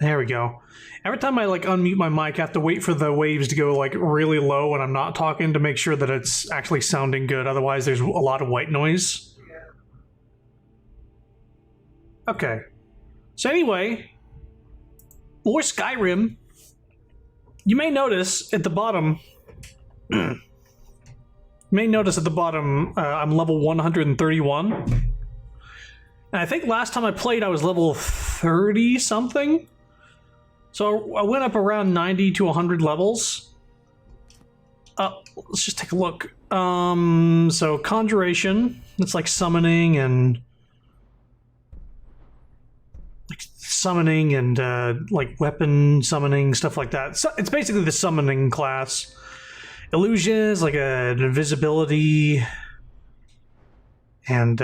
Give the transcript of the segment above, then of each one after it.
There we go. Every time I like unmute my mic, I have to wait for the waves to go like really low when I'm not talking to make sure that it's actually sounding good. Otherwise, there's a lot of white noise. Okay. So anyway, for Skyrim, you may notice at the bottom. I'm level 131. And I think last time I played, I was level 30 something. So I went up around 90 to 100 levels. Let's just take a look. So conjuration, it's like summoning and like weapon summoning, stuff like that. So it's basically the summoning class. Illusions, like an invisibility, and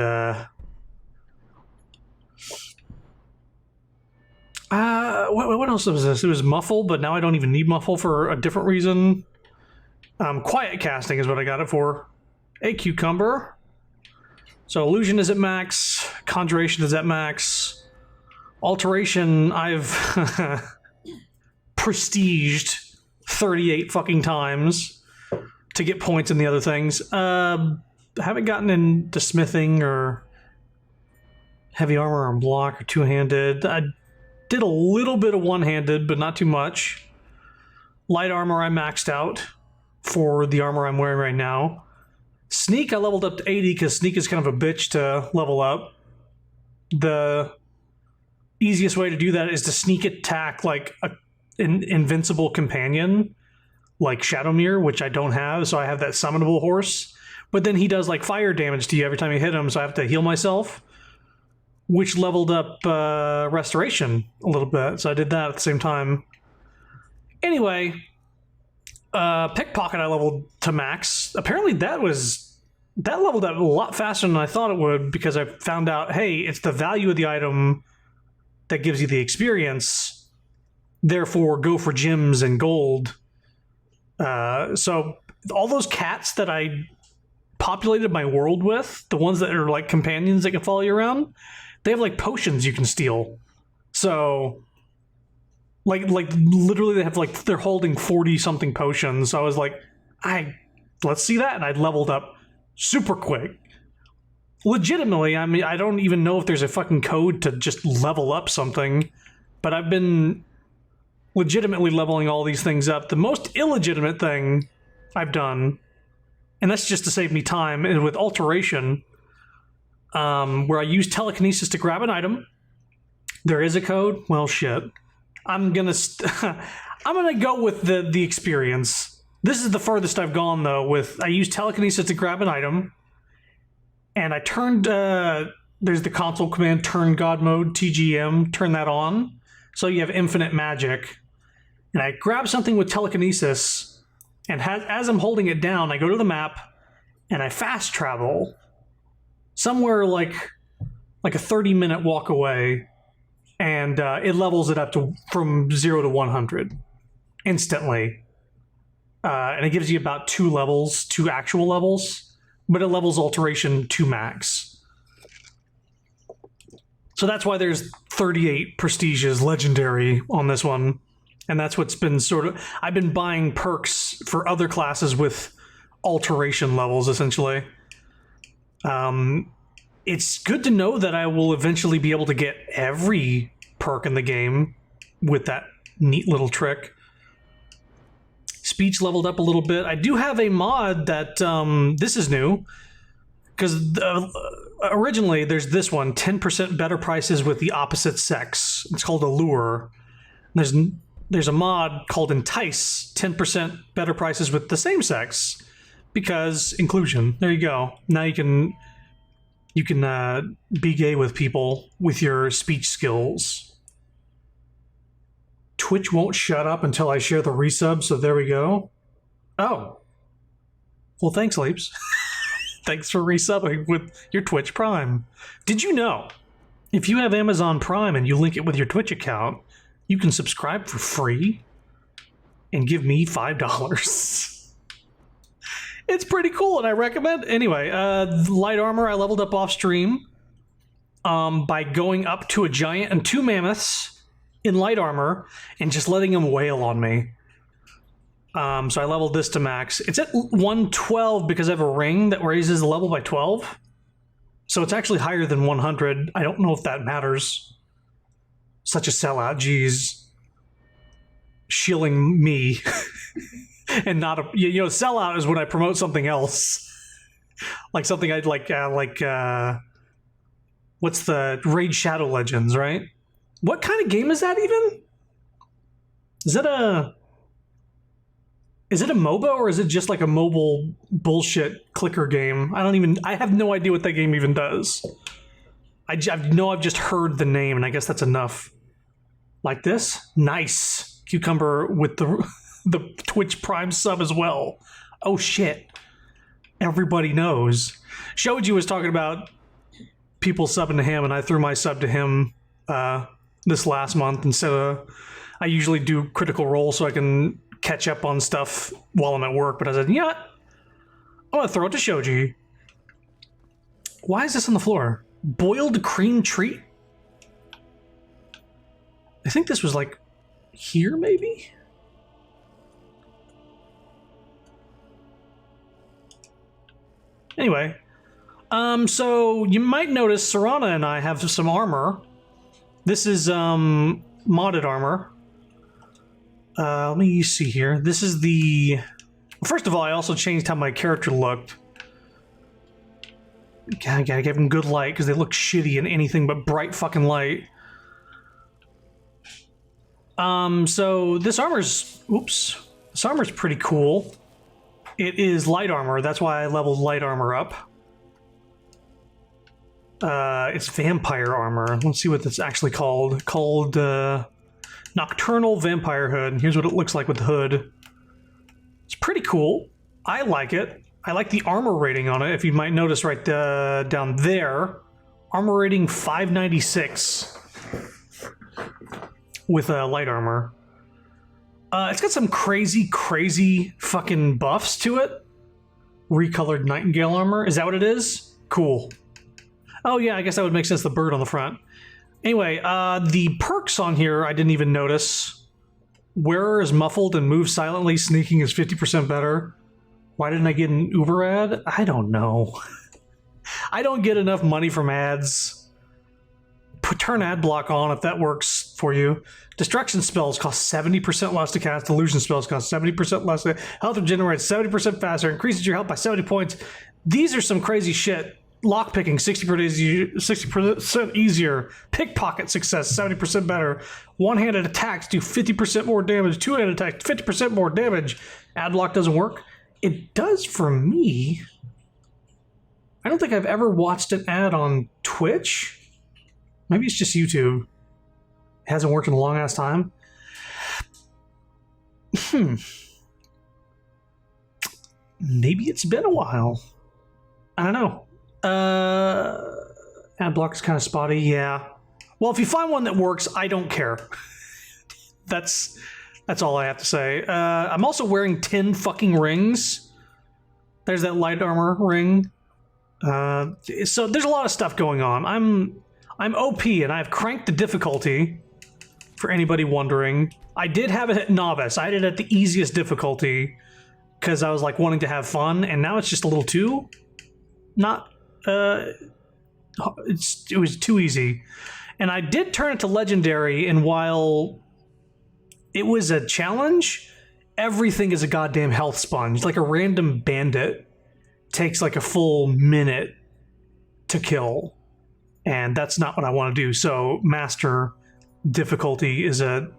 what else was this? It was muffle, but now I don't even need muffle for a different reason. Quiet casting is what I got it for. A cucumber. So illusion is at max, conjuration is at max, alteration I've prestiged 38 fucking times to get points in the other things. Haven't gotten into smithing or heavy armor or block or two-handed. I did a little bit of one-handed, but not too much. Light armor I maxed out for the armor I'm wearing right now. Sneak I leveled up to 80 because sneak is kind of a bitch to level up. The easiest way to do that is to sneak attack like an invincible companion, like Shadowmere, which I don't have, so I have that summonable horse. But then he does like fire damage to you every time you hit him, so I have to heal myself, which leveled up restoration a little bit, so I did that at the same time. Anyway, pickpocket I leveled to max. Apparently that leveled up a lot faster than I thought it would, because I found out, hey, it's the value of the item that gives you the experience, therefore go for gems and gold. So all those cats that I populated my world with, the ones that are like companions that can follow you around, they have like potions you can steal. So like literally they have like, they're holding 40 something potions. So I was like, let's see that. And I leveled up super quick. Legitimately, I mean, I don't even know if there's a fucking code to just level up something, but I've been legitimately leveling all these things up. The most illegitimate thing I've done, and that's just to save me time, is with alteration, where I use telekinesis to grab an item. There is a code. Well, shit. I'm gonna go with the experience. This is the furthest I've gone though. I used telekinesis to grab an item, and I turned. There's the console command, turn God mode, TGM. Turn that on, so you have infinite magic. And I grab something with telekinesis, and as I'm holding it down, I go to the map, and I fast travel somewhere like a 30-minute walk away, and it levels it up from 0 to 100 instantly. And it gives you about 2 actual levels, but it levels alteration to max. So that's why there's 38 prestiges legendary on this one. And that's what's been I've been buying perks for other classes with alteration levels, essentially. It's good to know that I will eventually be able to get every perk in the game with that neat little trick. Speech leveled up a little bit. I do have a mod that, this is new, because originally there's this one, 10% better prices with the opposite sex. It's called Allure. There's a mod called Entice, 10% better prices with the same sex, because inclusion. There you go. Now you can be gay with people with your speech skills. Twitch won't shut up until I share the resub, so there we go. Oh. Well, thanks, Leaps. Thanks for resubbing with your Twitch Prime. Did you know, if you have Amazon Prime and you link it with your Twitch account, you can subscribe for free and give me $5. It's pretty cool, and I recommend. Anyway, light armor I leveled up off stream by going up to a giant and 2 mammoths in light armor and just letting him wail on me. So I leveled this to max. It's at 112 because I have a ring that raises the level by 12. So it's actually higher than 100. I don't know if that matters. Such a sellout, geez. Shilling me. And not a... You know, sellout is when I promote something else. Like something I'd like... what's the... Raid Shadow Legends, right? What kind of game is that even? Is it a MOBA or is it just like a mobile bullshit clicker game? I have no idea what that game even does. I know I've just heard the name and I guess that's enough. Like this? Nice. Cucumber with the Twitch Prime sub as well. Oh shit. Everybody knows. Shoji was talking about people subbing to him and I threw my sub to him this last month instead of... I usually do Critical Role so I can catch up on stuff while I'm at work, but I said, yeah, I'm gonna throw it to Shoji. Why is this on the floor? Boiled cream treat? I think this was like here, maybe? Anyway, so you might notice Serana and I have some armor. This is modded armor. Let me see here. This is the... First of all, I also changed how my character looked. I gotta give them good light, because they look shitty in anything but bright fucking light. So this armor's... Oops. This armor's pretty cool. It is light armor. That's why I leveled light armor up. It's vampire armor. Let's see what it's actually called. Nocturnal Vampire Hood. Here's what it looks like with the hood. It's pretty cool. I like it. I like the armor rating on it. If you might notice right down there, armor rating 596 with light armor. It's got some crazy fucking buffs to it. Recolored Nightingale armor. Is that what it is? Cool. Oh yeah, I guess that would make sense. The bird on the front. Anyway, the perks on here I didn't even notice. Wearer is muffled and moves silently. Sneaking is 50% better. Why didn't I get an Uber ad? I don't know. I don't get enough money from ads. Turn ad block on if that works for you. Destruction spells cost 70% less to cast. Illusion spells cost 70% less. Health regenerates 70% faster. Increases your health by 70 points. These are some crazy shit. Lockpicking 60% easier. Pickpocket success 70% better. One-handed attacks do 50% more damage. Two-handed attacks 50% more damage. Ad block doesn't work. It does for me. I don't think I've ever watched an ad on Twitch. Maybe it's just YouTube. It hasn't worked in a long ass time. Maybe it's been a while. I don't know. Ad block is kind of spotty, yeah. Well, if you find one that works, I don't care. That's all I have to say. I'm also wearing 10 fucking rings. There's that light armor ring. So there's a lot of stuff going on. I'm OP and I've cranked the difficulty. For anybody wondering, I did have it at novice. I had it at the easiest difficulty because I was like wanting to have fun, and now it's just a little too not. It was too easy, and I did turn it to legendary. And while it was a challenge, everything is a goddamn health sponge. Like a random bandit takes like a full minute to kill, and that's not what I want to do. So master difficulty is the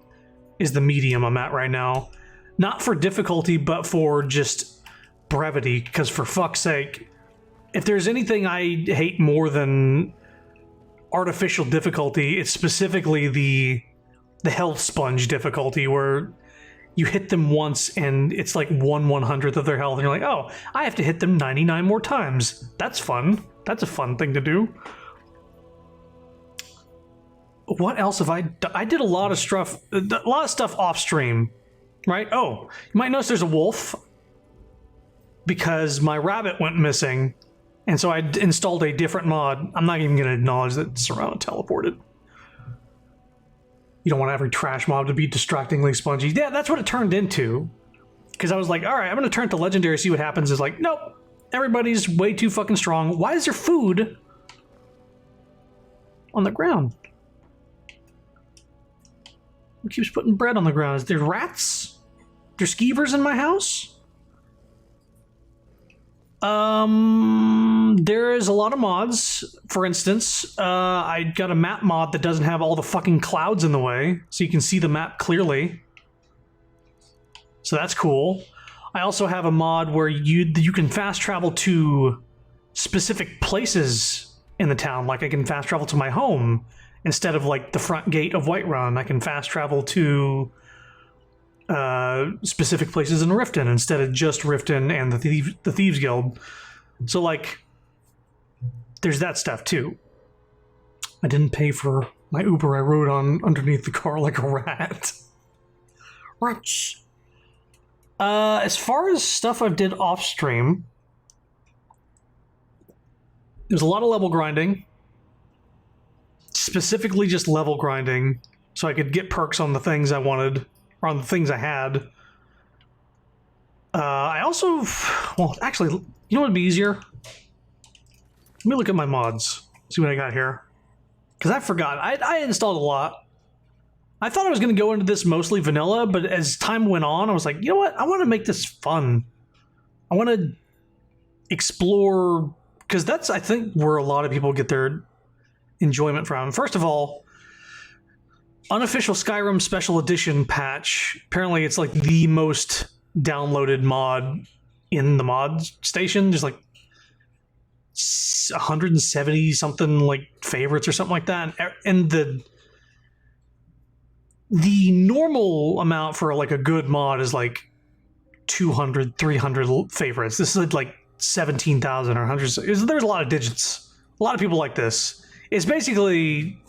medium I'm at right now. Not for difficulty, but for just brevity, because for fuck's sake, if there's anything I hate more than artificial difficulty, it's specifically the health sponge difficulty, where you hit them once and it's like 1/100th of their health, and you're like, oh, I have to hit them 99 more times. That's fun. That's a fun thing to do. What else have I did a lot of stuff off stream, right? Oh, you might notice there's a wolf because my rabbit went missing, and so I installed a different mod. I'm not even going to acknowledge that Serrano teleported. You don't want every trash mob to be distractingly spongy. Yeah, that's what it turned into. Because I was like, all right, I'm going to turn it to legendary, see what happens. It's like, nope, everybody's way too fucking strong. Why is there food on the ground? Who keeps putting bread on the ground? Is there rats? There's skeevers in my house? There is a lot of mods. For instance, I got a map mod that doesn't have all the fucking clouds in the way, so you can see the map clearly. So that's cool. I also have a mod where you can fast travel to specific places in the town. Like I can fast travel to my home instead of like the front gate of Whiterun. I can fast travel to specific places in Riften instead of just Riften and the Thieves Guild. So like, there's that stuff too. I didn't pay for my Uber. I rode on underneath the car like a rat. Rats. As far as stuff I've did off stream, there's a lot of level grinding. Specifically just level grinding, so I could get perks on the things I wanted, or on the things I had. I also, well, actually, you know what would be easier? Let me look at my mods, see what I got here. Because I forgot, I installed a lot. I thought I was going to go into this mostly vanilla, but as time went on, I was like, you know what? I want to make this fun. I want to explore, because that's, I think, where a lot of people get their enjoyment from. First of all, unofficial Skyrim Special Edition patch. Apparently, it's like the most downloaded mod in the mod station. There's like 170 something like favorites or something like that, and the normal amount for like a good mod is like 200, 300 favorites. This is like 17,000 or hundreds. There's a lot of digits. A lot of people like this. It's basically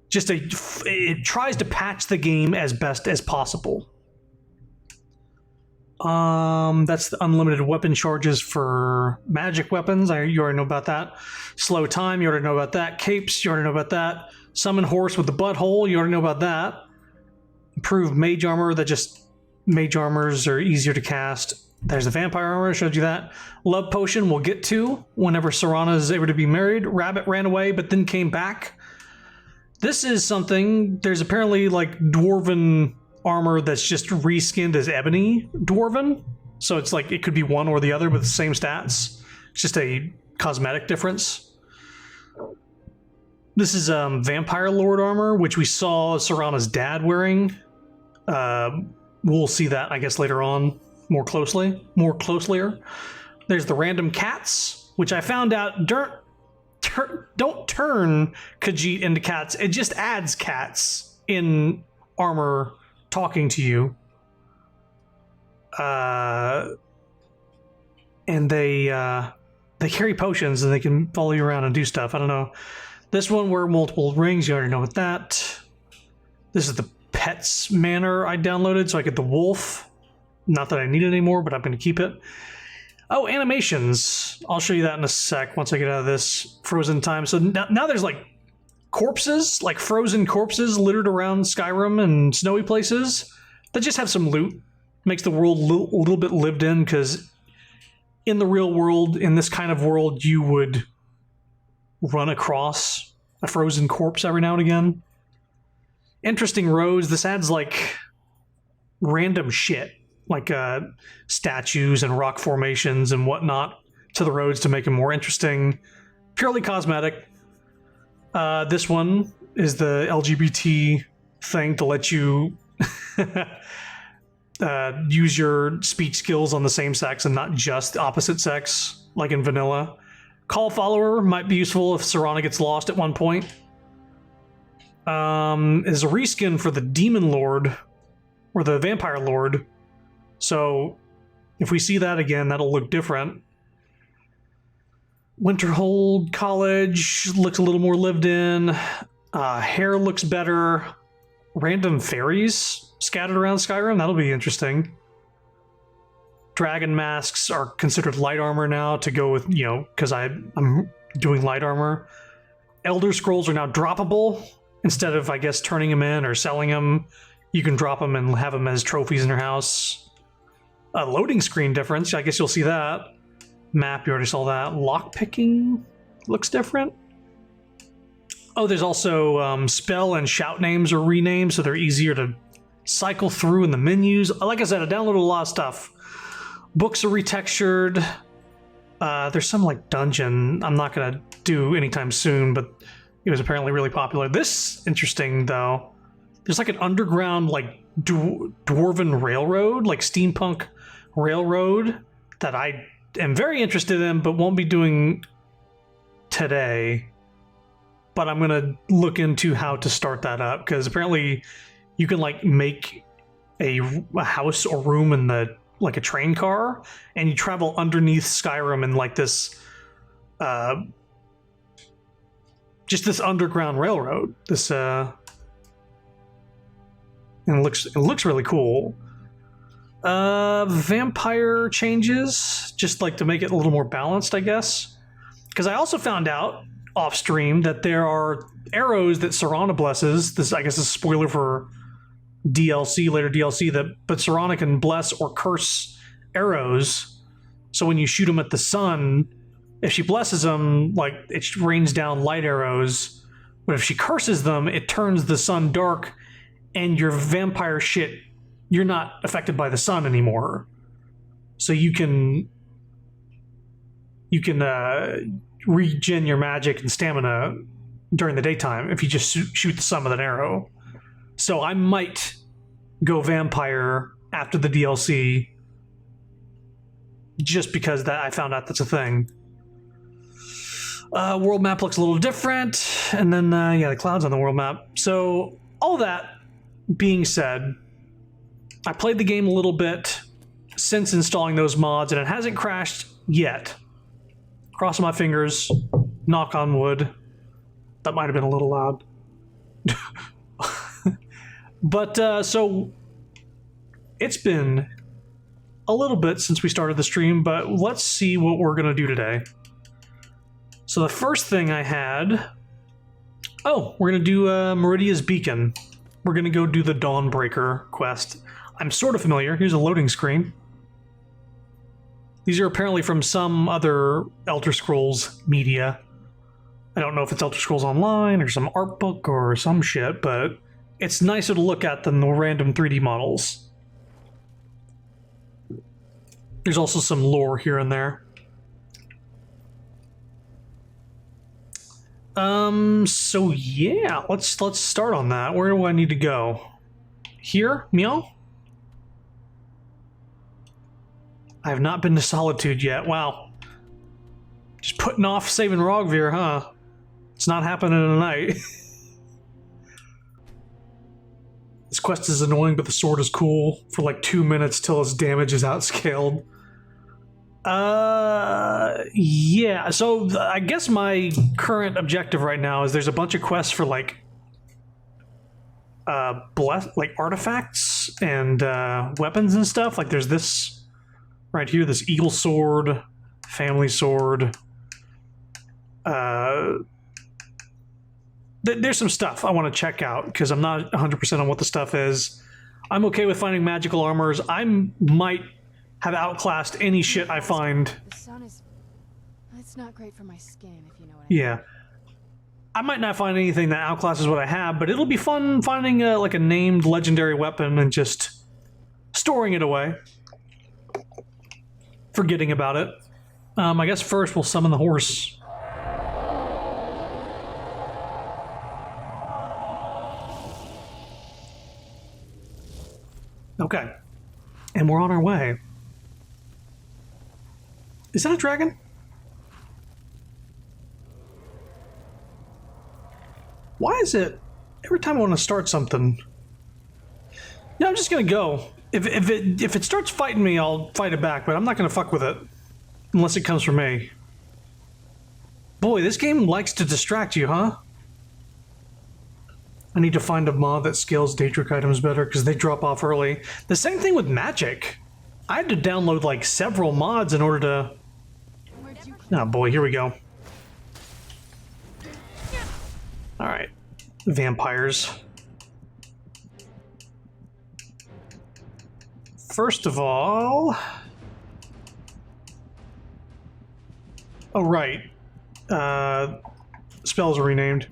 just it tries to patch the game as best as possible. That's the unlimited weapon charges for magic weapons. You already know about that. Slow time, you already know about that. Capes, you already know about that. Summon horse with the butthole, you already know about that. Improved mage armor, mage armors are easier to cast. There's the vampire armor, I showed you that. Love potion we'll get to whenever Serana is able to be married. Rabbit ran away but then came back. This is something, there's apparently like dwarven armor that's just reskinned as ebony dwarven. So it's like it could be one or the other with the same stats. It's just a cosmetic difference. This is Vampire Lord armor, which we saw Serana's dad wearing. We'll see that, I guess, later on more closely. There's the random cats, which I found out don't turn Khajiit into cats. It just adds cats in armor talking to you. And they carry potions and they can follow you around and do stuff. I don't know. This one, wear multiple rings, you already know what that. This is the pets manor I downloaded, so I get the wolf. Not that I need it anymore, but I'm going to keep it. Oh, animations. I'll show you that in a sec once I get out of this frozen time. So now there's like corpses, like frozen corpses littered around Skyrim and snowy places that just have some loot. Makes the world a little bit lived in, because in the real world, in this kind of world, you would run across a frozen corpse every now and again. Interesting roads. This adds like random shit, like statues and rock formations and whatnot to the roads to make them more interesting. Purely cosmetic. This one is the LGBT thing to let you use your speech skills on the same sex and not just the opposite sex, like in vanilla. Call follower might be useful if Serana gets lost at one point. Is a reskin for the Demon Lord, or the Vampire Lord. So if we see that again, that'll look different. Winterhold College looks a little more lived in. Hair looks better. Random fairies scattered around Skyrim, that'll be interesting. Dragon masks are considered light armor now to go with, because I'm doing light armor. Elder Scrolls are now droppable. Instead of, I guess, turning them in or selling them, you can drop them and have them as trophies in your house. A loading screen difference, I guess you'll see that. Map, you already saw that. Lockpicking looks different. Oh, there's also spell and shout names are renamed, so they're easier to cycle through in the menus. Like I said, I downloaded a lot of stuff. Books are retextured. There's some like dungeon I'm not gonna do anytime soon, but it was apparently really popular. This interesting though. There's like an underground like dwarven railroad, like steampunk railroad that I am very interested in, but won't be doing today. But I'm gonna look into how to start that up, because apparently you can like make a house or room in the like a train car, and you travel underneath Skyrim in like this just this underground railroad. This and it looks really cool. Vampire changes, just like to make it a little more balanced, I guess. Because I also found out off stream that there are arrows that Serana blesses. This, I guess, is a spoiler for DLC, later DLC, but Serana can bless or curse arrows. So when you shoot them at the sun, if she blesses them, like, it rains down light arrows. But if she curses them, it turns the sun dark, and your vampire shit, you're not affected by the sun anymore. So you can regen your magic and stamina during the daytime if you just shoot the sun with an arrow. So I might go vampire after the DLC, just because that I found out that's a thing. World map looks a little different, and then yeah, the clouds on the world map. So all that being said, I played the game a little bit since installing those mods, and it hasn't crashed yet. Crossing my fingers, knock on wood. That might have been a little loud. But so it's been a little bit since we started the stream, but let's see what we're gonna do today. So the first thing I had, we're gonna do Meridia's Beacon. We're gonna go do the Dawnbreaker quest. I'm sort of familiar. Here's a loading screen. These are apparently from some other Elder Scrolls media. I don't know if it's Elder Scrolls Online or some art book or some shit, but it's nicer to look at than the random 3D models. There's also some lore here and there. So yeah, let's start on that. Where do I need to go? Here? Meow? I have not been to Solitude yet. Wow. Just putting off saving Rogvir, huh? It's not happening tonight. This quest is annoying, but the sword is cool for like 2 minutes till its damage is outscaled. Yeah, so I guess my current objective right now is there's a bunch of quests for like artifacts and weapons and stuff. Like there's this right here, this eagle sword, family sword. There's some stuff I want to check out because I'm not 100% on what the stuff is. I'm okay with finding magical armors. I might have outclassed any shit I find. The sun is... It's not great for my skin, if you know what I mean. Yeah. I might not find anything that outclasses what I have, but it'll be fun finding like a named legendary weapon and just storing it away. Forgetting about it. I guess first we'll summon the horse. Okay. And we're on our way. Is that a dragon? Why is it every time I want to start something? Yeah, I'm just gonna go. If it starts fighting me, I'll fight it back, but I'm not gonna fuck with it unless it comes from me. Boy, this game likes to distract you, huh? I need to find a mod that scales Daedric items better because they drop off early. The same thing with magic. I had to download like several mods in order to... Oh boy, here we go. Alright. vampires. First of all... Oh, right. Spells are renamed.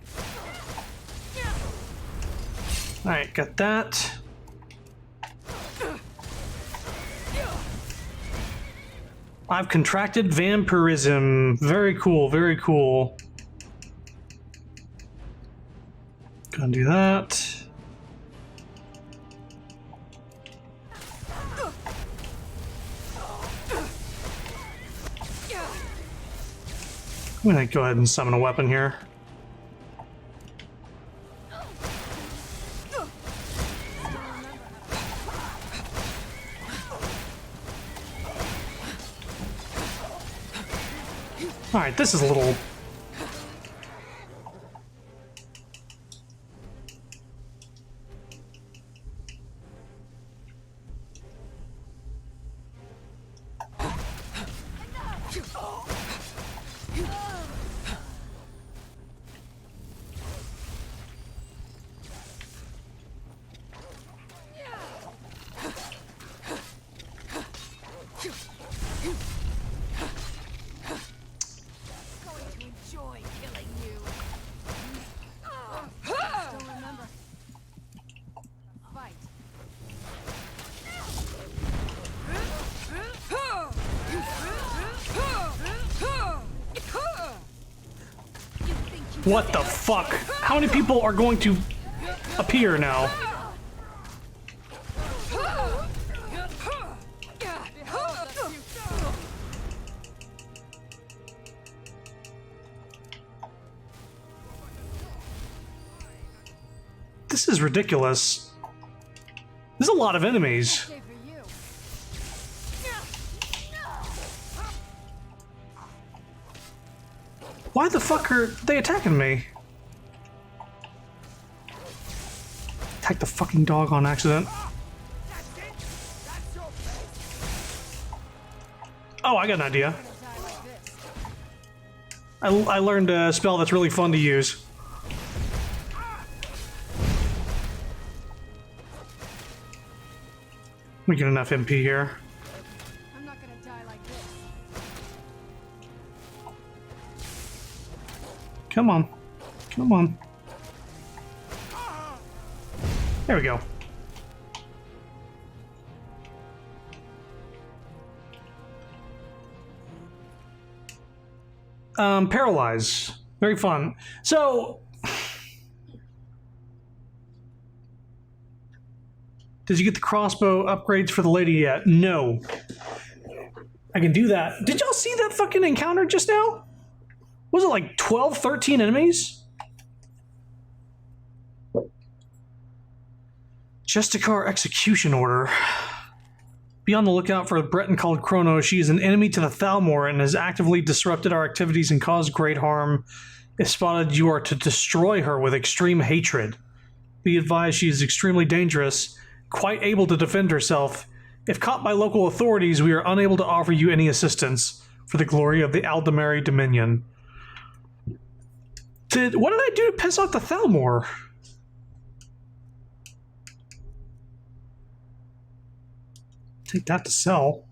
Alright, got that. I've contracted vampirism. Very cool, very cool. Gonna do that. I'm gonna go ahead and summon a weapon here. Alright, this is a little... What the fuck? How many people are going to appear now? This is ridiculous. There's a lot of enemies. Why the fuck are they attacking me? Attack the fucking dog on accident. Oh, I got an idea. I learned a spell that's really fun to use. We get enough MP here. I'm not gonna die like this. Come on. Come on. There we go. Paralyze. Very fun. So... Did you get the crossbow upgrades for the lady yet? No. I can do that. Did y'all see that fucking encounter just now? Was it like 12, 13 enemies? Justicar execution order. Be on the lookout for a Breton called Chrono. She is an enemy to the Thalmor and has actively disrupted our activities and caused great harm. If spotted, you are to destroy her with extreme hatred. Be advised she is extremely dangerous, quite able to defend herself. If caught by local authorities, we are unable to offer you any assistance for the glory of the Aldemari Dominion. What did I do to piss off the Thalmor? Take that to sell.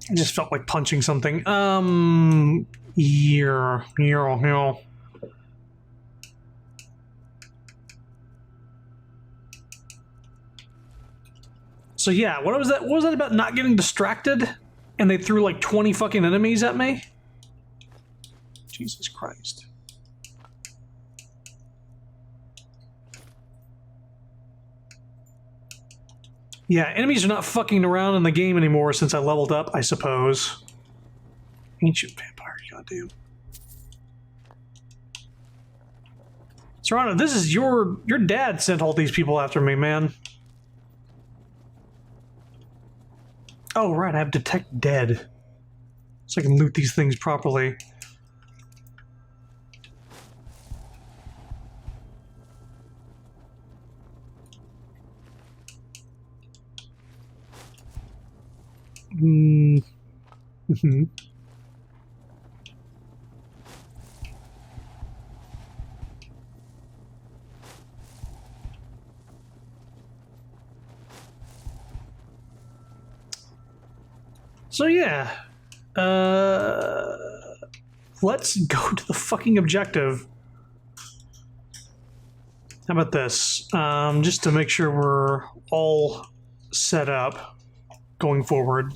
I just felt like punching something. Here. So yeah, what was that? What was that about not getting distracted? And they threw like 20 fucking enemies at me? Jesus Christ. Yeah, enemies are not fucking around in the game anymore since I leveled up, I suppose. Ancient vampire, goddamn. Serrano, this is your dad sent all these people after me, man. Oh, right, I have detect dead. So I can loot these things properly. Mm-hmm. So yeah, let's go to the fucking objective. How about this? Just to make sure we're all set up going forward.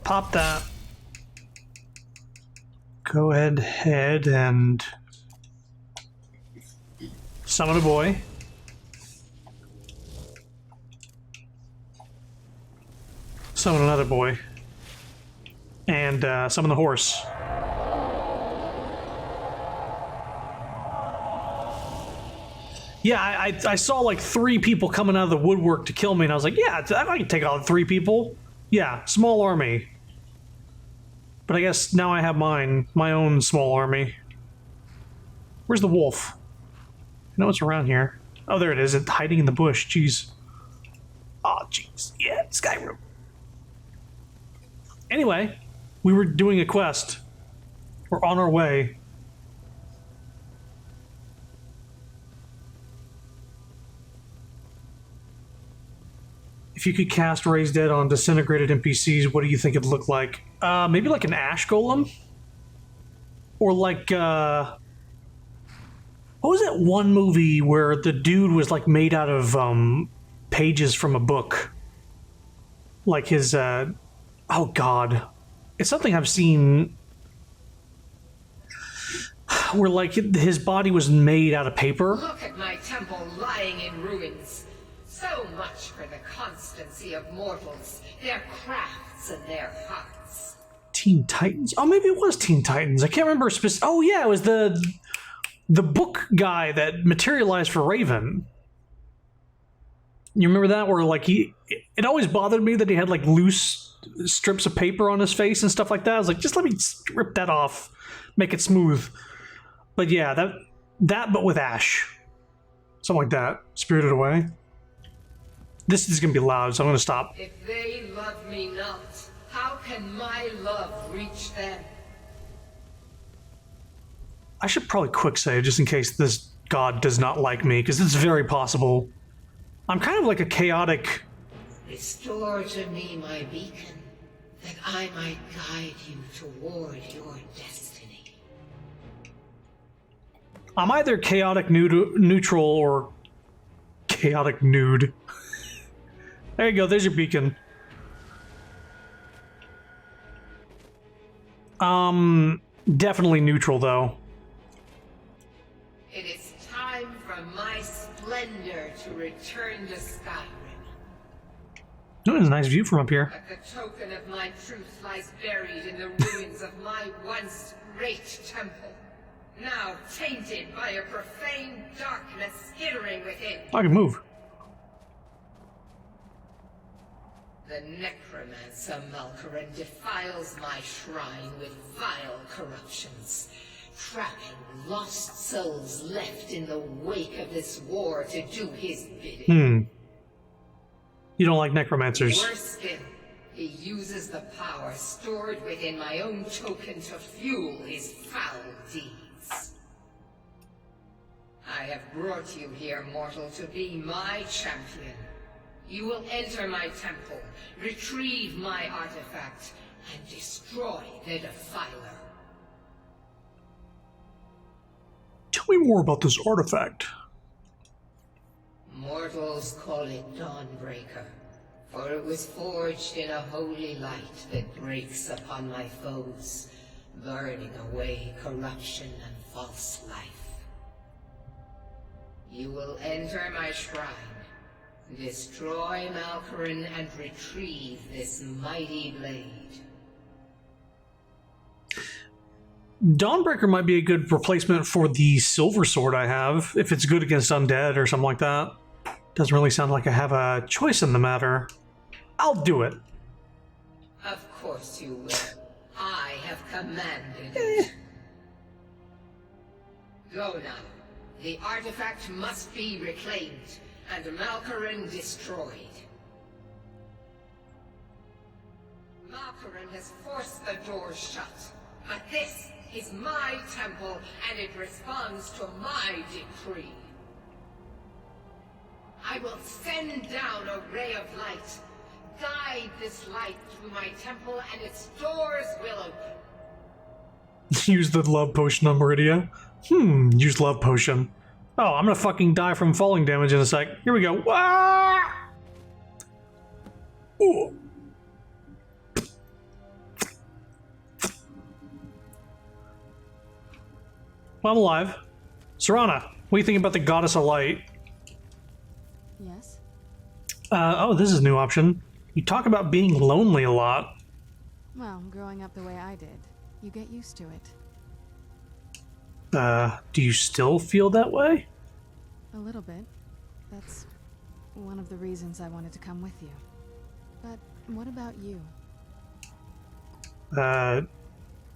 Pop that. Go ahead and summon a boy. Summon another boy. And summon the horse. Yeah, I saw like 3 people coming out of the woodwork to kill me, and I was like, yeah, I can take out 3 people. Yeah, small army. But I guess now I have my own small army. Where's the wolf? I know it's around here. Oh, there it is. It's hiding in the bush. Jeez. Oh, jeez. Yeah, Skyrim. Anyway, we were doing a quest. We're on our way. If you could cast Raise Dead on disintegrated NPCs, what do you think it'd look like? Maybe like an ash golem? Or like, what was that one movie where the dude was like made out of, pages from a book? Like his, oh god. It's something I've seen where like his body was made out of paper. Look at my temple lying in ruins. So much for the constancy of mortals, their crafts and their hearts. Teen Titans? Oh, maybe it was Teen Titans. I can't remember oh yeah, it was the book guy that materialized for Raven. You remember that? Where like it always bothered me that he had like loose strips of paper on his face and stuff like that. I was like, just let me strip that off, make it smooth. But yeah, that but with ash. Something like that. Spirited Away. This is gonna be loud, so I'm gonna stop. If they love me not, how can my love reach them? I should probably quick save just in case this god does not like me, because it's very possible. I'm kind of like a chaotic... Restore to me my beacon, that I might guide you toward your destiny. I'm either chaotic neutral or chaotic nude. There you go, there's your beacon. Definitely neutral though. It is time for my splendor to return to Skyrim. Oh, there's a nice view from up here. But the token of my truth lies buried in the ruins of my once great temple, now tainted by a profane darkness skittering within. I can move. The necromancer Malkaran defiles my shrine with vile corruptions, trapping lost souls left in the wake of this war to do his bidding. You don't like necromancers. Worse still, he uses the power stored within my own token to fuel his foul deeds. I have brought you here, mortal, to be my champion. You will enter my temple, retrieve my artifact, and destroy the Defiler. Tell me more about this artifact. Mortals call it Dawnbreaker, for it was forged in a holy light that breaks upon my foes, burning away corruption and false life. You will enter my shrine, destroy Malkaran, and retrieve this mighty blade. Dawnbreaker might be a good replacement for the silver sword I have, if it's good against undead or something like that. Doesn't really sound like I have a choice in the matter. I'll do it. Of course you will. I have commanded it. Go now. The artifact must be reclaimed, and Malkoran destroyed. Malkoran has forced the door shut, but this is my temple, and it responds to my decree. I will send down a ray of light. Guide this light through my temple, and its doors will open. Use the love potion on Meridia. Use love potion. Oh, I'm gonna fucking die from falling damage in a sec. Here we go. Ah! Ooh. Well, I'm alive. Serana, what do you think about the Goddess of Light? Yes? Oh, this is a new option. You talk about being lonely a lot. Well, growing up the way I did, you get used to it. Do you still feel that way? A little bit. That's one of the reasons I wanted to come with you. But what about you?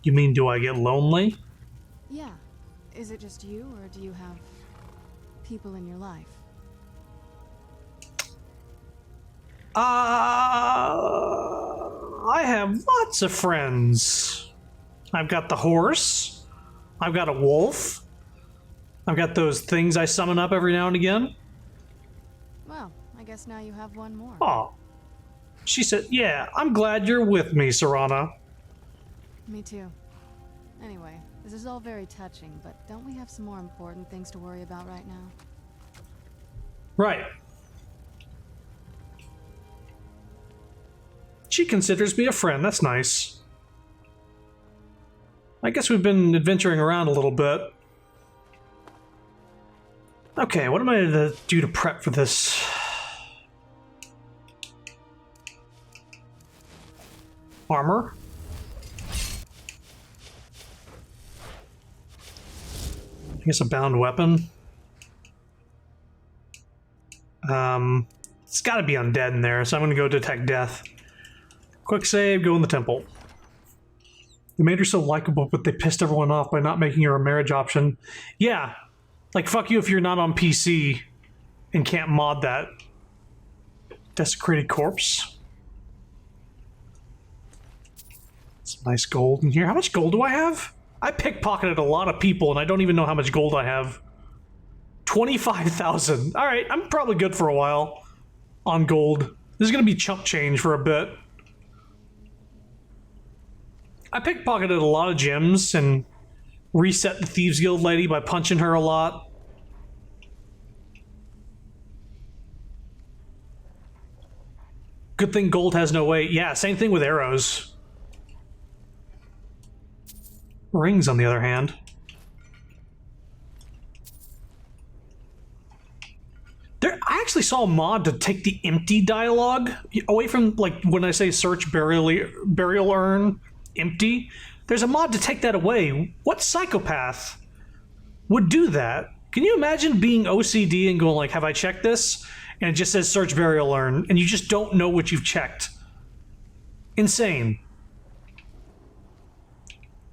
You mean do I get lonely? Yeah. Is it just you, or do you have people in your life? I have lots of friends. I've got the horse. I've got a wolf. I've got those things I summon up every now and again. Well, I guess now you have one more. Oh. She said, yeah, I'm glad you're with me, Serana. Me too. Anyway, this is all very touching, but don't we have some more important things to worry about right now? Right. She considers me a friend. That's nice. I guess we've been adventuring around a little bit. Okay, what am I to do to prep for this? Armor. I guess a bound weapon. It's got to be undead in there, so I'm going to go detect death. Quick save, go in the temple. They made her so likable, but they pissed everyone off by not making her a marriage option. Yeah, like fuck you if you're not on PC and can't mod that. Desecrated corpse. Some nice gold in here. How much gold do I have? I pickpocketed a lot of people and I don't even know how much gold I have. 25,000. All right, I'm probably good for a while on gold. This is going to be chump change for a bit. I pickpocketed a lot of gems and reset the Thieves Guild lady by punching her a lot. Good thing gold has no weight. Yeah, same thing with arrows. Rings, on the other hand. I actually saw a mod to take the empty dialogue away from, like, when I say search burial urn, empty. There's a mod to take that away. What psychopath would do that? Can you imagine being OCD and going like, have I checked this? And it just says search burial urn, and you just don't know what you've checked. Insane.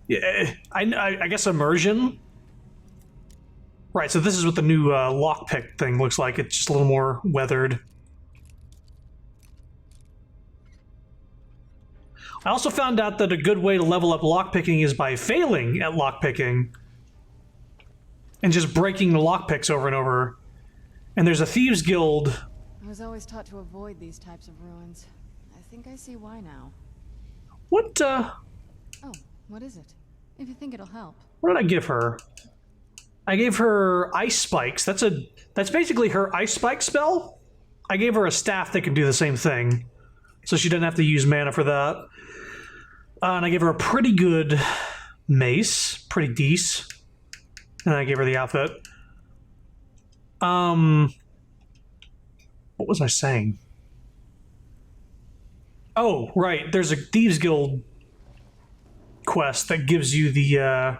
Yeah, I guess immersion. Right, so this is what the new lockpick thing looks like. It's just a little more weathered. I also found out that a good way to level up lockpicking is by failing at lockpicking and just breaking the lockpicks over and over. And there's a Thieves Guild. I was always taught to avoid these types of ruins. I think I see why now. What, Oh, what is it? If you think it'll help. What did I give her? I gave her ice spikes. That's basically her ice spike spell. I gave her a staff that can do the same thing, so she doesn't have to use mana for that. And I gave her a pretty good mace, pretty decent. And I gave her the outfit. What was I saying? Oh, right. There's a Thieves Guild quest that gives you the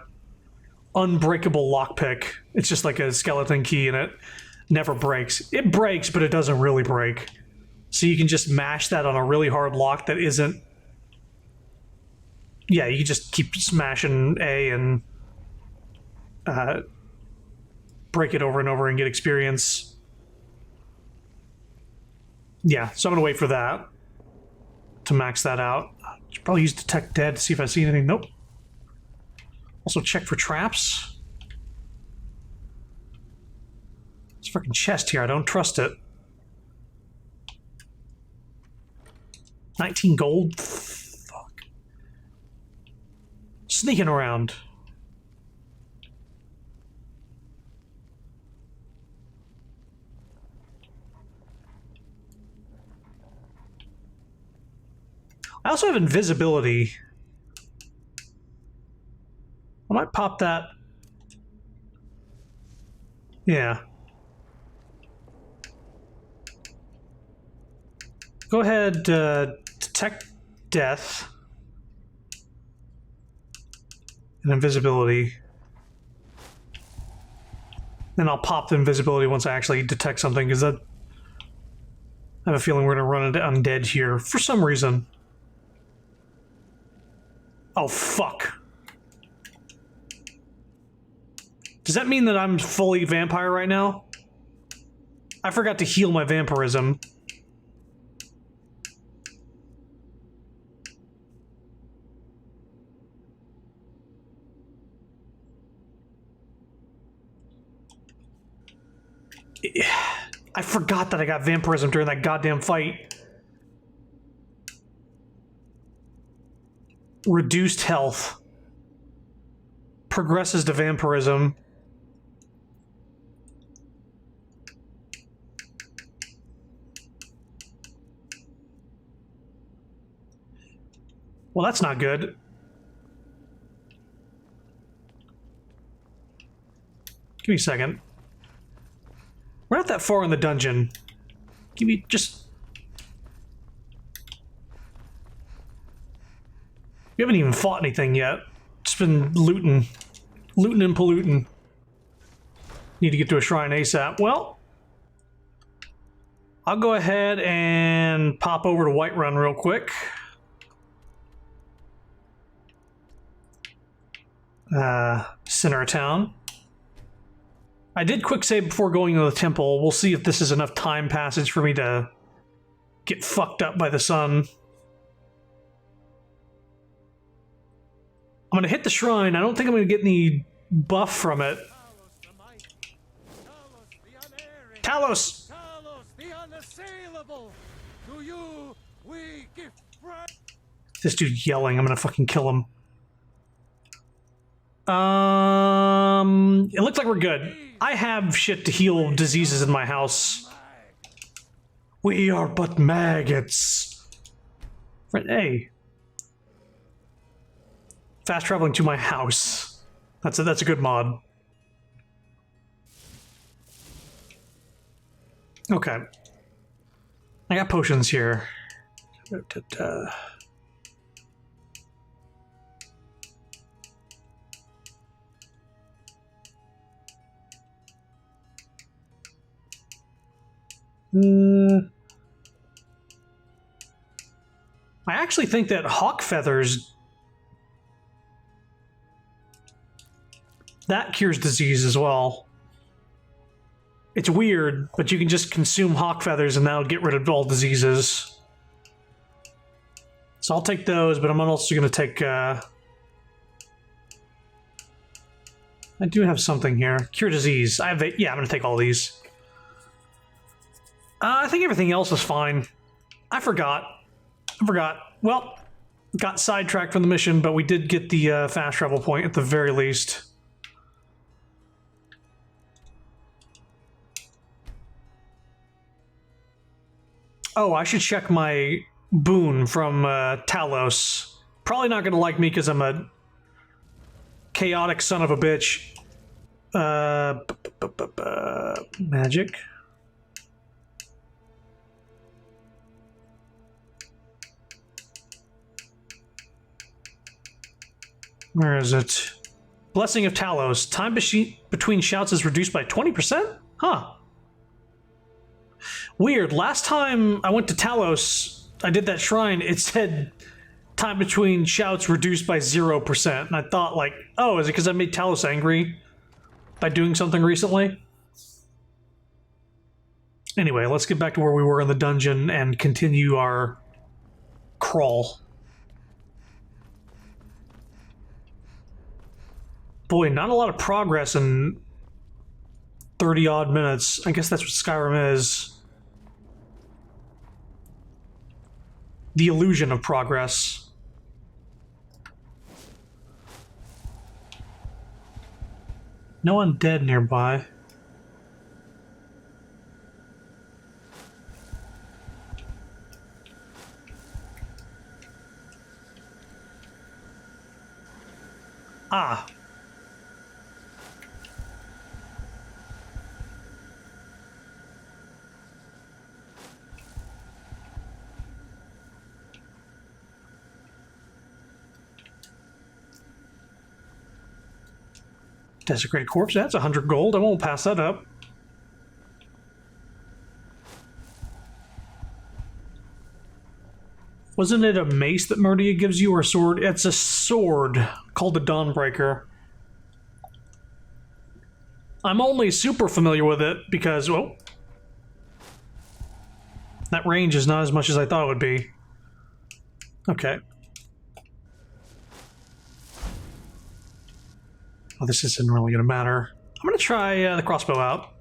unbreakable lockpick. It's just like a skeleton key and it never breaks. It breaks, but it doesn't really break. So you can just mash that on a really hard lock that isn't... Yeah, you can just keep smashing A and break it over and over and get experience. Yeah, so I'm gonna wait for that to max that out. Should probably use Detect Dead to see if I see anything. Nope. Also check for traps. This freaking chest here, I don't trust it. 19 gold? Fuck. Sneaking around. I also have invisibility. I might pop that. Yeah. Go ahead, detect death. And invisibility. Then I'll pop the invisibility once I actually detect something, because I have a feeling we're going to run into undead here for some reason. Oh, fuck. Does that mean that I'm fully vampire right now? I forgot to heal my vampirism. I forgot that I got vampirism during that goddamn fight. Reduced health. Progresses to vampirism. Well, that's not good. Give me a second. We're not that far in the dungeon. Give me just... We haven't even fought anything yet. Just been looting. Looting and polluting. Need to get to a shrine ASAP. Well, I'll go ahead and pop over to Whiterun real quick. Center of town. I did quick save before going to the temple. We'll see if this is enough time passage for me to get fucked up by the sun. I'm gonna hit the shrine. I don't think I'm gonna get any buff from it. Talos! Talos the unassailable! To you we give praise! This dude yelling. I'm gonna fucking kill him. It looks like we're good. I have shit to heal diseases in my house. We are but maggots. Hey. Fast traveling to my house. That's a good mod. Okay. I got potions here. I actually think that hawk feathers, that cures disease as well. It's weird, but you can just consume hawk feathers and that'll get rid of all diseases. So I'll take those, but I'm also going to take... I do have something here. Cure disease. Yeah, I'm going to take all these. I think everything else is fine. I forgot. Well, got sidetracked from the mission, but we did get the fast travel point at the very least. Oh, I should check my boon from Talos. Probably not going to like me because I'm a chaotic son of a bitch. Magic. Where is it? Blessing of Talos. Time between shouts is reduced by 20%? Huh. Weird. Last time I went to Talos, I did that shrine, it said time between shouts reduced by 0%. And I thought, like, oh, is it because I made Talos angry by doing something recently? Anyway, let's get back to where we were in the dungeon and continue our crawl. Boy, not a lot of progress in 30-odd minutes. I guess that's what Skyrim is. The illusion of progress. No undead nearby. Ah. Desecrated corpse, that's 100 gold. I won't pass that up. Wasn't it a mace that Murdia gives you, or a sword? It's a sword called the Dawnbreaker. I'm only super familiar with it because, well, that range is not as much as I thought it would be. Okay. Well, this isn't really going to matter. I'm going to try the crossbow out.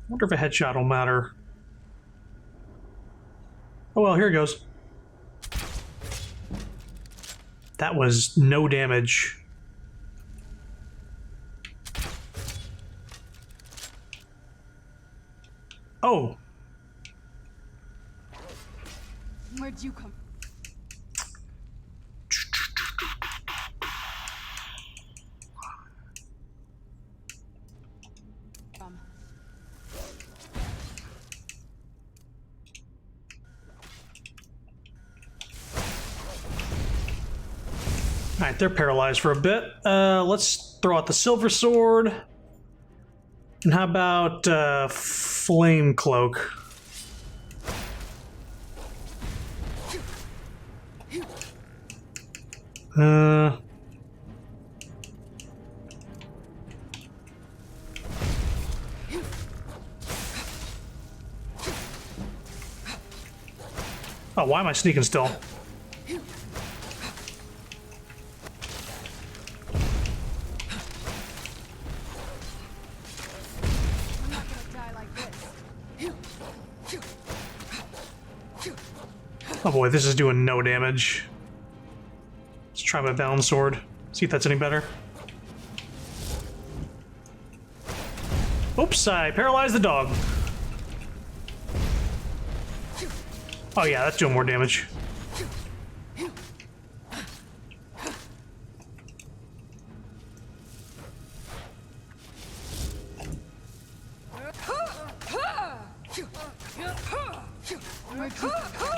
I wonder if a headshot will matter. Oh well, here it goes. That was no damage. Oh! Where'd you come from? Alright, they're paralyzed for a bit. Let's throw out the silver sword. And how about flame cloak? Oh, why am I sneaking still? I'm not gonna die like this. Oh boy, this is doing no damage. Let's try my balance sword. See if that's any better. Oops, I paralyzed the dog. Oh yeah, that's doing more damage. Where'd you come from?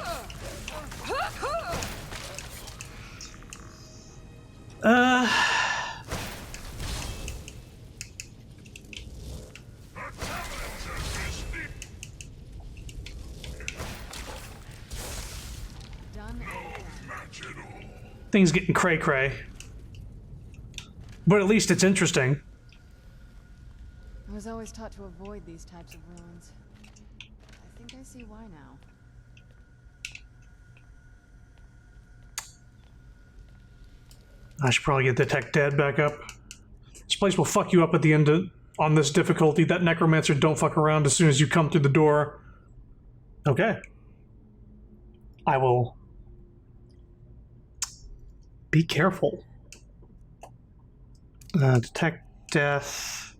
Done and done. Things getting cray-cray. But at least it's interesting. I was always taught to avoid these types of ruins. I think I see why now. I should probably get the tech dead back up. This place will fuck you up at the end on this difficulty. That necromancer don't fuck around as soon as you come through the door. Okay. I will be careful. Detect death.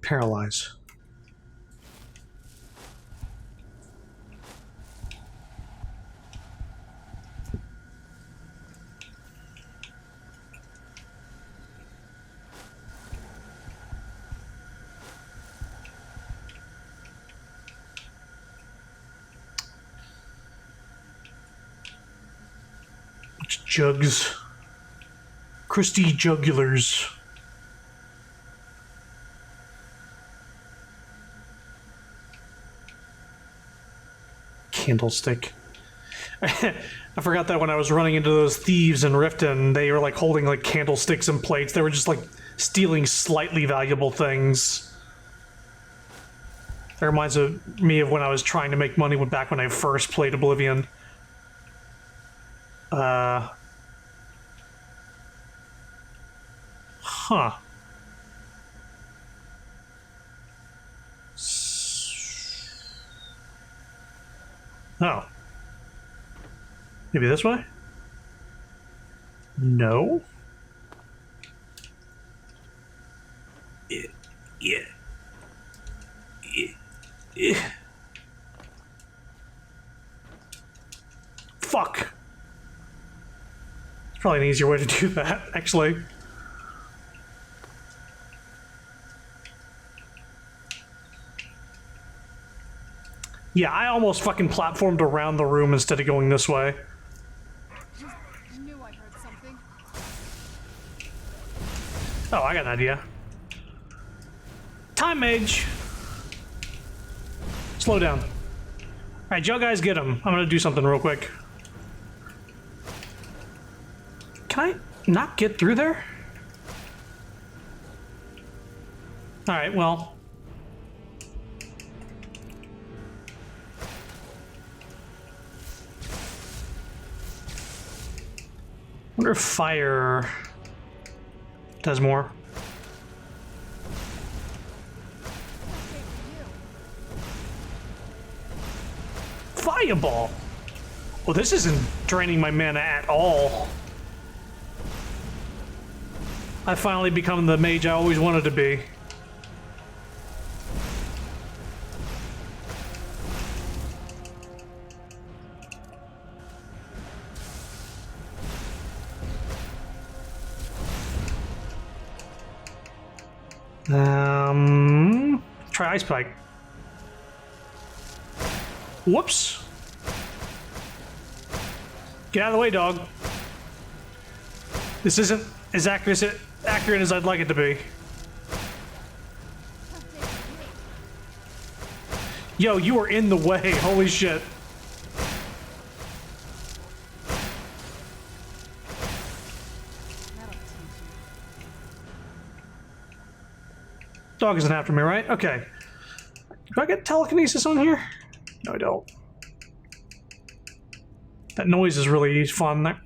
Paralyze. Jugs. Christy Jugulars. Candlestick. I forgot that when I was running into those thieves in Riften, they were like holding like candlesticks and plates. They were just like stealing slightly valuable things. That reminds me of when I was trying to make money back when I first played Oblivion. Huh. Oh. Maybe this way? No. Yeah. Fuck. It's probably an easier way to do that, actually. Yeah, I almost fucking platformed around the room instead of going this way. Just knew I heard something. Oh, I got an idea. Time mage! Slow down. Alright, y'all guys get him. I'm gonna do something real quick. Can I not get through there? Alright, well. I wonder if fire does more. Fireball! Well, this isn't draining my mana at all. I finally become the mage I always wanted to be. Try Ice Spike. Whoops. Get out of the way, dog. This isn't as accurate as I'd like it to be. Yo, you are in the way. Holy shit. Dog isn't after me, right? Okay. Do I get telekinesis on here? No, I don't. That noise is really fun there.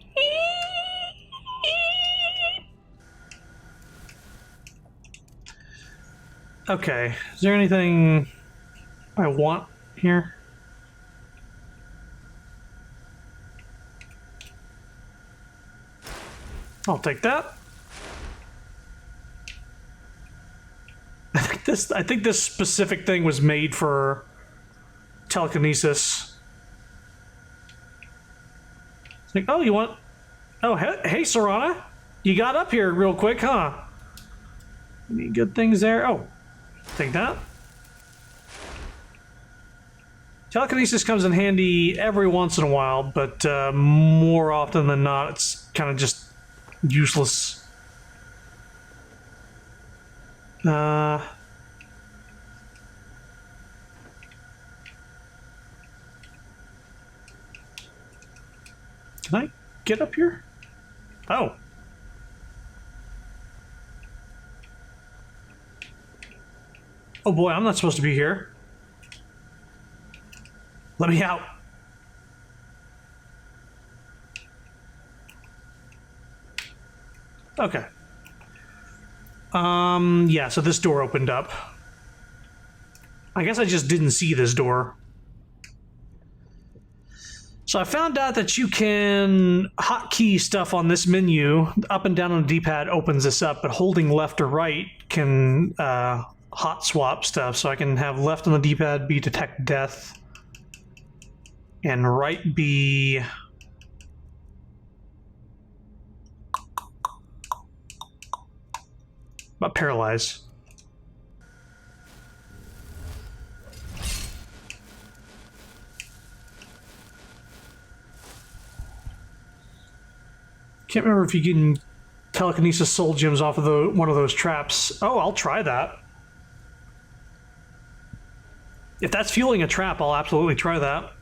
Okay. Is there anything I want here? I'll take that. I think this specific thing was made for telekinesis. It's like, oh, you want? Oh, hey, Serana, you got up here real quick, huh? Any good things there? Oh, take that. Telekinesis comes in handy every once in a while, but more often than not, it's kind of just useless. Can I get up here? Oh. Oh boy, I'm not supposed to be here. Let me out. Okay. Yeah, so this door opened up. I guess I just didn't see this door. So I found out that you can hotkey stuff on this menu. Up and down on the D-pad opens this up, but holding left or right can hot swap stuff. So I can have left on the D-pad be detect death, and right be about paralyze. Can't remember if you can telekinesis soul gems off of one of those traps. Oh, I'll try that. If that's fueling a trap, I'll absolutely try that.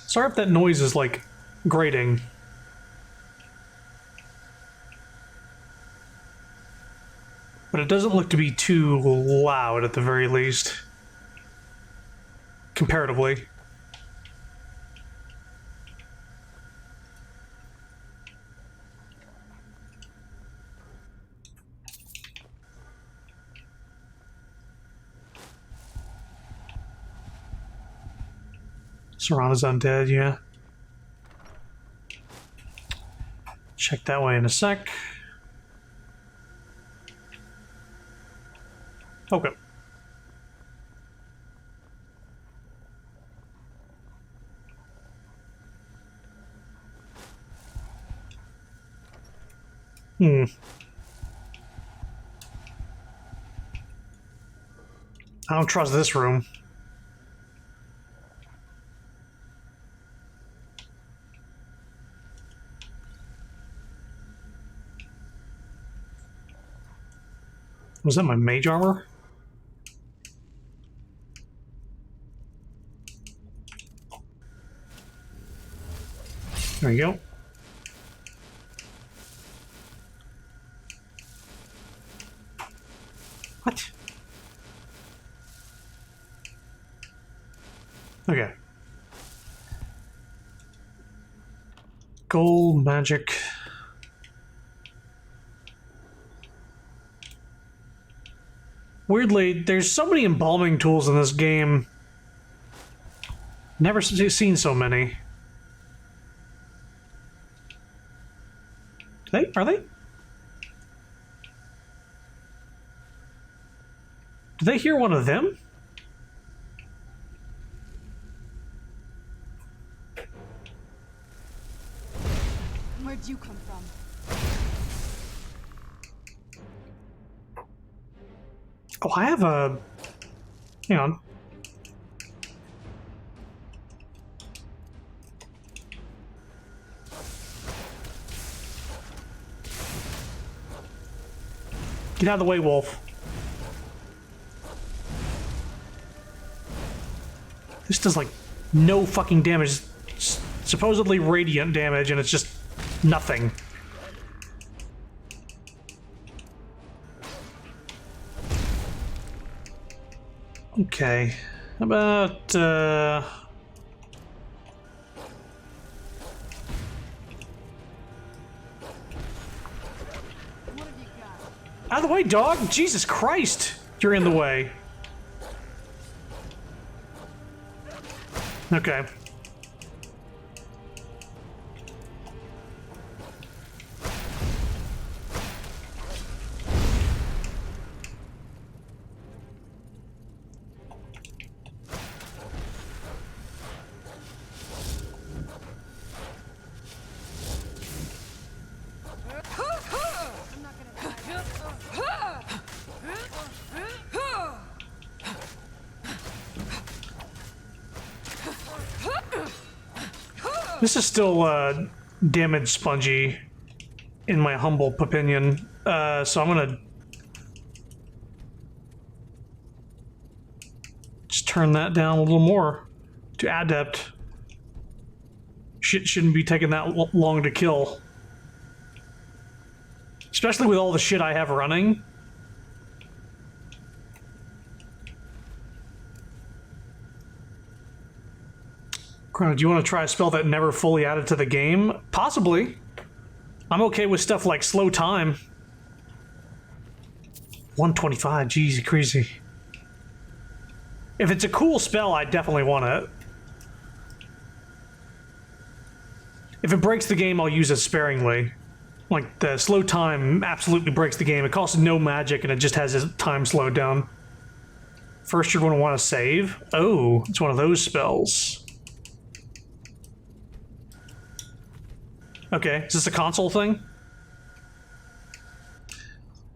Sorry if that noise is, like, grating. But it doesn't look to be too loud at the very least. Comparatively. Serana's undead, yeah. Check that way in a sec. Okay. I don't trust this room. Was that my mage armor? There you go. What? Okay. Gold, magic. Weirdly, there's so many embalming tools in this game. Never seen so many. Are they? Do they hear one of them? Where'd you come from? Oh, I have a... Hang on. Get out of the way, wolf. This does, like, no fucking damage. It's supposedly radiant damage, and it's just nothing. Okay. How about, What have you got? out of the way, dog! Jesus Christ! You're in the way. Okay. This is still damage spongy, in my humble opinion. So I'm gonna just turn that down a little more to adept. Shit shouldn't be taking that long to kill, especially with all the shit I have running. Chrono, do you want to try a spell that never fully added to the game? Possibly. I'm okay with stuff like slow time. 125, jeez, crazy. If it's a cool spell, I definitely want it. If it breaks the game, I'll use it sparingly. Like, the slow time absolutely breaks the game. It costs no magic, and it just has its time slowed down. First, you're going to want to save. Oh, it's one of those spells. Okay, is this a console thing?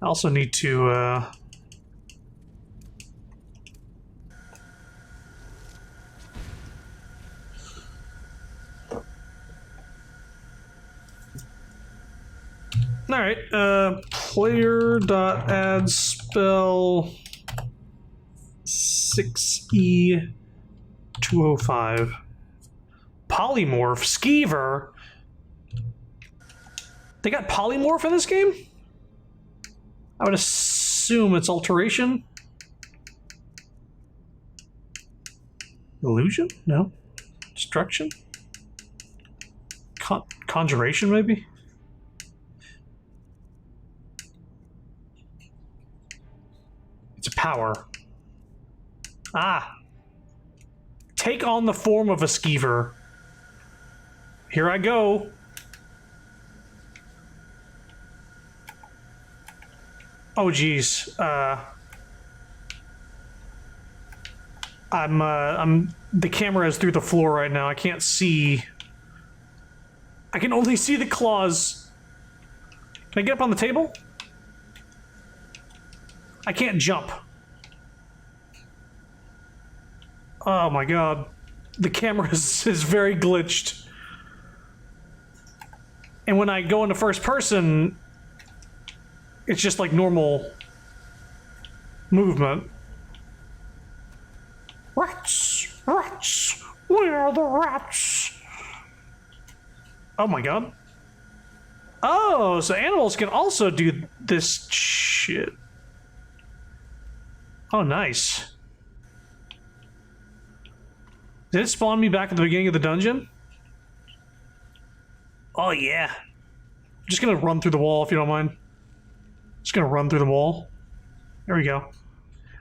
I also need to, All right. Player.add spell 6E205. Polymorph. Skeever. They got polymorph in this game? I would assume it's alteration. Illusion? No. Destruction? Conjuration, maybe? It's a power. Ah. Take on the form of a skeever. Here I go. Oh, geez. I'm the camera is through the floor right now. I can't see. I can only see the claws. Can I get up on the table? I can't jump. Oh my god. The camera is very glitched. And when I go into first person, it's just like normal movement. Rats! Rats! Where are the rats? Oh my god. Oh, so animals can also do this shit. Oh, nice. Did it spawn me back at the beginning of the dungeon? Oh, yeah. I'm just gonna run through the wall if you don't mind. Just gonna run through the wall. There we go.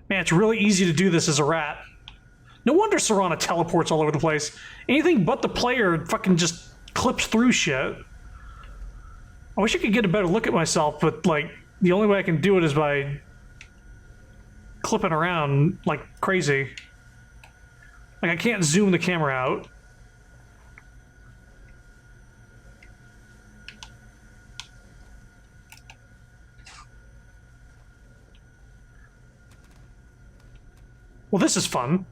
Man, it's really easy to do this as a rat. No wonder Serana teleports all over the place. Anything but the player fucking just clips through shit. I wish I could get a better look at myself, but, like, the only way I can do it is by clipping around like crazy. Like, I can't zoom the camera out. Well, this is fun.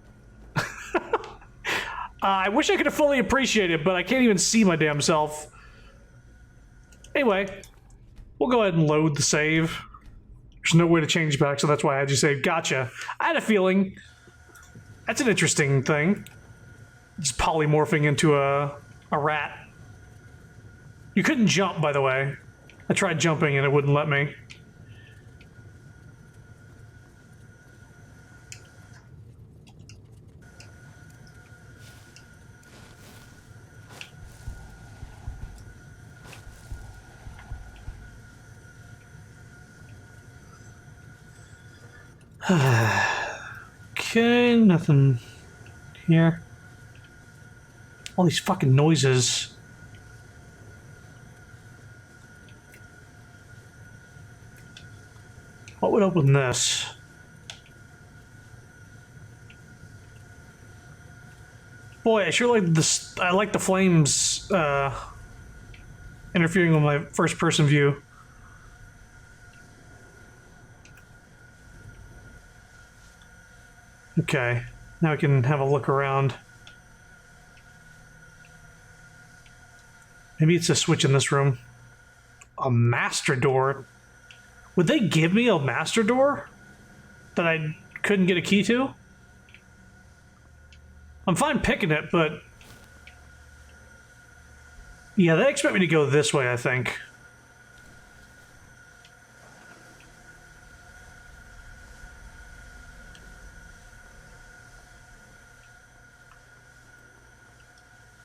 I wish I could have fully appreciated it, but I can't even see my damn self. Anyway, we'll go ahead and load the save. There's no way to change back, so that's why I had you save. Gotcha. I had a feeling. That's an interesting thing. Just polymorphing into a rat. You couldn't jump, by the way. I tried jumping and it wouldn't let me. Okay, nothing here. All these fucking noises. What would open this? Boy, I sure like this. I like the flames interfering with my first-person view. Okay, now we can have a look around. Maybe it's a switch in this room. A master door? Would they give me a master door that I couldn't get a key to? I'm fine picking it, but... yeah, they expect me to go this way, I think.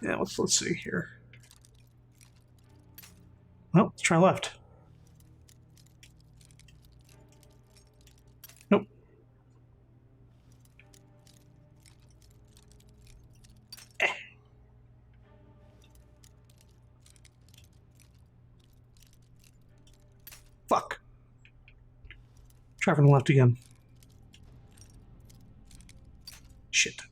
Yeah, let's see here. Well, let's try left. Nope. Eh. Fuck. Try from the left again. Shit.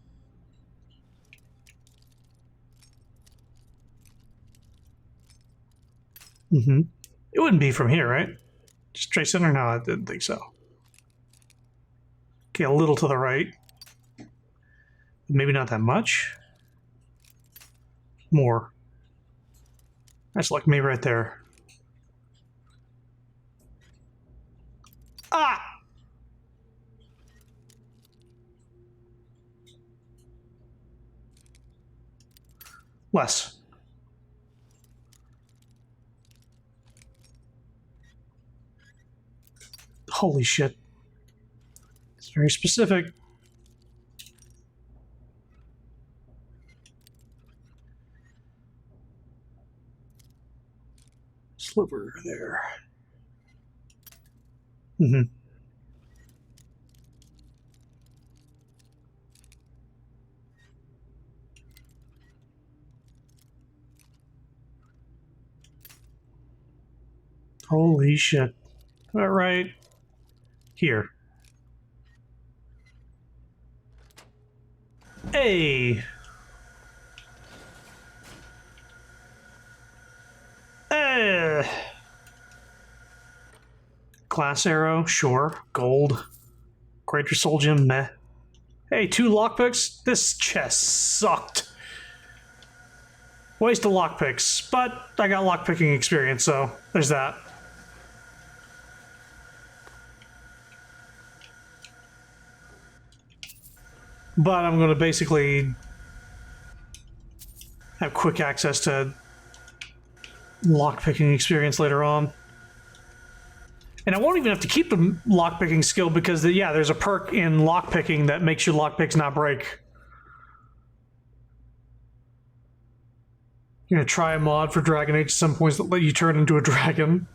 Mm-hmm. It wouldn't be from here, right? Just straight center? No, I didn't think so. Okay, a little to the right. Maybe not that much. More. That's like me right there. Ah! Less. Holy shit. It's very specific. Sliver there. Mm-hmm. Holy shit. All right. Here. Hey. Glass arrow, sure. Gold. Greater soul gem, meh. Hey, 2 lockpicks? This chest sucked. Waste of lockpicks, but I got lockpicking experience, so there's that. But I'm going to basically have quick access to lockpicking experience later on. And I won't even have to keep the lockpicking skill because, yeah, there's a perk in lockpicking that makes your lockpicks not break. You're going to try a mod for Dragon Age at some points that let you turn into a dragon.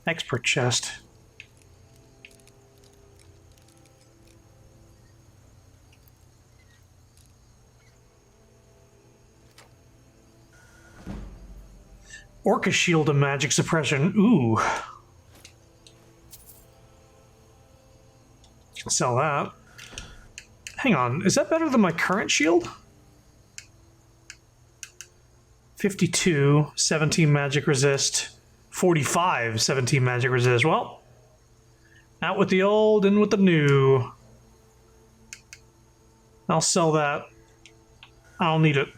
Expert chest. Orca shield and magic suppression. Ooh. Sell that. Hang on, is that better than my current shield? 52, 17 magic resist. 45, 17 magic resist. Well, out with the old, in with the new. I'll sell that. I don't need it.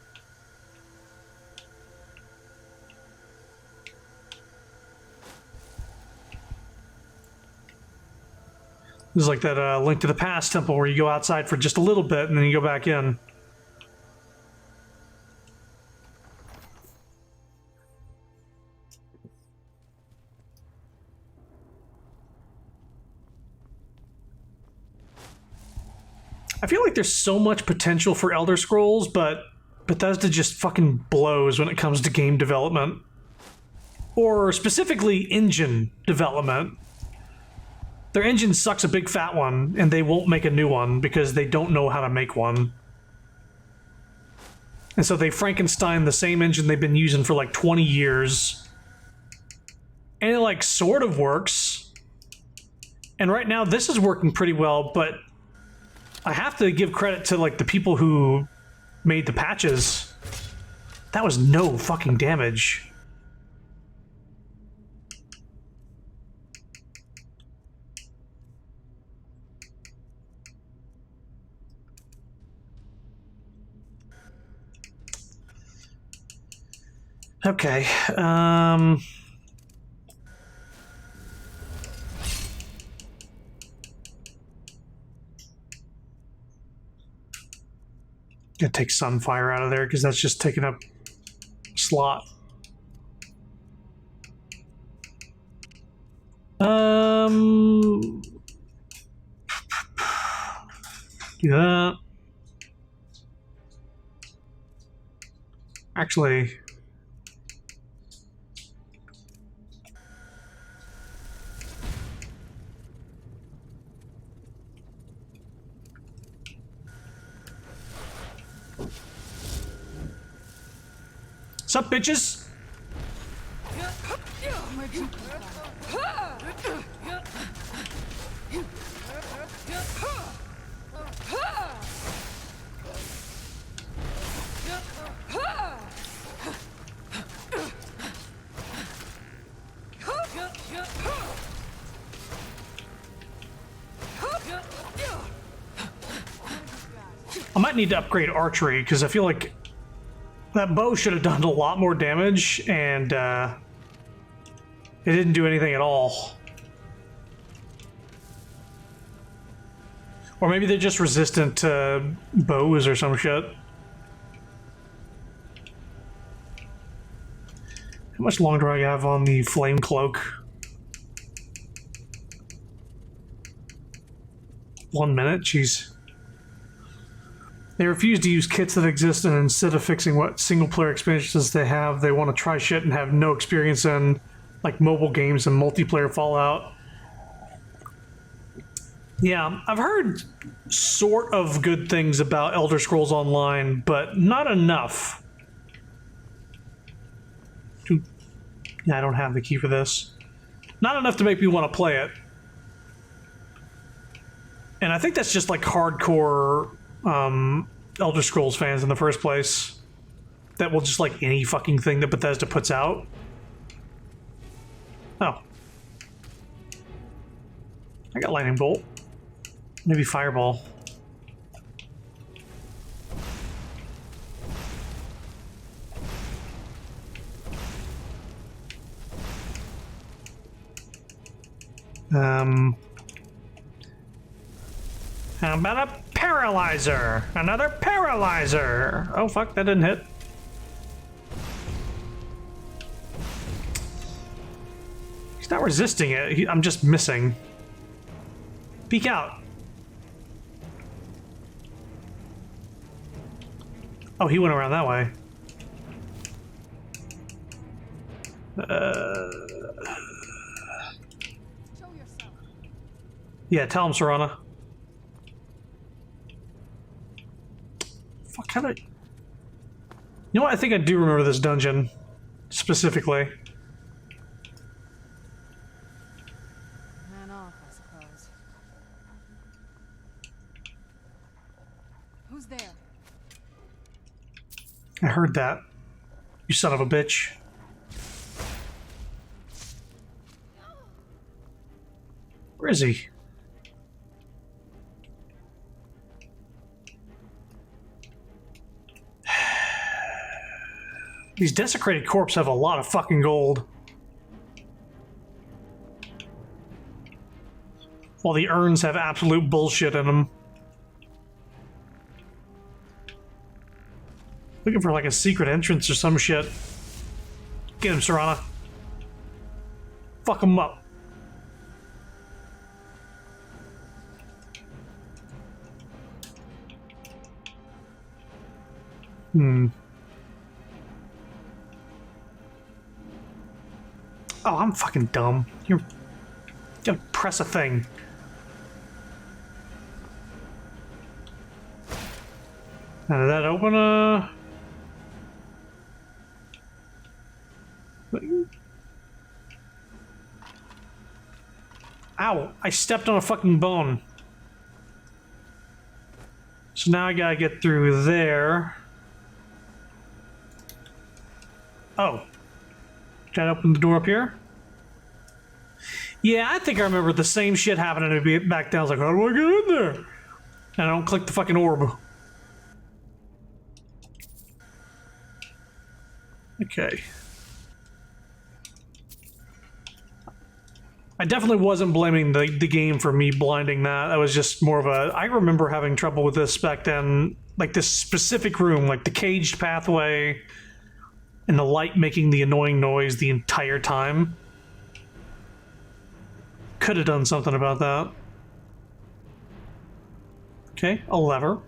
This is like that Link to the Past temple where you go outside for just a little bit and then you go back in. I feel like there's so much potential for Elder Scrolls, but Bethesda just fucking blows when it comes to game development. Or specifically engine development. Their engine sucks a big fat one, and they won't make a new one because they don't know how to make one. And so they Frankenstein the same engine they've been using for like 20 years. And it like sort of works. And right now this is working pretty well, but I have to give credit to like the people who made the patches. That was no fucking damage. Okay, gonna take Sunfire out of there because that's just taking up slot. Do that. Actually, sup, bitches? I might need to upgrade archery, because I feel like that bow should have done a lot more damage, and it didn't do anything at all. Or maybe they're just resistant to bows or some shit. How much longer do I have on the flame cloak? 1 minute? Jeez. They refuse to use kits that exist, and instead of fixing what single-player expansions they have, they want to try shit and have no experience in, like, mobile games and multiplayer Fallout. Yeah, I've heard sort of good things about Elder Scrolls Online, but not enough. Yeah, I don't have the key for this. Not enough to make me want to play it. And I think that's just like hardcore Elder Scrolls fans in the first place. That will just like any fucking thing that Bethesda puts out. Oh. I got lightning bolt. Maybe fireball. How about a paralyzer? Another paralyzer! Oh fuck, that didn't hit. He's not resisting it, I'm just missing. Peek out. Oh, he went around that way. Show yourself. Yeah, tell him, Serana. Fuck, how did I... You know what? I think I do remember this dungeon. Specifically. Man off, I suppose. Who's there? I heard that. You son of a bitch. Where is he? These desecrated corpses have a lot of fucking gold. While the urns have absolute bullshit in them. Looking for like a secret entrance or some shit. Get him, Serana. Fuck him up. Oh, I'm fucking dumb. You gotta press a thing. Now, did that open a... Ow! I stepped on a fucking bone. So now I gotta get through there. Oh. Did I open the door up here? Yeah, I think I remember the same shit happening to me back down. I was like, how do I get in there? And I don't click the fucking orb. Okay. I definitely wasn't blaming the game for me blinding that. That was just more of a... I remember having trouble with this back then. Like this specific room, like the caged pathway and the light making the annoying noise the entire time. Could have done something about that. Okay, a lever.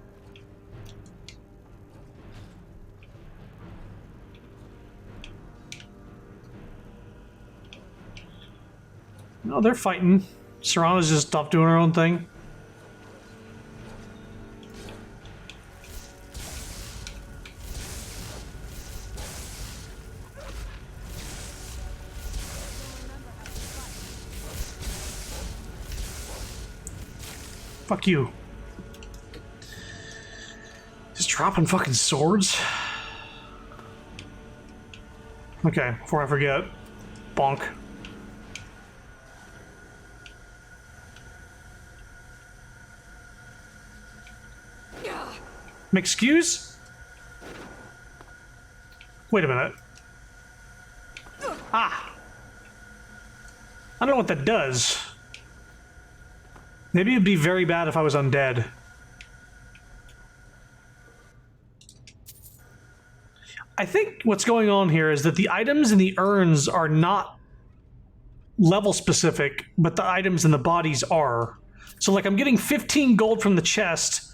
No, they're fighting. Serana's just off doing her own thing. Fuck you. Just dropping fucking swords? Okay, before I forget. Bonk. M'excuse? Wait a minute. Ah! I don't know what that does. Maybe it'd be very bad if I was undead. I think what's going on here is that the items in the urns are not level specific, but the items in the bodies are. So like I'm getting 15 gold from the chest,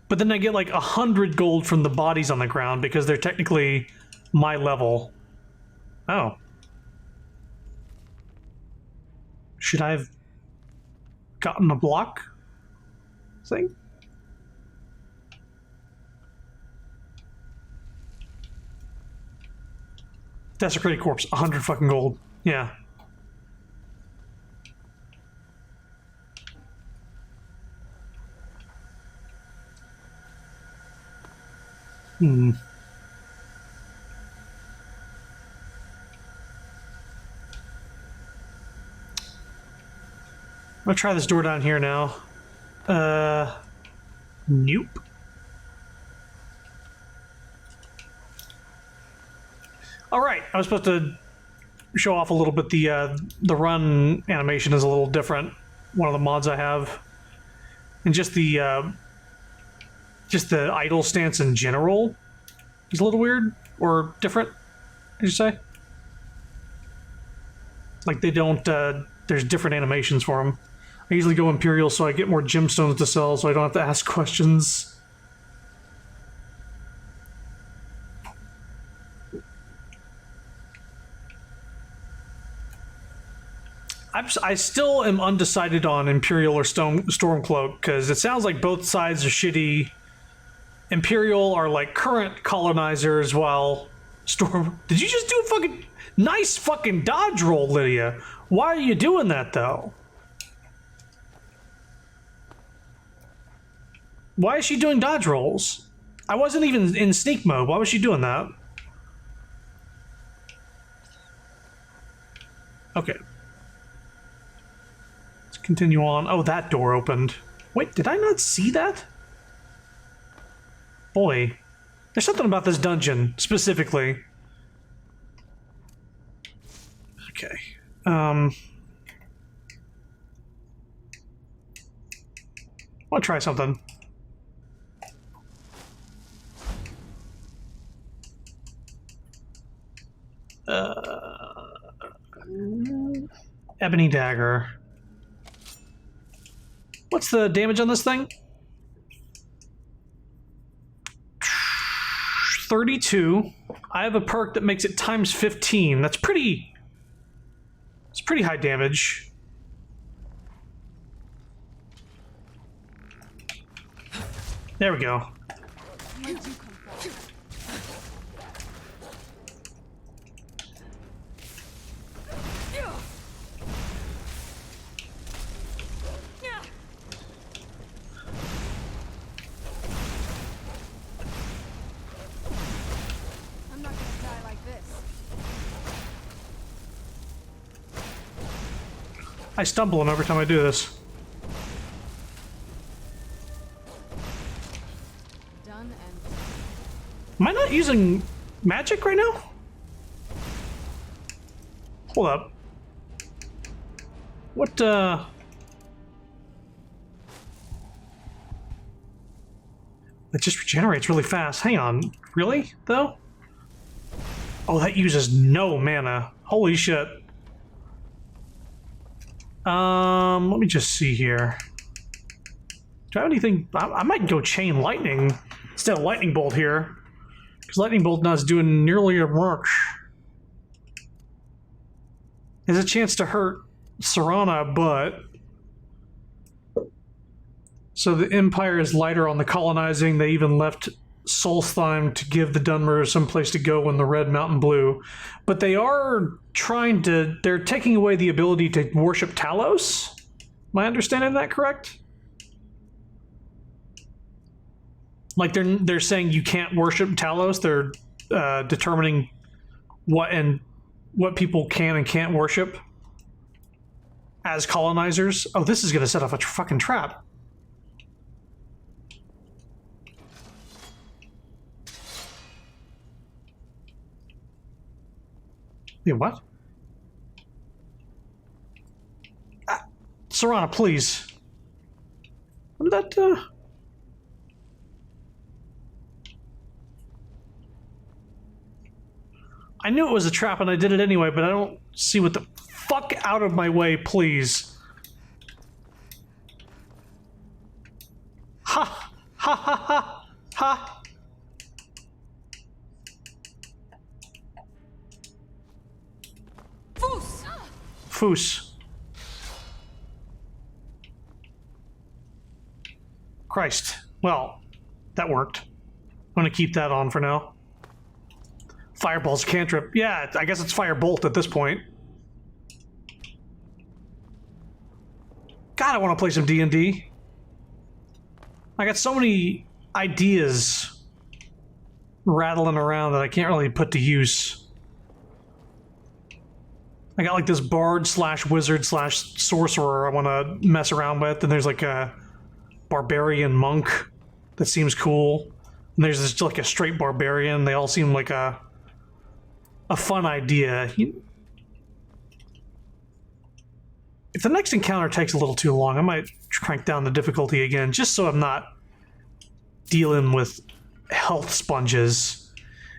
but then I get like 100 gold from the bodies on the ground because they're technically my level. Oh. Should I have gotten a block thing? Desecrated corpse, 100 fucking gold. Yeah. Hmm. I'm gonna try this door down here now. Nope. All right, I was supposed to show off a little bit. The run animation is a little different. One of the mods I have, and just the idle stance in general is a little weird or different. Did you say? Like they don't. There's different animations for them. I usually go Imperial so I get more gemstones to sell, so I don't have to ask questions. I still am undecided on Imperial or Stormcloak, because it sounds like both sides are shitty. Imperial are like current colonizers, while Storm... Did you just do a fucking... Nice fucking dodge roll, Lydia. Why are you doing that, though? Why is she doing dodge rolls? I wasn't even in sneak mode. Why was she doing that? Okay. Let's continue on. Oh, that door opened. Wait, did I not see that? Boy, there's something about this dungeon, specifically. Okay. I'll try something. Ebony dagger. What's the damage on this thing? 32. I have a perk that makes it times 15. That's pretty... It's pretty high damage. There we go. I stumble on every time I do this. Done and... Am I not using magic right now? Hold up. What, It just regenerates really fast. Hang on. Really, though? Oh, that uses no mana. Holy shit. Let me just see here. Do I have anything? I might go chain lightning instead of lightning bolt here, because lightning bolt not doing nearly as much. There's a chance to hurt Serana, but so the Empire is lighter on the colonizing. They even left Solstheim to give the Dunmer some place to go in the Red Mountain Blue, but they are trying to. They're taking away the ability to worship Talos. Am I understanding that correct? Like they're saying you can't worship Talos. They're determining what people can and can't worship as colonizers. Oh, this is going to set off a fucking trap. Wait, what? Serana, please. What did that, I knew it was a trap and I did it anyway, but I don't see what the fuck out of my way, please. Ha! Ha ha ha! Ha! Foos! Foos. Christ. Well, that worked. I'm gonna keep that on for now. Fireball's cantrip. Yeah, I guess it's firebolt at this point. God, I want to play some D&D. I got so many ideas rattling around that I can't really put to use. I got like this bard slash wizard slash sorcerer I want to mess around with, and there's like a barbarian monk that seems cool, and there's just like a straight barbarian. They all seem like a fun idea. If the next encounter takes a little too long, I might crank down the difficulty again, just so I'm not dealing with health sponges.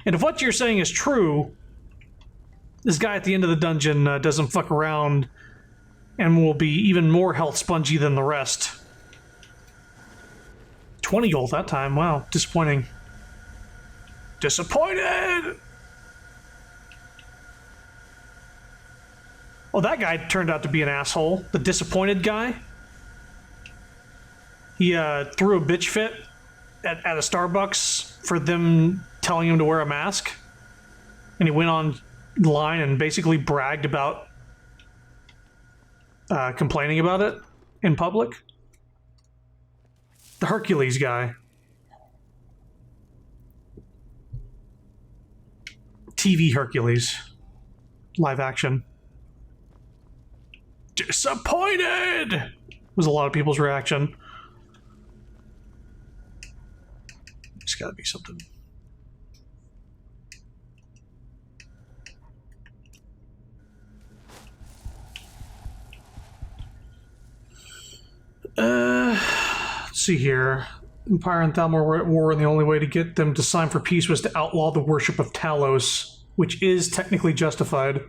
And if what you're saying is true, this guy at the end of the dungeon doesn't fuck around and will be even more health spongy than the rest. 20 gold that time. Wow, disappointing. Disappointed! Oh, that guy turned out to be an asshole. The disappointed guy. He threw a bitch fit at a Starbucks for them telling him to wear a mask. And he went online and basically bragged about complaining about it in public. The Hercules guy. TV Hercules. Live action. Disappointed was a lot of people's reaction. It's gotta be something. Let's see here. Empire and Thalmor were at war, and the only way to get them to sign for peace was to outlaw the worship of Talos, which is technically justified.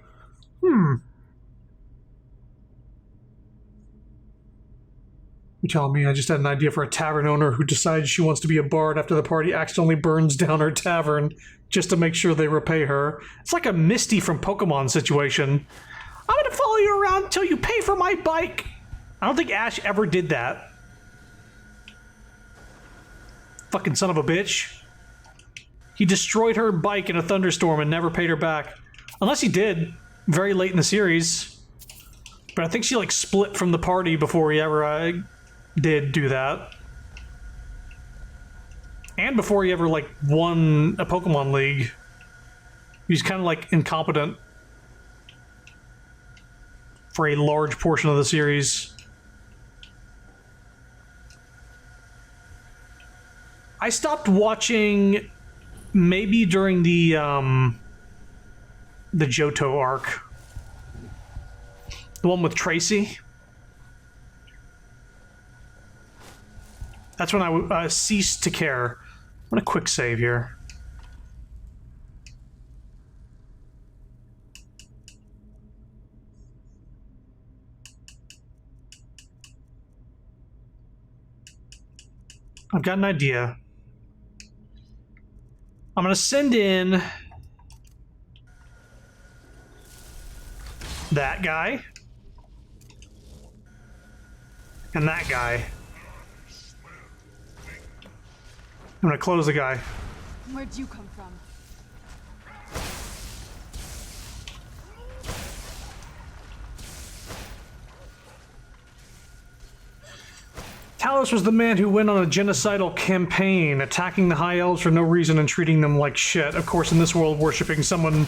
You're telling me I just had an idea for a tavern owner who decides she wants to be a bard after the party accidentally burns down her tavern just to make sure they repay her. It's like a Misty from Pokemon situation. I'm gonna follow you around until you pay for my bike. I don't think Ash ever did that. Fucking son of a bitch. He destroyed her bike in a thunderstorm and never paid her back. Unless he did, very late in the series. But I think she like split from the party before he ever did do that. And before he ever like won a Pokemon League. He's kind of like incompetent for a large portion of the series. I stopped watching maybe during the Johto arc. The one with Tracy. That's when I ceased to care. I'm gonna quick save here. I've got an idea. I'm gonna send in that guy and that guy. I'm gonna close the guy. Where'd you come from? Talos was the man who went on a genocidal campaign, attacking the High Elves for no reason and treating them like shit. Of course, in this world, worshipping someone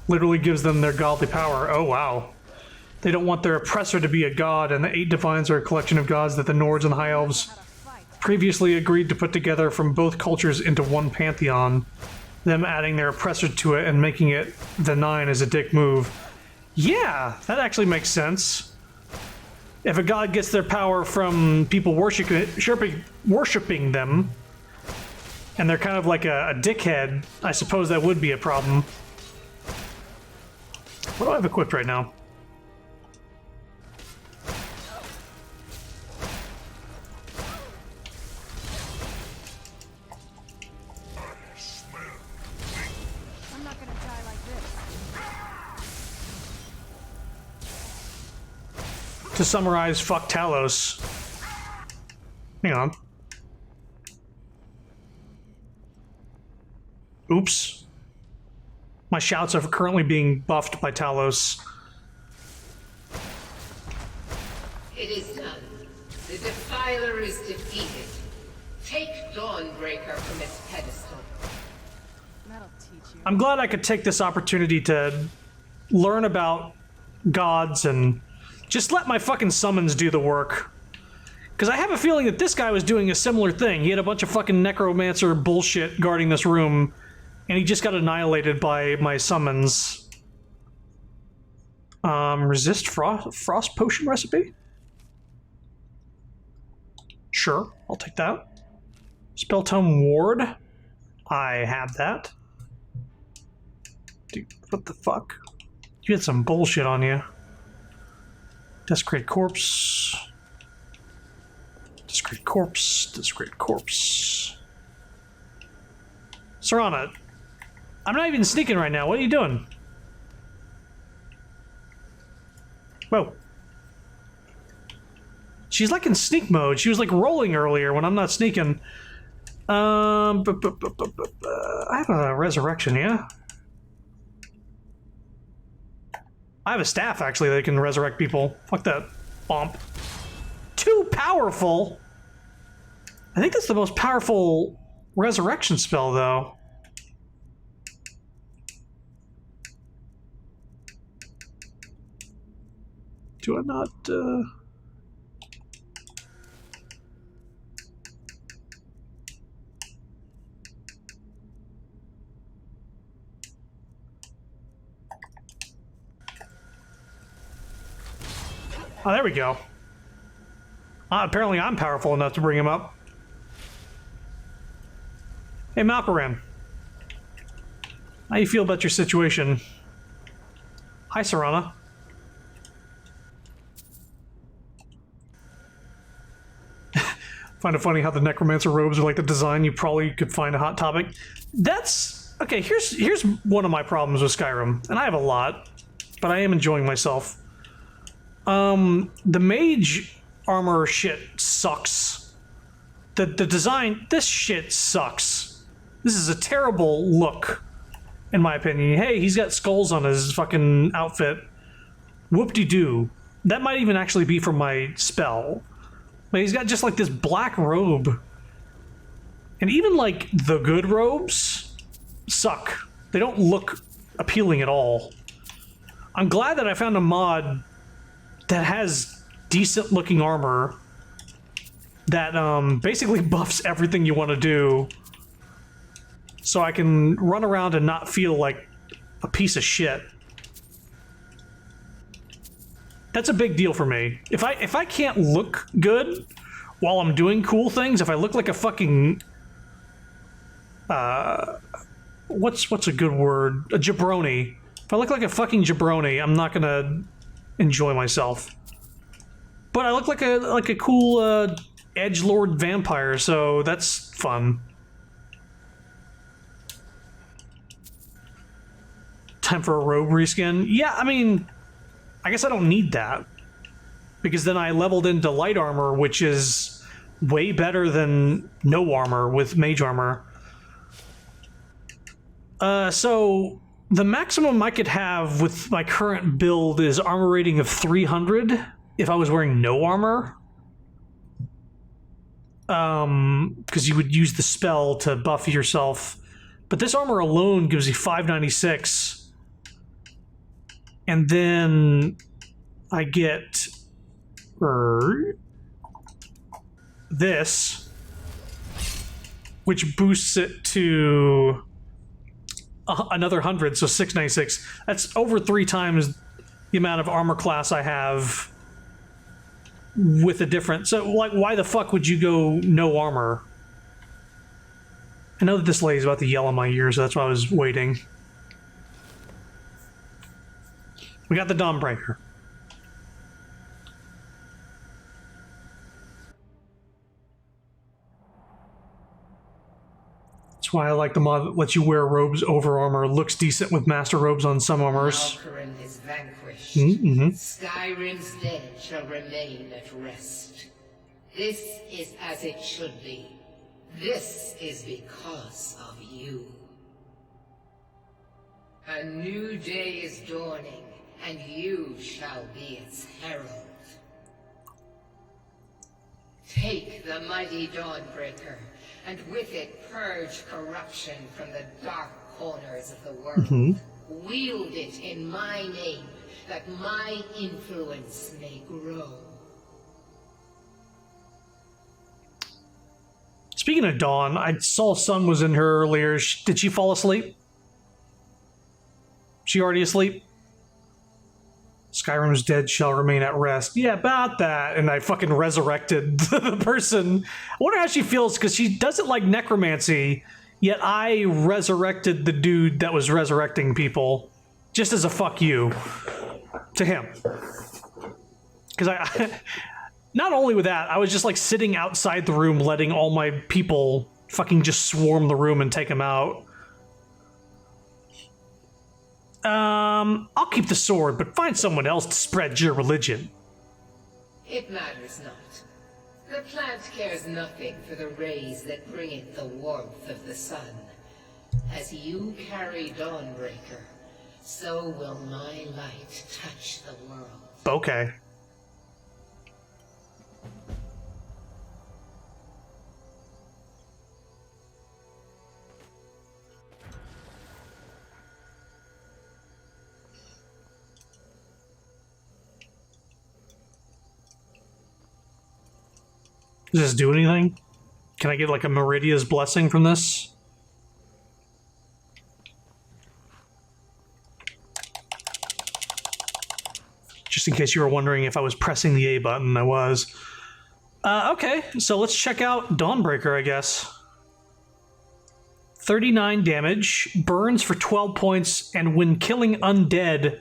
literally gives them their godly power. Oh, wow. They don't want their oppressor to be a god, and the 8 Divines are a collection of gods that the Nords and High Elves previously agreed to put together from both cultures into one pantheon. them adding their oppressor to it and making it the 9 is a dick move. Yeah, that actually makes sense. If a god gets their power from people worshipping them, and they're kind of like a dickhead, I suppose that would be a problem. What do I have equipped right now? I'm not gonna die like this. To summarize, fuck Talos. Hang on. Oops. My shouts are currently being buffed by Talos. It is done. The Defiler is defeated. Take Dawnbreaker from its pedestal. That'll teach you. I'm glad I could take this opportunity to learn about gods and just let my fucking summons do the work. Because I have a feeling that this guy was doing a similar thing. He had a bunch of fucking necromancer bullshit guarding this room, and he just got annihilated by my summons. Resist frost potion recipe? Sure, I'll take that. Spell tome ward? I have that. Dude, what the fuck? You had some bullshit on you. Desecrate corpse. Desecrate corpse. Desecrate corpse. Serana, I'm not even sneaking right now. What are you doing? Whoa. She's like in sneak mode. She was like rolling earlier when I'm not sneaking. I have a resurrection, yeah? I have a staff, actually, that can resurrect people. Fuck that. Bomp. Too powerful! I think that's the most powerful resurrection spell, though. Do I not, Oh, there we go. Apparently I'm powerful enough to bring him up. Hey, Malkoran. How you feel about your situation? Hi, Serana. Find it funny how the necromancer robes are like the design you probably could find a Hot Topic. That's... Okay, here's one of my problems with Skyrim, and I have a lot, but I am enjoying myself. The mage armor shit sucks. The design, this shit sucks. This is a terrible look, in my opinion. Hey, he's got skulls on his fucking outfit. Whoop-de-doo. That might even actually be from my spell. But he's got just like this black robe. And even like the good robes suck. They don't look appealing at all. I'm glad that I found a mod that has decent looking armor that basically buffs everything you want to do, so I can run around and not feel like a piece of shit. That's a big deal for me. If I can't look good while I'm doing cool things, if I look like a fucking what's a good word? A jabroni. If I look like a fucking jabroni, I'm not gonna enjoy myself. But I look like a cool edgelord vampire, so that's fun. Time for a robe reskin. Yeah, I mean, I guess I don't need that, because then I leveled into light armor, which is way better than no armor with mage armor. So the maximum I could have with my current build is armor rating of 300 if I was wearing no armor. Because you would use the spell to buff yourself. But this armor alone gives you 596. And then I get this, which boosts it to another 100, so 696. That's over 3 times the amount of armor class I have with a different. So, like, why the fuck would you go no armor? I know that this lady's about to yell in my ear, so that's why I was waiting. We got the Dawnbreaker. That's why I like the mod that lets you wear robes over armor. Looks decent with master robes on some armors. Valkyrin is vanquished. Mm-hmm. Skyrim's dead shall remain at rest. This is as it should be. This is because of you. A new day is dawning, and you shall be its herald. Take the mighty Dawnbreaker, and with it purge corruption from the dark corners of the world. Wield it in my name, that my influence may grow. Speaking of Dawn, I saw Sun was in her earlier. Did she fall asleep? She already asleep? Skyrim's dead shall remain at rest. Yeah, about that. And I fucking resurrected the person. I wonder how she feels, because she doesn't like necromancy, yet I resurrected the dude that was resurrecting people. Just as a fuck you. To him. Because I not only with that, I was just like sitting outside the room letting all my people fucking just swarm the room and take him out. I'll keep the sword, but find someone else to spread your religion. It matters not. The plant cares nothing for the rays that bring it the warmth of the sun. As you carry Dawnbreaker, so will my light touch the world. Okay. Does this do anything? Can I get like a Meridia's blessing from this? Just in case you were wondering if I was pressing the A button, I was. Okay, so let's check out Dawnbreaker, I guess. 39 damage, burns for 12 points, and when killing undead,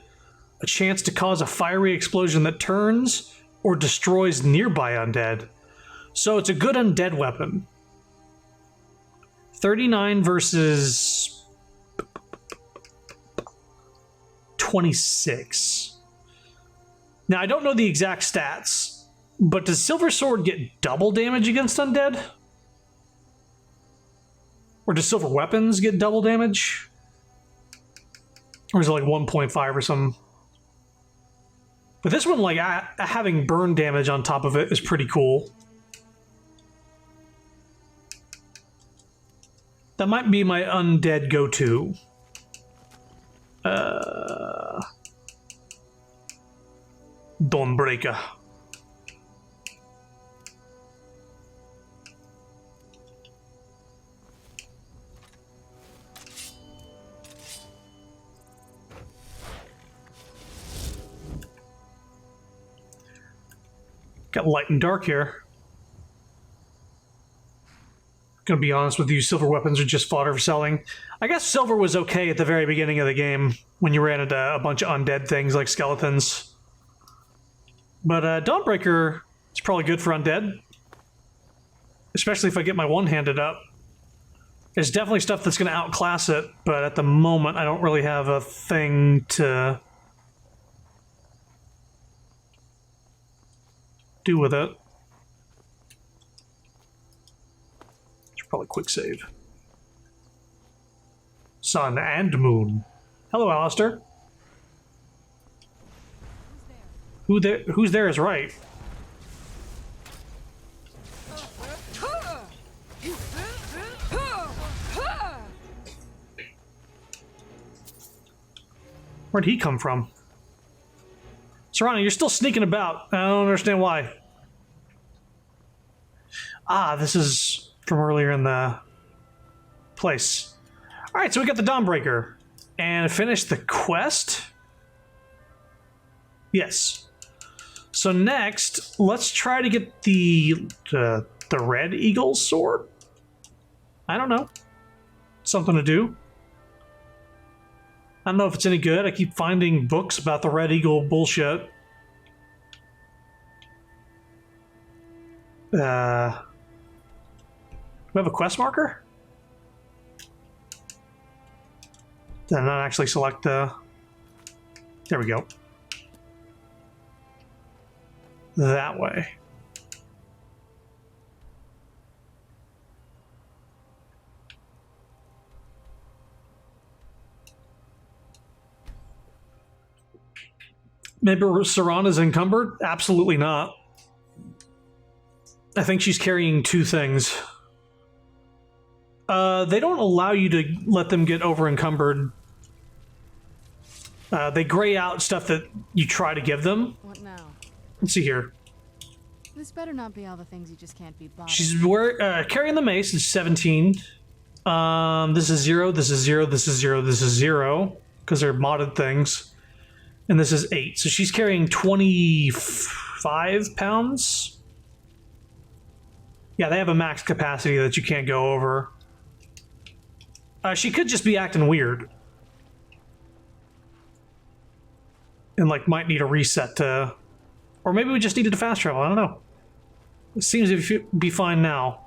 a chance to cause a fiery explosion that turns or destroys nearby undead. So it's a good undead weapon. 39 versus 26. Now, I don't know the exact stats, but does Silver Sword get double damage against undead? Or does Silver Weapons get double damage? Or is it like 1.5 or something? But this one, like, having burn damage on top of it is pretty cool. That might be my undead go-to. Dawnbreaker. Got light and dark here. Gonna be honest with you, silver weapons are just fodder for selling. I guess silver was okay at the very beginning of the game when you ran into a bunch of undead things like skeletons. But Dawnbreaker is probably good for undead. Especially if I get my one-handed up. There's definitely stuff that's gonna outclass it, but at the moment I don't really have a thing to do with it. Probably quick save. Sun and moon. Hello, Alistair. Who's there is right. Where'd he come from? Serrano, you're still sneaking about. I don't understand why. Ah, this is from earlier in the place. Alright, so we got the Dawnbreaker. And finished the quest? Yes. So next, let's try to get the Red Eagle sword? I don't know. Something to do. I don't know if it's any good. I keep finding books about the Red Eagle bullshit. We have a quest marker? Did I not actually select the... There we go. That way. Maybe Saran is encumbered? Absolutely not. I think she's carrying two things. They don't allow you to let them get over encumbered. They gray out stuff that you try to give them. What now? Let's see here. This better not be all the things you just can't be bothered. She's carrying the mace is 17. This is 0, this is 0, this is 0, this is 0. Because they're modded things. And this is 8. So she's carrying 25 pounds. Yeah, they have a max capacity that you can't go over. She could just be acting weird. And, like, might need a reset to... Or maybe we just needed to fast travel, I don't know. It seems to be fine now.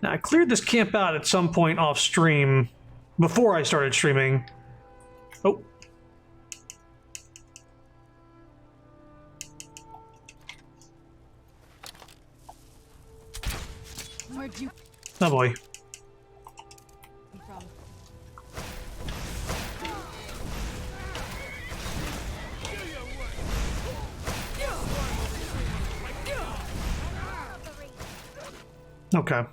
Now, I cleared this camp out at some point off stream before I started streaming. Oh. Where'd you Oh boy. come from? Okay.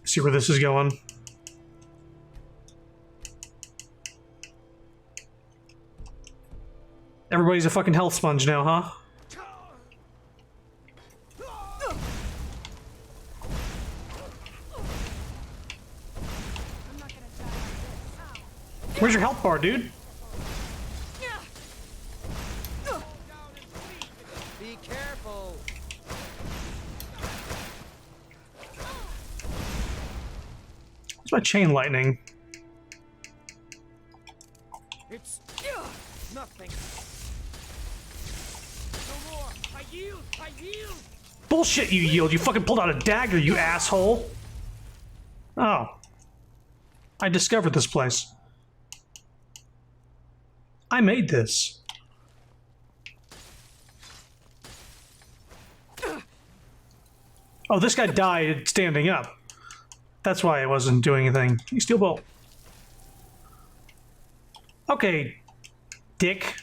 See where this is going. Everybody's a fucking health sponge now, huh? Where's your health bar, dude? Be careful. What's my chain lightning? It's nothing. No more. I yield. I yield. Bullshit, you yield. You fucking pulled out a dagger, you asshole. Oh. I discovered this place. I made this. Oh, this guy died standing up. That's why I wasn't doing anything. You steel bolt. Okay, dick.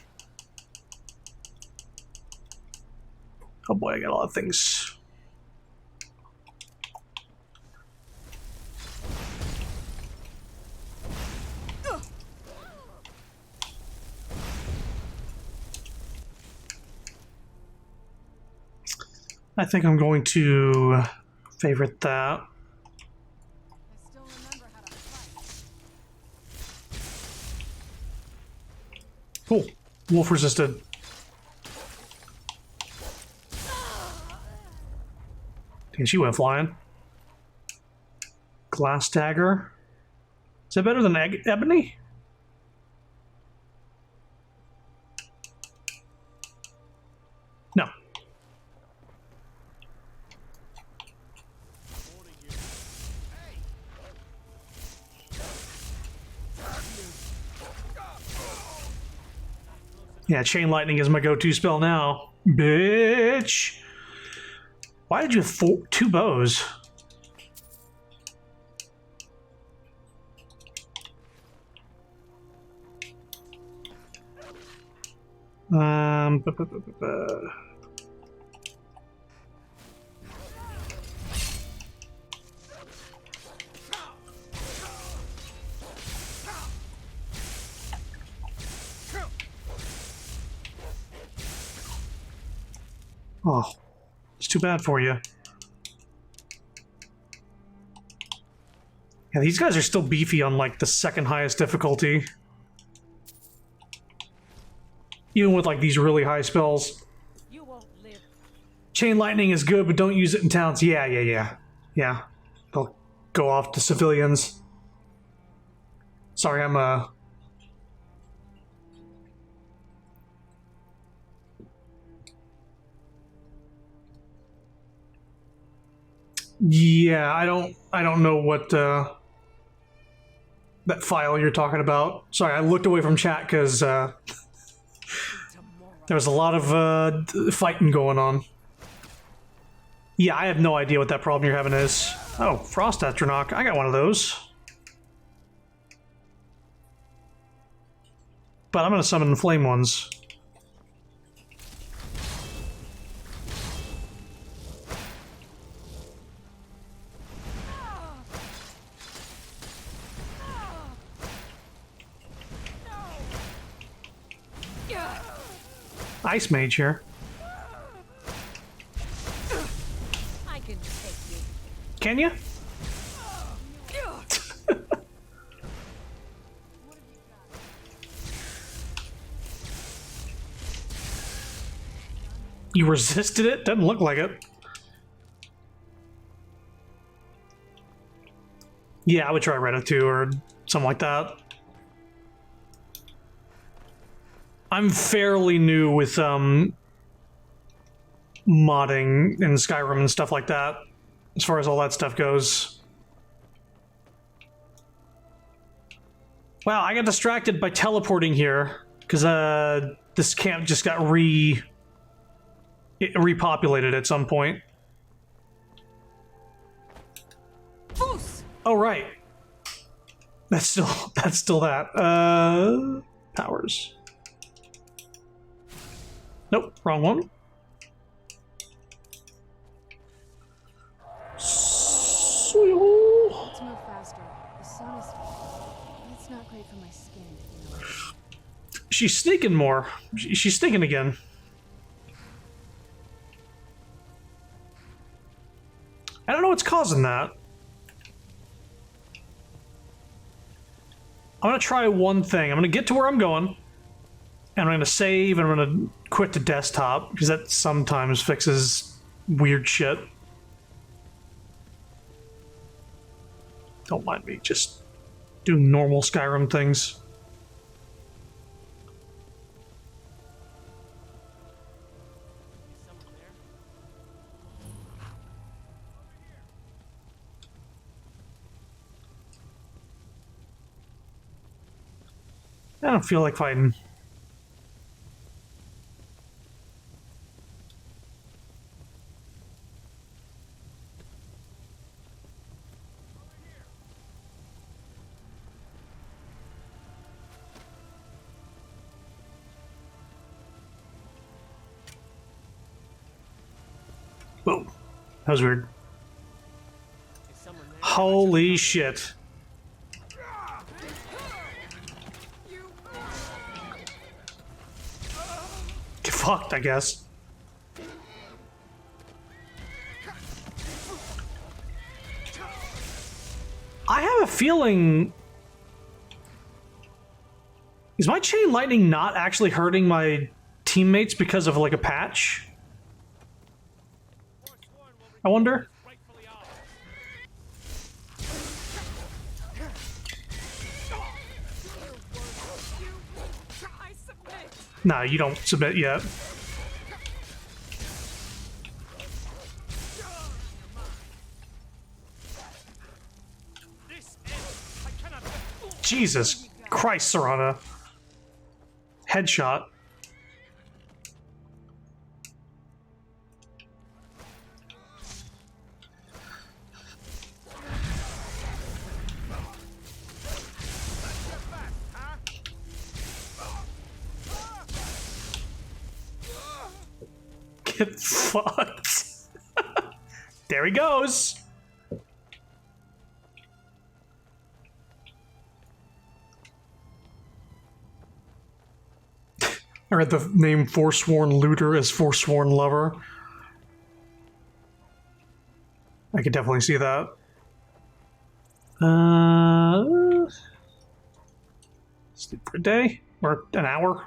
Oh boy, I got a lot of things. I think I'm going to favorite that. I still remember how to fight. Cool. Wolf resisted. And she went flying. Glass dagger. Is that better than ebony? No. Yeah, chain lightning is my go-to spell now. Bitch. Why did you have two bows? Bu- bu- bu- bu- bu. Oh, it's too bad for you. Yeah, these guys are still beefy on like the second highest difficulty. Even with like these really high spells. You won't live. Chain lightning is good, but don't use it in towns. Yeah. They'll go off to civilians. Sorry, I'm Yeah, I don't know what that file you're talking about. Sorry, I looked away from chat because there was a lot of fighting going on. Yeah, I have no idea what that problem you're having is. Oh, Frost Astronaut. I got one of those. But I'm gonna summon flame ones. Ice Mage here. I can take you. Can you? You resisted it? Doesn't look like it. Yeah, I would try Reddit 2 or something like that. I'm fairly new with modding in Skyrim and stuff like that, as far as all that stuff goes. Wow, I got distracted by teleporting here because this camp just got repopulated at some point. Foos! Oh right, that's still that. Powers. Nope, wrong one. Let's move faster. The sun is... It's not great for my skin, you know. She's sneaking more. She's sneaking again. I don't know what's causing that. I'm gonna try one thing. I'm gonna get to where I'm going, and I'm gonna save, and I'm gonna quit the desktop, because that sometimes fixes weird shit. Don't mind me, just doing normal Skyrim things. Someone there? I don't feel like fighting. Whoa, that was weird. Is someone there? Holy shit. Get fucked, I guess. I have a feeling... Is my chain lightning not actually hurting my teammates because of like a patch? I wonder. Rightfully ours. I submit. No, you don't submit yet. This ends. I cannot. Jesus Christ, Serana. Headshot. Get fucked. There he goes. I read the name Forsworn Looter as Forsworn Lover. I could definitely see that. Sleep for a day or an hour.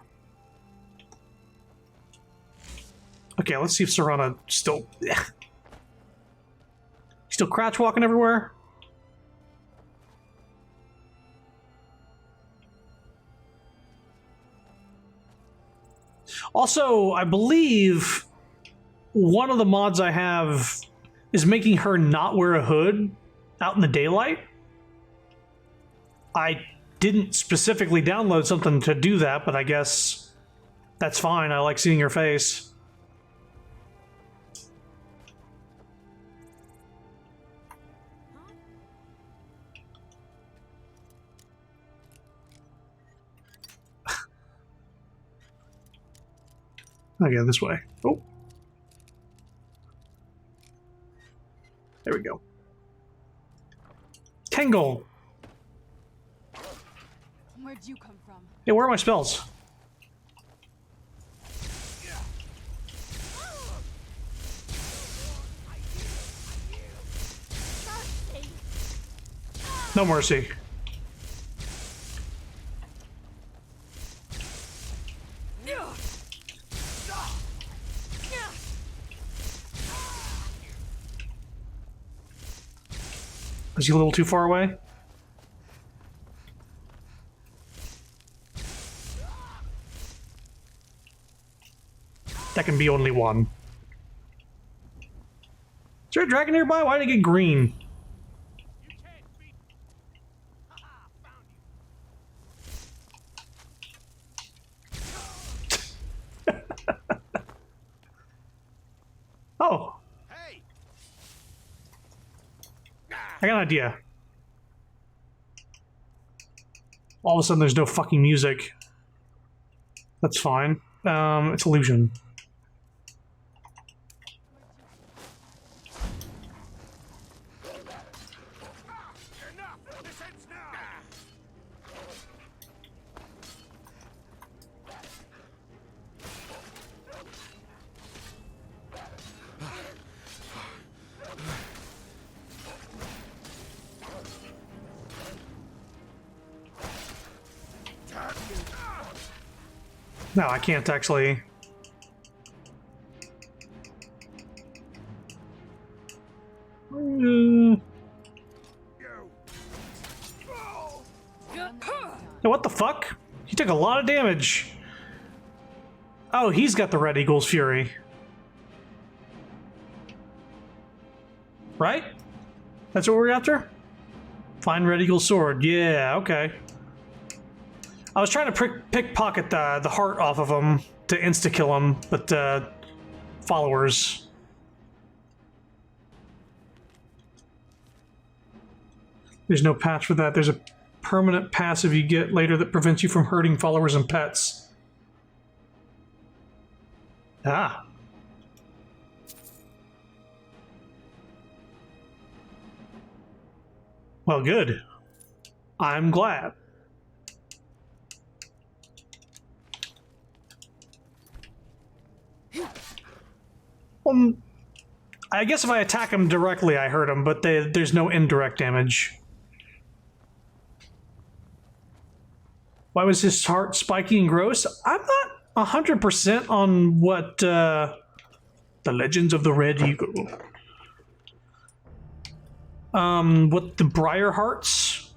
Okay, let's see if Serana still still crouch walking everywhere. Also, I believe one of the mods I have is making her not wear a hood out in the daylight. I didn't specifically download something to do that, but I guess that's fine. I like seeing her face. Okay, this way. Oh. There we go. Tangle! Where'd you come from? Hey, where are my spells? No mercy. Is he a little too far away? That can be only one. Is there a dragon nearby? Why did it get green? You can't beat. Haha, found you. Oh, Hey. I got an idea. All of a sudden there's no fucking music. That's fine. It's illusion. Enough. This ends now. No, I can't actually. No, what the fuck? He took a lot of damage. Oh, he's got the Red Eagle's Fury. Right? That's what we're after? Find Red Eagle's sword. Yeah, okay. I was trying to pickpocket the heart off of him to insta-kill him, but followers. There's no patch for that. There's a permanent passive you get later that prevents you from hurting followers and pets. Ah. Well, good. I'm glad. I guess if I attack him directly, I hurt him, but there's no indirect damage. Why was his heart spiky and gross? I'm not 100% on what the Legends of the Red Eagle. What the Briar Hearts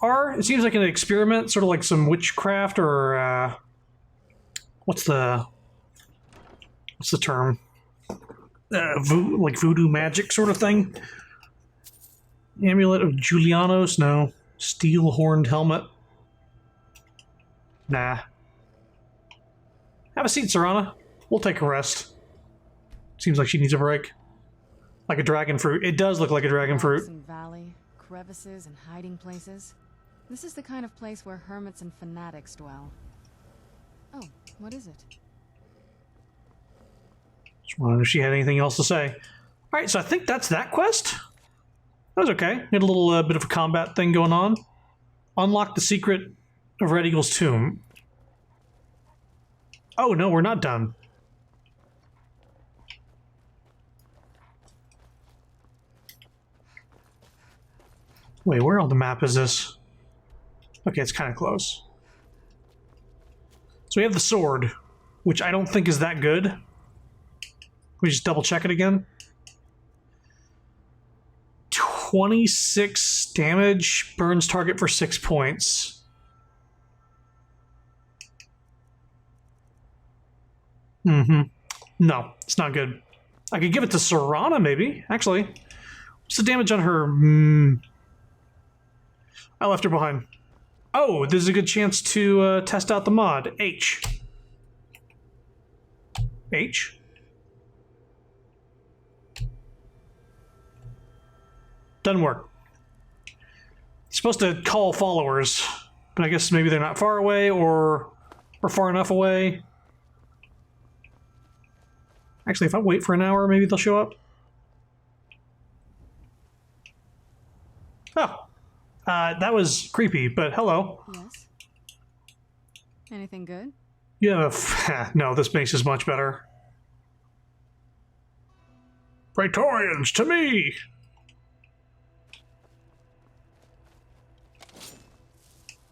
are? It seems like an experiment, sort of like some witchcraft or what's the term? Like voodoo magic sort of thing. Amulet of Julianos? No. Steel horned helmet? Nah. Have a seat, Serana. We'll take a rest. Seems like she needs a break. Like a dragon fruit. It does look like a dragon fruit. And valley, crevices, and hiding places. This is the kind of place where hermits and fanatics dwell. Oh, what is it? Just wondered if she had anything else to say. Alright, so I think that's that quest. That was okay. We had a little bit of a combat thing going on. Unlock the secret of Red Eagle's tomb. Oh, no, we're not done. Wait, where on the map is this? Okay, it's kind of close. So we have the sword, which I don't think is that good. Can we just double check it again? 26 damage, burns target for 6 points. No, it's not good. I could give it to Serana, maybe. Actually, what's the damage on her? I left her behind. Oh, this is a good chance to test out the mod. H. H. Doesn't work. It's supposed to call followers, but I guess maybe they're not far away or far enough away. Actually, if I wait for an hour, maybe they'll show up. Oh, that was creepy, but hello. Yes? Anything good? You have a... no, this makes this much better. Praetorians, to me!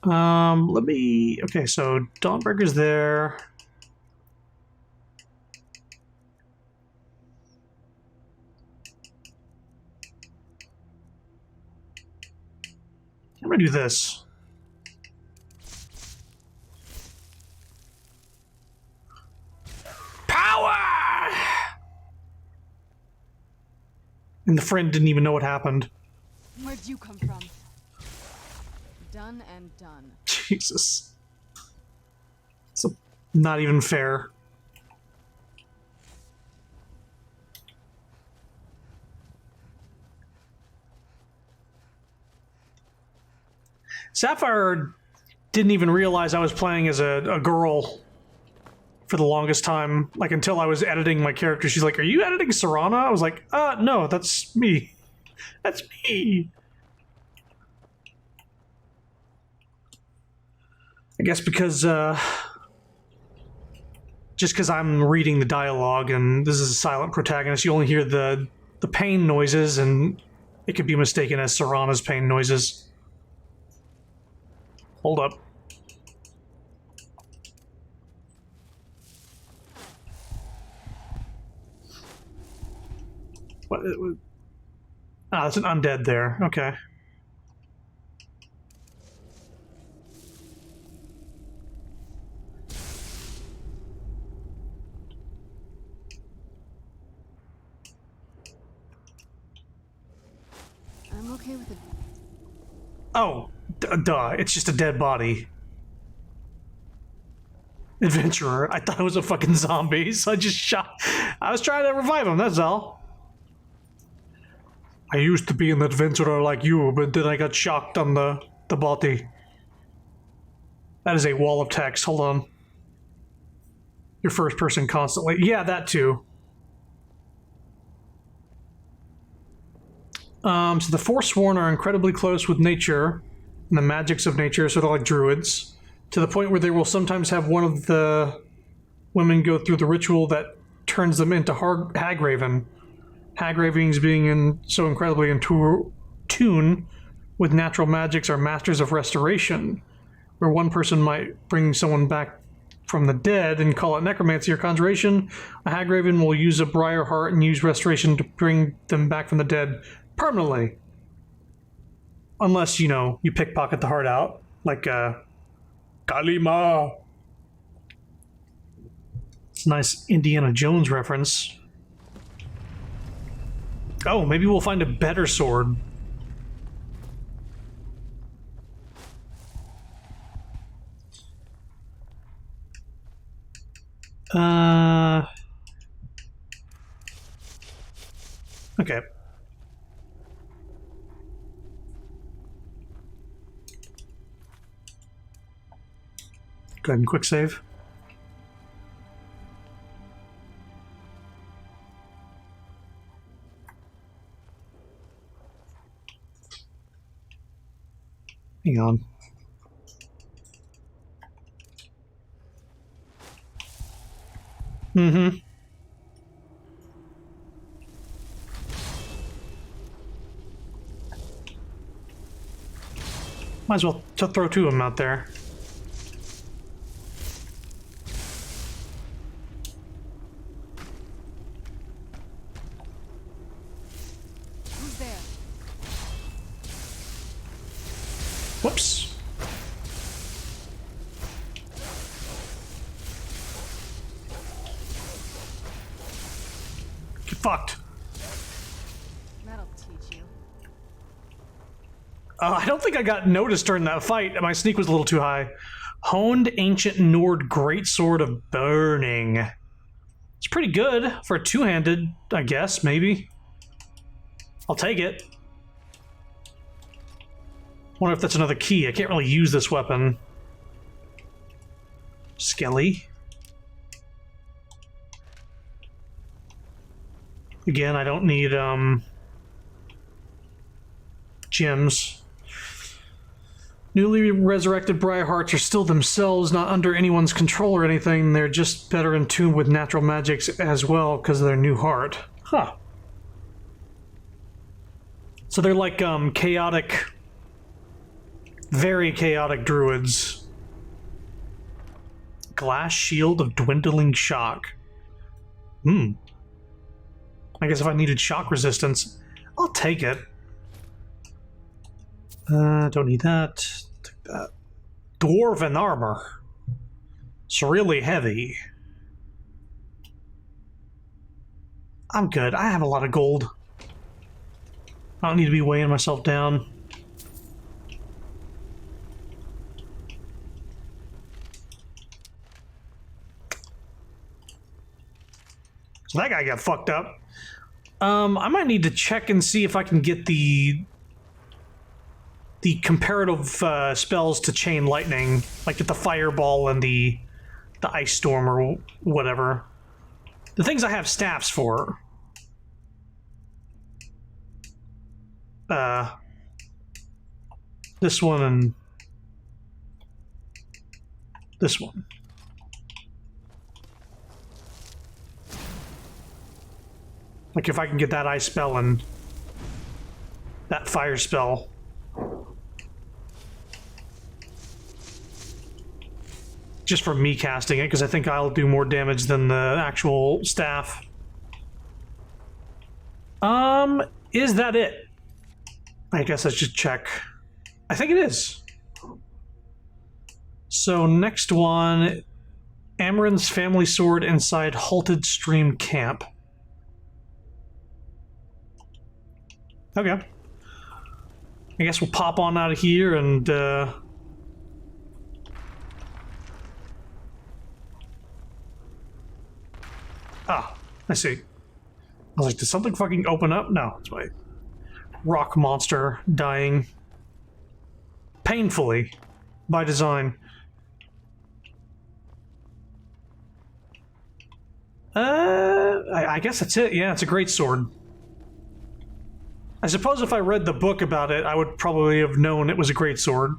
Let me... Okay, so Dawnbreaker's there. I'm gonna do this. Power! And the friend didn't even know what happened. Where'd you come from? Done and done. Jesus. It's not even fair. Sapphire didn't even realize I was playing as a girl for the longest time, like until I was editing my character. She's like, "Are you editing Serana?" I was like, no, that's me. That's me." I guess because, just because I'm reading the dialogue and this is a silent protagonist, you only hear the pain noises, and it could be mistaken as Serana's pain noises. Hold up. What? Ah, that's an undead there. Okay. I'm okay with it. Oh, duh. It's just a dead body. Adventurer. I thought it was a fucking zombie, so I just shot. I was trying to revive him, that's all. I used to be an adventurer like you, but then I got shocked on the body. That is a wall of text. Hold on. Your first person constantly. Yeah, that too. So the Forsworn are incredibly close with nature and the magics of nature, so they're like druids, to the point where they will sometimes have one of the women go through the ritual that turns them into Hagraven. Hagravens being so incredibly in tune with natural magics are masters of restoration, where one person might bring someone back from the dead and call it necromancy or conjuration. A Hagraven will use a briar heart and use restoration to bring them back from the dead permanently. Unless, you know, you pickpocket the heart out, like Kalima. It's a nice Indiana Jones reference. Oh, maybe we'll find a better sword. Okay. Go ahead and quick save. Hang on. Mm-hmm. Might as well throw two of them out there. Who's there? Whoops. Get fucked. That'll teach you. I don't think I got noticed during that fight. My sneak was a little too high. Honed Ancient Nord Greatsword of Burning. It's pretty good for a two-handed, I guess, maybe. I'll take it. Wonder if that's another key. I can't really use this weapon. Skelly. Again, I don't need, gems. Newly resurrected Briarhearts are still themselves, not under anyone's control or anything. They're just better in tune with natural magics as well because of their new heart. Huh. So they're like chaotic, very chaotic druids. Glass Shield of Dwindling Shock. I guess if I needed shock resistance, I'll take it. Don't need that. Take that. Dwarven Armor. It's really heavy. I'm good. I have a lot of gold. I don't need to be weighing myself down. So that guy got fucked up. I might need to check and see if I can get the comparative spells to chain lightning, like get the fireball and the ice storm or whatever. The things I have staffs for. This one and this one. Like if I can get that ice spell and that fire spell. Just for me casting it, because I think I'll do more damage than the actual staff. Is that it? I guess I should check. I think it is. So next one, Amaran's family sword inside Halted Stream Camp. Okay. I guess we'll pop on out of here and ah, I see. I was like, did something fucking open up? No, it's my rock monster dying. Painfully. By design. I guess that's it. Yeah, it's a great sword. I suppose if I read the book about it, I would probably have known it was a great sword.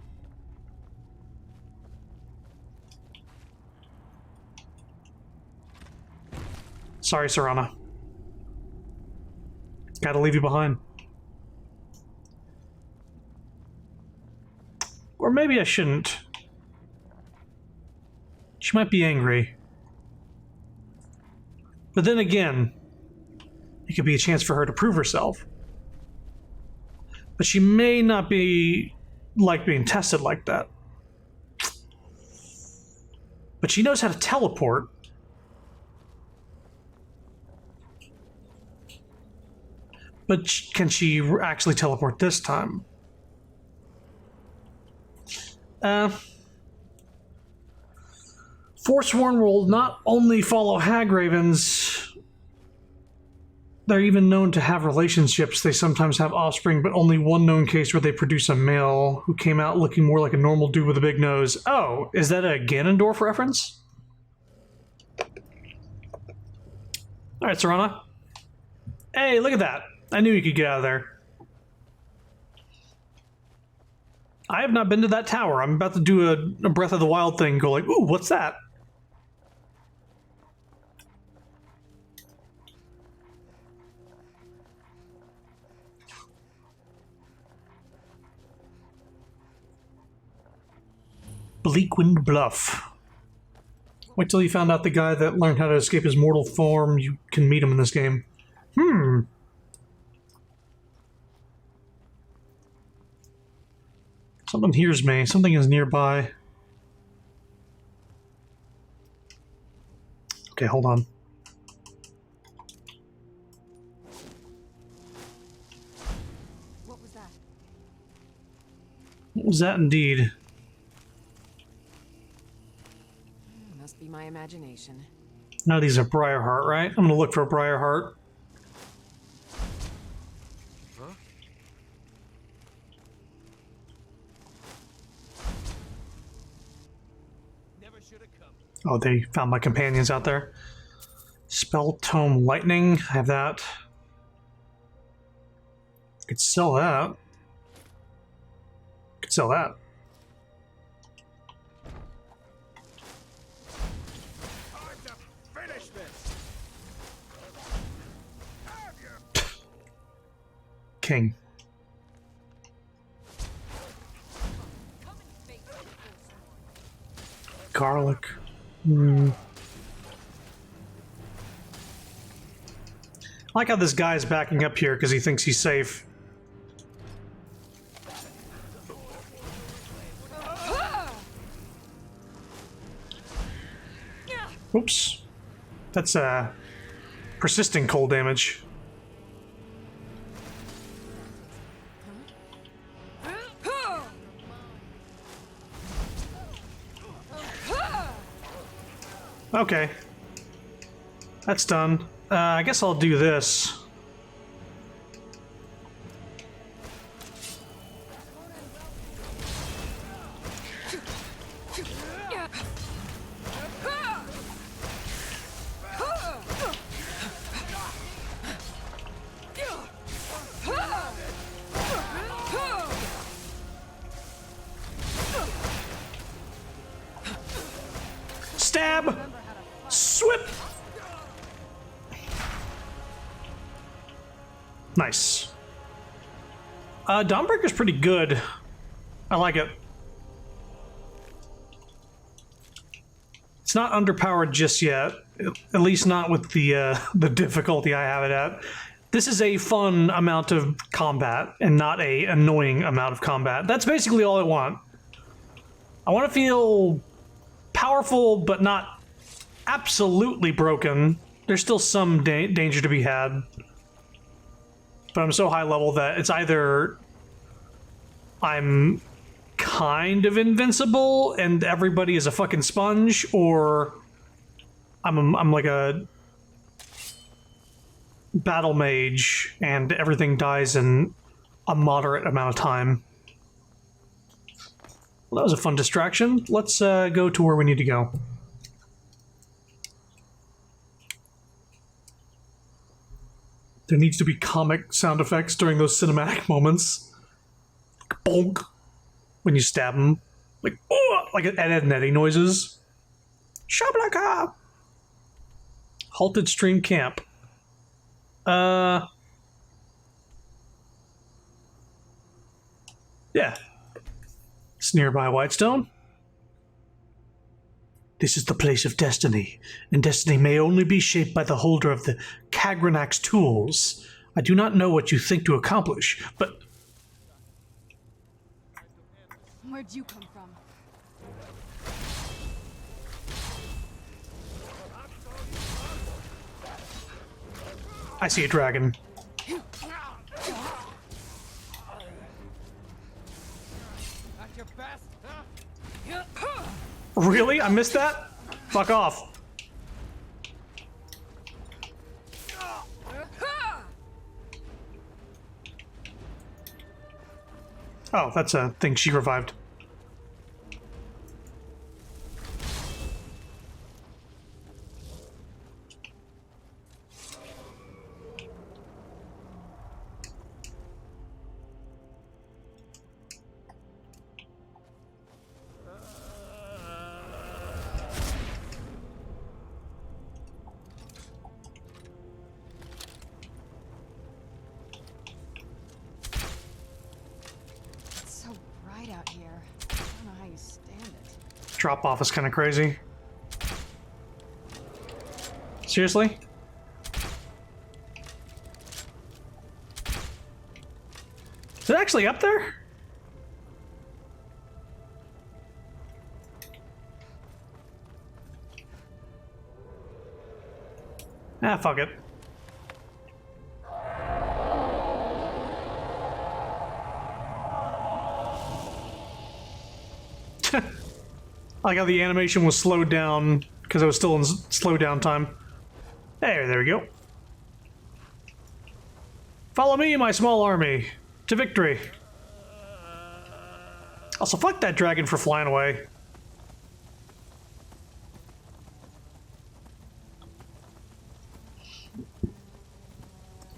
Sorry, Serana. Gotta leave you behind. Or maybe I shouldn't. She might be angry. But then again, it could be a chance for her to prove herself. But she may not be like being tested like that. But she knows how to teleport. But can she actually teleport this time? Forsworn will not only follow hagravens, they're even known to have relationships. They sometimes have offspring, but only one known case where they produce a male who came out looking more like a normal dude with a big nose. Oh, is that a Ganondorf reference? Alright, Serana. Hey, look at that. I knew you could get out of there. I have not been to that tower. I'm about to do a Breath of the Wild thing, go like, ooh, what's that? Bleakwind Bluff. Wait till you found out the guy that learned how to escape his mortal form. You can meet him in this game. Something hears me. Something is nearby. Okay, hold on. What was that? What was that indeed? Must be my imagination. None of these are Briarheart, right? I'm gonna look for a Briarheart. Oh, they found my companions out there. Spell Tome Lightning. I have that. Could sell that. Could sell that. Time to finish this. King. Garlic. I like how this guy's backing up here because he thinks he's safe. Oops. That's persisting cold damage. Okay. That's done. I guess I'll do this. Stab! Swip! Nice. Dawnbreaker's pretty good. I like it. It's not underpowered just yet. At least not with the difficulty I have it at. This is a fun amount of combat and not a annoying amount of combat. That's basically all I want. I want to feel powerful, but not absolutely broken. There's still some danger to be had. But I'm so high level that it's either I'm kind of invincible and everybody is a fucking sponge, or I'm like a battle mage and everything dies in a moderate amount of time. Well, that was a fun distraction. Let's go to where we need to go. There needs to be comic sound effects during those cinematic moments. Like bonk when you stab him. Like, oh, like Ed, Ed and Eddie noises. Shablaka! Halted Stream Camp. Yeah. It's nearby Whitestone. This is the place of destiny, and destiny may only be shaped by the holder of the Kagranak's tools. I do not know what you think to accomplish, but... Where'd you come from? I see a dragon. At your best, huh? Really? I missed that? Fuck off. Oh, that's a thing she revived. It's so bright out here. drop off is kind of crazy. Seriously? Is it actually up there? Ah, fuck it. I like how the animation was slowed down because I was still in slow down time. Hey, there we go. Follow me, my small army, to victory. Also, fuck that dragon for flying away.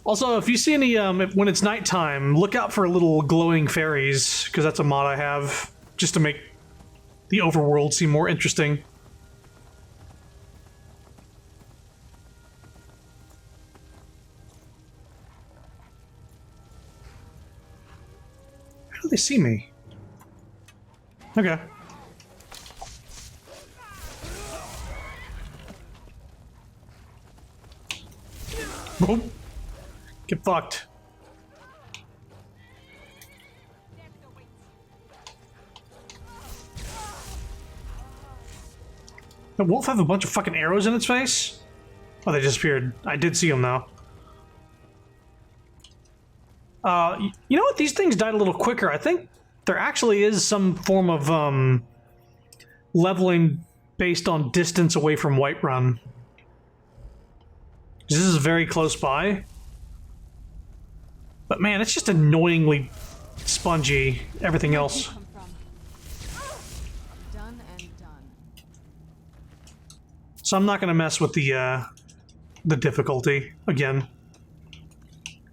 Also, if you see any, when it's nighttime, look out for little glowing fairies, because that's a mod I have, just to make the overworld seem more interesting. How do they see me? Okay. Boom. Get fucked. The wolf have a bunch of fucking arrows in its face? Oh, they disappeared. I did see them though. You know what? These things died a little quicker. I think there actually is some form of leveling based on distance away from Whiterun. This is very close by. But man, it's just annoyingly spongy, everything else. Done and done. So I'm not going to mess with the difficulty again.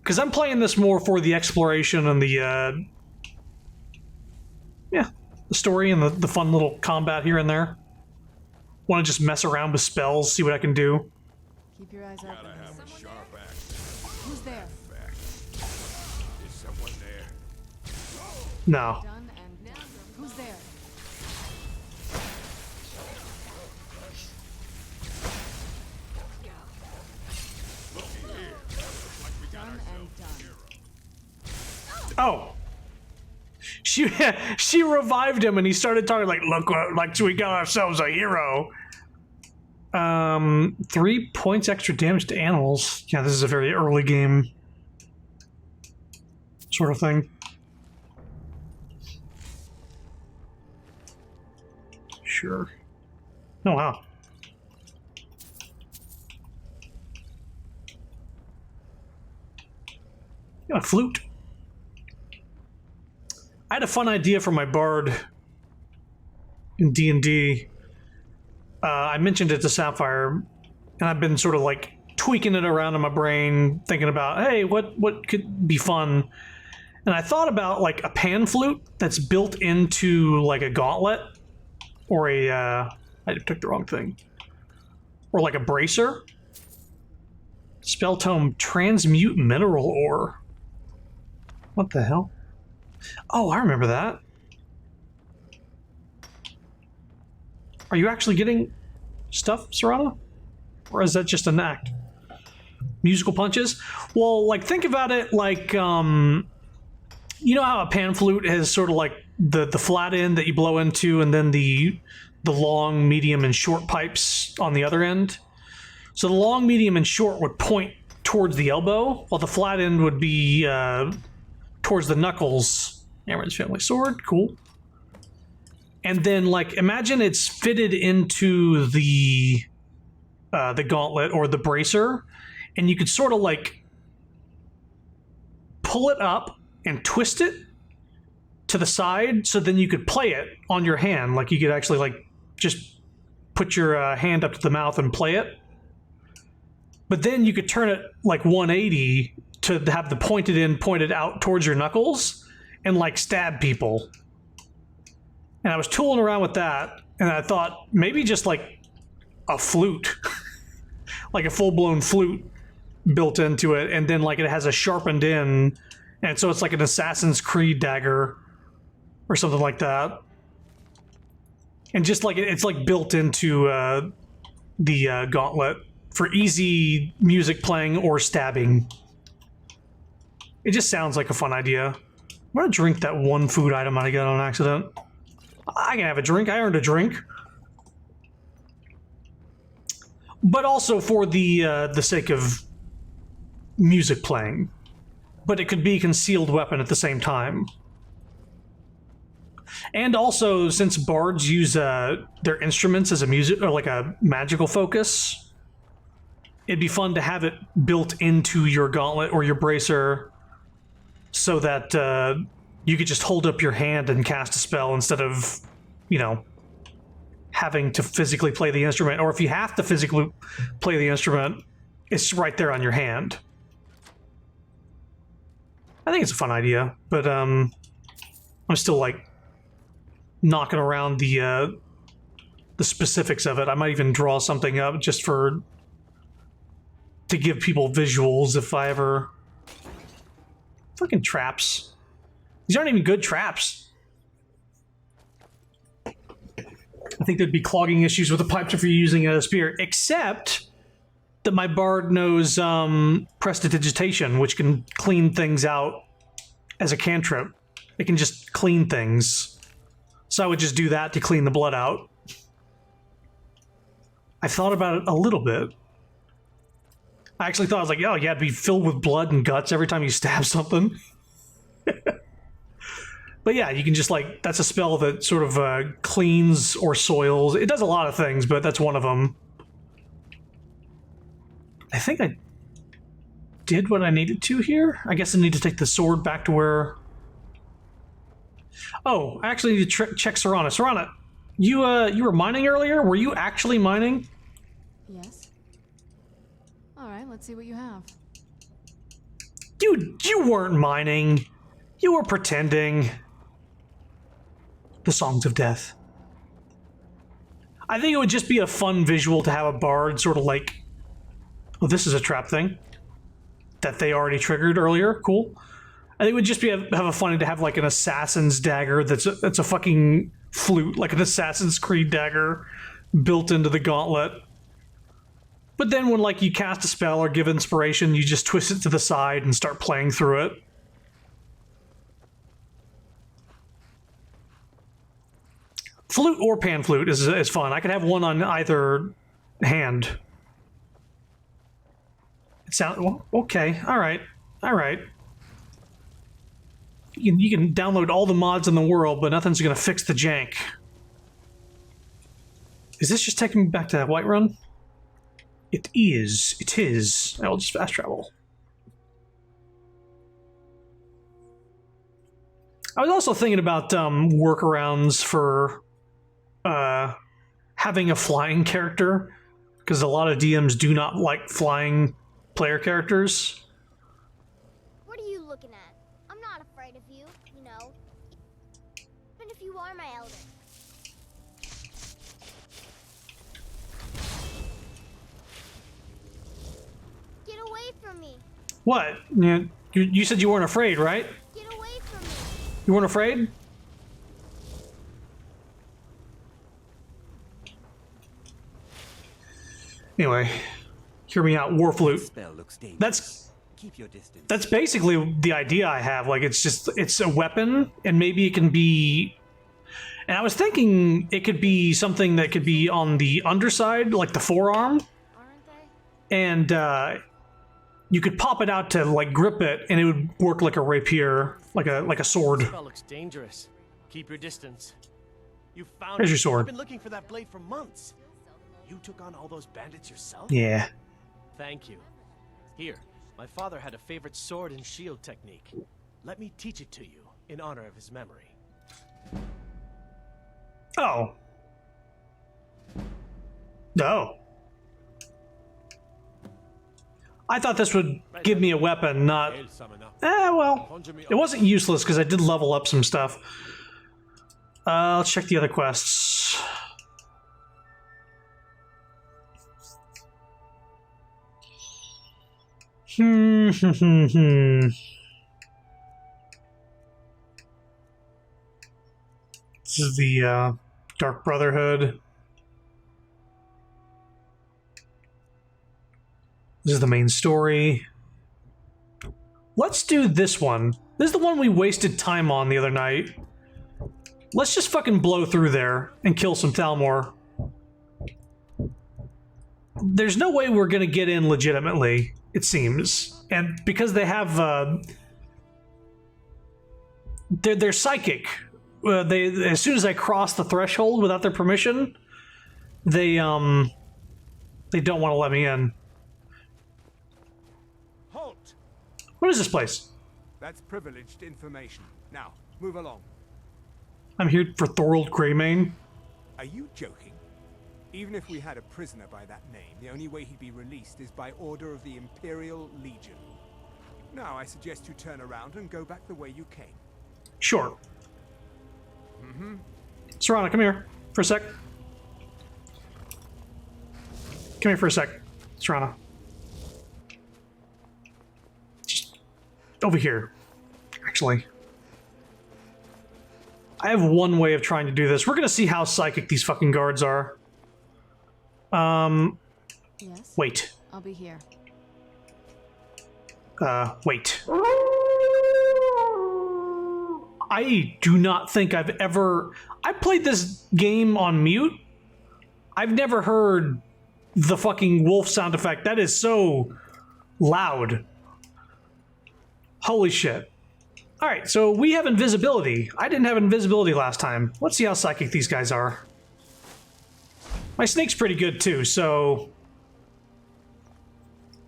Because I'm playing this more for the exploration and the, yeah, the story and the fun little combat here and there. Want to just mess around with spells, see what I can do. Keep your eyes open. Gotta have a sharp axe. Who's there? Is someone there? No. Done and done. Who's there? Done and done. Oh. She revived him and he started talking like, look, like we got ourselves a hero. 3 points extra damage to animals. Yeah, this is a very early game sort of thing. Sure. Oh, wow. Yeah, a flute. I had a fun idea for my bard in D&D. I mentioned it to Sapphire, and I've been sort of like tweaking it around in my brain, thinking about, hey, what could be fun? And I thought about like a pan flute that's built into like a gauntlet, or a I took the wrong thing, or like a bracer. Spell tome transmute mineral ore. What the hell? Oh, I remember that. Are you actually getting stuff, Serana? Or is that just an act? Musical punches? Well, like, think about it like, you know how a pan flute has sort of like the flat end that you blow into and then the long, medium, and short pipes on the other end? So the long, medium, and short would point towards the elbow, while the flat end would be towards the knuckles. Aaron's family sword, cool. And then, like, imagine it's fitted into the gauntlet or the bracer, and you could sort of like pull it up and twist it to the side, so then you could play it on your hand. Like, you could actually like just put your hand up to the mouth and play it. But then you could turn it like 180 to have the pointed end pointed out towards your knuckles and like stab people. And I was tooling around with that, and I thought maybe just like a flute, like a full-blown flute built into it, and then like it has a sharpened end, and so it's like an Assassin's Creed dagger or something like that. And just like it's like built into the gauntlet for easy music playing or stabbing. It just sounds like a fun idea. I'm gonna drink that one food item I got on accident. I can have a drink. I earned a drink. But also for the sake of music playing. But it could be a concealed weapon at the same time. And also, since bards use their instruments as a music or like a magical focus, it'd be fun to have it built into your gauntlet or your bracer, so that you could just hold up your hand and cast a spell instead of, you know, having to physically play the instrument. Or if you have to physically play the instrument, it's right there on your hand. I think it's a fun idea, but I'm still like knocking around the specifics of it. I might even draw something up just to give people visuals if I ever. Fucking traps. These aren't even good traps. I think there'd be clogging issues with the pipes if you're using a spear, except that my bard knows prestidigitation, which can clean things out as a cantrip. It can just clean things. So I would just do that to clean the blood out. I thought about it a little bit. I actually thought, I was like, oh yeah, it'd be filled with blood and guts every time you stab something. But yeah, you can just like, that's a spell that sort of cleans or soils. It does a lot of things, but that's one of them. I think I did what I needed to here. I guess I need to take the sword back to where... Oh, I actually need to check Serana. Serana, you were mining earlier? Were you actually mining? Yes. All right, let's see what you have. Dude, you weren't mining. You were pretending. The Songs of Death. I think it would just be a fun visual to have a bard sort of like... Oh, this is a trap thing that they already triggered earlier. Cool. I think it would just be have a funny to have like an assassin's dagger that's a fucking flute, like an Assassin's Creed dagger built into the gauntlet. But then when like you cast a spell or give inspiration, you just twist it to the side and start playing through it. Flute or pan flute is fun. I could have one on either hand. It sounds well, okay. All right. You can download all the mods in the world, but nothing's gonna fix the jank. Is this just taking me back to that Whiterun? It is. It is. I will just fast travel. I was also thinking about workarounds for having a flying character, because a lot of DMs do not like flying player characters. What are you looking at? I'm not afraid of you, you know. Even if you are my elder. Get away from me. What? You said you weren't afraid, right? Get away from me. You weren't afraid? Anyway, hear me out. War flute. Spell looks dangerous. That's Keep your distance. That's basically the idea I have. Like, it's a weapon, and maybe it can be... And I was thinking it could be something that could be on the underside, like the forearm. Aren't they? And you could pop it out to, like, grip it, and it would work like a rapier, like a sword. Spell looks dangerous. Keep your distance. You found There's it. your sword. I've been looking for that blade for months. You took on all those bandits yourself? Yeah. Thank you. Here, my father had a favorite sword and shield technique. Let me teach it to you in honor of his memory. Oh. No. I thought this would give me a weapon, not... well, it wasn't useless because I did level up some stuff. Let's check the other quests. This is the Dark Brotherhood. This is the main story. Let's do this one. This is the one we wasted time on the other night. Let's just fucking blow through there and kill some Thalmor. There's no way we're gonna get in legitimately, it seems. And because they have, they're psychic. They, as soon as I cross the threshold without their permission, they don't want to let me in. Halt! What is this place? That's privileged information. Now, move along. I'm here for Thorold Greymane. Are you joking? Even if we had a prisoner by that name, the only way he'd be released is by order of the Imperial Legion. Now, I suggest you turn around and go back the way you came. Sure. Serana, come here for a sec. Come here for a sec, Serana. Just over here, actually. I have one way of trying to do this. We're gonna see how psychic these fucking guards are. Yes? Wait. I'll be here. Wait. I do not think I've ever... I played this game on mute. I've never heard the fucking wolf sound effect. That is so loud. Holy shit. Alright, so we have invisibility. I didn't have invisibility last time. Let's see how psychic these guys are. My snake's pretty good too, so...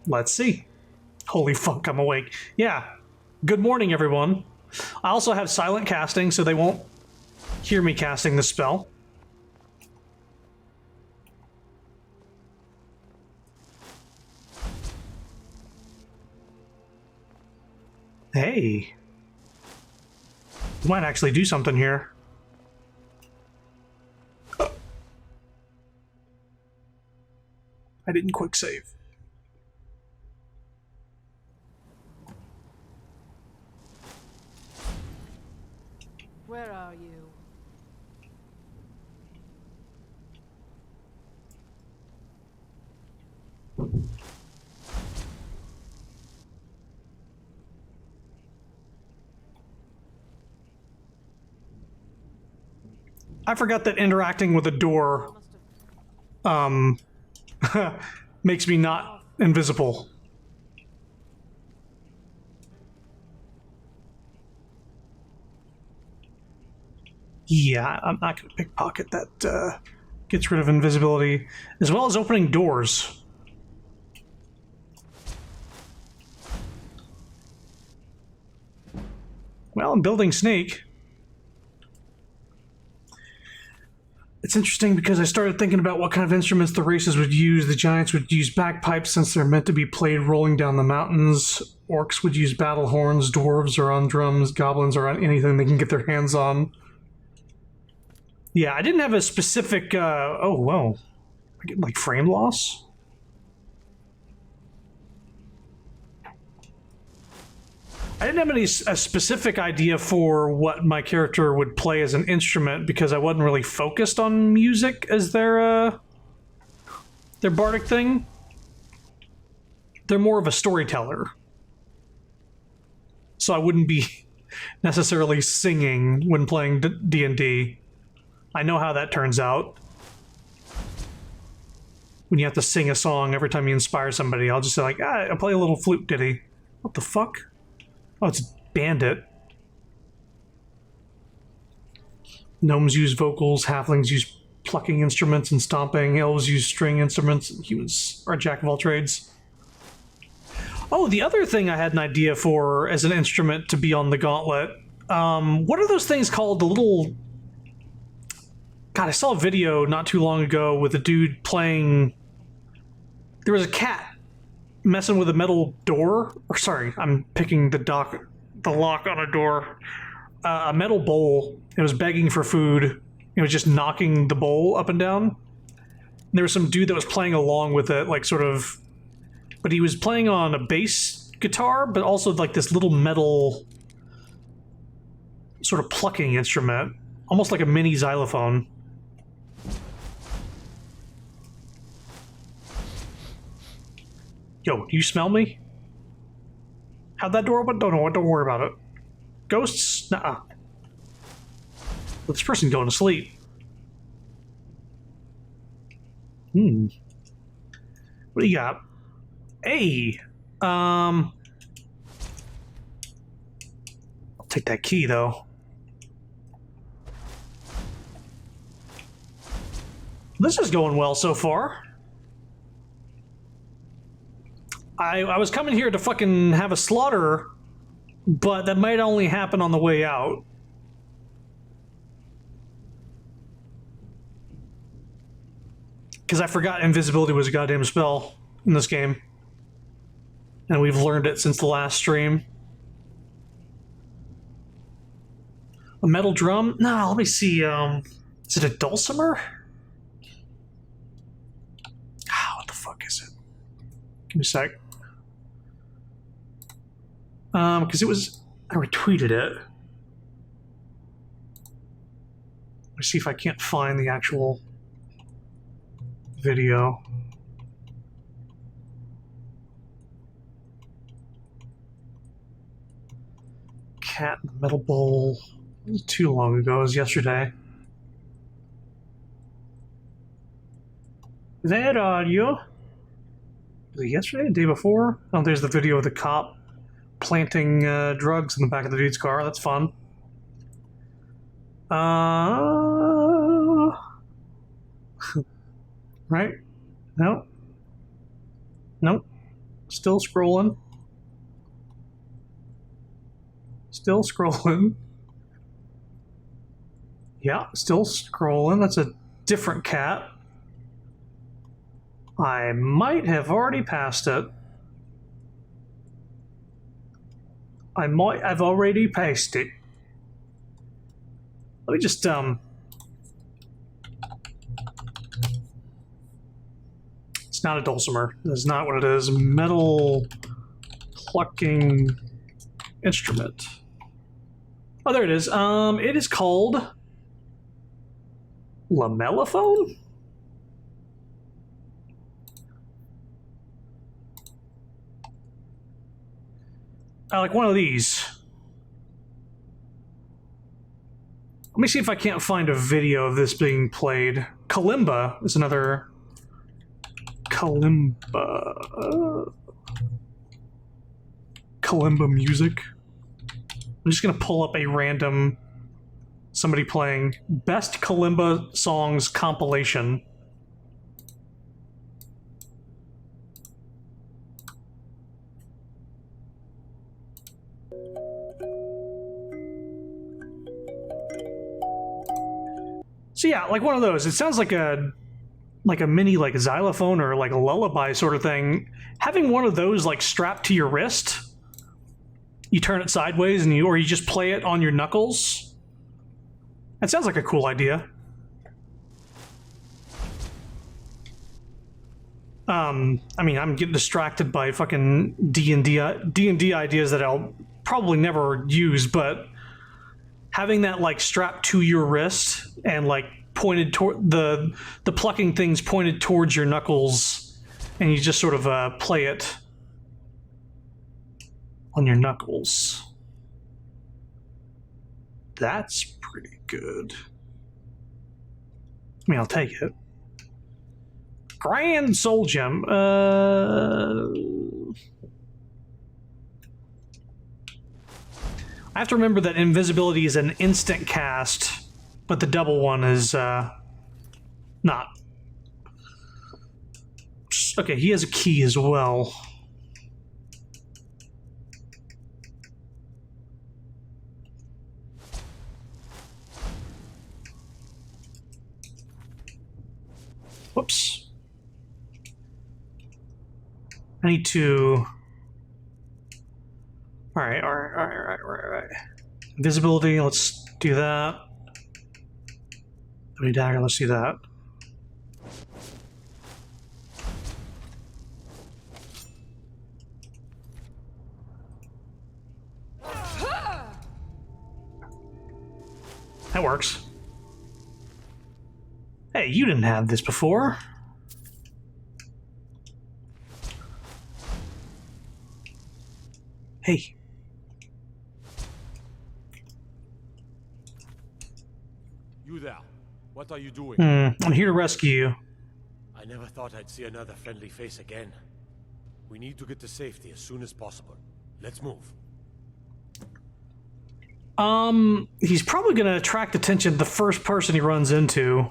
let's see. Holy fuck, I'm awake. Yeah. Good morning, everyone. I also have silent casting, so they won't hear me casting the spell. Hey. Might actually do something here. I didn't quick save. Where are you? I forgot that interacting with a door makes me not invisible. Yeah, I'm not going to pickpocket that. Gets rid of invisibility, as well as opening doors. Well, I'm building Snake. It's interesting because I started thinking about what kind of instruments the races would use. The giants would use bagpipes since they're meant to be played rolling down the mountains. Orcs would use battle horns. Dwarves are on drums. Goblins are on anything they can get their hands on. Yeah, I didn't have a specific... oh, whoa. I get, like, frame loss? I didn't have a specific idea for what my character would play as an instrument because I wasn't really focused on music as their bardic thing. They're more of a storyteller. So I wouldn't be necessarily singing when playing D&D. I know how that turns out. When you have to sing a song every time you inspire somebody, I'll just say like, I'll play a little flute ditty. What the fuck? Oh, it's Bandit. Gnomes use vocals, halflings use plucking instruments and stomping, elves use string instruments, and humans are jack of all trades. Oh, the other thing I had an idea for as an instrument to be on the gauntlet. What are those things called? The little... God, I saw a video not too long ago with a dude playing... There was a cat messing with a metal door. Or sorry, I'm picking the lock on a door. A metal bowl. It was begging for food. It was just knocking the bowl up and down. And there was some dude that was playing along with it, like sort of... But he was playing on a bass guitar, but also like this little metal sort of plucking instrument. Almost like a mini xylophone. Yo, do you smell me? How'd that door open? Don't know. Don't worry about it. Ghosts? Nuh-uh. This person going to sleep. What do you got? Hey! I'll take that key, though. This is going well so far. I was coming here to fucking have a slaughter, but that might only happen on the way out. Because I forgot invisibility was a goddamn spell in this game. And we've learned it since the last stream. A metal drum? No, let me see. Is it a dulcimer? What the fuck is it? Give me a sec. Because it was... I retweeted it. Let me see if I can't find the actual video. Cat in the metal bowl. It was too long ago. It was yesterday. Where are you? Was it yesterday? The day before? Oh, there's the video of the cop planting drugs in the back of the dude's car. That's fun. Right? No. Nope. Still scrolling. Still scrolling. Yeah, still scrolling. That's a different cat. I might have already passed it. I might have already passed it. Let me just, It's not a dulcimer. That's not what it is. Metal plucking instrument. Oh, there it is. It is called lamellophone? I like one of these. Let me see if I can't find a video of this being played. Kalimba is another... Kalimba music. I'm just gonna pull up a random... somebody playing Best Kalimba Songs compilation. So yeah, like one of those. It sounds like a mini like xylophone or like a lullaby sort of thing. Having one of those like strapped to your wrist, you turn it sideways and you just play it on your knuckles. That sounds like a cool idea. I mean, I'm getting distracted by fucking D&D ideas that I'll probably never use, but having that like strapped to your wrist and like pointed toward the plucking things pointed towards your knuckles, and you just sort of play it on your knuckles. That's pretty good. I mean, I'll take it. Grand Soul Gem. I have to remember that invisibility is an instant cast, but the double one is not. Okay, he has a key as well. Whoops. I need to... Alright. Invisibility, let's do that. Any dagger, let's do that. That works. Hey, you didn't have this before. Hey. You there. What are you doing? I'm here to rescue you. I never thought I'd see another friendly face again. We need to get to safety as soon as possible. Let's move. He's probably going to attract attention to the first person he runs into.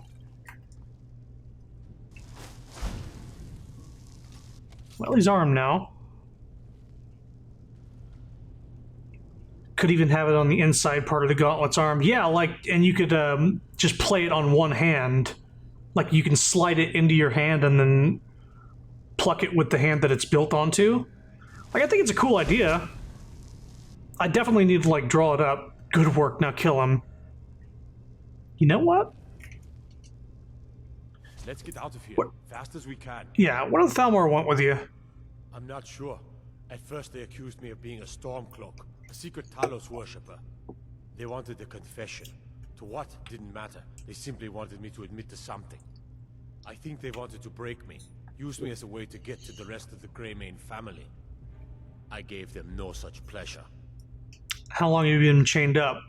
Well, he's armed now. Could even have it on the inside part of the gauntlet's arm. Yeah, like, and you could just play it on one hand. Like, you can slide it into your hand and then pluck it with the hand that it's built onto. Like, I think it's a cool idea. I definitely need to, like, draw it up. Good work, now kill him. You know what? Let's get out of here, fast as we can. Yeah, what do the Thalmor want with you? I'm not sure. At first they accused me of being a Stormcloak, a secret Talos worshipper. They wanted a confession. To what? Didn't matter. They simply wanted me to admit to something. I think they wanted to break me, use me as a way to get to the rest of the Greymane family. I gave them no such pleasure. How long have you been chained up?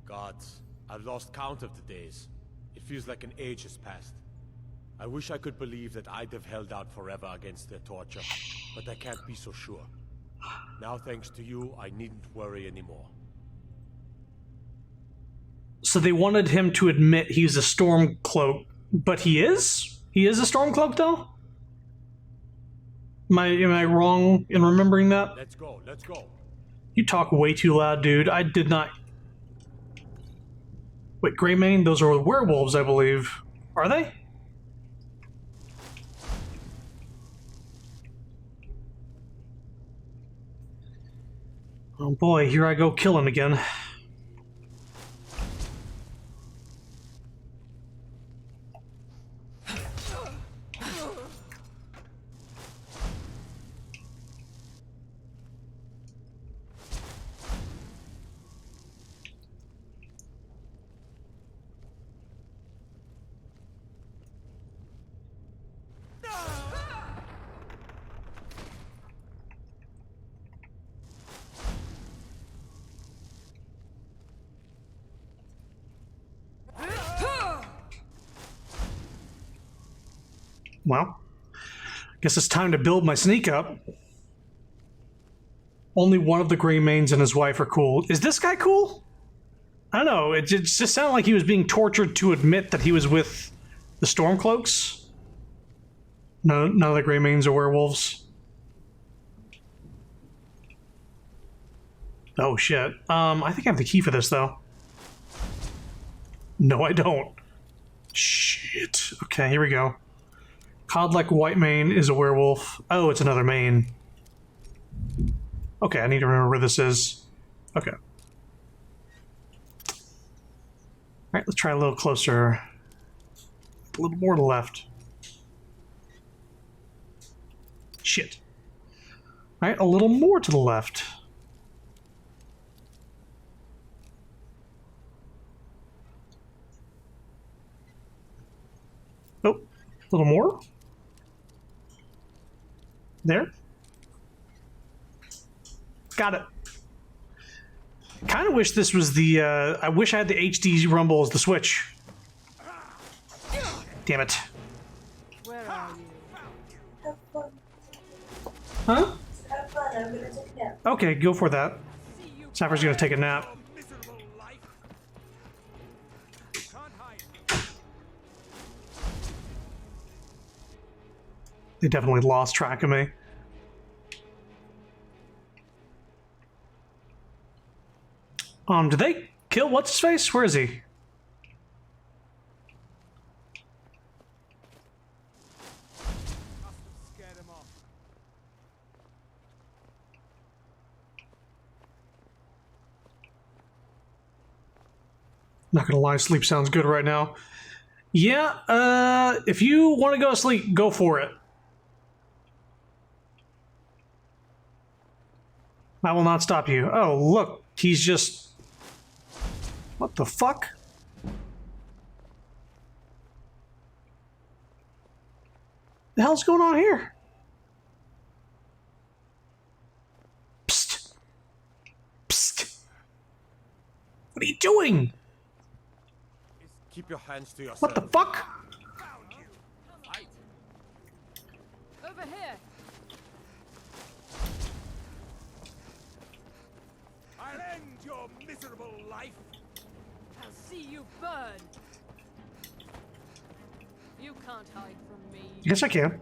Gods, I've lost count of the days. It feels like an age has passed. I wish I could believe that I'd have held out forever against their torture, but I can't be so sure. Now, thanks to you, I needn't worry anymore. So they wanted him to admit he's a Stormcloak, but he is? He is a Stormcloak, though? Am I wrong in remembering that? Let's go, let's go. You talk way too loud, dude. I did not... Wait, Greymane? Those are werewolves, I believe. Are they? Oh boy, here I go killing again. Well, guess it's time to build my sneak up. Only one of the Greymanes and his wife are cool. Is this guy cool? I don't know. It just sounded like he was being tortured to admit that he was with the Stormcloaks. No, none of the Greymanes are werewolves. Oh shit. I think I have the key for this though. No, I don't. Shit. Okay, here we go. Codlike White Mane is a werewolf. Oh, it's another mane. Okay, I need to remember where this is. Okay. Alright, let's try a little closer. A little more to the left. Shit. Alright, a little more to the left. Oh, a little more. There. Got it. Kind of wish this was the, I wish I had the HD rumble as the Switch. Damn it. Where are you? Huh? Have fun, I'm gonna take a nap. Okay, go for that. Cypher's gonna take a nap. Miserable life. Can't hide. They definitely lost track of me. Did they kill what's-his-face? Where is he? Must have scared him off. Not gonna lie, sleep sounds good right now. Yeah, if you want to go to sleep, go for it. I will not stop you. Oh, look, he's just... What the fuck? The hell's going on here? Psst. What are you doing? Keep your hands to yourself. What the fuck? Found you. Fight. Over here! I'll end your miserable life. I'll see you burn! You can't hide from me. Yes, I can.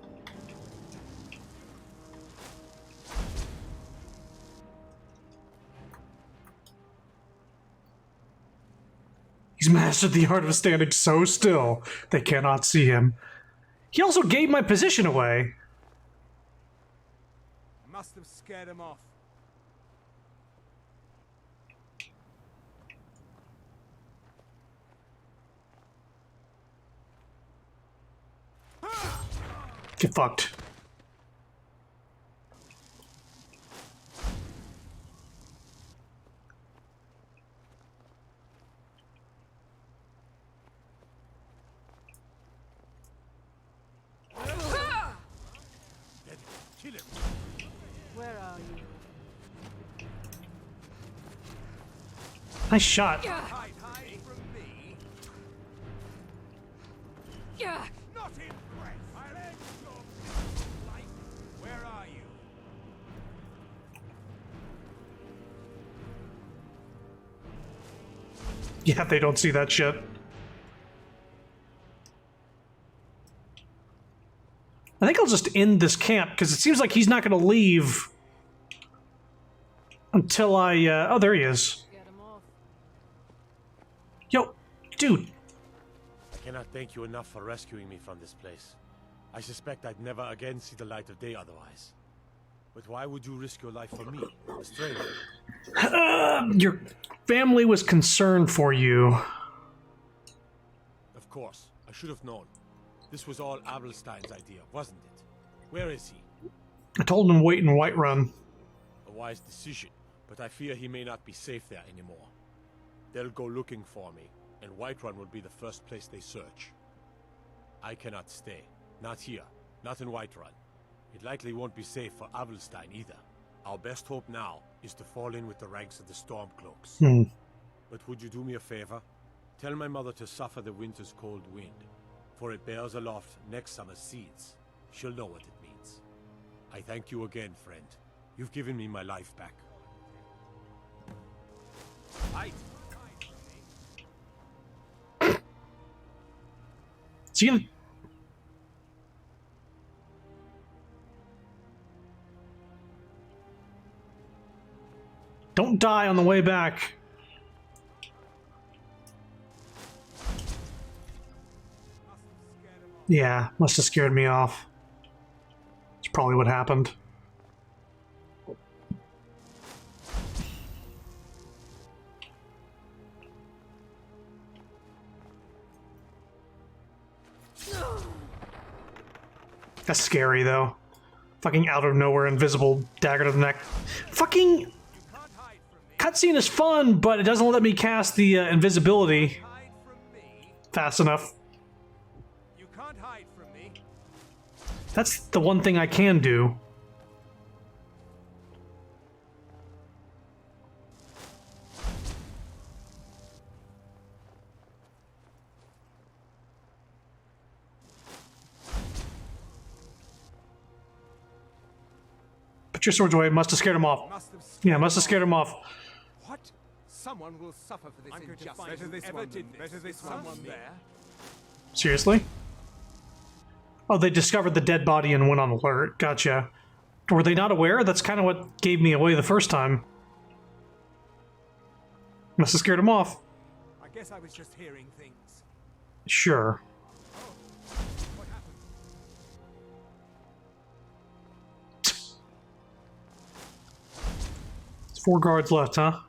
He's mastered the art of standing so still they cannot see him. He also gave my position away. Must have scared him off. Get fucked. Kill him. Where are you? Nice shot. Hide from me. Not impressed. I'll end your miserable life. Where are you? Yeah, they don't see that shit. I think I'll just end this camp because it seems like he's not going to leave until I. Oh, there he is. Get him off. Yo, dude. I cannot thank you enough for rescuing me from this place. I suspect I'd never again see the light of day otherwise. But why would you risk your life for me, a stranger? Your family was concerned for you. Of course, I should have known. This was all Abelstein's idea, wasn't it? Where is he? I told him wait in Whiterun. A wise decision, but I fear he may not be safe there anymore. They'll go looking for me, and Whiterun will be the first place they search. I cannot stay. Not here. Not in Whiterun. It likely won't be safe for Abelstein either. Our best hope now is to fall in with the ranks of the Stormcloaks. But would you do me a favor? Tell my mother to suffer the winter's cold wind, for it bears aloft next summer's seeds. She'll know what it means. I thank you again, friend. You've given me my life back. Fight. Is he gonna... Don't die on the way back. Yeah, must have scared me off. That's probably what happened. That's scary, though. Fucking out of nowhere, invisible dagger to the neck. Fucking cutscene is fun, but it doesn't let me cast the invisibility Hide from me. fast enough. You can't hide from me. That's the one thing I can do. Put your swords away. Must have scared him off. Must have Yeah, must have scared him off. What? Someone will suffer for this I'm going to injustice. find Better this whoever one. did this. Better this someone there. Seriously? Oh, they discovered the dead body and went on alert. Gotcha. Were they not aware? That's kind of what gave me away the first time. Must have scared him off. I guess I was just hearing things. Sure. What happened? It's 4 guards left, huh?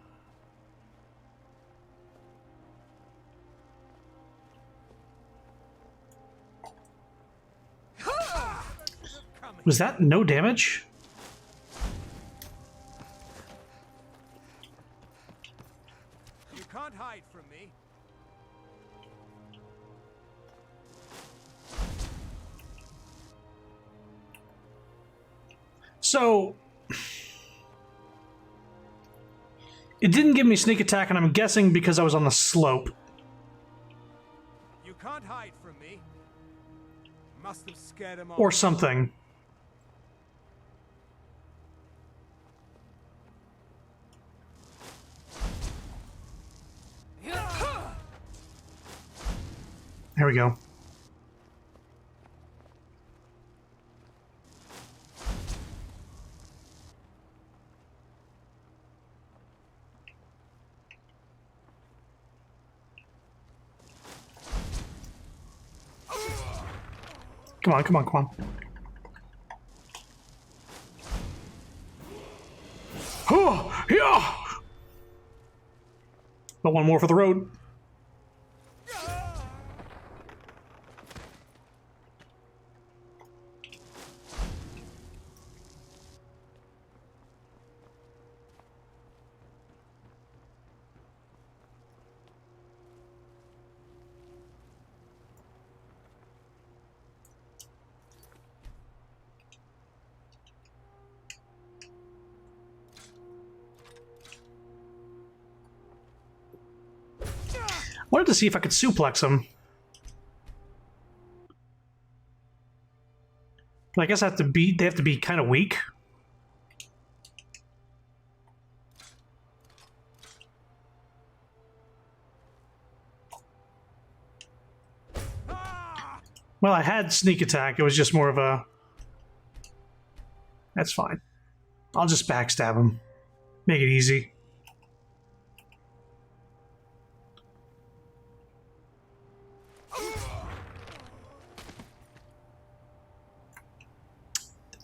Was that no damage? You can't hide from me. So, It didn't give me sneak attack, and I'm guessing because I was on the slope. You can't hide from me. Must have scared him off. Or something. There we go. Come on, come on, come on. Oh, yeah! But one more for the road. Wanted to see if I could suplex him. But I guess they have to be kind of weak. Well, I had sneak attack. It was just more of a... That's fine. I'll just backstab him. Make it easy.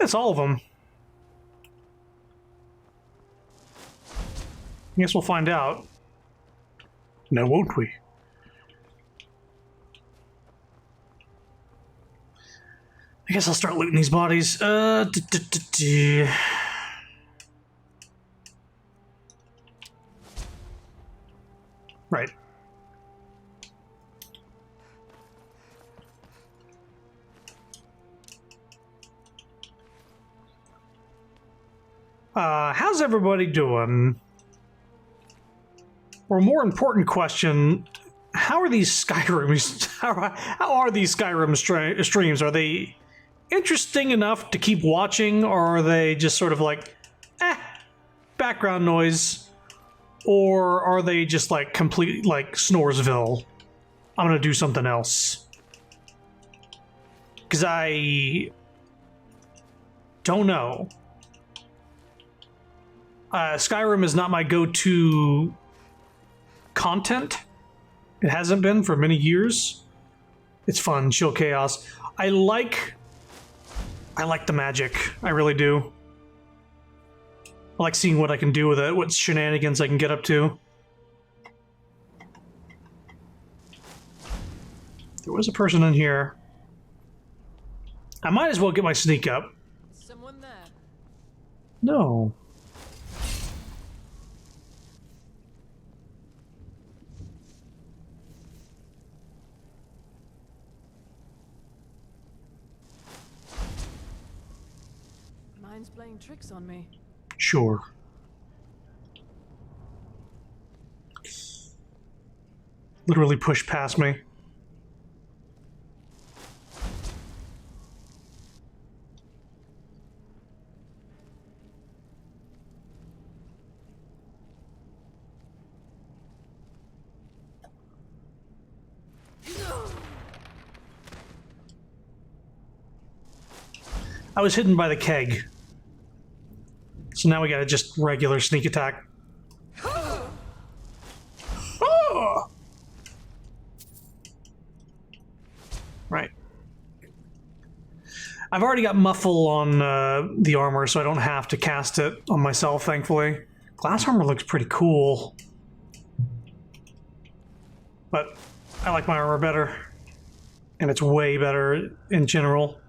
That's all of them. I guess we'll find out. No, won't we? I guess I'll start looting these bodies. Right. How's everybody doing? Or a more important question, how are these Skyrim how are these Skyrim streams? Are they interesting enough to keep watching, or are they just sort of like background noise? Or are they just like complete like Snoresville? I'm gonna do something else. Cause I don't know. Skyrim is not my go-to content. It hasn't been for many years. It's fun, chill chaos. I like the magic. I really do. I like seeing what I can do with it, what shenanigans I can get up to. There was a person in here. I might as well get my sneak up. Someone there. No. Mine's playing tricks on me. Sure. Literally pushed past me. I was hidden by the keg. So now we gotta just regular sneak attack. Right. I've already got muffle on the armor, so I don't have to cast it on myself, thankfully. Glass armor looks pretty cool. But I like my armor better. And it's way better in general.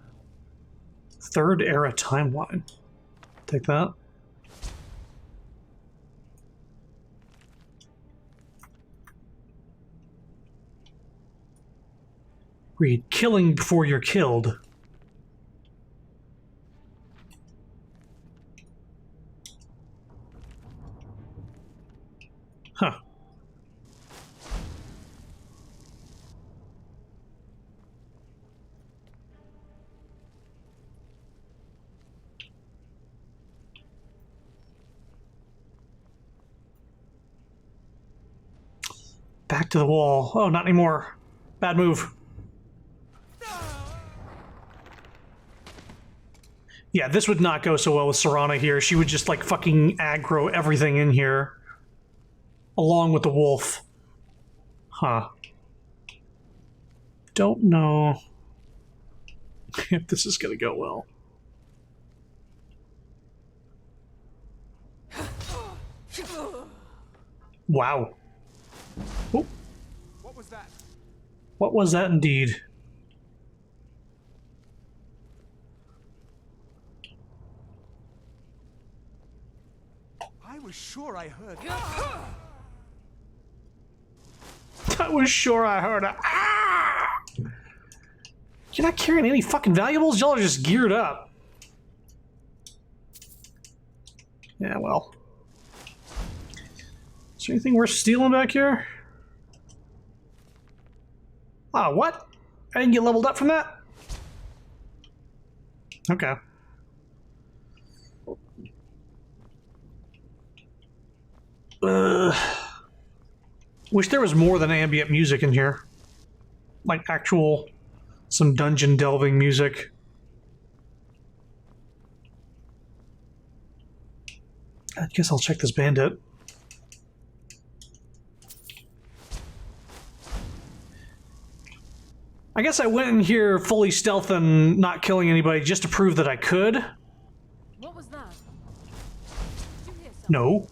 Third era timeline. Take that. Read, killing before you're killed. Huh. Back to the wall. Oh, not anymore. Bad move. Yeah, this would not go so well with Serana here. She would just, like, fucking aggro everything in here. Along with the wolf. Huh. Don't know if this is gonna go well. Wow. Oh. What was that? What was that indeed? I was sure I heard. I was sure I heard a ah! You're not carrying any fucking valuables? Y'all are just geared up. Yeah, well. Is there anything worth stealing back here? Ah, what? I didn't get leveled up from that? Okay. Wish there was more than ambient music in here. Like actual, some dungeon delving music. I guess I'll check this bandit. I guess I went in here fully stealth and not killing anybody just to prove that I could. What was that? Did you hear something? No.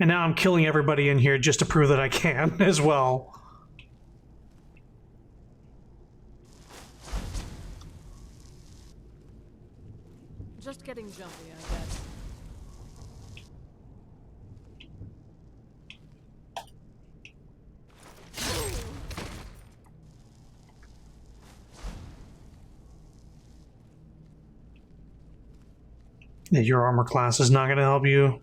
And now I'm killing everybody in here just to prove that I can as well. Just getting jumpy, I guess. Yeah, your armor class is not going to help you.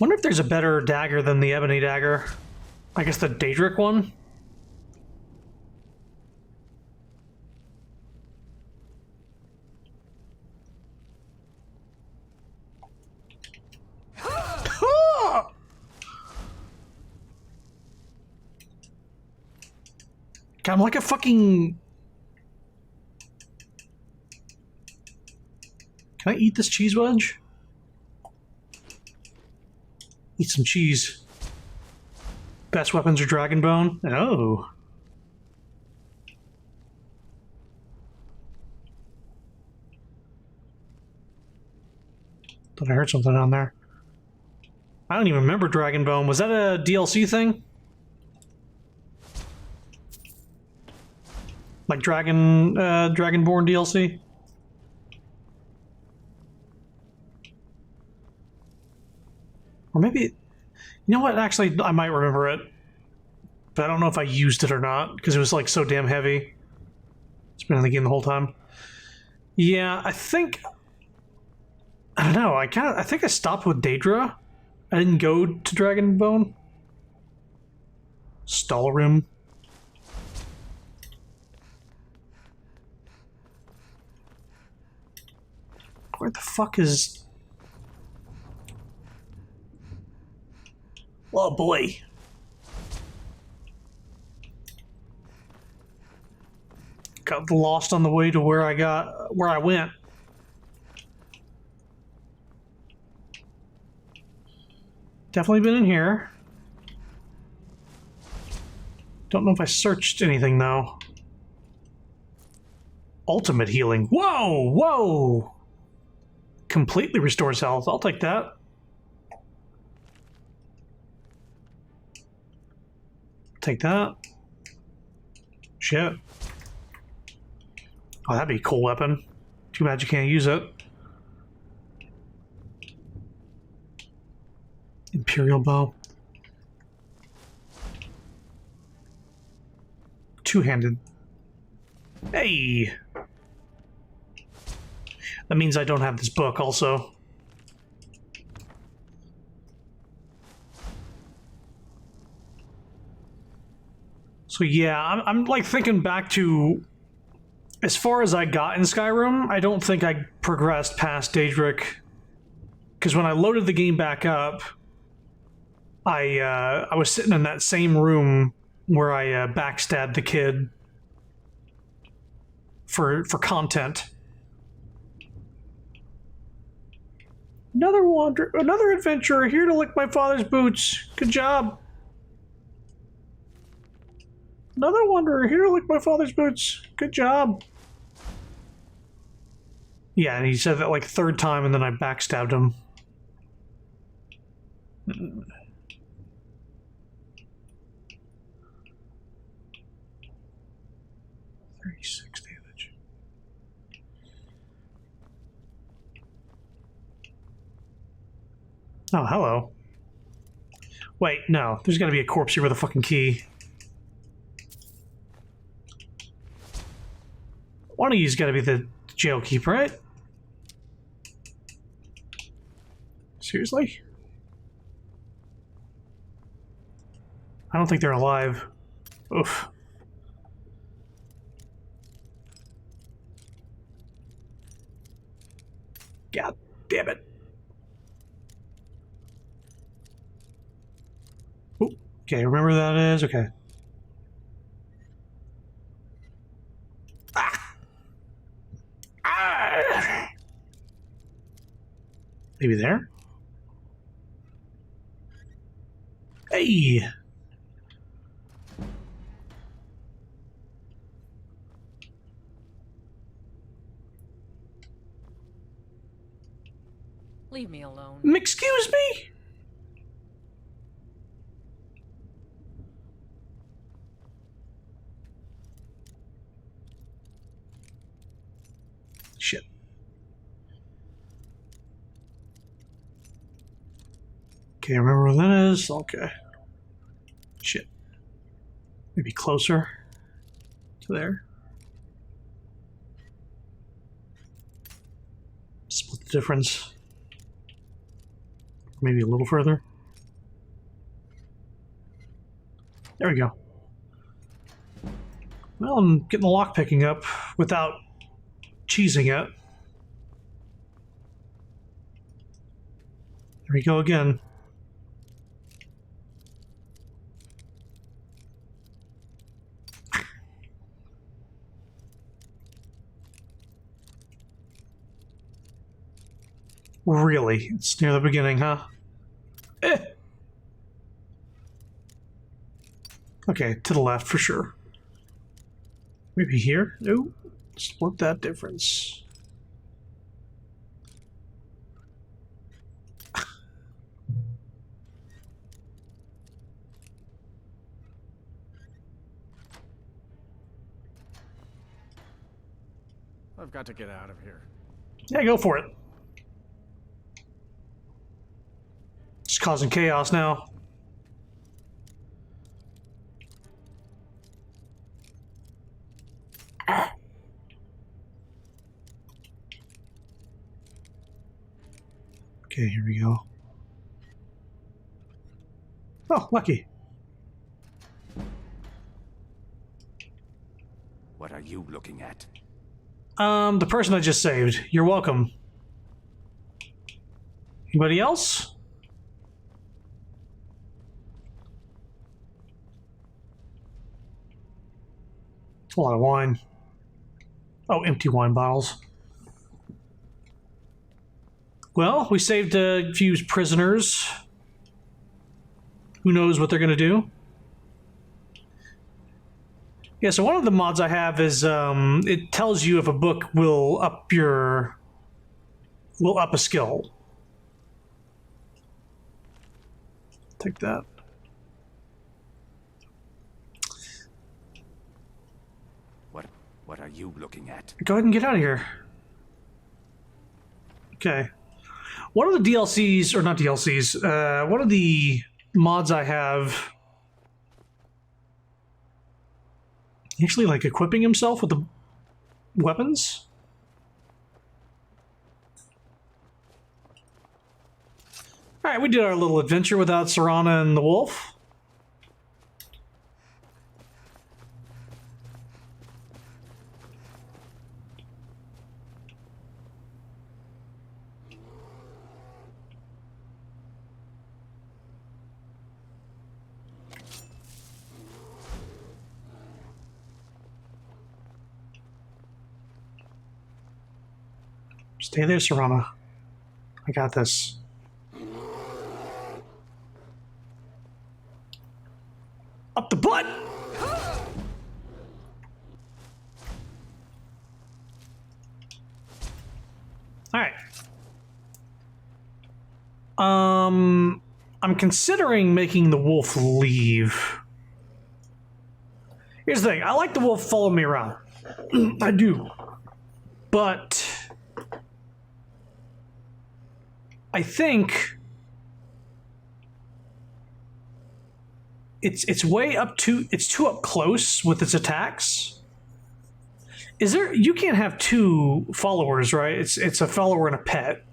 Wonder if there's a better dagger than the ebony dagger. I guess the Daedric one? God, I'm like a fucking... Can I eat this cheese wedge? Eat some cheese. Best weapons are dragon bone? Oh. Thought I heard something down there. I don't even remember dragon bone. Was that a DLC thing? Like Dragonborn DLC? Or maybe, you know what? Actually, I might remember it, but I don't know if I used it or not because it was like so damn heavy. It's been in the game the whole time. Yeah, I think. I don't know. I think I stopped with Daedra. I didn't go to Dragonbone. SKYRIM. Where the fuck is... Oh boy. Got lost on the way to where I went. Definitely been in here. Don't know if I searched anything though. Ultimate healing. Whoa! Whoa! Completely restores health. I'll take that. Take that. Shit. Oh, that'd be a cool weapon. Too bad you can't use it. Imperial bow. two-handed. Hey! That means I don't have this book also. So yeah, I'm like thinking back to as far as I got in Skyrim, I don't think I progressed past Daedric. Because when I loaded the game back up, I was sitting in that same room where I backstabbed the kid for content. Another adventurer here to lick my father's boots. Good job. Another wanderer here to lick my father's boots. Good job. Yeah, and he said that like third time, and then I backstabbed him. 36 damage. Oh, hello. Wait, no. There's gotta be a corpse here with a fucking key. One of you's gotta be the jail keep, right? Seriously? I don't think they're alive. Oof. God damn it. Ooh, okay, remember who that is? Okay. Ah! Ah! Maybe there? Hey! Leave me alone. Excuse me? Shit. Okay, remember where that is? Okay. Shit. Maybe closer to there. Split the difference. Maybe a little further. There we go. Well, I'm getting the lock picking up without cheesing it. There we go again. Really? It's near the beginning, huh? Eh. Okay, to the left for sure. Maybe here? No. Split that difference. I've got to get out of here. Yeah, go for it. Just causing chaos now. Okay, here we go. Oh, lucky. What are you looking at? The person I just saved. You're welcome. Anybody else? It's a lot of wine. Oh, empty wine bottles. Well, we saved a few prisoners. Who knows what they're going to do? Yeah, so one of the mods I have is it tells you if a book will up a skill. Take that. What are you looking at? Go ahead and get out of here. Okay. One of the DLCs, or not DLCs, one of the mods I have. actually like equipping himself with the weapons. All right, we did our little adventure without Serana and the wolf. Stay there, Serana. I got this. Up the butt! Alright. I'm considering making the wolf leave. Here's the thing. I like the wolf following me around. I do. But I think it's way up too, it's too up close with its attacks. Is there, you can't have two followers, right? It's a follower and a pet.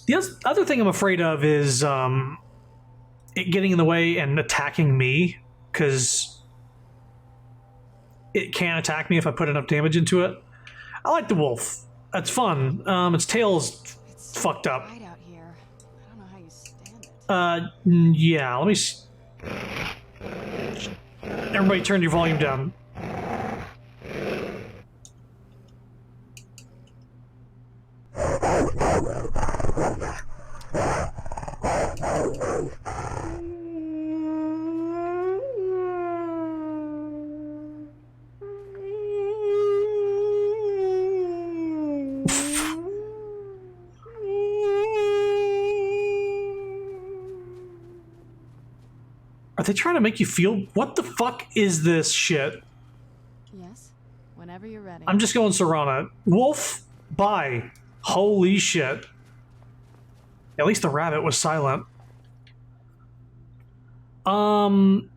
The other thing I'm afraid of is it getting in the way and attacking me, because it can attack me if I put enough damage into it. I like the wolf. That's fun. Its tail's fucked up. Right out here. I don't know how you stand it. Yeah, let me everybody turn your volume down. Are they trying to make you feel? What the fuck is this shit? Yes, whenever you're ready. I'm just going Serana. Wolf, bye. Holy shit. At least the rabbit was silent. Man,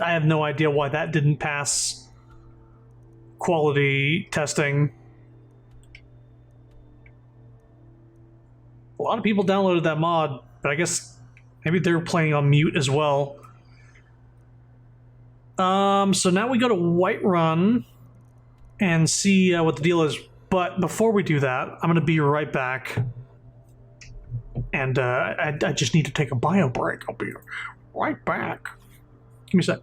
I have no idea why that didn't pass quality testing. A lot of people downloaded that mod, but I guess maybe they're playing on mute as well. So now we go to Whiterun and see what the deal is. But before we do that, I'm going to be right back. And I just need to take a bio break. I'll be right back. Give me a sec.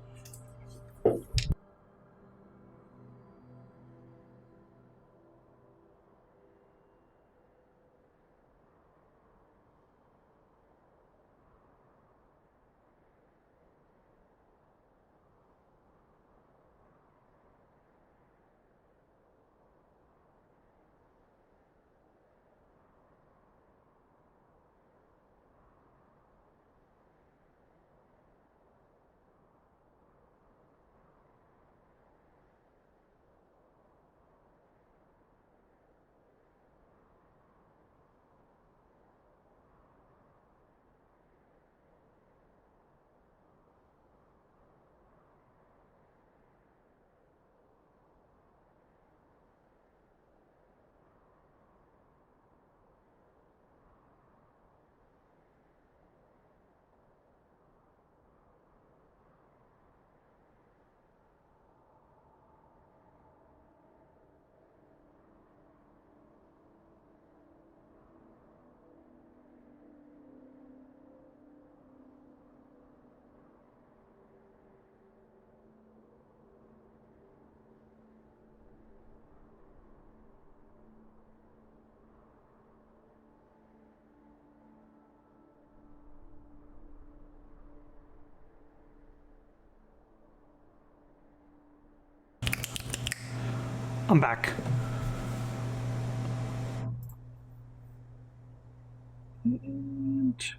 I'm back.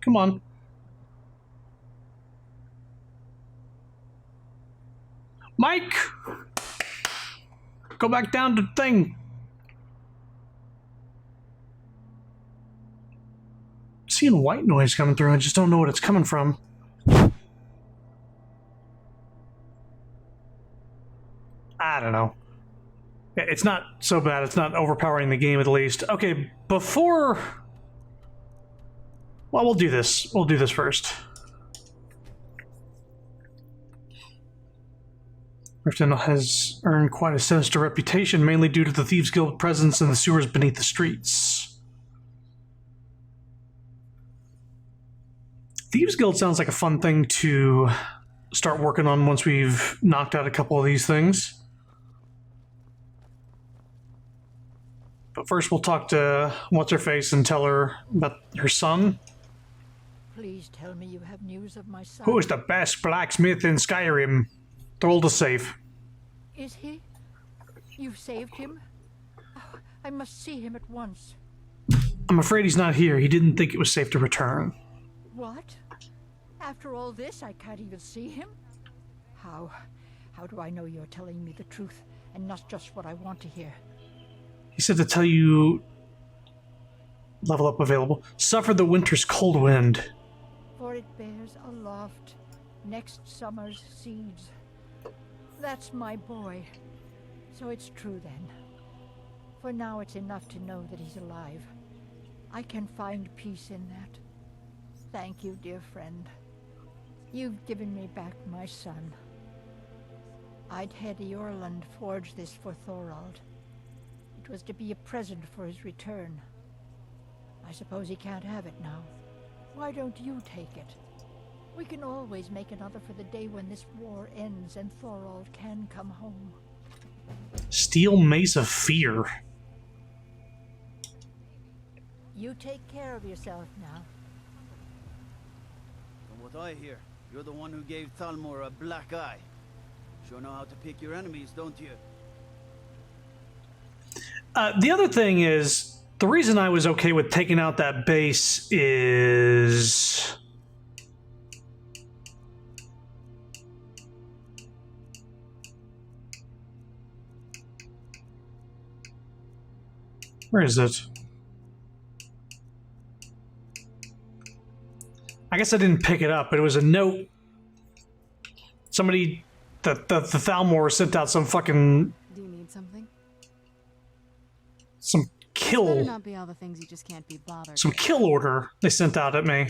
Come on. Mike! Go back down to thing. seeing white noise coming through. I just don't know what it's coming from. I don't know. It's not so bad. It's not overpowering the game, at least. Okay, before... Well, we'll do this. We'll do this first. Riften has earned quite a sinister reputation, mainly due to the Thieves Guild presence in the sewers beneath the streets. Thieves Guild sounds like a fun thing to start working on once we've knocked out a couple of these things. But first we'll talk to What's-Her-Face and tell her about her son. Please tell me you have news of my son. Who is the best blacksmith in Skyrim? Told us safe. Is he? You've saved him? Oh, I must see him at once. I'm afraid he's not here. He didn't think it was safe to return. What? After all this, I can't even see him? How do I know you're telling me the truth and not just what I want to hear? He said to tell you... Level up available. Suffer the winter's cold wind. For it bears aloft next summer's seeds. That's my boy. So it's true then. For now it's enough to know that he's alive. I can find peace in that. Thank you, dear friend. You've given me back my son. I'd had Eorlund forge this for Thorald. It was to be a present for his return. I suppose he can't have it now. Why don't you take it? We can always make another for the day when this war ends and Thorald can come home. Steel Mace of Fear. You take care of yourself now. From what I hear, you're the one who gave Thalmor a black eye. Sure know how to pick your enemies, don't you? The other thing is, the reason I was okay with taking out that base is... Where is it? I guess I didn't pick it up, but it was a note. Somebody, the Thalmor sent out some fucking... Do you need something? Some kill... Better not be all the things you just can't be bothered. Some kill order they sent out at me.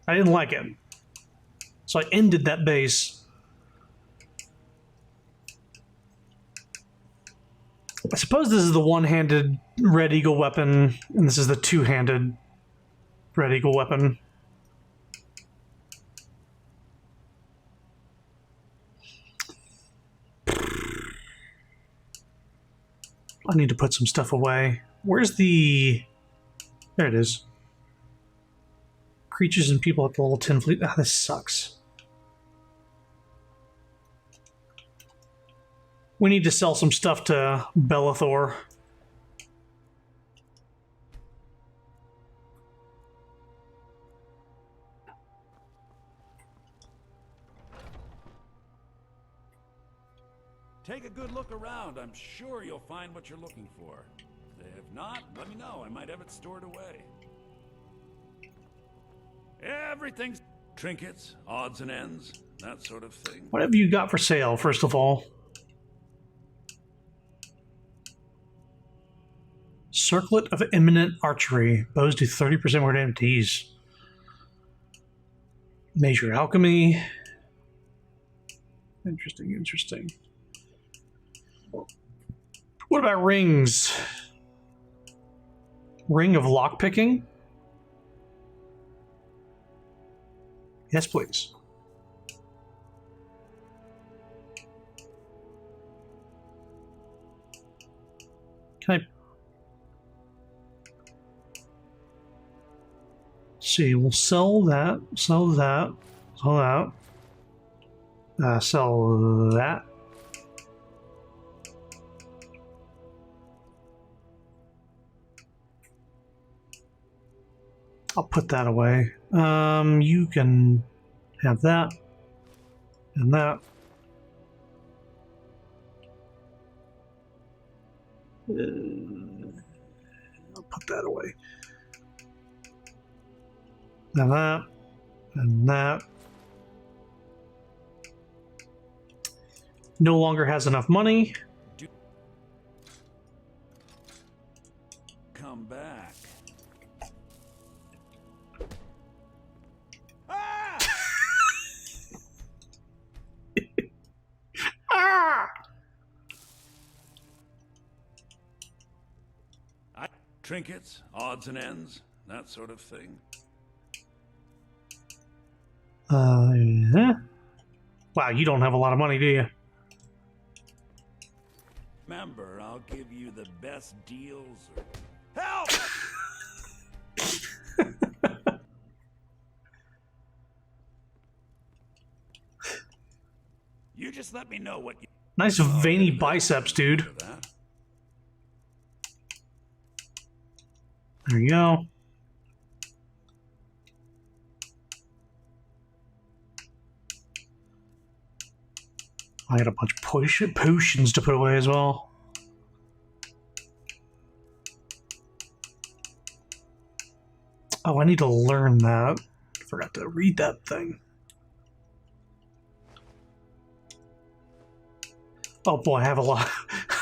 I didn't like it. So I ended that base. I suppose this is the one-handed Red Eagle weapon, and this is the two-handed Red Eagle weapon. I need to put some stuff away. Where's the... There it is. Creatures and people at the level 10 fleet. Ah, this sucks. We need to sell some stuff to Bellathor. Take a good look around. I'm sure you'll find what you're looking for. If not, let me know. I might have it stored away. Everything's trinkets, odds and ends, that sort of thing. What have you got for sale, first of all? Circlet of Imminent Archery. Bows do 30% more damage to these. Major Alchemy. Interesting, interesting. What about rings? Ring of Lockpicking? Yes, please. Can I... See, we'll sell that, sell that, sell that, sell that. I'll put that away. You can have that and that. I'll put that away. And that. And that. No longer has enough money. Come back. Ah! Trinkets, odds and ends, that sort of thing. Yeah. Wow, you don't have a lot of money, do you? Remember, I'll give you the best deals. Help! You just let me know what you... Nice veiny biceps, dude. There you go. I got a bunch of potions to put away as well. Oh, I need to learn that. Forgot to read that thing. Oh boy, I have a lot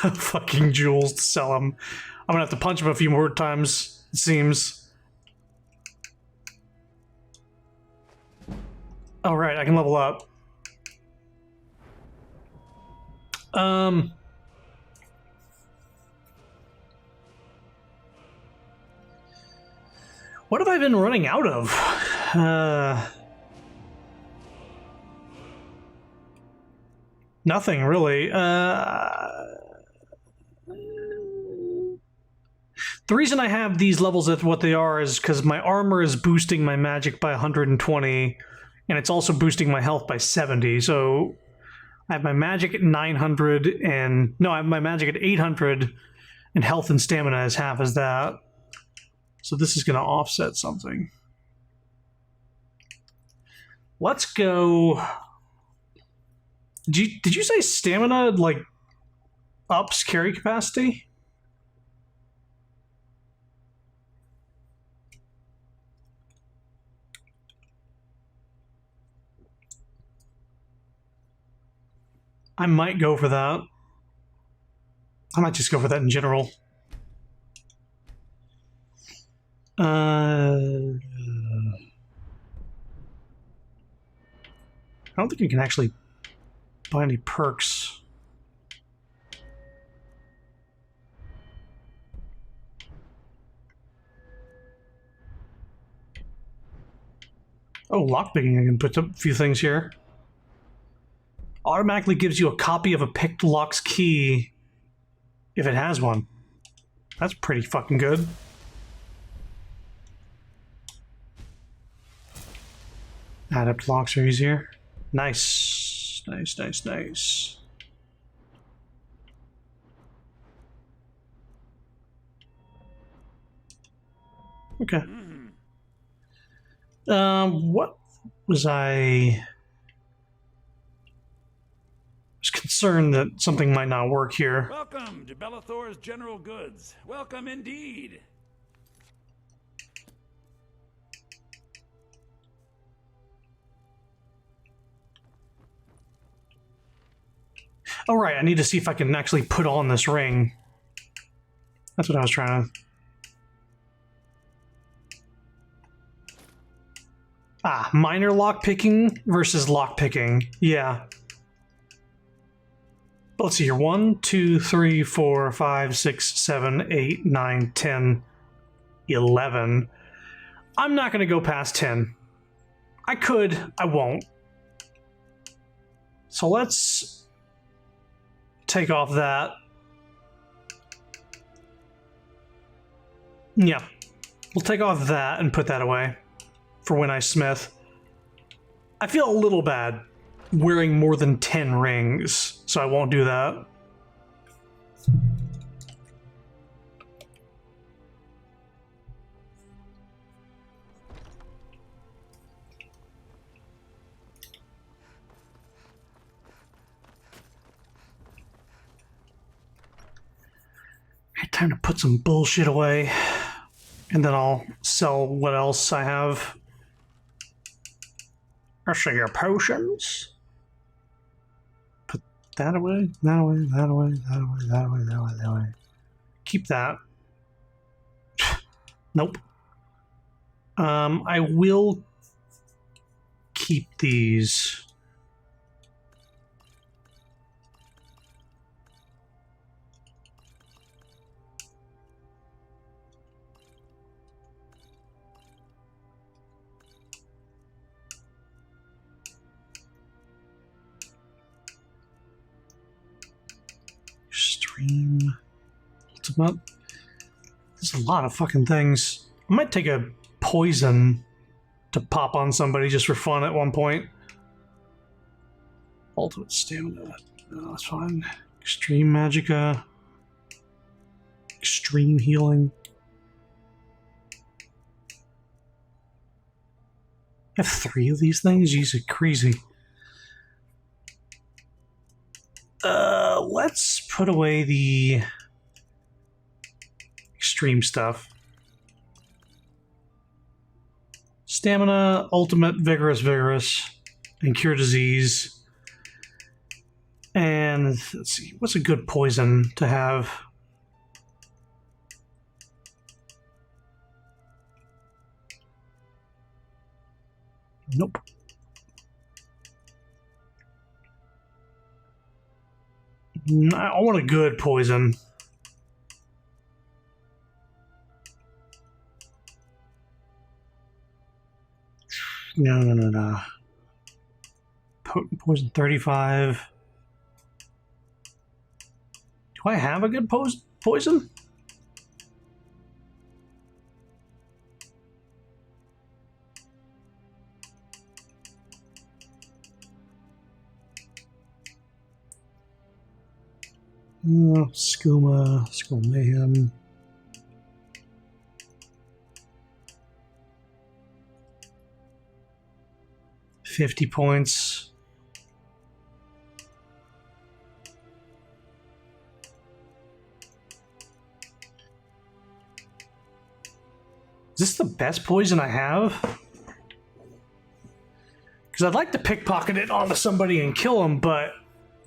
of fucking jewels to sell them. I'm gonna have to punch them a few more times, it seems. Alright, I can level up. What have I been running out of? Nothing really. The reason I have these levels at what they are is because my armor is boosting my magic by 120, and it's also boosting my health by 70. So I have my magic at 900, and no, I have my magic at 800, and health and stamina is half as that. So this is going to offset something. Let's go. Did you say stamina like ups carry capacity? I might go for that. I might just go for that in general. I don't think you can actually buy any perks. Oh, lockpicking, I can put a few things here. Automatically gives you a copy of a picked lock's key if it has one. That's pretty fucking good. Adept locks are easier. Nice. Nice, nice, nice. Okay. What was I was concerned that something might not work here. Welcome to Bellathor's General Goods. Welcome indeed. Oh, right, I need to see if I can actually put on this ring. That's what I was trying to... Ah, minor lockpicking versus lockpicking. Yeah. Let's see here. 1, 2, 3, 4, 5, 6, 7, 8, 9, 10, 11. I'm not going to go past 10. I could. I won't. So let's take off that. Yeah. We'll take off that and put that away for when I smith. I feel a little bad wearing more than 10 rings, so I won't do that. Time to put some bullshit away, and then I'll sell what else I have. Let's see your potions. Put that away, that away, that away, that away, that away, that away, that way. Keep that. Nope. I will keep these. Extreme. Ultimate. There's a lot of fucking things. I might take a poison to pop on somebody just for fun at one point. Ultimate stamina. No, that's fine. Extreme magicka. Extreme healing. I have 3 of these things? Jeez, crazy. Let's put away the extreme stuff. Stamina, ultimate, vigorous, and cure disease. And let's see, what's a good poison to have? Nope. I want a good poison. No. Potent poison 35. Do I have a good poison? Skooma Mayhem. $50 points. Is this the best poison I have? Because I'd like to pickpocket it onto somebody and kill them, but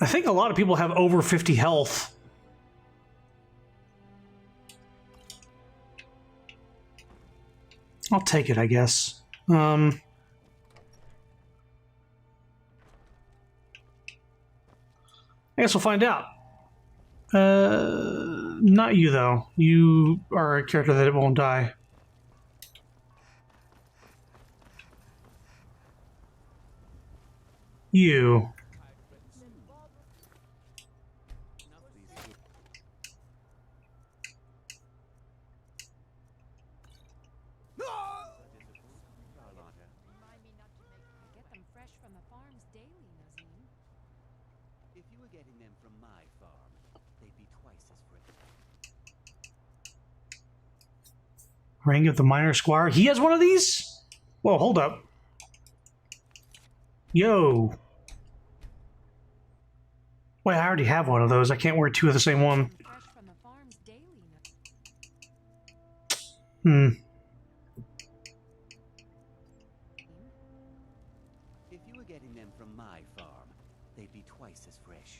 I think a lot of people have over 50 health. I'll take it, I guess. I guess we'll find out. Not you, though. You are a character that it won't die. You. Rank of the Minor Squire. He has one of these? Whoa, hold up. Yo. Wait, I already have one of those. I can't wear 2 of the same one. If you were getting them from my farm, they'd be twice as fresh.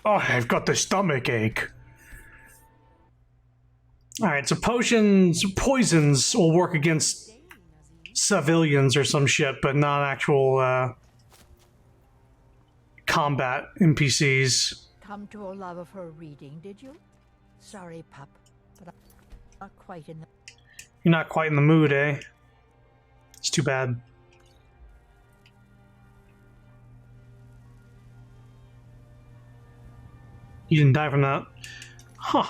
Oh, I've got the stomach ache. Alright, so poisons will work against civilians or some shit, but not actual combat NPCs. Come to Olava for a reading, did you? Sorry, pup, but I'm not quite in the... You're not quite in the mood, eh? It's too bad. You didn't die from that. Huh.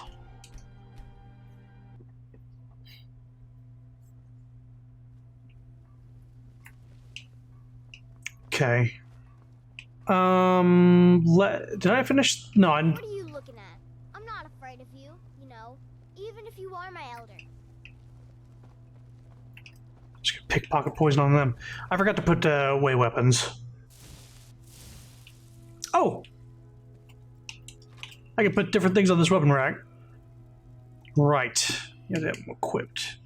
Okay. Did I finish? No, What are you looking at? I'm not afraid of you, you know, even if you are my elder. Just gonna pickpocket poison on them. I forgot to put away weapons. Oh! I can put different things on this weapon rack. Right. Yeah, they have them equipped.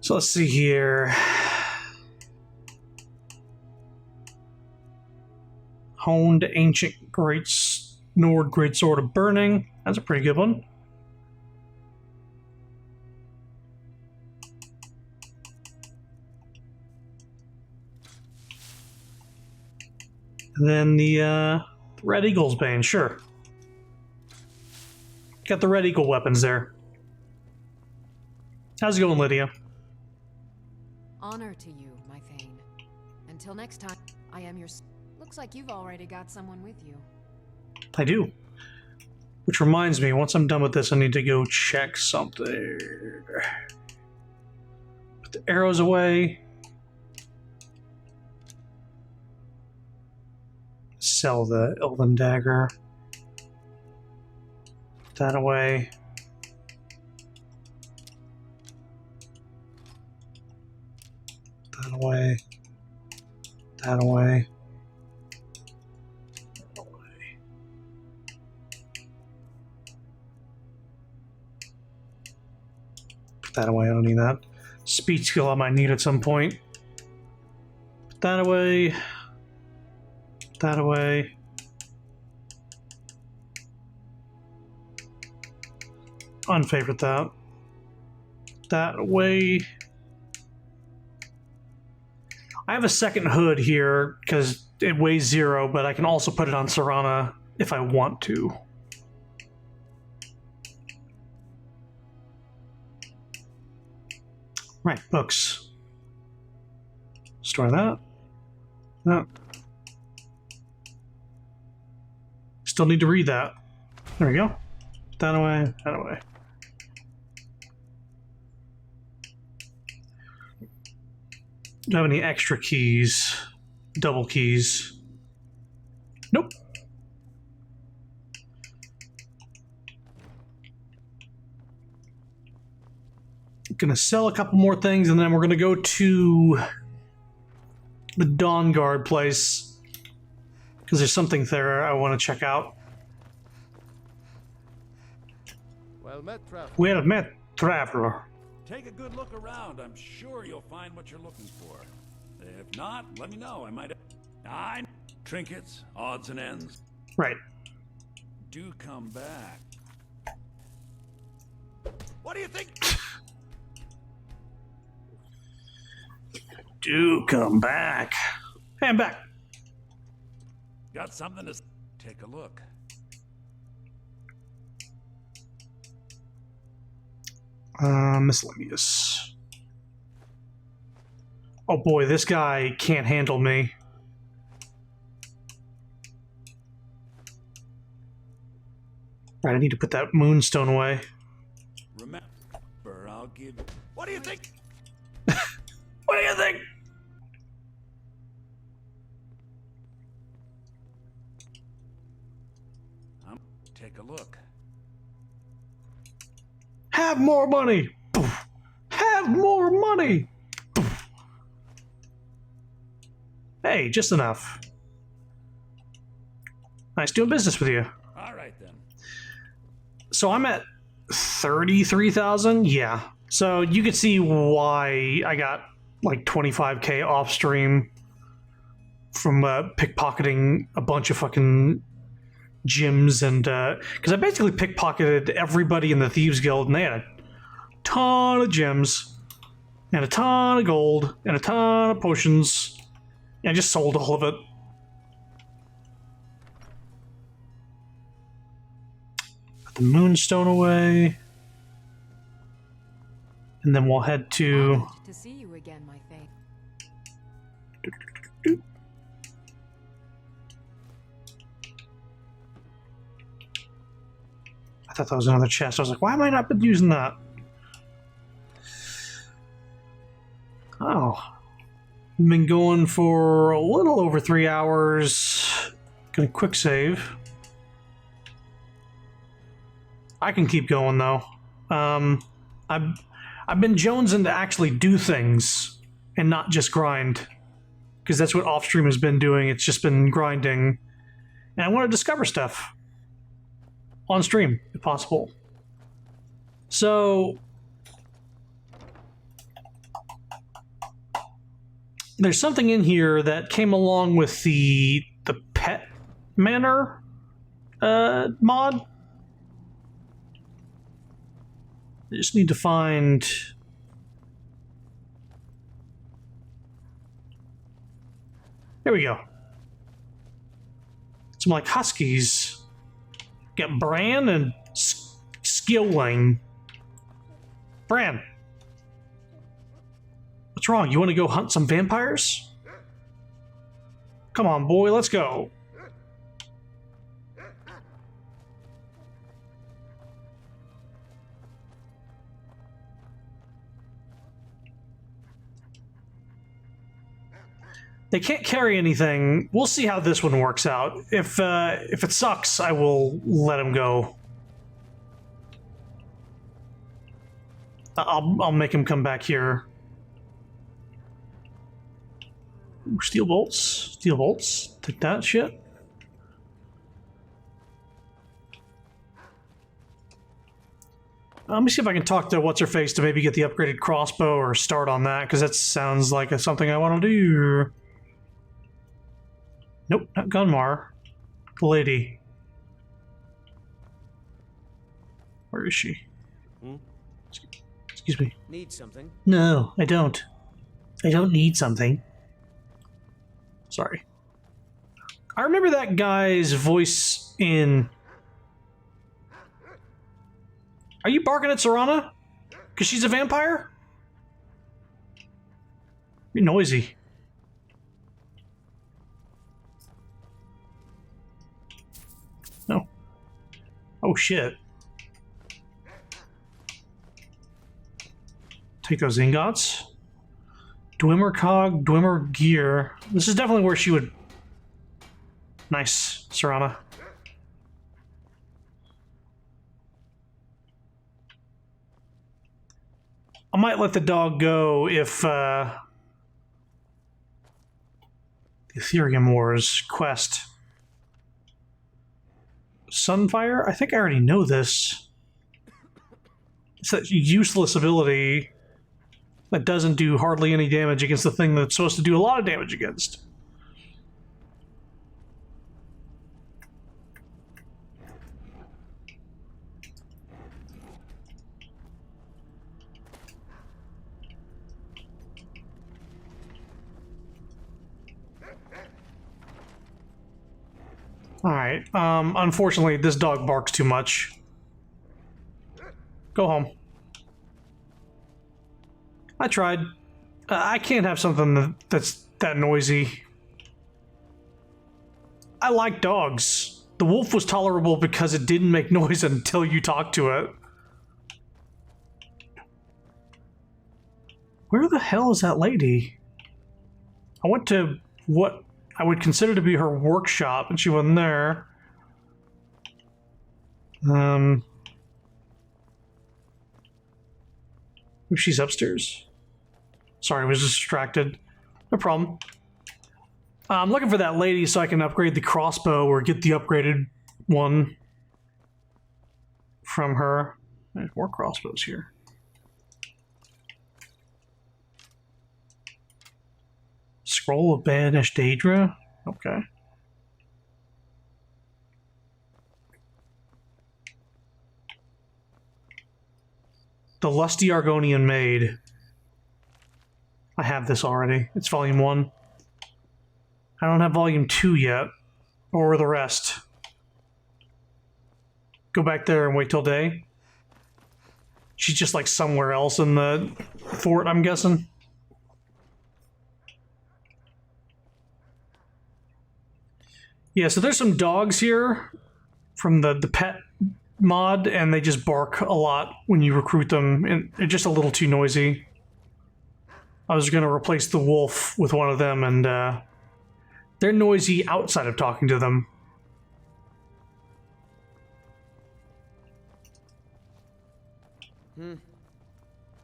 So let's see here. Honed Ancient Nord Great Sword of Burning. That's a pretty good one. And then the Red Eagle's Bane, sure. Got the Red Eagle weapons there. How's it going, Lydia? Honor to you, my Thane. Until next time, I am your... Looks like you've already got someone with you. I do. Which reminds me, once I'm done with this, I need to go check something. Put the arrows away. Sell the Elven Dagger. Put that away. That away. That away. Put that away, I don't need that. Speed skill I might need at some point. Put that away. Put that away. Unfavorite that. That away. I have a second hood here because it weighs 0, but I can also put it on Serana if I want to. Right, books. Store that. No. Still need to read that. There we go. That away, that away. Do I have any extra keys? Double keys? Nope. Gonna sell a couple more things and then we're gonna go to the Dawn Guard place because there's something there I want to check out. Well met, traveler. Well met, traveler. Take a good look around. I'm sure you'll find what you're looking for. If not, let me know. I might have... trinkets, odds and ends. Right. Do come back. What do you think? Do come back. Hey, I'm back. Got something to... Take a look. Miscellaneous. Oh boy, this guy can't handle me. Right, I need to put that moonstone away. Remember, I'll give... What do you think? What do you think? Take a look. Have more money. Poof. Have more money. Poof. Hey, just enough. Nice doing business with you. All right, then. So I'm at 33,000. Yeah. So you could see why I got like 25k off stream from pickpocketing a bunch of fucking gyms and because I basically pickpocketed everybody in the Thieves Guild and they had a ton of gems and a ton of gold and a ton of potions and I just sold all of it. Put the moonstone away and then we'll head to... Honored to see you again, my Thane. I thought that was another chest. I was like, why am I not using that? Oh. Been going for a little over 3 hours. Gonna quick save. I can keep going though. I've been jonesing to actually do things and not just grind, because that's what Offstream has been doing. It's just been grinding, and I want to discover stuff on stream if possible. So there's something in here that came along with the pet manor mod. I just need to find... There we go. Some like huskies. Get Bran and Skilling. Bran. What's wrong? You want to go hunt some vampires? Come on, boy, let's go. They can't carry anything. We'll see how this one works out. If it sucks, I will let him go. I'll make him come back here. Ooh, steel bolts. Steel bolts. Take that shit. Let me see if I can talk to What's-Her-Face to maybe get the upgraded crossbow or start on that, because that sounds like something I want to do. Nope, not Gunmar. The lady. Where is she? Excuse me. Need something? No, I don't. I don't need something. Sorry. I remember that guy's voice in... Are you barking at Serana? Because she's a vampire? You're noisy. No. Oh, shit. Take those ingots. Dwemer cog, Dwemer gear. This is definitely where she would... Nice, Serana. I might let the dog go if the Ethereum Wars quest. Sunfire? I think I already know this. It's that useless ability that doesn't do hardly any damage against the thing that's supposed to do a lot of damage against. Alright, unfortunately, this dog barks too much. Go home. I tried. I can't have something that's that noisy. I like dogs. The wolf was tolerable because it didn't make noise until you talked to it. Where the hell is that lady? I went to what I would consider to be her workshop, and she wasn't there. She's upstairs. Sorry, I was distracted. No problem. I'm looking for that lady so I can upgrade the crossbow or get the upgraded one from her. There's more crossbows here. Scroll of Banished Daedra? Okay. The Lusty Argonian Maid. I have this already. It's volume 1. I don't have volume 2 yet. Or the rest. Go back there and wait till day. She's just like somewhere else in the fort, I'm guessing. Yeah, so there's some dogs here from the pet mod, and they just bark a lot when you recruit them, and they're just a little too noisy. I was going to replace the wolf with one of them, and they're noisy outside of talking to them.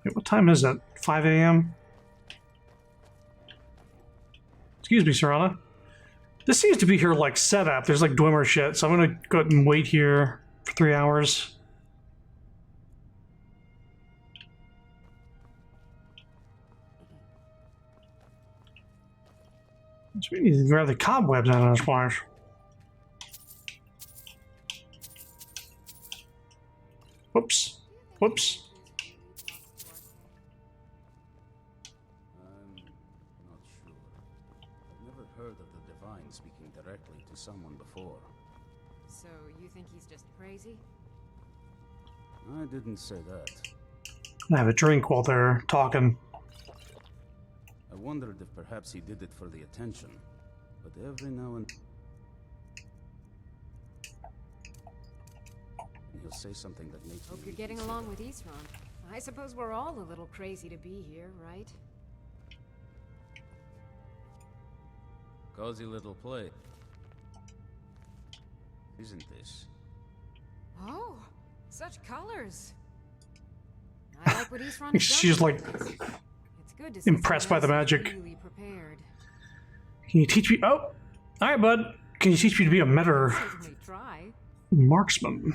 Wait, what time is it? 5 a.m.? Excuse me, Serana. This seems to be her, like, setup. There's, like, Dwemer shit, so I'm gonna go ahead and wait here for 3 hours. So we need to grab the cobwebs out of this place. Whoops. Whoops. I'm not sure. I've never heard of the Divine speaking directly to someone before. So, you think he's just crazy? I didn't say that. I have a drink while they're talking. I wondered if perhaps he did it for the attention, but every now and he'll say something that makes Hope me you're getting along with Isran. I suppose we're all a little crazy to be here, right? Cozy little play. Isn't this? Oh, such colors. I like what Isran has She's done. like It's good to see impressed by the someone else magic. really prepared. Can you teach me? Oh, all right, bud. Can you teach me to be a better Certainly try. marksman?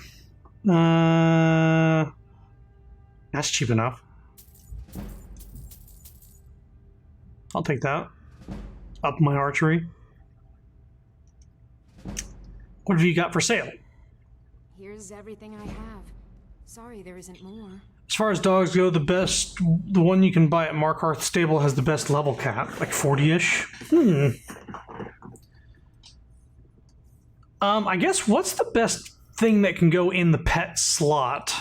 That's cheap enough. I'll take that. Up my archery. What have you got for sale? Here's everything I have. Sorry there isn't more. As far as dogs go, the one you can buy at Markarth Stable has the best level cap, like 40-ish. I guess what's the best thing that can go in the pet slot?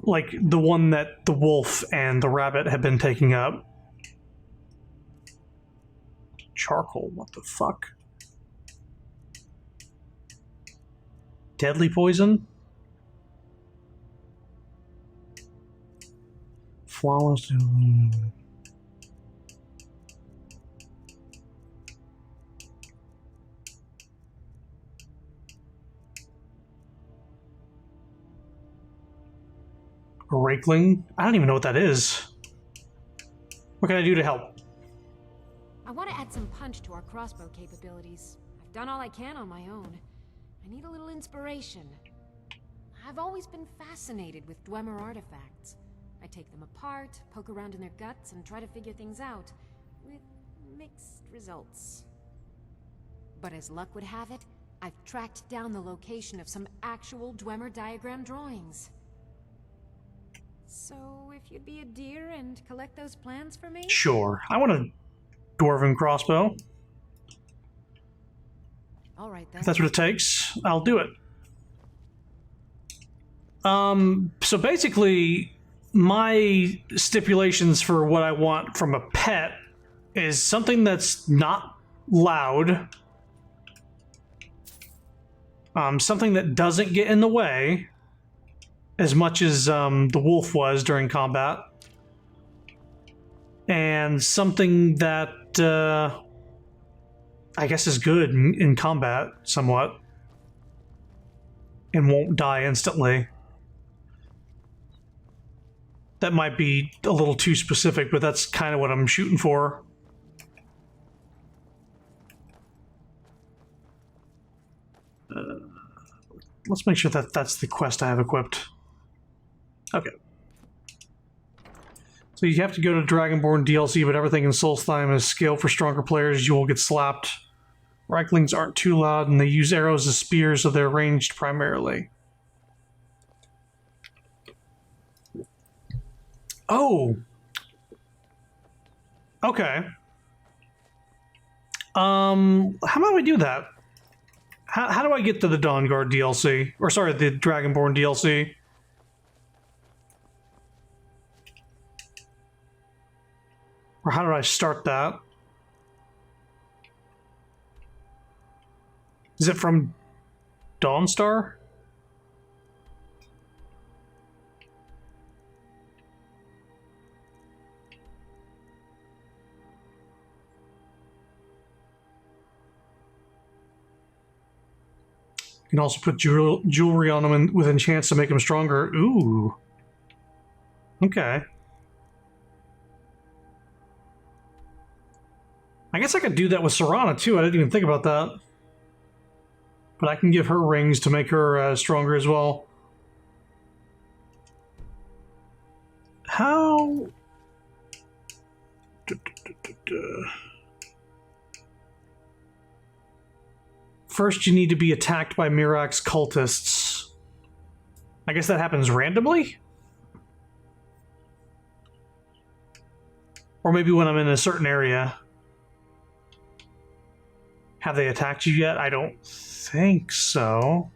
Like the one that the wolf and the rabbit have been taking up. Charcoal, what the fuck? Deadly poison? Flawless. A rakeling? I don't even know what that is. What can I do to help? I want to add some punch to our crossbow capabilities. I've done all I can on my own. I need a little inspiration. I've always been fascinated with Dwemer artifacts. I take them apart, poke around in their guts, and try to figure things out, with mixed results. But as luck would have it, I've tracked down the location of some actual Dwemer diagram drawings. So, if you'd be a dear and collect those plans for me? Sure. I want a dwarven crossbow. All right, then. If that's what it takes, I'll do it. So basically, my stipulations for what I want from a pet is something that's not loud, something that doesn't get in the way as much as the wolf was during combat, and something that I guess is good in combat somewhat and won't die instantly. That might be a little too specific, but that's kind of what I'm shooting for. Let's make sure that that's the quest I have equipped. Okay. So you have to go to Dragonborn DLC, but everything in Solstheim is scaled for stronger players. You will get slapped. Reiklings aren't too loud, and they use arrows as spears, so they're ranged primarily. Oh! Okay. How about we do that? How do I get to the Dawnguard DLC? Or sorry, the Dragonborn DLC? Or how did I start that? Is it from Dawnstar? You can also put jewelry on them with enchants to make them stronger. Ooh. Okay. I guess I could do that with Serana too. I didn't even think about that. But I can give her rings to make her stronger as well. How... First, you need to be attacked by Mirak's cultists. I guess that happens randomly? Or maybe when I'm in a certain area. Have they attacked you yet? I don't think so.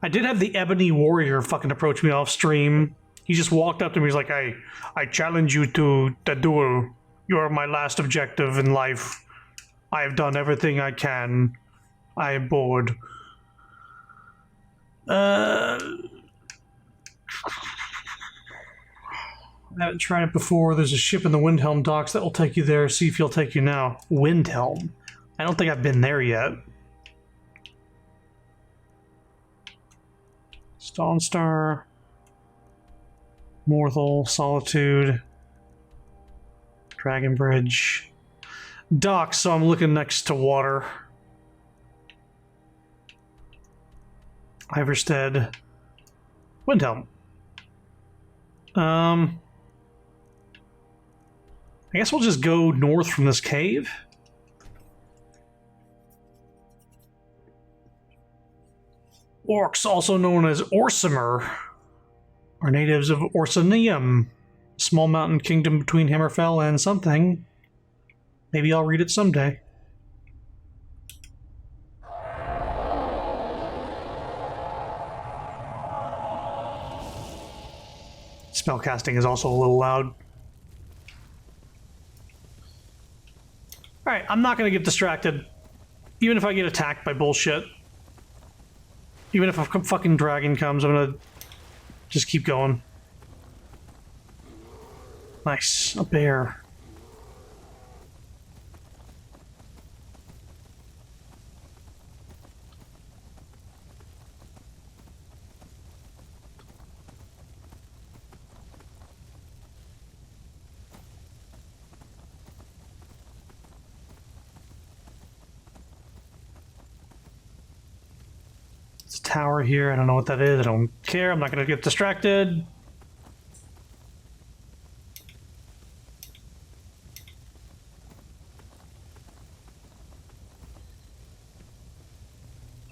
I did have the Ebony Warrior fucking approach me off stream. He just walked up to me. He's like, I challenge you to the duel. You are my last objective in life. I have done everything I can. I am bored. I haven't tried it before. There's a ship in the Windhelm docks that will take you there. See if he'll take you now. Windhelm? I don't think I've been there yet. Dawnstar, Morthal, Solitude, Dragon Bridge, docks, so I'm looking next to water. Iverstead, Windhelm. I guess we'll just go north from this cave. Orcs, also known as Orsimer, are natives of Orsinium, a small mountain kingdom between Hammerfell and something. Maybe I'll read it someday. Spellcasting is also a little loud. Alright, I'm not going to get distracted. Even if I get attacked by bullshit. Even if a fucking dragon comes, I'm gonna just keep going. Nice. A bear. Tower here. I don't know what that is. I don't care. I'm not going to get distracted.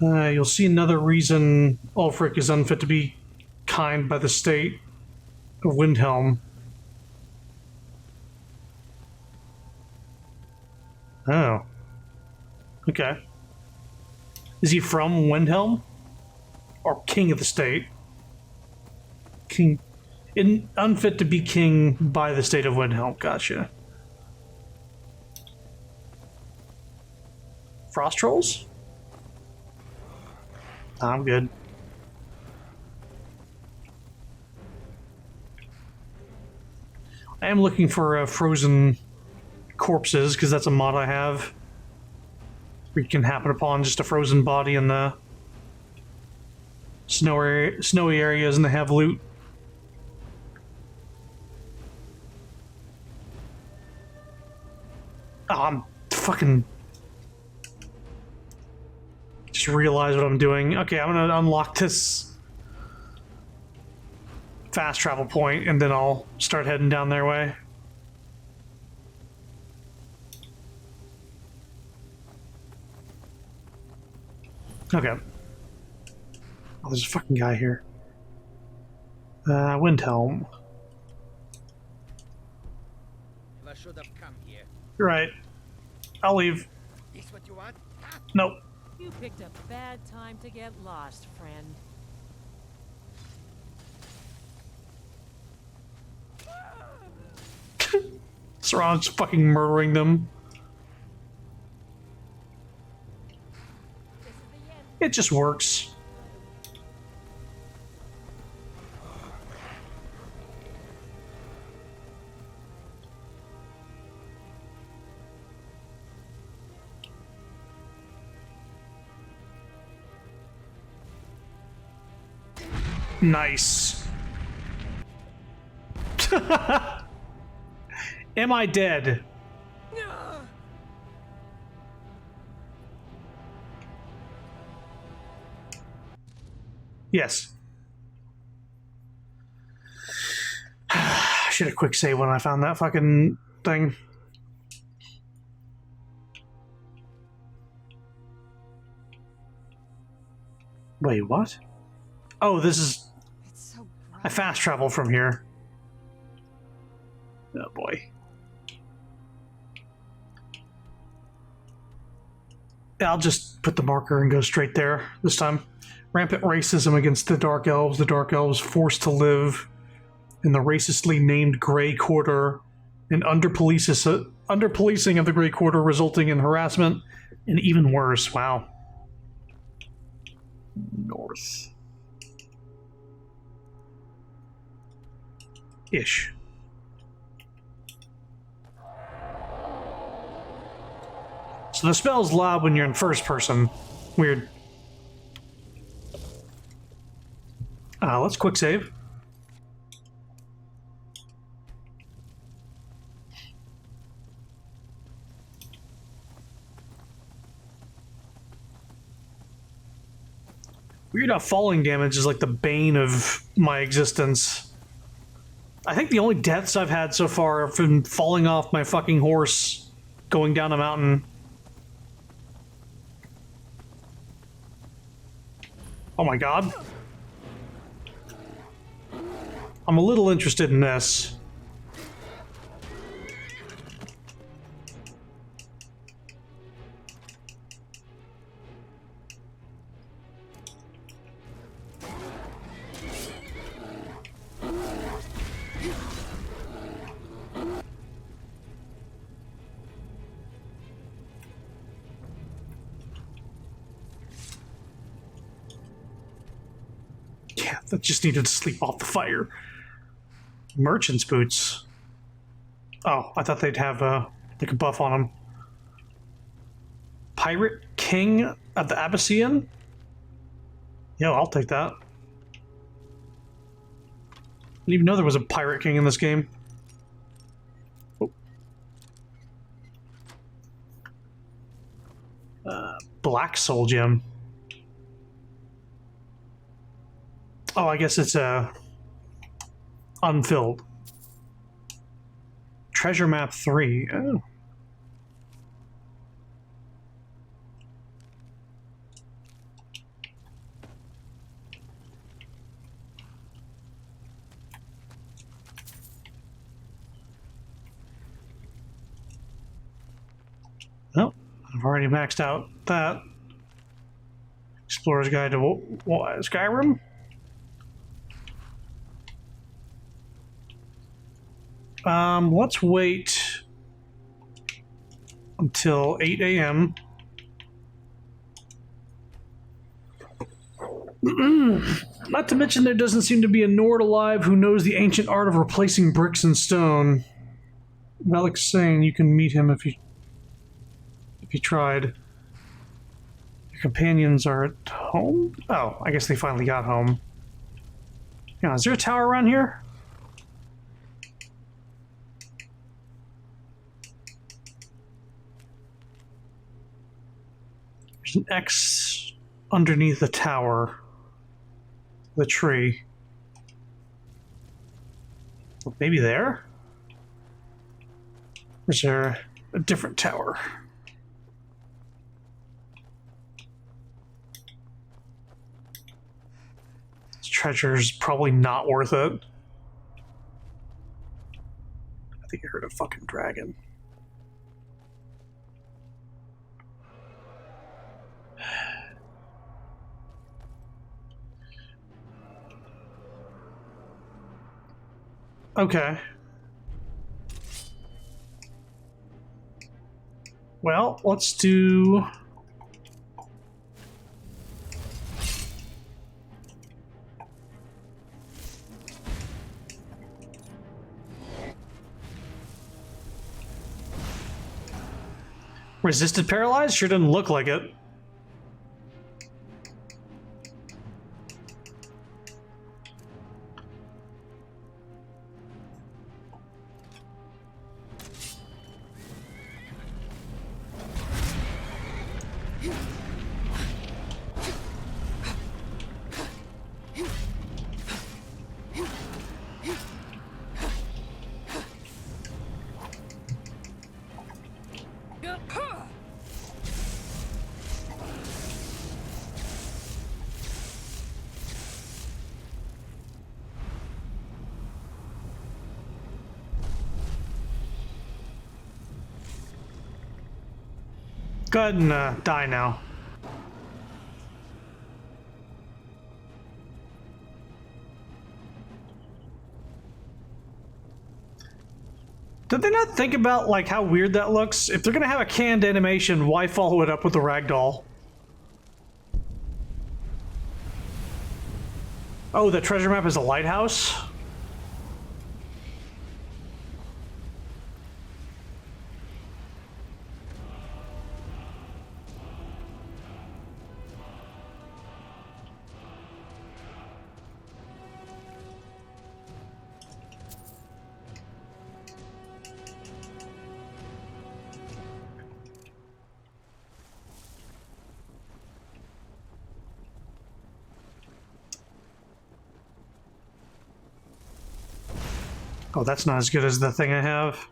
You'll see another reason Ulfric is unfit to be kind by the state of Windhelm. Oh. Okay. Is he from Windhelm? Or king of the state. King. Unfit to be king by the state of Windhelm. Gotcha. Frost trolls? I'm good. I am looking for frozen corpses, because that's a mod I have. Where you can happen upon just a frozen body in the snowy areas and they have loot. Oh, I'm fucking... Just realized what I'm doing. Okay, I'm gonna unlock this fast travel point and then I'll start heading down their way. Okay. Oh, there's a fucking guy here. Windhelm. I should have come here. You're right. I'll leave. Is what you want? Nope. You picked a bad time to get lost, friend. Saran's fucking murdering them. It just works. Nice. Am I dead? Yes. I should have quick save when I found that fucking thing. Wait, what? Oh, this is... I fast travel from here. Oh boy. Yeah, I'll just put the marker and go straight there this time. Rampant racism against the Dark Elves. The Dark Elves forced to live in the racistly named Grey Quarter, and under-policing of the Grey Quarter resulting in harassment and even worse. Wow. North. Ish. So the spell's loud when you're in first person. Weird. Let's quick save. Weird how falling damage is like the bane of my existence. I think the only deaths I've had so far have been falling off my fucking horse going down a mountain. Oh my god. I'm a little interested in this. Yeah, that just needed to sleep off the fire. Merchant's boots. Oh, I thought they'd have like a buff on them. Pirate King of the Abyssinian? Yo, I'll take that. Didn't even know there was a Pirate King in this game. Oh. Black Soul Gem. Oh, I guess it's unfilled. Treasure map 3. Oh. Oh, I've already maxed out that. Explorer's Guide to Skyrim. Let's wait until 8 a.m. Not to mention there doesn't seem to be a Nord alive who knows the ancient art of replacing bricks and stone. Malik's saying you can meet him if you tried. Your companions are at home? Oh, I guess they finally got home. Yeah, is there a tower around here? There's an X underneath the tower. The tree. Well, maybe there? Or is there a different tower? This treasure's probably not worth it. I think I heard a fucking dragon. Okay. Well, let's do... Resisted paralyzed? Sure didn't look like it. Go ahead and die now. Did they not think about like how weird that looks? If they're gonna have a canned animation, why follow it up with a ragdoll? Oh, the treasure map is a lighthouse? Oh, that's not as good as the thing I have.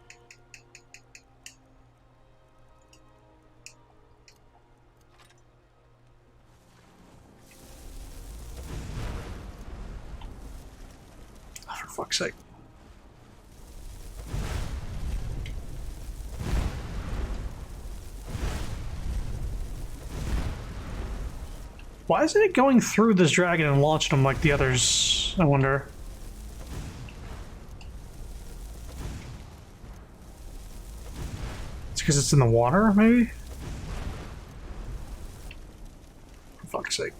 Oh, for fuck's sake. Why isn't it going through this dragon and launching him like the others, I wonder? Because it's in the water, maybe? For fuck's sake.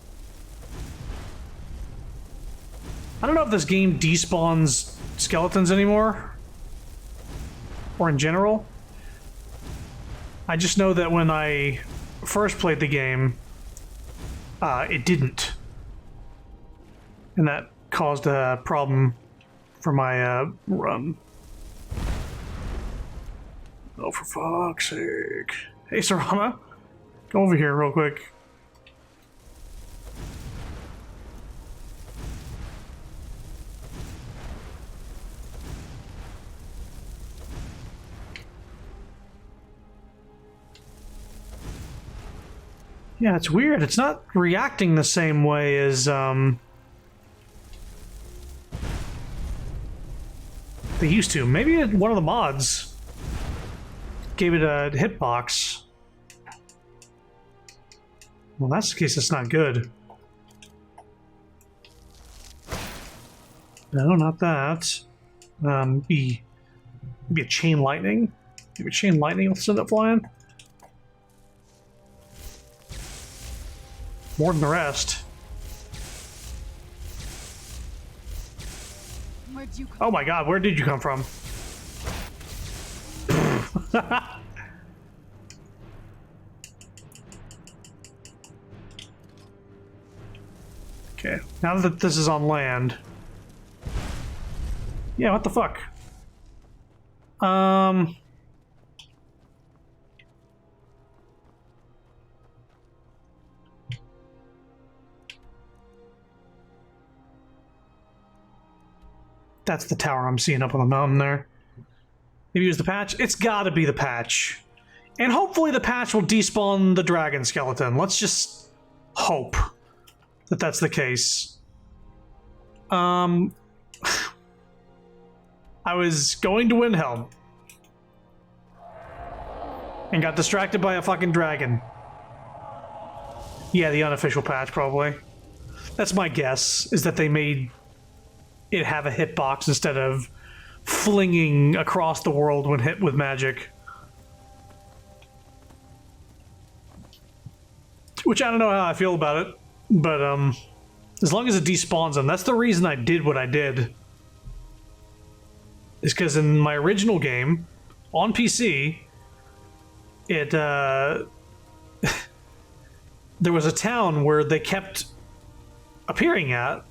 I don't know if this game despawns skeletons anymore. Or in general. I just know that when I first played the game, it didn't. And that caused a problem for my run. Oh, for fuck's sake. Hey, Serana. Go over here real quick. Yeah, it's weird. It's not reacting the same way as, they used to. Maybe one of the mods gave it a hitbox. Well, that's the case. It's not good. No, not that. Maybe a chain lightning. Maybe a chain lightning will send it flying. More than the rest. Oh my god, where did you come from? Okay, now that this is on land. Yeah, what the fuck? That's the tower I'm seeing up on the mountain there. Maybe it was the patch? It's gotta be the patch. And hopefully the patch will despawn the dragon skeleton. Let's just hope that that's the case. I was going to Windhelm. And got distracted by a fucking dragon. Yeah, the unofficial patch, probably. That's my guess, is that they made it have a hitbox instead of flinging across the world when hit with magic. Which I don't know how I feel about it, but as long as it despawns them, that's the reason I did what I did. Is because in my original game, on PC, it there was a town where they kept appearing at,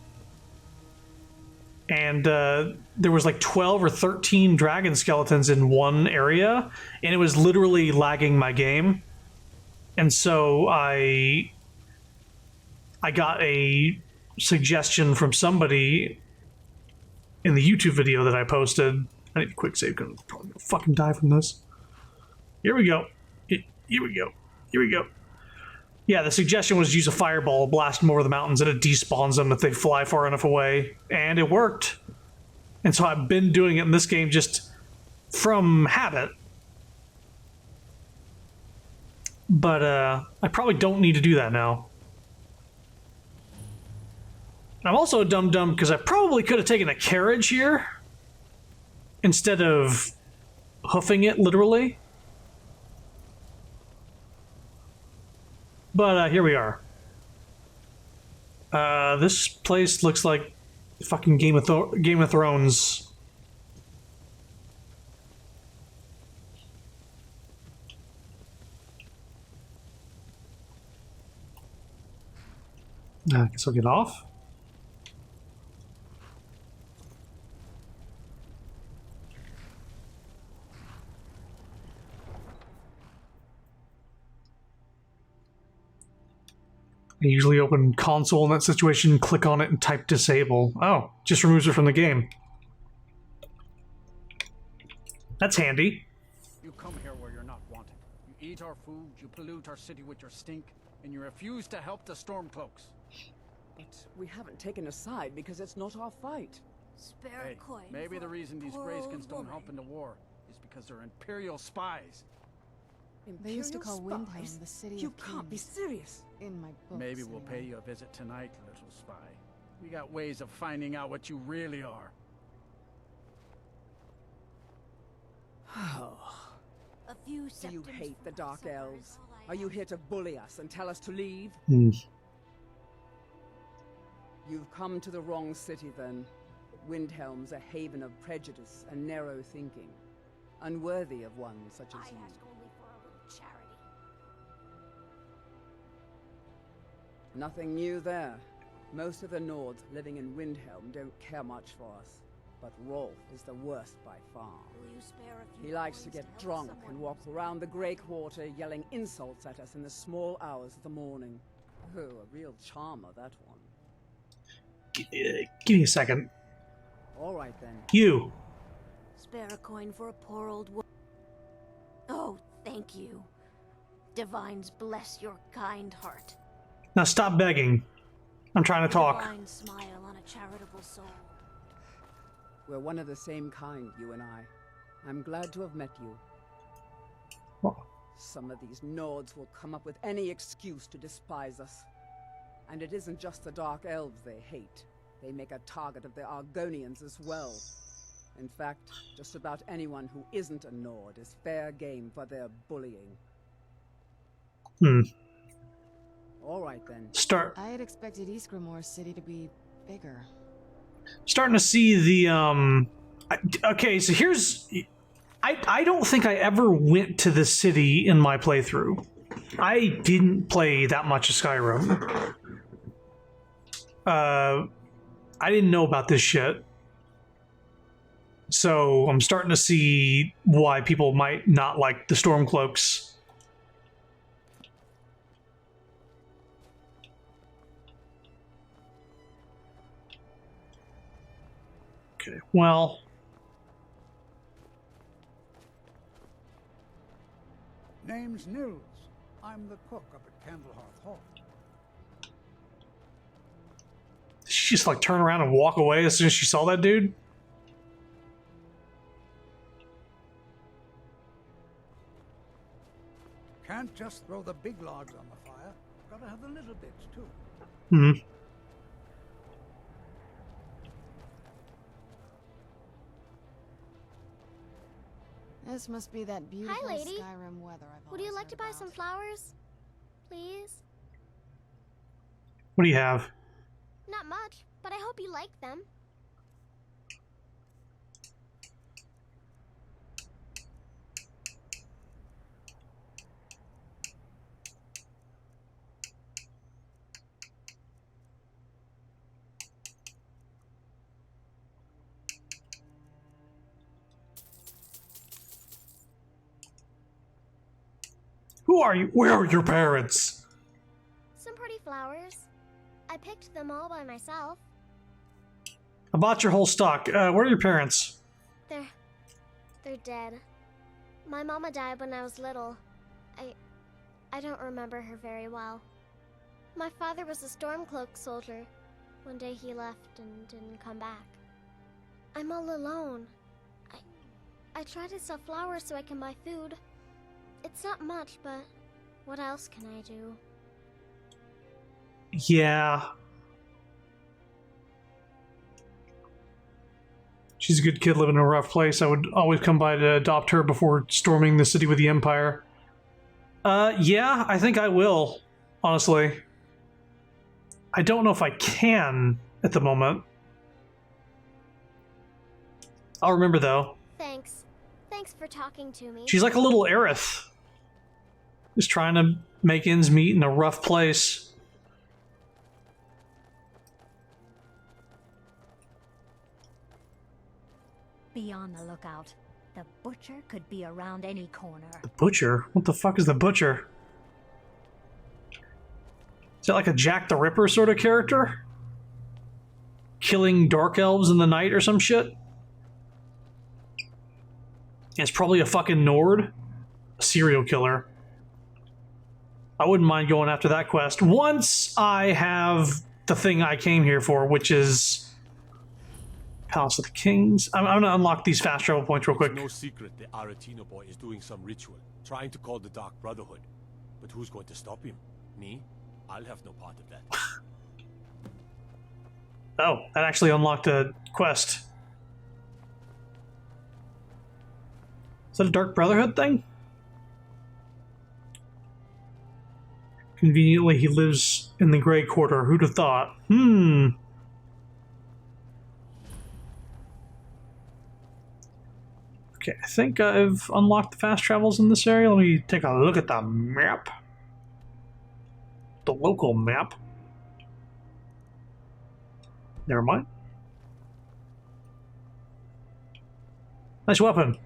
and there was like 12 or 13 dragon skeletons in one area, and it was literally lagging my game. And so I got a suggestion from somebody in the YouTube video that I posted. I need a quick save. I'm probably gonna fucking die from this. Here we go. Here we go. Here we go. Yeah, the suggestion was use a fireball, blast them over the mountains, and it despawns them if they fly far enough away. And it worked. And so I've been doing it in this game just from habit. But I probably don't need to do that now. I'm also a dum-dum because I probably could have taken a carriage here instead of hoofing it literally. But here we are. This place looks like fucking Game of Thrones. I guess I'll get off. I usually open console in that situation, click on it, and type disable. Oh, just removes it from the game. That's handy. You come here where you're not wanted. You eat our food, you pollute our city with your stink, and you refuse to help the Stormcloaks. But we haven't taken a side because it's not our fight. Spare Hey, a coin. maybe the reason these Greyskins don't help in the war is because they're Imperial spies. They used to Imperial call spies? Windhelm the city You of can't be kings. serious. In my books, Maybe we'll pay anyway. you a visit tonight, little spy. We got ways of finding out what you really are. A few Do you septums hate the from Dark Silver is Elves? all I Are you have. here to bully us and tell us to leave? You've come to the wrong city then. Windhelm's a haven of prejudice and narrow thinking, unworthy of one such as I you. ask only for a little charity. Nothing new there. Most of the Nords living in Windhelm don't care much for us. But Rolf is the worst by far. Will you spare a few He likes to coins get help drunk someone and walk who's in around the need? Grey Quarter yelling insults at us in the small hours of the morning. Oh, a real charmer, that one. Give me a second. All right then. You. Spare a coin for a poor old woman. Oh, thank you. Divines bless your kind heart. Now stop begging. I'm trying to talk. Divine smile on a charitable soul. We're one of the same kind, you and I. I'm glad to have met you. What? Some of these Nords will come up with any excuse to despise us. And it isn't just the Dark Elves they hate. They make a target of the Argonians as well. In fact, just about anyone who isn't a Nord is fair game for their bullying. All right then. I had expected Ysgramor's city to be bigger. Starting to see the okay, so here's I don't think I ever went to the city in my playthrough. I didn't play that much of Skyrim. I didn't know about this shit. So I'm starting to see why people might not like the Stormcloaks. Okay, well... Name's Nils. I'm the cook up at Candlehearth Hall. Did she just like turn around and walk away as soon as she saw that dude? Can't just throw the big logs on the fire. Gotta have the little bits, too. Hmm. This must be that beautiful Hi, lady. Skyrim weather I've Would you always like to heard buy about. some flowers? Please? What do you have? Not much, but I hope you like them. Who are you? Where are your parents? Some pretty flowers. I picked them all by myself. I bought your whole stock. Where are your parents? They're dead. My mama died when I was little. I don't remember her very well. My father was a Stormcloak soldier. One day he left and didn't come back. I'm all alone. I try to sell flowers so I can buy food. It's not much, but what else can I do? Yeah. She's a good kid living in a rough place. I would always come by to adopt her before storming the city with the Empire. Yeah, I think I will, honestly. I don't know if I can at the moment. I'll remember, though. Thanks. Thanks for talking to me. She's like a little Aerith. Just trying to make ends meet in a rough place. Be on the lookout. The butcher could be around any corner. The butcher? What the fuck is the butcher? Is that like a Jack the Ripper sort of character? Killing dark elves in the night or some shit? It's probably a fucking Nord. A serial killer. I wouldn't mind going after that quest once I have the thing I came here for, which is Palace of the Kings. I'm gonna unlock these fast travel points real quick. It's no secret the Aretino boy is doing some ritual, trying to call the Dark Brotherhood. But who's going to stop him? Me? I'll have no part of that. Oh, that actually unlocked a quest. Is that a Dark Brotherhood thing? Conveniently, he lives in the Grey Quarter. Who'd have thought? Okay, I think I've unlocked the fast travels in this area. Let me take a look at the map. The local map. Never mind. Nice weapon.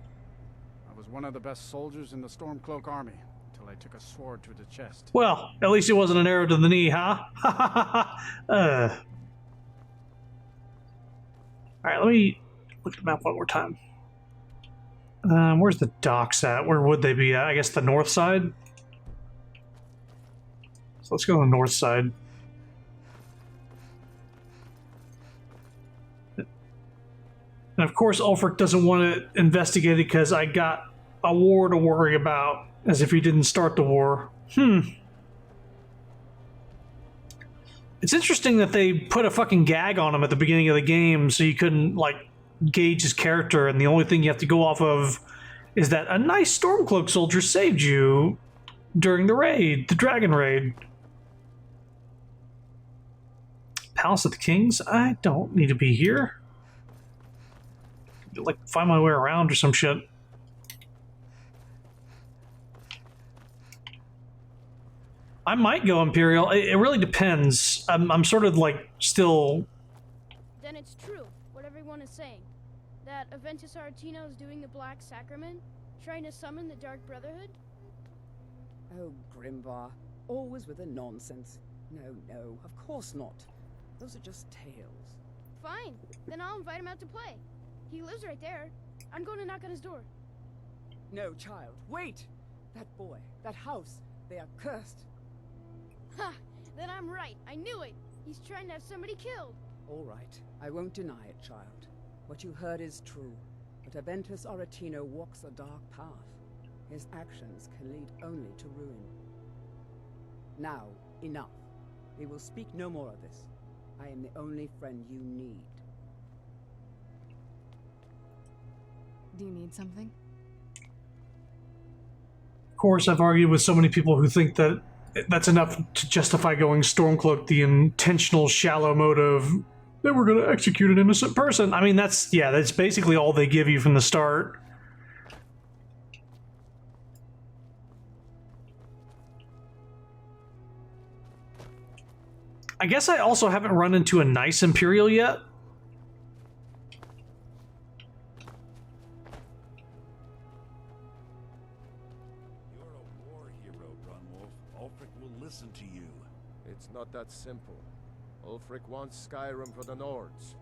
I was one of the best soldiers in the Stormcloak army until I took a sword to the chest. Well, at least it wasn't an arrow to the knee, huh? Alright, let me look at the map one more time. Where's the docks at? Where would they be at? I guess the north side? So let's go to the north side. And of course, Ulfric doesn't want to investigate it because I got a war to worry about, as if he didn't start the war. It's interesting that they put a fucking gag on him at the beginning of the game so you couldn't, like, gauge his character, and the only thing you have to go off of is that a nice Stormcloak soldier saved you during the raid, the dragon raid. Palace of the Kings? I don't need to be here. Like, find my way around or some shit. I might go Imperial. It really depends. I'm sort of like still. Then it's true what everyone is saying. That Aventus Aretino is doing the Black Sacrament, trying to summon the Dark Brotherhood? Oh, Grimvar. Always with the nonsense. No, of course not. Those are just tales. Fine. Then I'll invite him out to play. He lives right there. I'm going to knock on his door. No, child. Wait! That boy, that house, they are cursed. Ha! Then I'm right. I knew it. He's trying to have somebody killed. All right. I won't deny it, child. What you heard is true. But Aventus Aretino walks a dark path. His actions can lead only to ruin. Now, enough. We will speak no more of this. I am the only friend you need. Do you need something? Of course, I've argued with so many people who think that that's enough to justify going Stormcloak, the intentional shallow motive. They were going to execute an innocent person. I mean, that's basically all they give you from the start. I guess I also haven't run into a nice Imperial yet. listen to you. It's not that simple. Ulfric wants Skyrim for the Nords.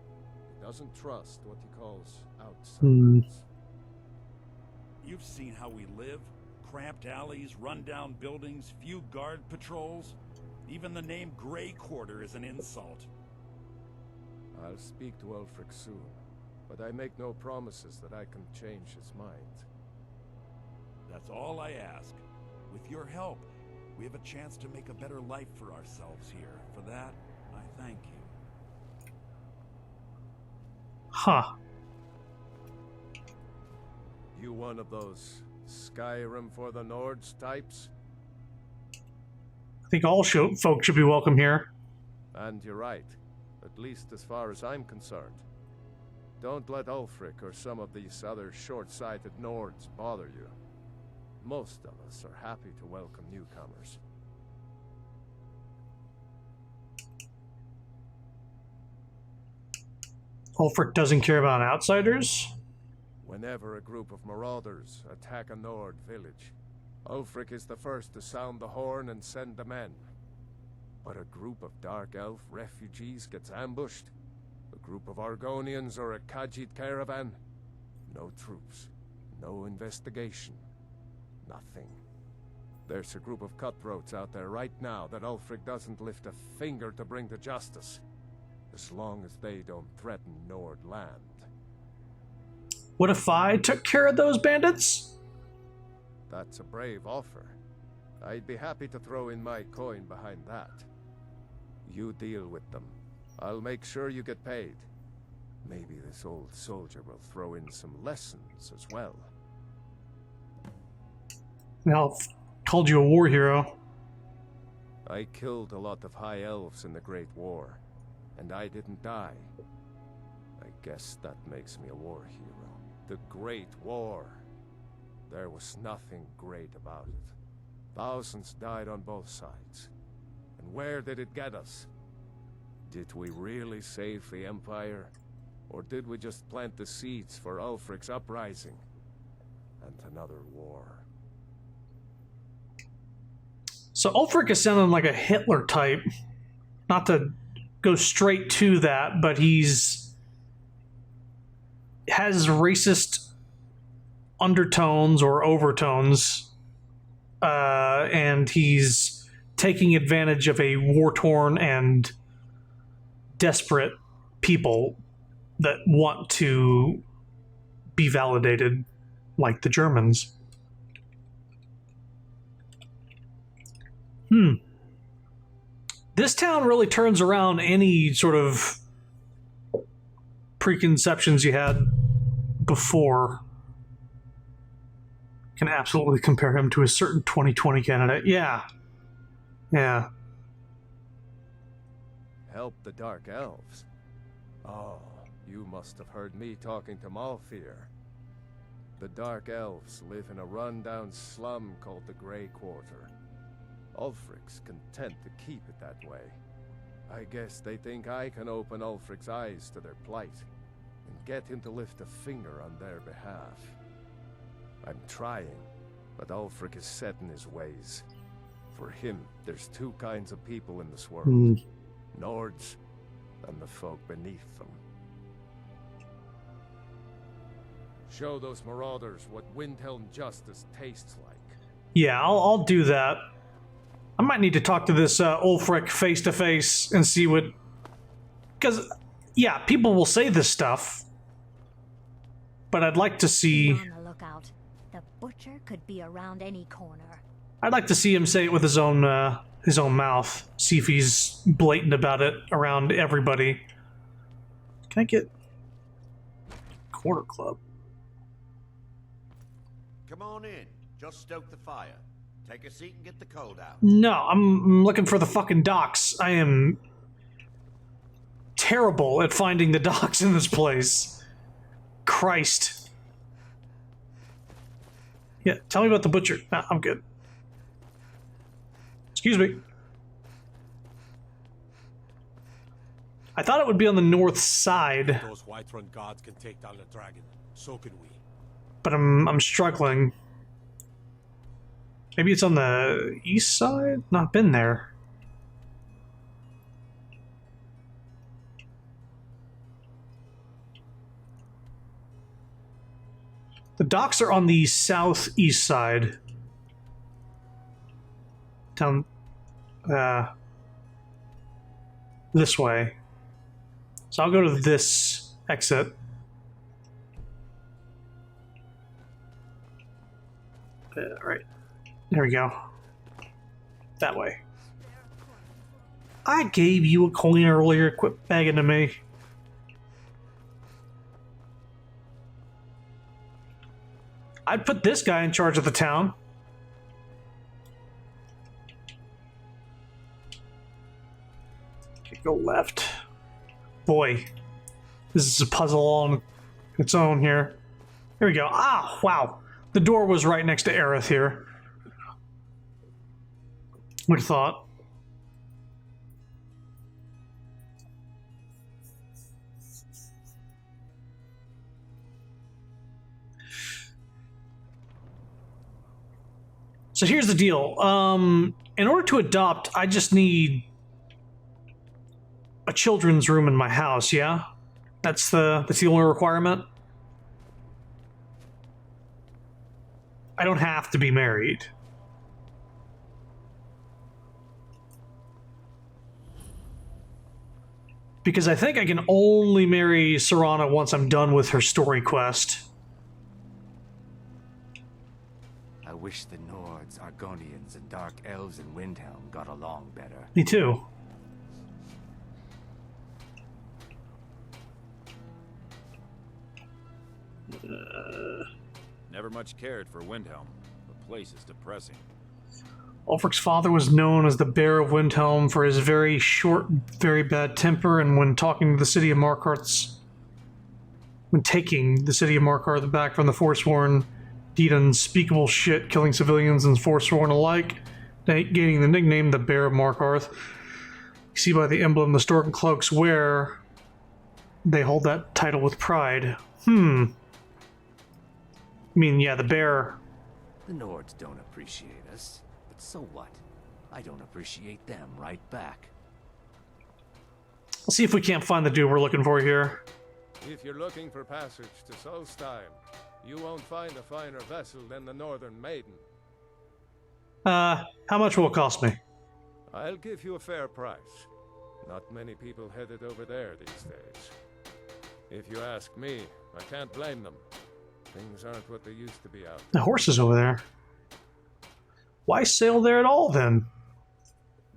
He doesn't trust what he calls outsiders. You've seen how we live. Cramped alleys, run-down buildings, few guard patrols. Even the name Grey Quarter is an insult. I'll speak to Ulfric soon, but I make no promises that I can change his mind. That's all I ask. With your help, we have a chance to make a better life for ourselves here. For that, I thank you. Huh. You one of those Skyrim for the Nords types? I think all folk should be welcome here. And you're right, at least as far as I'm concerned. Don't let Ulfric or some of these other short-sighted Nords bother you. Most of us are happy to welcome newcomers. Ulfric doesn't care about outsiders? Whenever a group of marauders attack a Nord village, Ulfric is the first to sound the horn and send the men. But a group of Dark Elf refugees gets ambushed, a group of Argonians or a Khajiit caravan, no troops, no investigation, nothing. There's a group of cutthroats out there right now that Ulfric doesn't lift a finger to bring to justice, as long as they don't threaten Nord land. What if I took care of those bandits? That's a brave offer. I'd be happy to throw in my coin behind that. You deal with them. I'll make sure you get paid. Maybe this old soldier will throw in some lessons as well. Now, called you a war hero. I killed a lot of high elves in the Great War, and I didn't die. I guess that makes me a war hero. The Great War. There was nothing great about it. Thousands died on both sides. And where did it get us? Did we really save the Empire? Or did we just plant the seeds for Ulfric's uprising? And another war. So Ulfric is sounding like a Hitler type. Not to go straight to that, but has racist undertones or overtones, and he's taking advantage of a war-torn and desperate people that want to be validated, like the Germans. This town really turns around any sort of preconceptions you had before. Can absolutely compare him to a certain 2020 candidate. Yeah. Help the Dark Elves? Oh, you must have heard me talking to Malfear. The Dark Elves live in a run-down slum called the Grey Quarter. Ulfric's content to keep it that way. I guess they think I can open Ulfric's eyes to their plight and get him to lift a finger on their behalf. I'm trying, but Ulfric is set in his ways. For him, there's two kinds of people in this world. Nords and the folk beneath them. Show those marauders what Windhelm justice tastes like. Yeah, I'll do that. I might need to talk to this Ulfric face to face and see what... Because, yeah, people will say this stuff, but I'd like to see... Be on the lookout. The butcher could be around any corner. I'd like to see him say it with his own mouth. See if he's blatant about it around everybody. Can I get... Quarter Club? Come on in. Just stoke the fire. Take a seat and get the cold out. No, I'm looking for the fucking docks. I am terrible at finding the docks in this place. Christ. Yeah, tell me about the butcher. Nah, I'm good. Excuse me. I thought it would be on the north side. Those Whiterun gods can take down the dragon. So can we. But I'm struggling. Maybe it's on the east side? Not been there. The docks are on the southeast side. Down this way. So I'll go to this exit. Right. There we go. That way. I gave you a coin earlier. Quit begging to me. I'd put this guy in charge of the town. Okay, go left. Boy, this is a puzzle on its own here. Here we go. Ah, wow. The door was right next to Aerith here. Would have thought. So here's the deal. In order to adopt, I just need a children's room in my house, yeah? That's the only requirement? I don't have to be married. Because I think I can only marry Serana once I'm done with her story quest. I wish the Nords, Argonians, and Dark Elves in Windhelm got along better. Me too. Never much cared for Windhelm. The place is depressing. Ulfric's father was known as the Bear of Windhelm for his very short, very bad temper, and when taking the city of Markarth back from the Forsworn, did unspeakable shit, killing civilians and Forsworn alike, gaining the nickname the Bear of Markarth. You see by the emblem the Stormcloaks wear, they hold that title with pride. I mean, yeah, the bear. The Nords don't appreciate us, but so what? I don't appreciate them right back. Let's see if we can't find the dude we're looking for here. If you're looking for passage to Solstheim, you won't find a finer vessel than the Northern Maiden. How much will it cost me? I'll give you a fair price. Not many people headed over there these days. If you ask me, I can't blame them. Things aren't what they used to be out The there. horse is over there. Why sail there at all, then?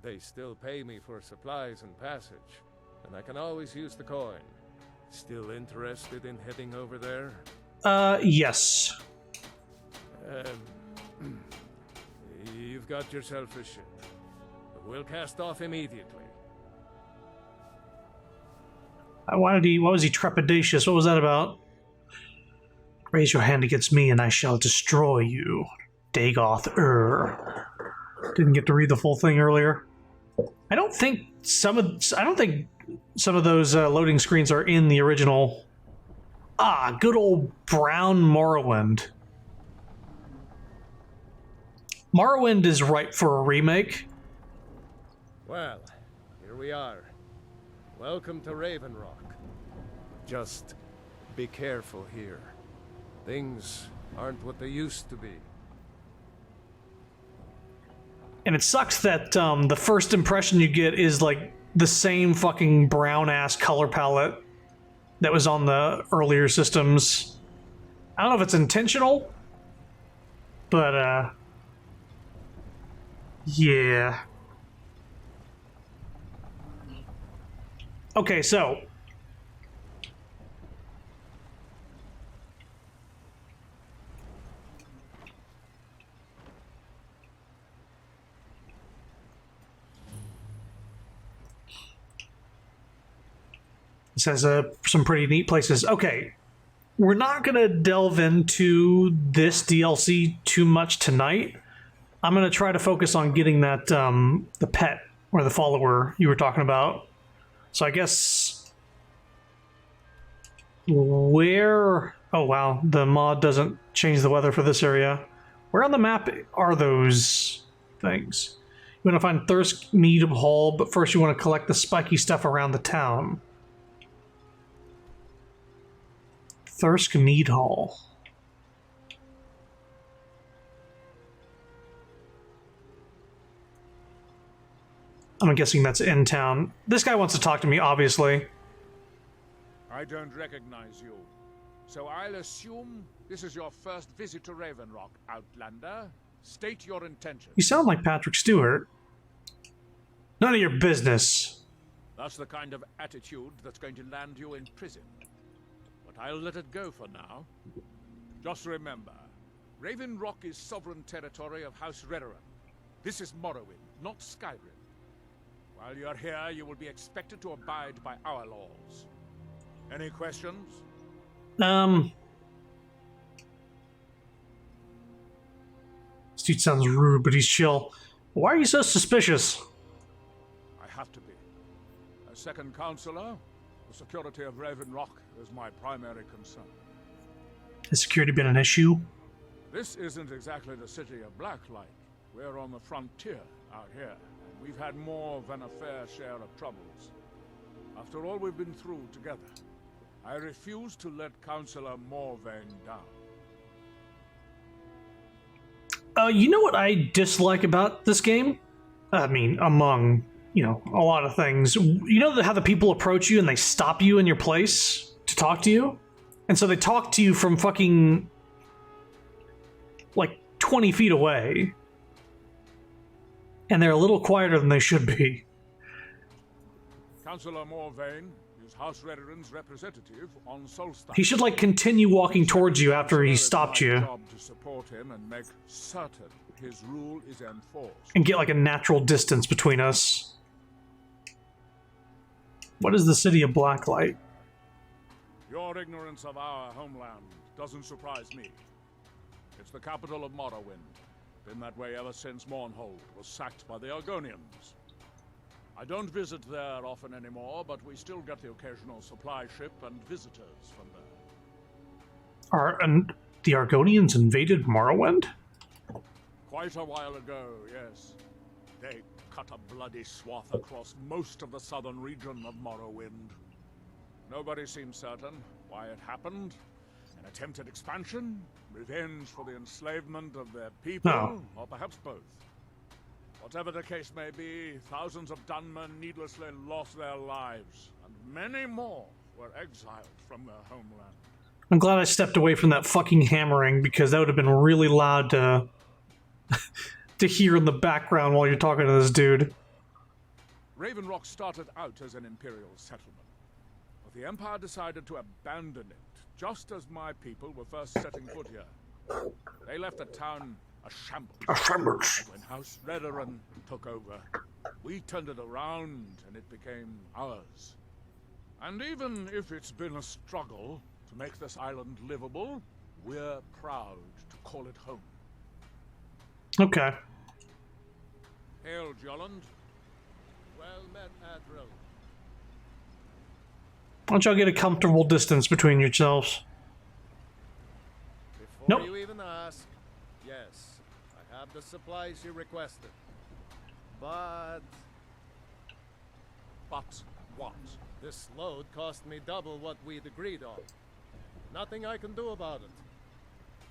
They still pay me for supplies and passage, and I can always use the coin. Still interested in heading over there? Yes. You've got yourself a ship. We'll cast off immediately. Why was he trepidatious? What was that about? Raise your hand against me and I shall destroy you. Dagoth Didn't get to read the full thing earlier. I don't think some of those loading screens are in the original. Ah, good old brown Morrowind. Morrowind is ripe for a remake. Well, here we are. Welcome to Raven Rock. Just be careful here. Things aren't what they used to be. And it sucks that the first impression you get is like the same fucking brown-ass color palette that was on the earlier systems. I don't know if it's intentional, but yeah. Okay, so this has some pretty neat places. Okay, we're not going to delve into this DLC too much tonight. I'm going to try to focus on getting that the pet or the follower you were talking about. So I guess where... Oh wow, the mod doesn't change the weather for this area. Where on the map are those things? You want to find Thirsk Mead Hall, but first you want to collect the spiky stuff around the town. Thirsk Mead Hall. I'm guessing that's in town. This guy wants to talk to me, obviously. I don't recognize you. So I'll assume this is your first visit to Raven Rock, Outlander. State your intention. You sound like Patrick Stewart. None of your business. That's the kind of attitude that's going to land you in prison. But I'll let it go for now. Just remember, Raven Rock is sovereign territory of House Redoran. This is Morrowind, not Skyrim. While you're here, you will be expected to abide by our laws. Any questions? This dude sounds rude, but he's chill. Why are you so suspicious? I have to be. As second counselor, the security of Raven Rock is my primary concern. Has security been an issue? This isn't exactly the city of Blacklight. We're on the frontier out here, and we've had more than a fair share of troubles. After all we've been through together, I refuse to let Councillor Morvain down. You know what I dislike about this game? I mean, among, you know, a lot of things. You know how the people approach you and they stop you in your place to talk to you? And so they talk to you from fucking, like, 20 feet away. And they're a little quieter than they should be. Councillor Morvain is House Redoran's representative on Solstice. He should, like, continue walking towards you after he stopped you. Job to support him and make certain his rule is enforced. And get, like, a natural distance between us. What is the city of Blacklight? Your ignorance of our homeland doesn't surprise me. It's the capital of Morrowind. Been that way ever since Mournhold was sacked by the Argonians. I don't visit there often anymore, but we still get the occasional supply ship and visitors from there. And the Argonians invaded Morrowind? Quite a while ago, yes. They cut a bloody swath across most of the southern region of Morrowind. Nobody seems certain why it happened. An attempted expansion? Revenge for the enslavement of their people? No. Or perhaps both. Whatever the case may be, thousands of Dunmen needlessly lost their lives, and many more were exiled from their homeland. I'm glad I stepped away from that fucking hammering, because that would have been really loud to to hear in the background while you're talking to this dude. Raven Rock started out as an imperial settlement, but the Empire decided to abandon it just as my people were first setting foot here. They left the town a shambles. A shambles. And when House Redoran took over, we turned it around and it became ours. And even if it's been a struggle to make this island livable, we're proud to call it home. Okay. Hail, Jolland. Well met, Admiral. Why don't y'all get a comfortable distance between yourselves? Before Nope. you even ask, yes, I have the supplies you requested. But what? This load cost me double what we'd agreed on. Nothing I can do about it.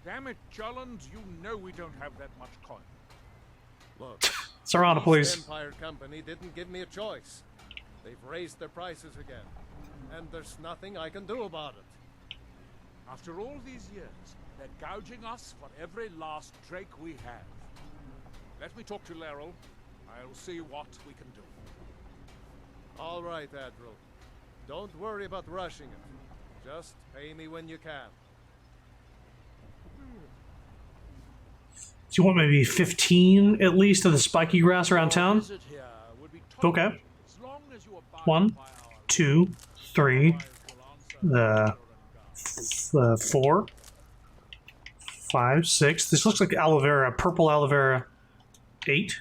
Damn it, Jolland, you know we don't have that much coin. Look, Serrano, the please. Empire Company didn't give me a choice. They've raised their prices again, and there's nothing I can do about it. After all these years, they're gouging us for every last drake we have. Let me talk to Laeral. I'll see what we can do. All right, Admiral. Don't worry about rushing it. Just pay me when you can. Do you want maybe 15 at least of the spiky grass around town? Okay. 1, 2, 3, 4, 5, 6. This looks like aloe vera, purple aloe vera. 8,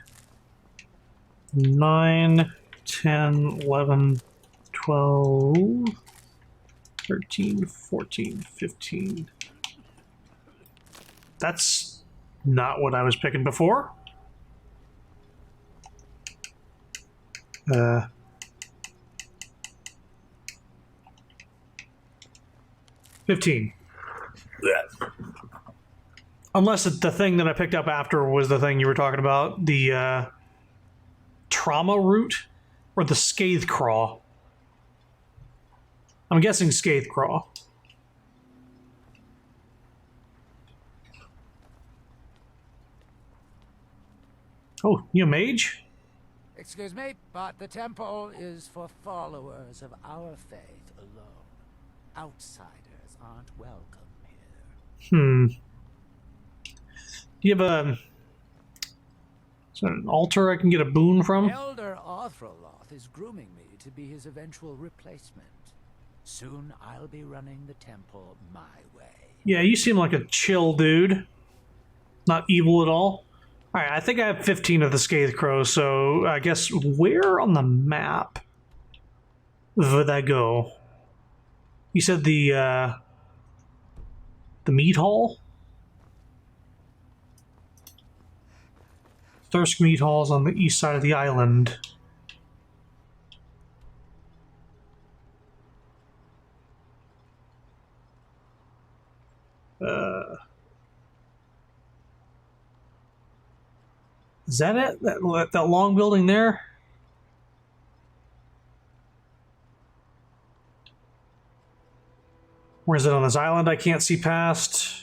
9, 10, 11, 12, 13, 14, 15. That's not what I was picking before. 15. Unless the thing that I picked up after was the thing you were talking about, the trauma root or the scathe craw. I'm guessing scathe craw. Oh, you a mage? Excuse me, but the temple is for followers of our faith alone. Outsiders aren't welcome here. Do you have a... Is there an altar I can get a boon from? Elder Arthroloth is grooming me to be his eventual replacement. Soon I'll be running the temple my way. Yeah, you seem like a chill dude. Not evil at all. Alright, I think I have 15 of the Scathe Crows, so I guess where on the map would I go? You said the meat hall? Thirsk Meat Hall is on the east side of the island. Is that it? That long building there? Where is it on this island I can't see past?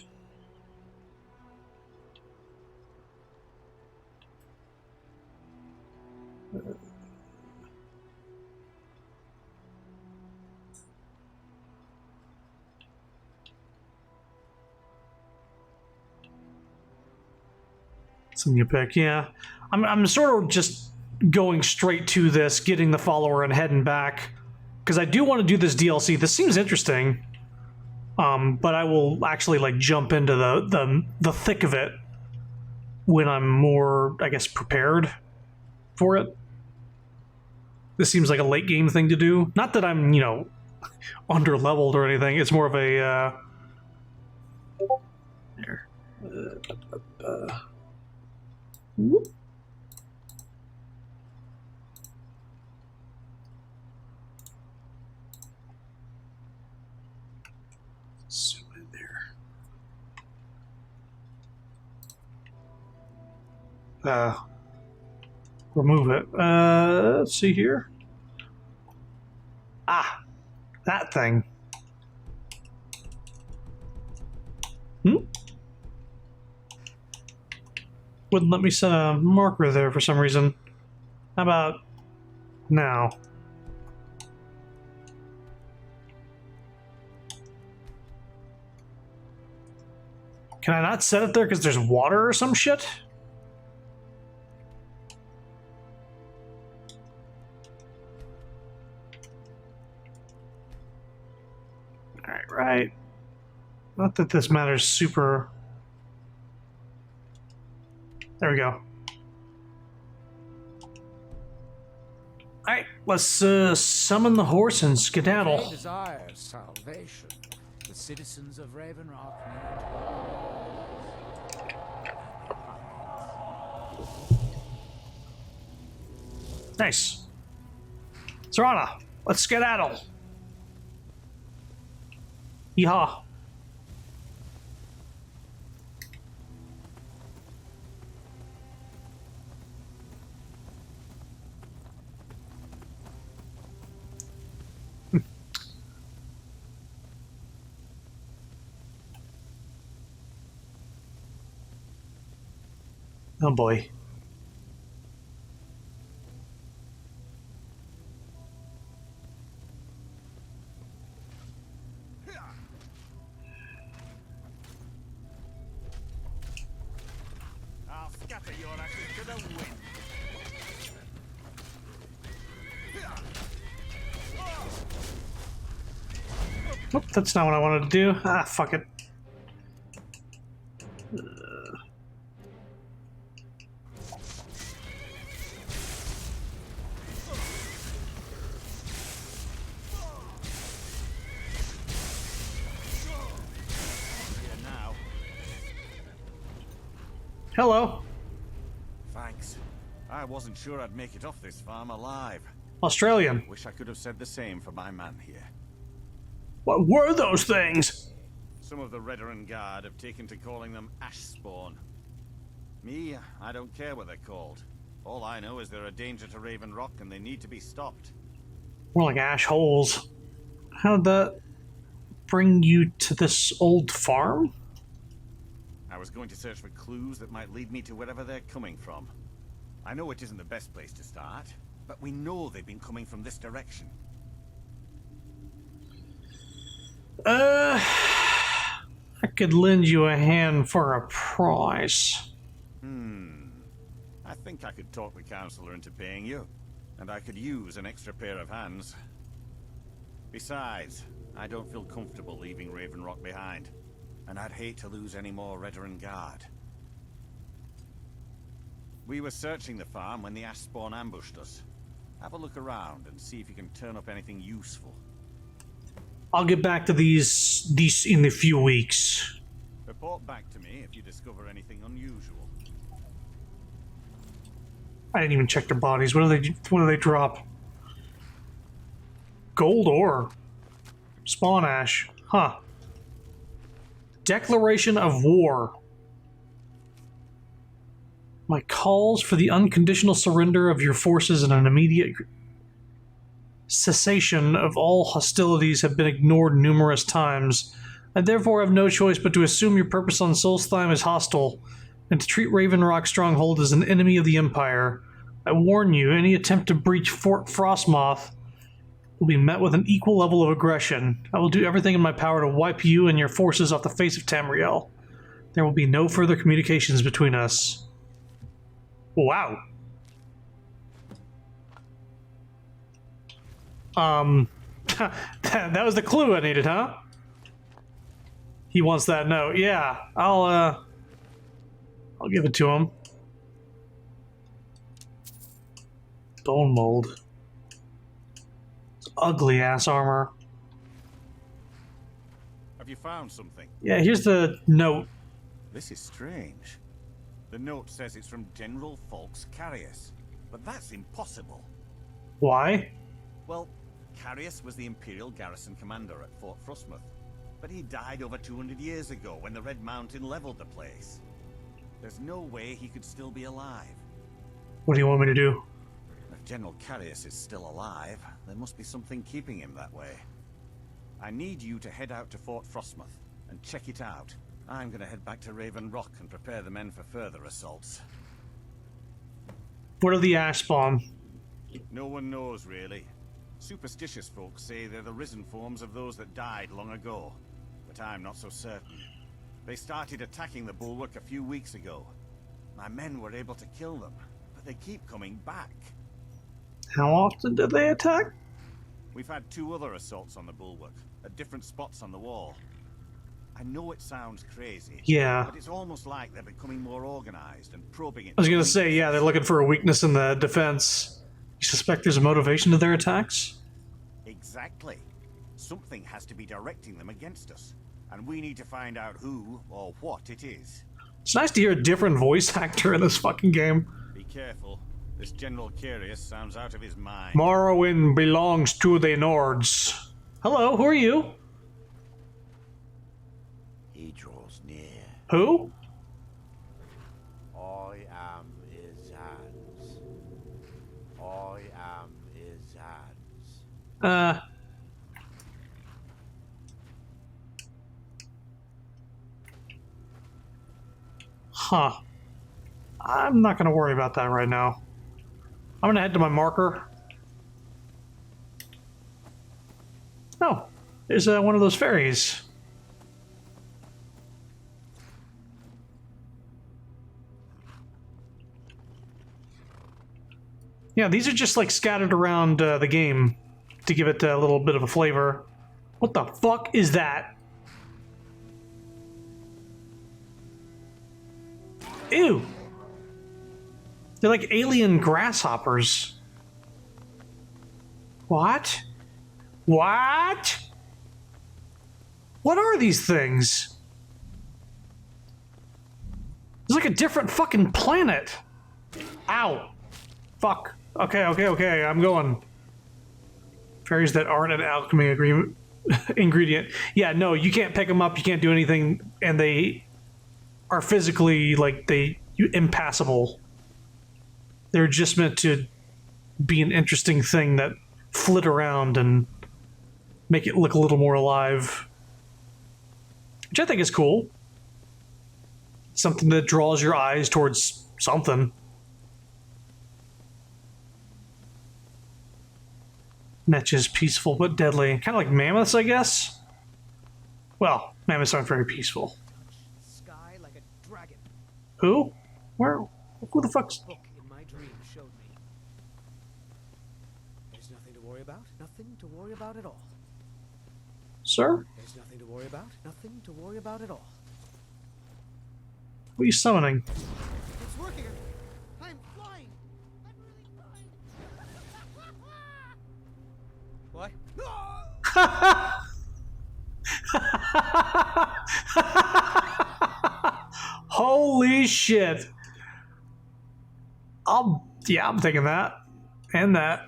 Something you pick, yeah. I'm sort of just going straight to this, getting the follower and heading back. Because I do want to do this DLC. This seems interesting. But I will actually like jump into the thick of it when I'm more, I guess, prepared for it. This seems like a late game thing to do. Not that I'm, you know, under leveled or anything. It's more of a there. Whoop. Zoom in there. Remove it. Let's see here. Ah, that thing. Wouldn't let me set a marker there for some reason. How about now? Can I not set it there because there's water or some shit? Alright, right. Not that this matters super... There we go. Alright, let's summon the horse and skedaddle. They desire salvation. The citizens of Raven Rock Nice. Serana, let's skedaddle. Yeehaw. Oh boy. I'll scatter your ashes to the wind. Nope, that's not what I wanted to do. Ah, fuck it. Hello. Thanks. I wasn't sure I'd make it off this farm alive. Australian. Wish I could have said the same for my man here. What were those things? Some of the Redoran Guard have taken to calling them ash spawn. Me, I don't care what they're called. All I know is they're a danger to Raven Rock and they need to be stopped. More like ash holes. How did that bring you to this old farm? I was going to search for clues that might lead me to wherever they're coming from. I know it isn't the best place to start, but we know they've been coming from this direction. I could lend you a hand for a price. I think I could talk the counselor into paying you, and I could use an extra pair of hands. Besides, I don't feel comfortable leaving Raven Rock behind, and I'd hate to lose any more Redoran Guard. We were searching the farm when the ash spawn ambushed us. Have a look around and see if you can turn up anything useful. I'll get back to these in a few weeks. Report back to me if you discover anything unusual. I didn't even check their bodies. What do they drop? Gold ore. Spawn ash. Huh. Declaration of war. My calls for the unconditional surrender of your forces and an immediate cessation of all hostilities have been ignored numerous times. I therefore have no choice but to assume your purpose on Solstheim is hostile, and to treat Raven Rock Stronghold as an enemy of the Empire. I warn you, any attempt to breach Fort Frostmoth will be met with an equal level of aggression. I will do everything in my power to wipe you and your forces off the face of Tamriel. There will be no further communications between us. Wow. That was the clue I needed, huh? He wants that note. Yeah, I'll give it to him. Bone mold. Ugly ass armor. Have you found something? Yeah, here's the note. This is strange. The note says it's from General Folks Carius, but that's impossible. Why? Well, Carius was the Imperial garrison commander at Fort Frostmoth, but he died over 200 years ago when the Red Mountain leveled the place. There's no way he could still be alive. What do you want me to do? If General Carius is still alive, there must be something keeping him that way. I need you to head out to Fort Frostmoth and check it out. I'm gonna head back to Raven Rock and prepare the men for further assaults. What are the ash spawn? No one knows, really. Superstitious folks say they're the risen forms of those that died long ago, but I'm not so certain. They started attacking the bulwark a few weeks ago. My men were able to kill them, but they keep coming back. How often do they attack? We've had 2 other assaults on the bulwark, at different spots on the wall. I know it sounds crazy, yeah, but it's almost like they're becoming more organized and probing it. I was gonna say, yeah, they're looking for a weakness in the defense. You suspect there's a motivation to their attacks? Exactly. Something has to be directing them against us, and we need to find out who or what it is. It's nice to hear a different voice actor in this fucking game. Be careful. This General Carius sounds out of his mind. Morrowind belongs to the Nords. Hello, who are you? He draws near. Who? I am his hands. I am his hands. Huh. I'm not gonna worry about that right now. I'm gonna head to my marker. Oh, there's one of those ferries. Yeah, these are just like scattered around the game to give it a little bit of a flavor. What the fuck is that? Ew! They're like alien grasshoppers. What? What? What are these things? It's like a different fucking planet. Ow. Fuck. Okay, I'm going. Fairies that aren't an alchemy agreement ingredient. Yeah, no, you can't pick them up, you can't do anything, and they are physically, like, impassable. They're just meant to be an interesting thing that flit around and make it look a little more alive. Which I think is cool. Something that draws your eyes towards something. Netch is peaceful but deadly. Kind of like mammoths, I guess? Well, mammoths aren't very peaceful. Sky like a dragon. Who? Where? Who the fuck's... Book in my dream showed me. There's nothing to worry about. Nothing to worry about at all. Sir? There's nothing to worry about. Nothing to worry about at all. What are you summoning? It's working. I'm flying. I'm really flying. What? Holy shit. I'm taking that. And that.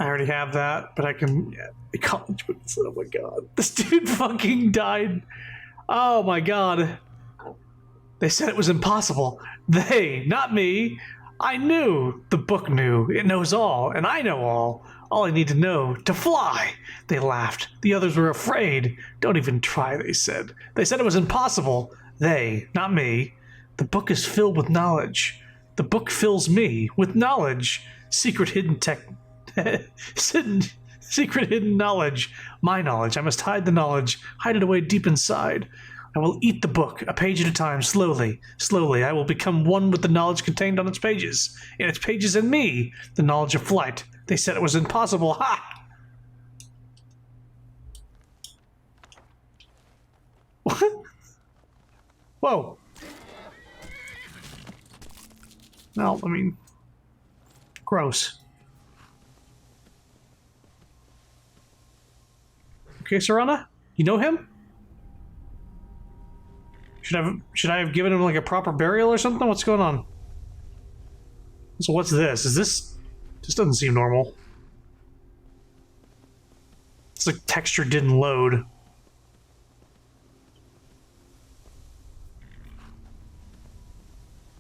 I already have that, but I can... Yeah, acknowledgements. Oh my god. This dude fucking died. Oh my god. They said it was impossible. They, not me. I knew. The book knew. It knows all, and I know all. All I need to know, to fly. They laughed. The others were afraid. Don't even try, they said. They said it was impossible. They, not me. The book is filled with knowledge. The book fills me with knowledge. Secret hidden secret hidden knowledge. My knowledge. I must hide the knowledge. Hide it away deep inside. I will eat the book, a page at a time, slowly. Slowly, I will become one with the knowledge contained on its pages. In its pages and me, the knowledge of flight. They said it was impossible. Ha! What? Whoa. No, I mean... Gross. Okay, Serana? You know him? Should I have given him like a proper burial or something? What's going on? So what's this? Is this... This doesn't seem normal. It's like texture didn't load.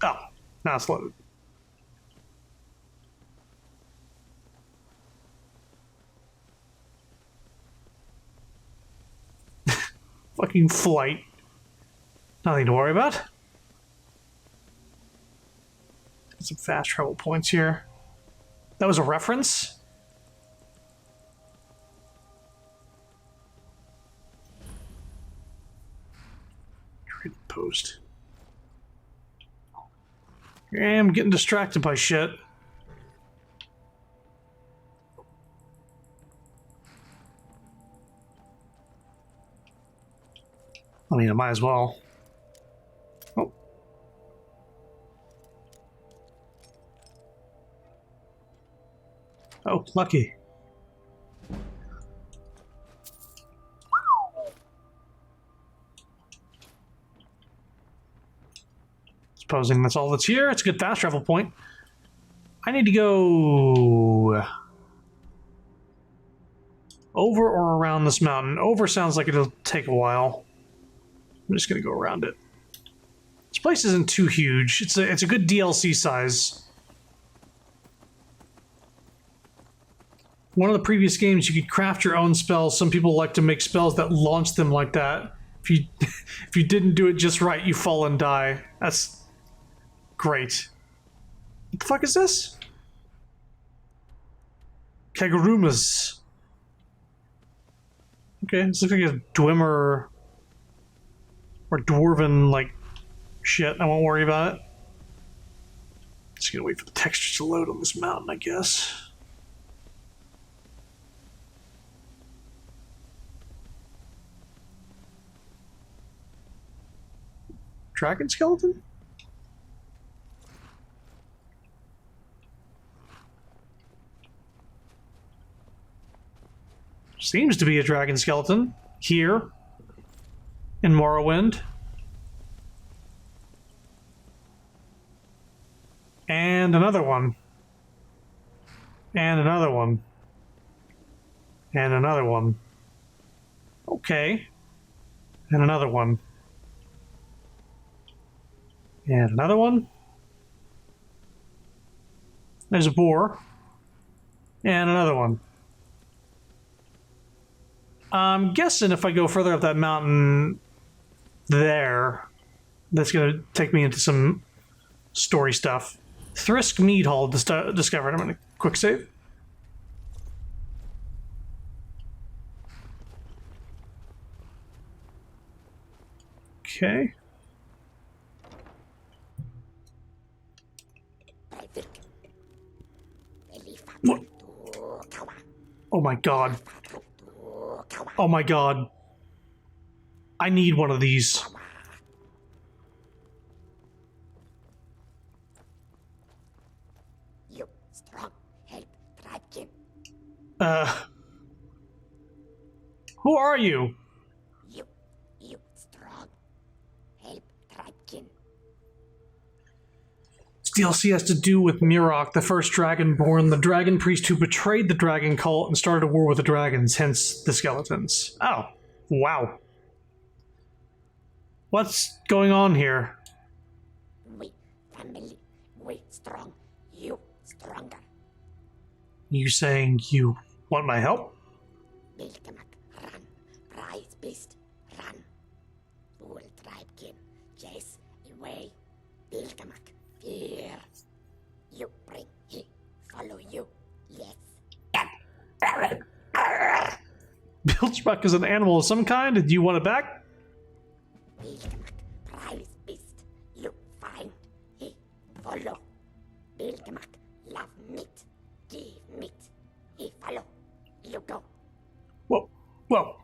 Oh, now it's loaded. Fucking flight. Nothing to worry about. Got some fast travel points here. That was a reference? Trading post. I'm getting distracted by shit. I mean, I might as well. Oh. Oh, lucky. Supposing that's all that's here, it's a good fast travel point. I need to go over or around this mountain. Over sounds like it'll take a while. I'm just gonna go around it. This place isn't too huge. It's a good DLC size. One of the previous games, you could craft your own spells. Some people like to make spells that launch them like that. If you didn't do it just right, you fall and die. That's great. What the fuck is this? Kagurumas. Okay, this looks like a Dwemer or dwarven like shit. I won't worry about it. Just gonna wait for the texture to load on this mountain, I guess. Dragon skeleton? Seems to be a dragon skeleton here in Morrowind. And another one. And another one. And another one. Okay. And another one. And another one. There's a boar. And another one. I'm guessing if I go further up that mountain there, that's going to take me into some story stuff. Thrisk Mead Hall discovered. I'm going to quick save. Okay. What? Oh my god. Oh my god. I need one of these. Who are you? This DLC has to do with Murok, the first Dragonborn, the dragon priest who betrayed the dragon cult and started a war with the dragons, hence the skeletons. Oh, wow. What's going on here? We family, we strong, you stronger. You saying you want my help? Bilkamak, run. Prize beast, run. Fool tribe kin, chase away. Bilkamak, fear. You bring he, follow you, yes. Bilchbuck is an animal of some kind. Do you want it back? Bilkamak, prize beast. You find, he, follow. Bilkamak, love meat, give meat. He follow, you go. Whoa, whoa.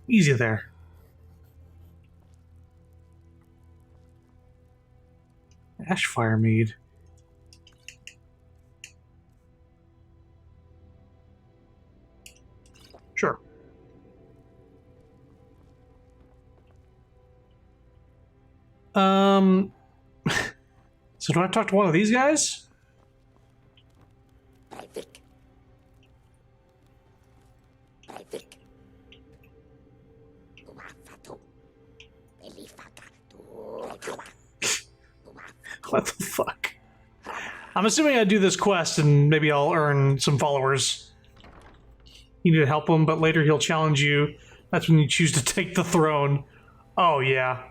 Easy there. Ashfire Mead. Sure. So do I talk to one of these guys? What the fuck? I'm assuming I do this quest and maybe I'll earn some followers. You need to help him, but later he'll challenge you. That's when you choose to take the throne. Oh, yeah.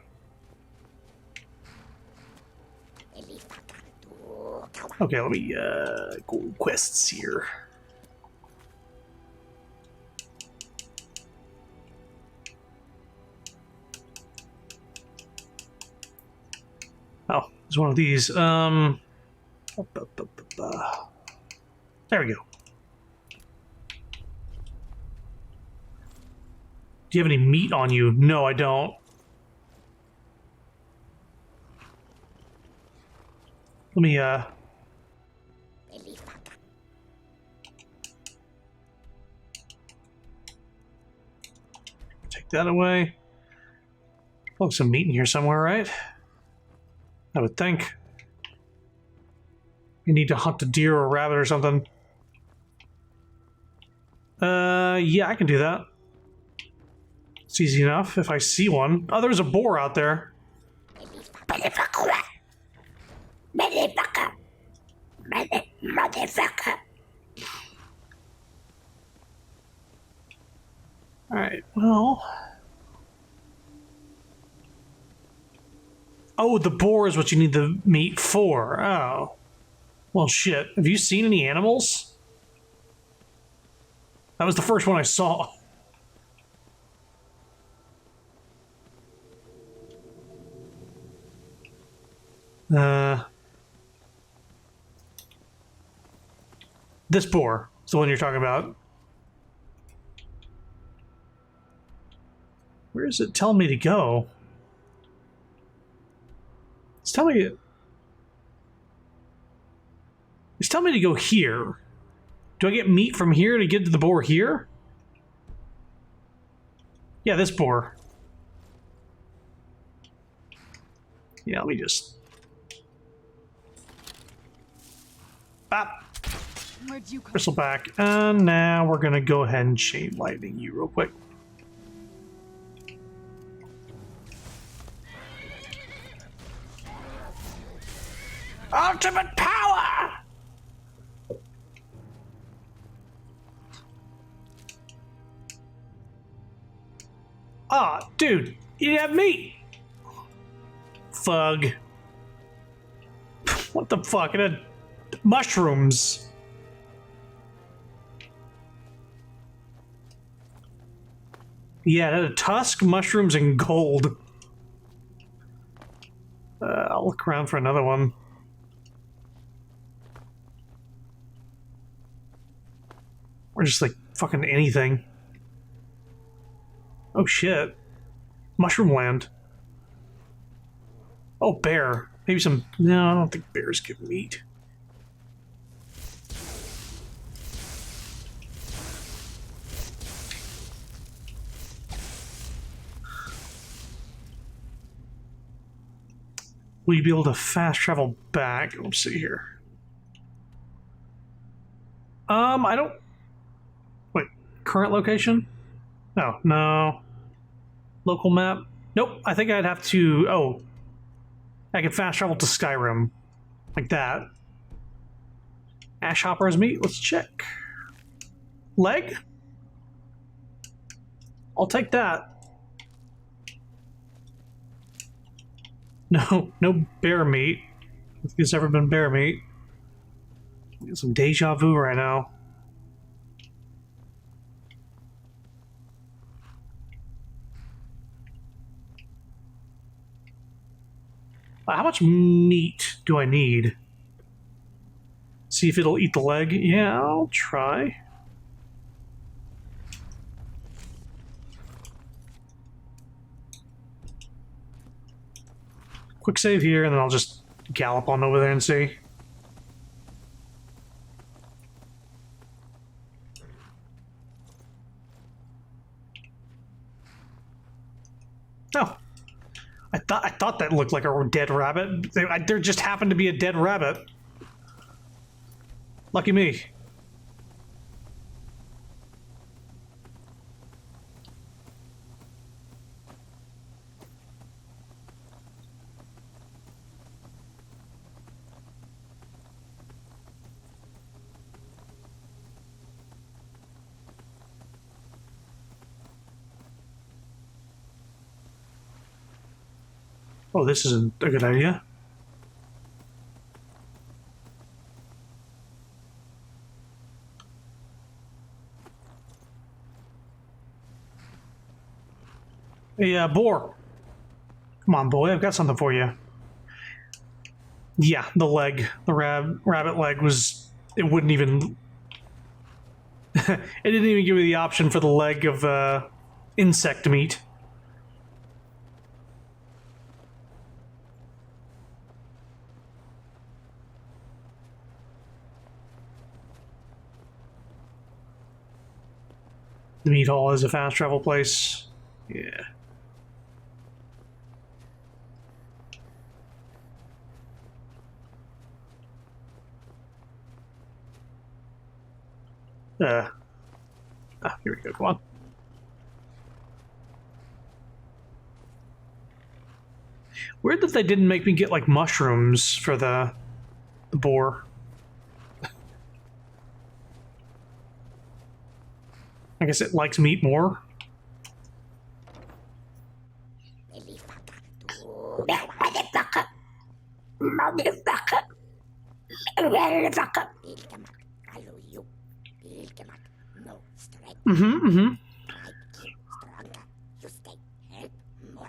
Okay, let me go quests here. Oh, there's one of these. There we go. Do you have any meat on you? No, I don't. Let me, take that away. Oh, some meat in here somewhere, right? I would think. You need to hunt a deer or a rabbit or something. Yeah, I can do that. It's easy enough if I see one. Oh, there's a boar out there. Motherfucker. Alright, well... Oh, the boar is what you need the meat for. Oh. Well, shit. Have you seen any animals? That was the first one I saw. This boar is the one you're talking about. Where is it telling me to go? It's telling me to go here. Do I get meat from here to get to the boar here? Yeah, this boar. Yeah, let me just Where'd you come Crystal back. And now we're gonna go ahead and chain lightning you real quick. Ultimate power! Ah, dude, you have meat! Thug. What the fuck? It had mushrooms. Yeah, it had a tusk, mushrooms, and gold. I'll look around for another one. Or just like fucking anything. Oh shit. Mushroom land. Oh, bear. Maybe some... No, I don't think bears give meat. Will you be able to fast travel back? Let's see here. I don't... Wait, current location? No, no. Local map? Nope, I think I'd have to... Oh. I can fast travel to Skyrim. Like that. Ash Hopper as meat? Let's check. Leg? I'll take that. No, no bear meat. I think there's ever been bear meat. Get some deja vu right now. How much meat do I need? See if it'll eat the leg? Yeah, I'll try. Quick save here, and then I'll just gallop on over there and see. Oh. I thought that looked like a dead rabbit. There just happened to be a dead rabbit. Lucky me. Oh, this isn't a good idea. Hey, boar. Come on, boy, I've got something for you. Yeah, the leg. The rabbit leg was... It wouldn't even... It didn't even give me the option for the leg of insect meat. The meat hall is a fast travel place. Yeah. Here we go, come on. Weird that they didn't make me get, like, mushrooms for the boar. I guess it likes meat more.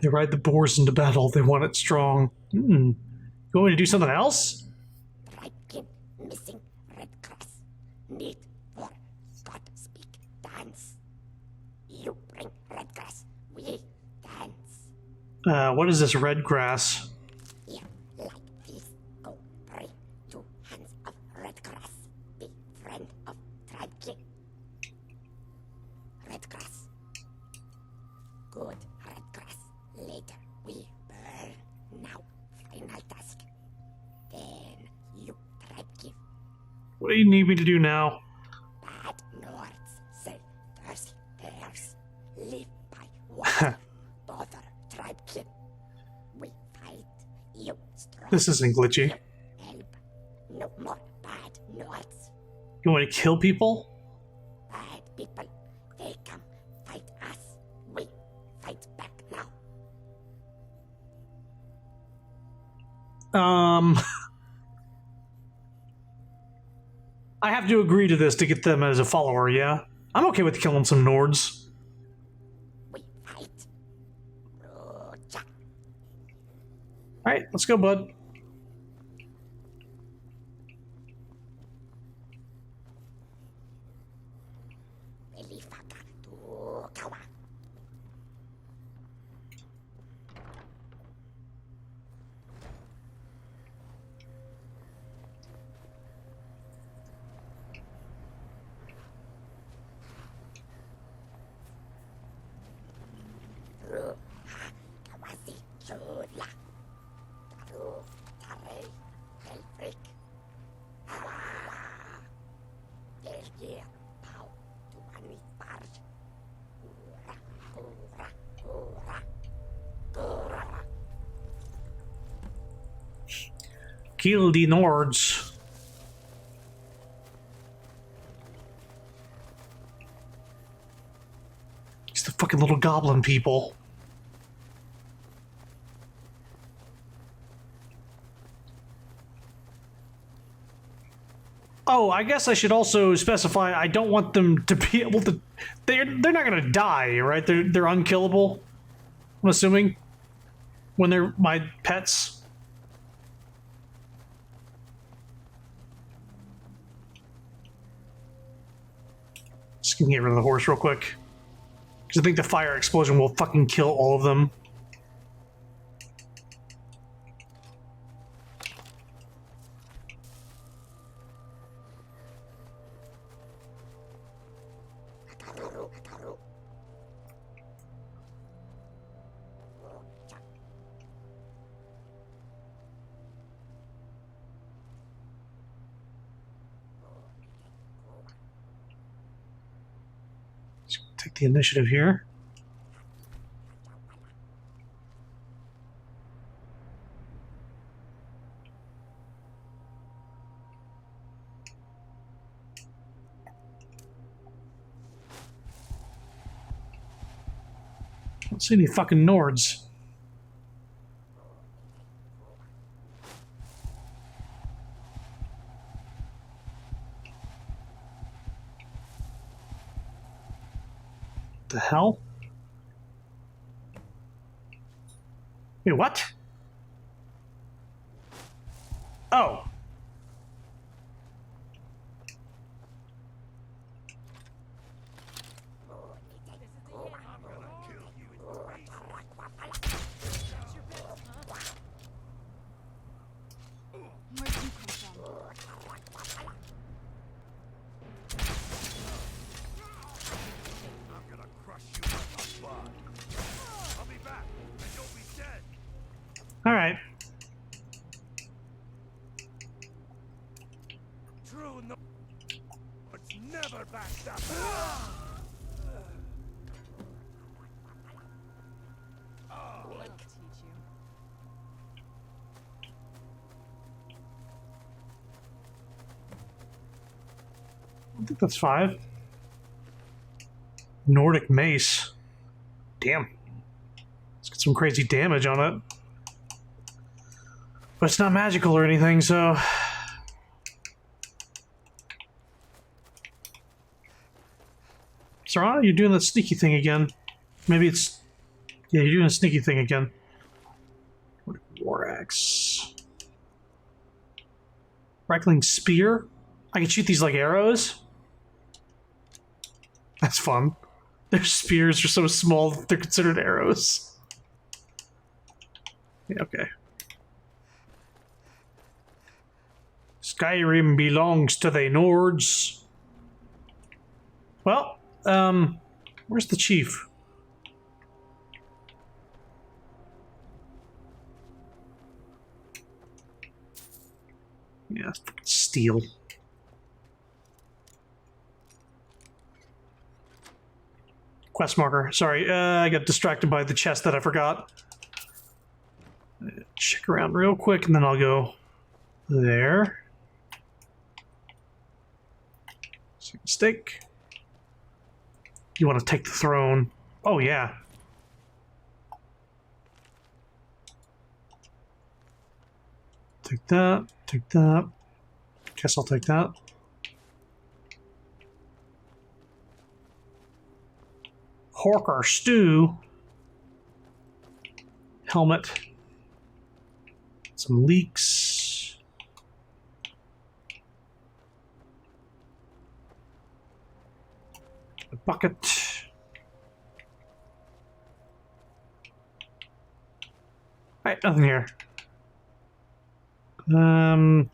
They ride the boars into battle. They want it strong. You want me to do something else? Missing red grass. Need for God speak dance. You bring red grass. We dance. What is this red grass? Yeah, like this. Go pray. 2 hands of red grass. Be friend of tribe king. Red grass. Good red grass. Later we burn. Now final task. Then you tribe king. What do you need me to do now? Bad Nords say thirsty bears live by water. Bother tribe kin. We fight you strong. This isn't glitchy. Help. No more bad Nords. You want to kill people? Bad people. They come fight us. We fight back now. I have to agree to this to get them as a follower, yeah? I'm okay with killing some Nords. We fight. Alright, let's go, bud. Kill the Nords. It's the fucking little goblin people. Oh, I guess I should also specify I don't want them to be able to... They're not gonna die, right? They're unkillable, I'm assuming, when they're my pets. Just gonna get rid of the horse real quick. Because I think the fire explosion will fucking kill all of them. Take the initiative here. Don't see any fucking Nords. The hell? Wait, what? Oh. All right. True no, it's never backed up. I think that's 5. Nordic mace. Damn. Let's get some crazy damage on it. But it's not magical or anything, so... Serana, you're doing that sneaky thing again. Maybe it's... Yeah, you're doing a sneaky thing again. War axe. Crackling spear? I can shoot these like arrows? That's fun. Their spears are so small that they're considered arrows. Yeah, okay. Skyrim belongs to the Nords. Well, where's the chief? Yeah, steel. quest marker. Sorry, I got distracted by the chest that I forgot. Check around real quick, and then I'll go there. Mistake. You want to take the throne? Oh yeah. Take that. Take that. Guess I'll take that. Horker stew. Helmet. Some leeks. A bucket. Alright, nothing here. No.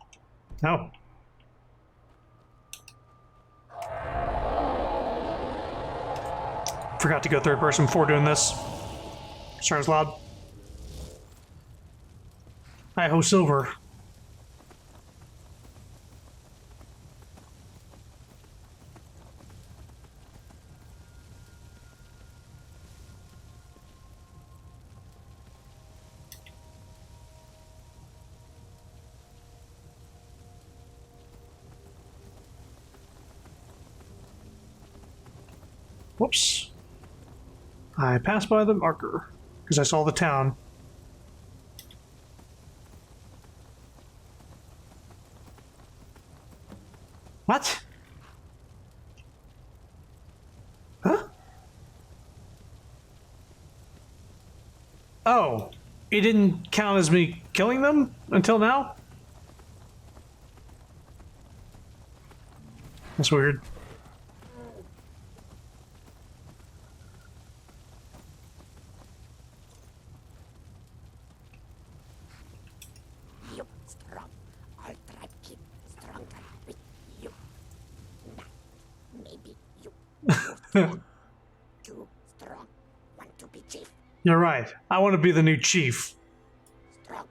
Forgot to go third person before doing this. Sorry, it was loud. Hi ho, Silver. Whoops. I passed by the marker because I saw the town. What? Huh? Oh, it didn't count as me killing them until now? That's weird. You strong. All tribe keep stronger with you. Nah, maybe you. Too strong. Want to be chief. You're right. I want to be the new chief. Strong.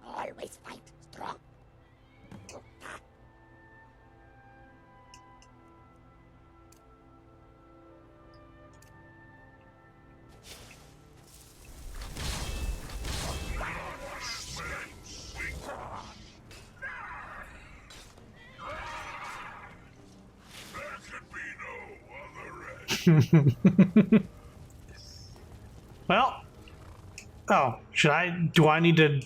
Always fight strong. Well, oh, do I need to?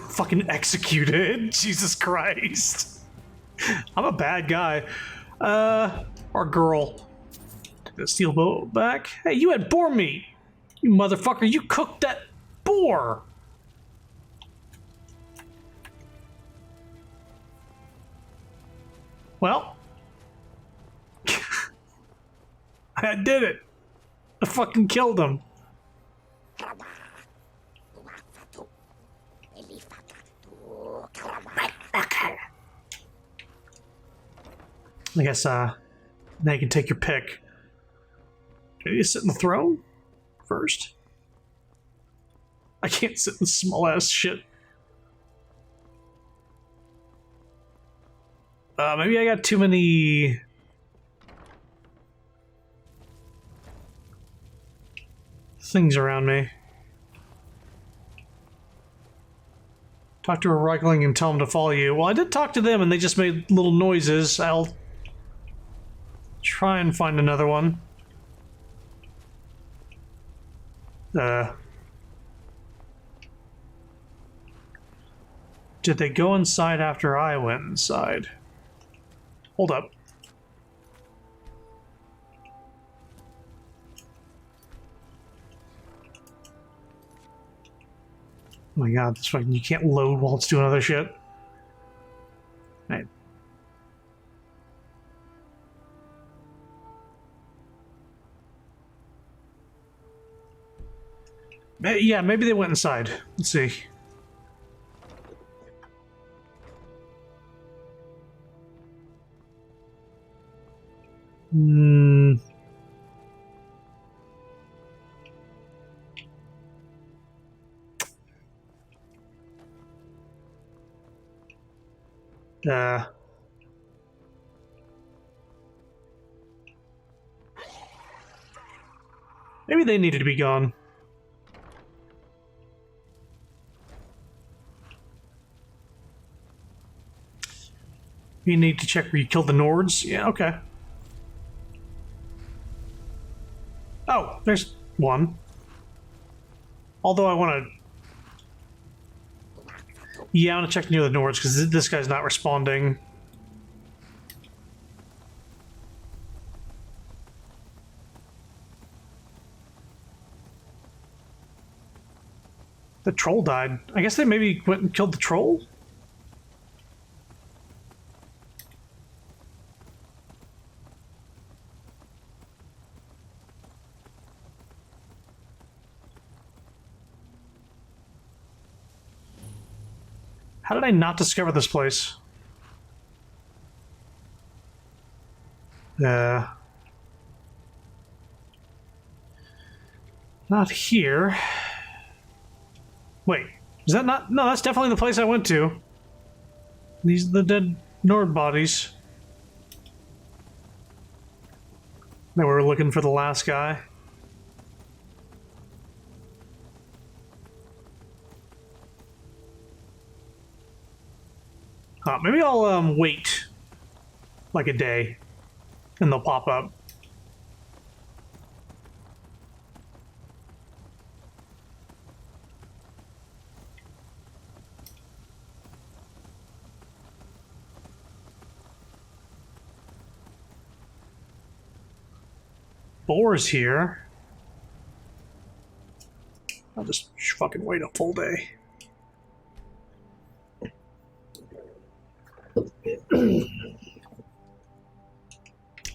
Fucking executed. Jesus Christ. I'm a bad guy. Or girl. Take the steel bow back. Hey, you had boar meat. You motherfucker, you cooked that boar. Well, I did it. I fucking killed him. I guess, now you can take your pick. Do you sit in the throne first? I can't sit in small ass shit. Maybe I got too many... things around me. Talk to a Reichling and tell them to follow you. Well, I did talk to them and they just made little noises. I'll try and find another one. Did they go inside after I went inside? Hold up. Oh my god, this fucking, you can't load while it's doing other shit. Right. Yeah, maybe they went inside. Let's see. Hmm. Maybe they needed to be gone. You need to check where you killed the Nords? Yeah, okay. Oh, there's one. Although I want to... Yeah, I want to check near the Nords, because this guy's not responding. The troll died. I guess they maybe went and killed the troll? How did I not discover this place? Not here. Wait, is that not? No, that's definitely the place I went to. These are the dead Nord bodies. Now we're looking for the last guy. Maybe I'll wait like a day, and they'll pop up. Boar's here. I'll just fucking wait a full day.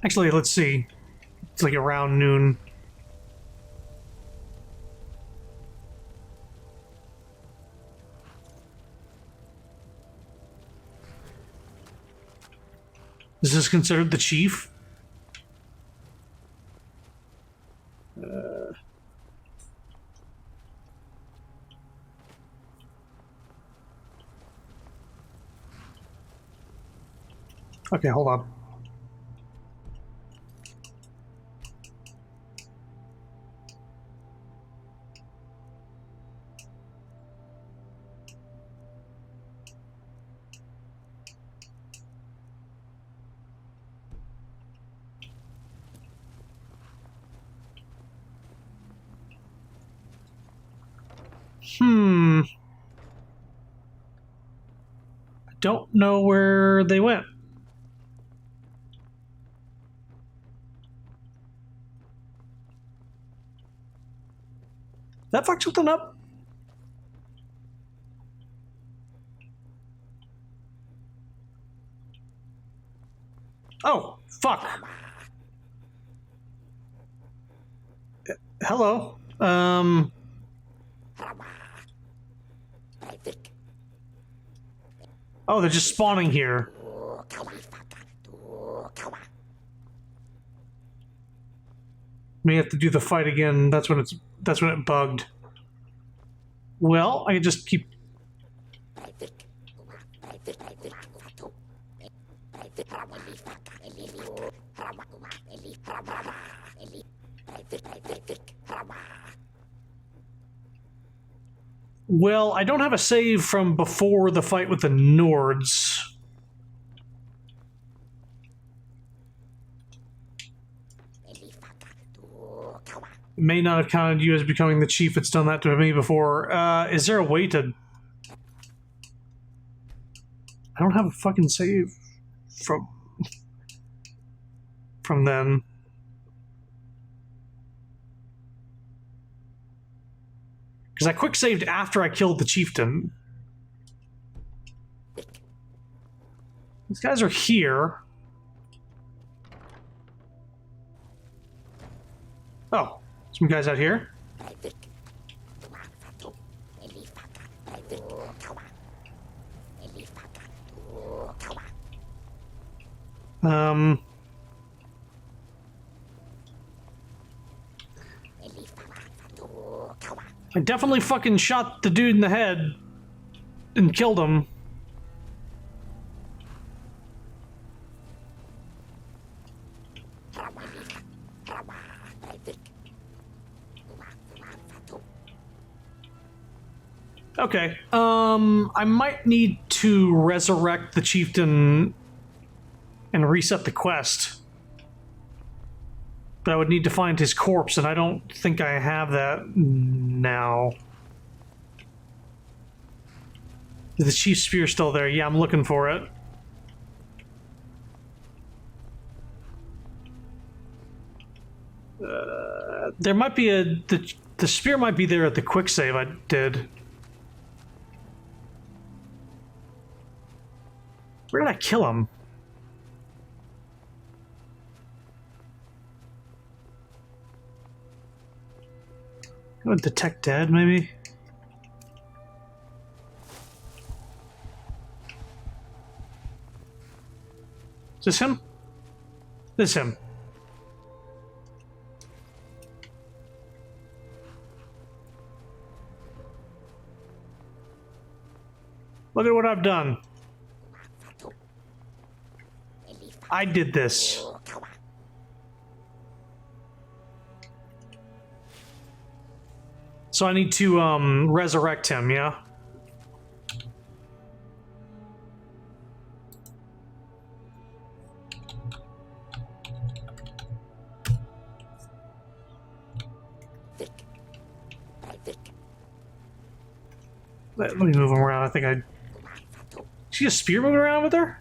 Actually, let's see. It's like around noon. Is this considered the chief? Okay, hold on. I don't know where they went. That fucked something up? Oh, fuck. Hello. Oh, they're just spawning here. May have to do the fight again. That's when it bugged. Well, I can just keep. Well, I don't have a save from before the fight with the Nords. It may not have counted you as becoming the chief. It's done that to me before. Is there a way to... I don't have a fucking save from then. Because I quick saved after I killed the chieftain. These guys are here. Oh, some guys out here. I definitely fucking shot the dude in the head and killed him. Okay. I might need to resurrect the chieftain and reset the quest. But I would need to find his corpse, and I don't think I have that now. Is the chief spear still there? Yeah, I'm looking for it. There might be the spear might be there at the quick save I did. Where did I kill him? I would detect dead, maybe? Is this him? This is him. Look at what I've done. I did this. So I need to resurrect him, yeah? Let me move him around. I think I... See a spear moving around over there?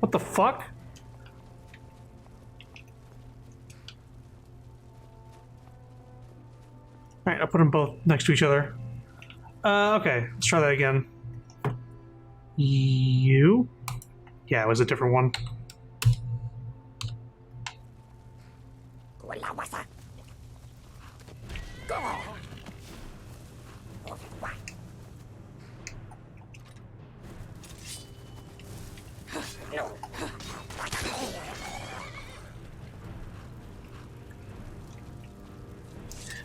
What the fuck? Alright, I'll put them both next to each other. Okay, let's try that again. You? Yeah, it was a different one.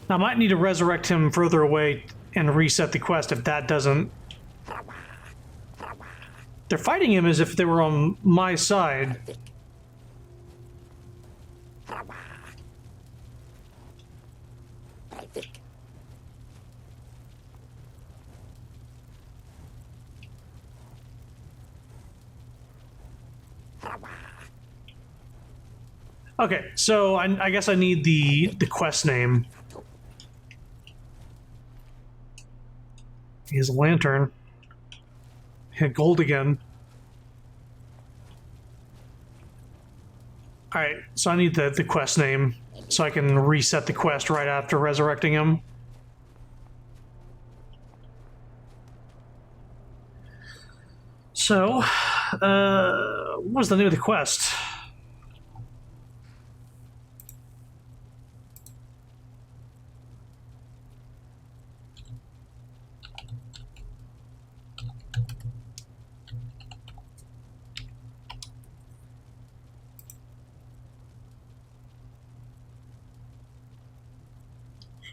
Now, I might need to resurrect him further away and reset the quest if that doesn't... They're fighting him as if they were on my side. Okay, so I guess I need the quest name. He has a lantern. Hit gold again. Alright, so I need the quest name so I can reset the quest right after resurrecting him. So, what's the name of the quest?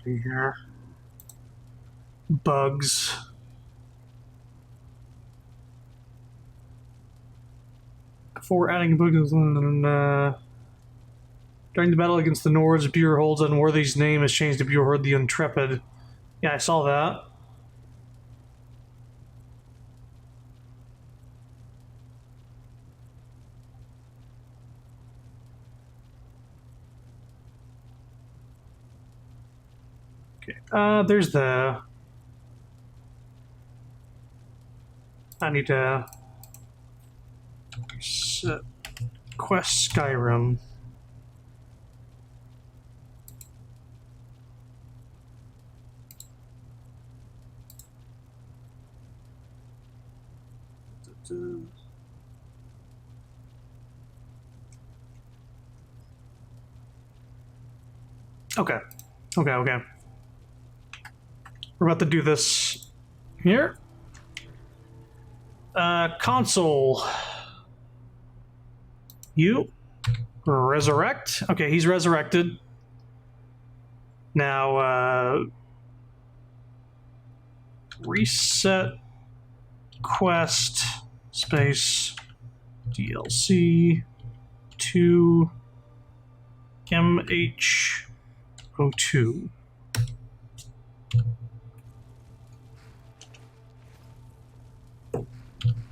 Here. Bugs. Before adding bugs, during the battle against the Nords, Beerhold's Unworthy's name is changed to Beerhold the Intrepid. Yeah, I saw that. There's the... I need to... set quest Skyrim. Okay. Okay. We're about to do this here. Console. You. Resurrect. Okay, he's resurrected. Now, reset quest space DLC 2 MH 02.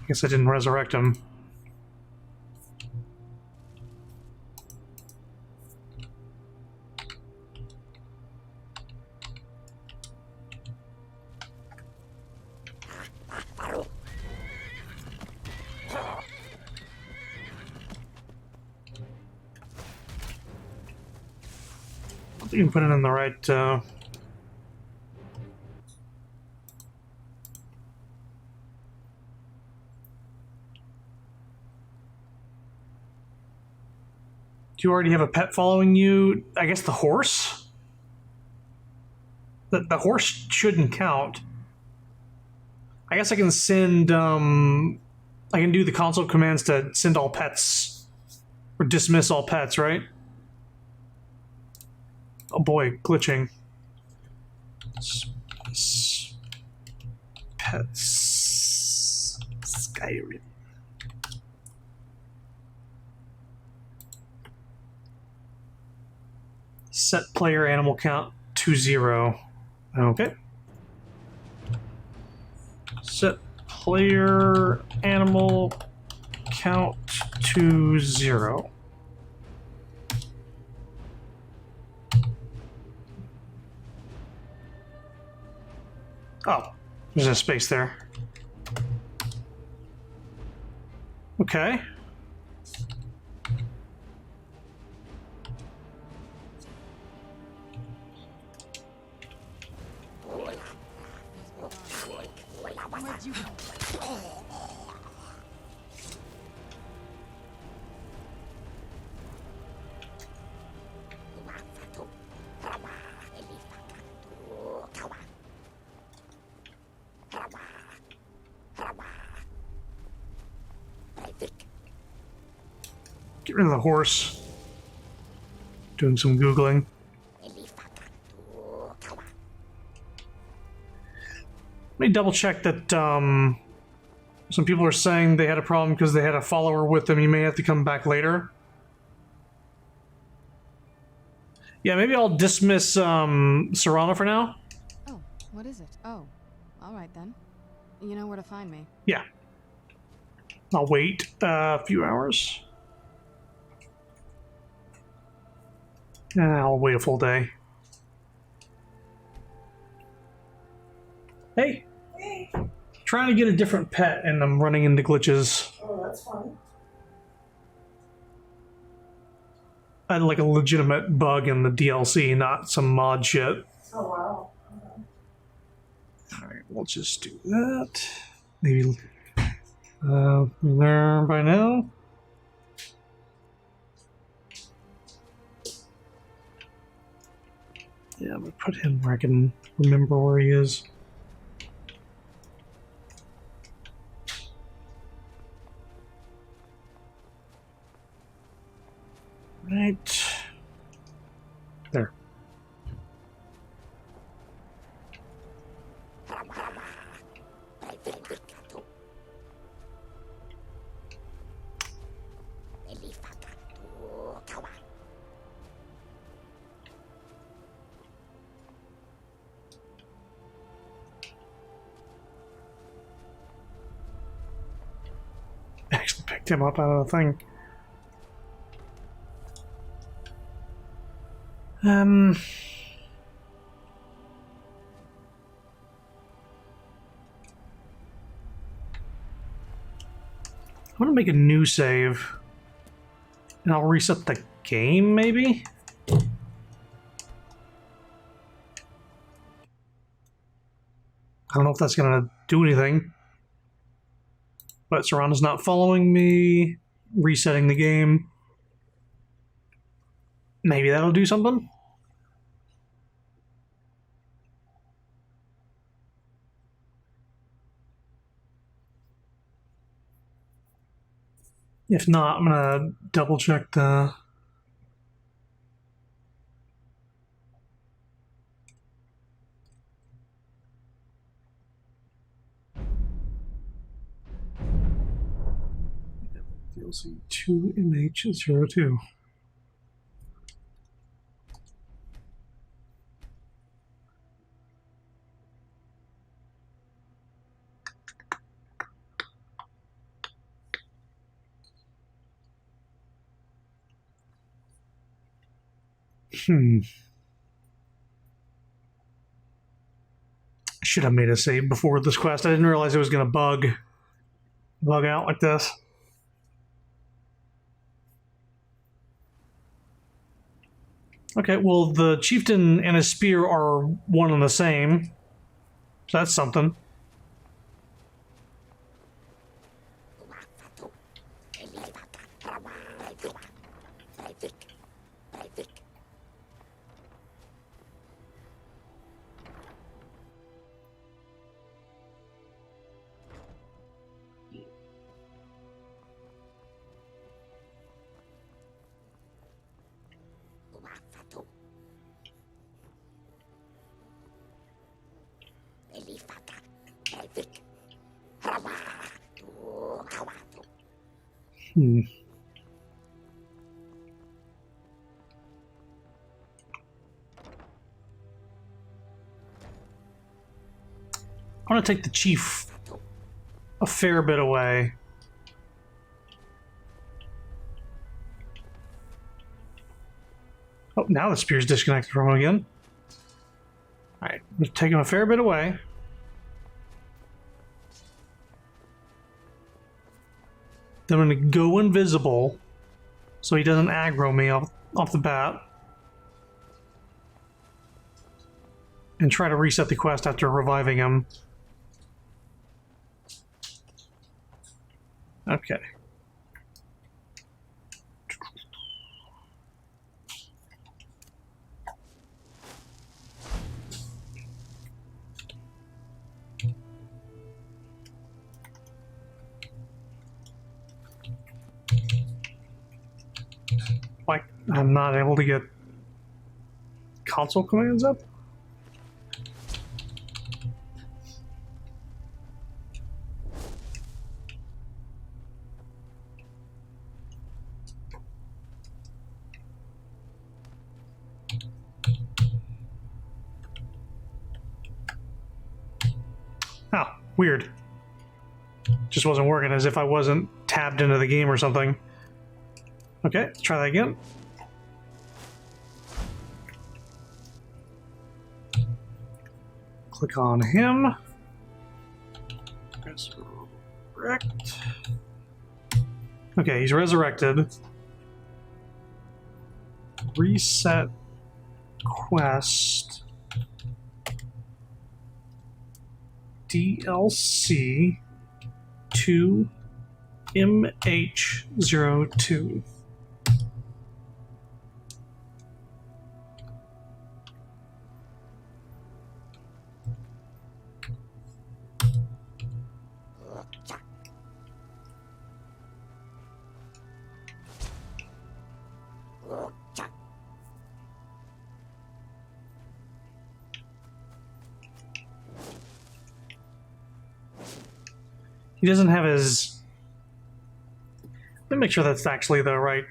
Guess I didn't resurrect him. You can put it in the right. Do you already have a pet following you? I guess the horse? The horse shouldn't count. I guess I can send, I can do the console commands to send all pets, or dismiss all pets, right? Oh boy, glitching. Dismiss pets. Skyrim. Set player animal count to 0. Okay. Set player animal count to 0. Oh, there's a space there. Okay. Where'd you go? Get rid of the horse. Doing some Googling. Let me double check that some people are saying they had a problem because they had a follower with them. You may have to come back later. Yeah, maybe I'll dismiss Serrano for now. Oh, what is it? Oh, all right then. You know where to find me. Yeah. I'll wait a few hours. I'll wait a full day. Hey. Hey. Trying to get a different pet and I'm running into glitches. Oh, that's fun. I had like a legitimate bug in the DLC, not some mod shit. Oh, wow. Okay. Alright, we'll just do that. Maybe there by now. Yeah, I'm gonna put him where I can remember where he is. Right. There. Actually picked him up out of the thing. I'm gonna make a new save. And I'll reset the game, maybe? I don't know if that's gonna do anything. But Serrano's not following me. Resetting the game. Maybe that'll do something? If not, I'm gonna double check the... DLC 2MH02. Should have made a save before this quest. I didn't realize it was going to bug out like this. Okay, well, the chieftain and his spear are one and the same. So that's something. I want to take the chief a fair bit away. Oh, now the spear's disconnected from him again. Alright, let's take him a fair bit away. Then I'm going to go invisible so he doesn't aggro me off the bat. And try to reset the quest after reviving him. Okay. Like, I'm not able to get console commands up? Oh, weird. Just wasn't working, as if I wasn't tabbed into the game or something. Okay, let's try that again. Click on him. Resurrect. Okay, he's resurrected. Reset quest. DLC to MH02. He doesn't have his... Let me make sure that's actually the right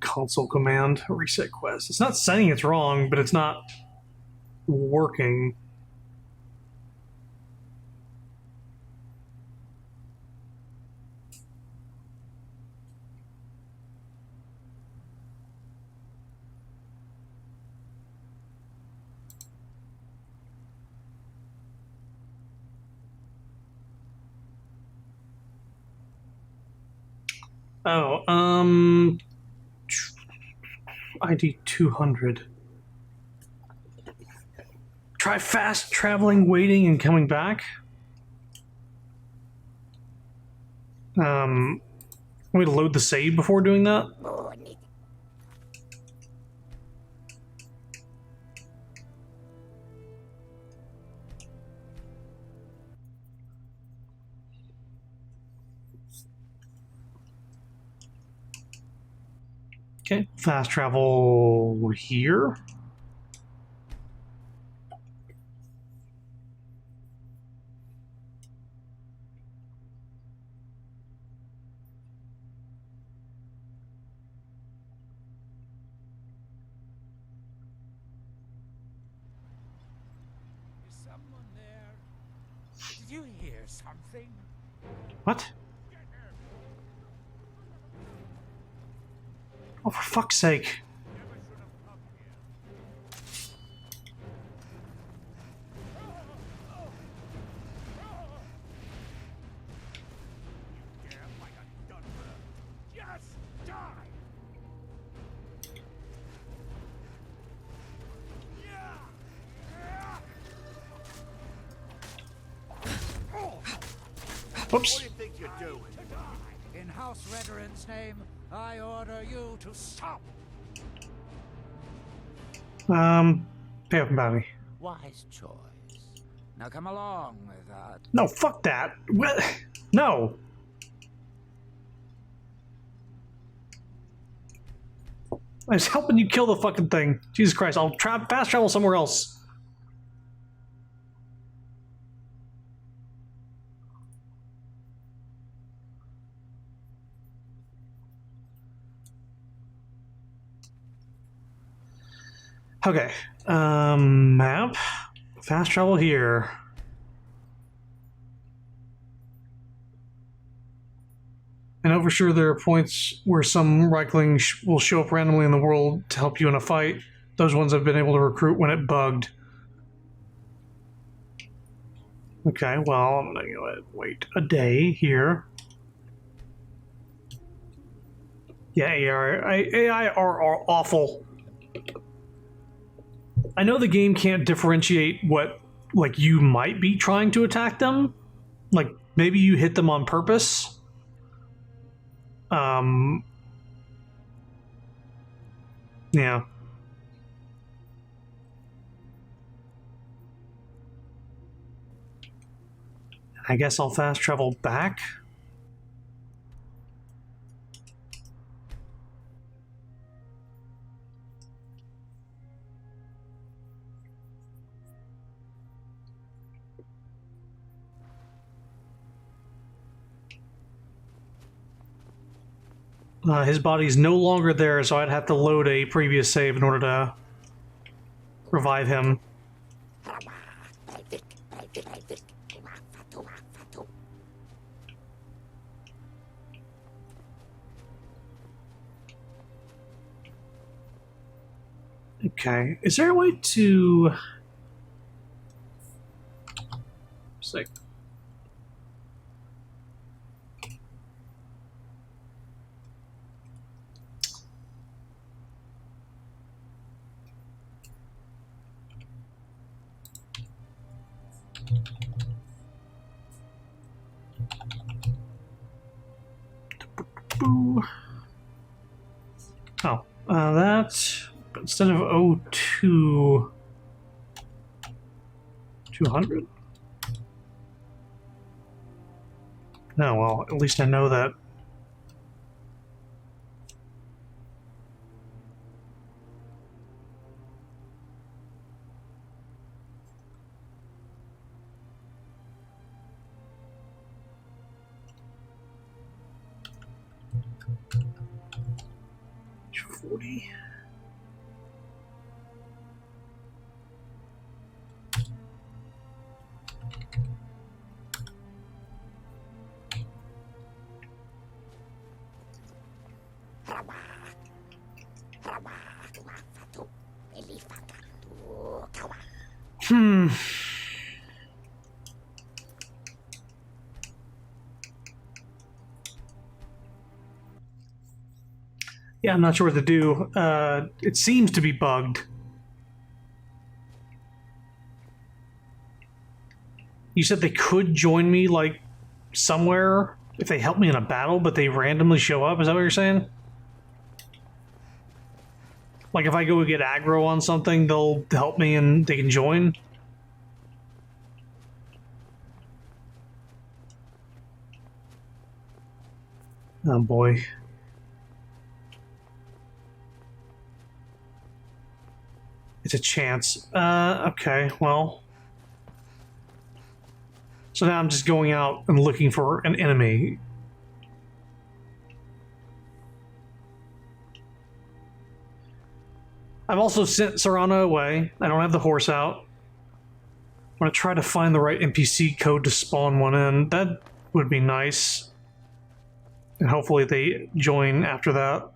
console command. Reset quest. It's not saying it's wrong, but it's not working. Oh, ID 200. Try fast traveling, waiting, and coming back. Want me to load the save before doing that? Okay, fast travel here. Is someone there? Did you hear something? What? Oh, for fuck's sake. Whoops. What do you think you're doing? In House Redoran's name, I order you to stop. Pay up and bounty. Wise choice. Now come along with that. No, fuck that. What? No. I was helping you kill the fucking thing. Jesus Christ, I'll fast travel somewhere else. Okay, map, fast travel here. I know for sure there are points where some Reichling will show up randomly in the world to help you in a fight. Those ones I've been able to recruit when it bugged. Okay, well, I'm gonna go ahead and wait a day here. Yeah, AI are awful. I know the game can't differentiate what, like, you might be trying to attack them. Like, maybe you hit them on purpose. Yeah. I guess I'll fast travel back. His body's no longer there, so I'd have to load a previous save in order to revive him. Okay, is there a way to... Sick. Oh, that instead of 02, 200? No, well, at least I know that. Yeah, I'm not sure what to do. It seems to be bugged. You said they could join me, like, somewhere if they help me in a battle, but they randomly show up? Is that what you're saying? Like, if I go get aggro on something, they'll help me and they can join? Oh, boy. It's a chance. Okay, well... So now I'm just going out and looking for an enemy. I've also sent Serrano away. I don't have the horse out. I'm going to try to find the right NPC code to spawn one in. That would be nice. And hopefully they join after that.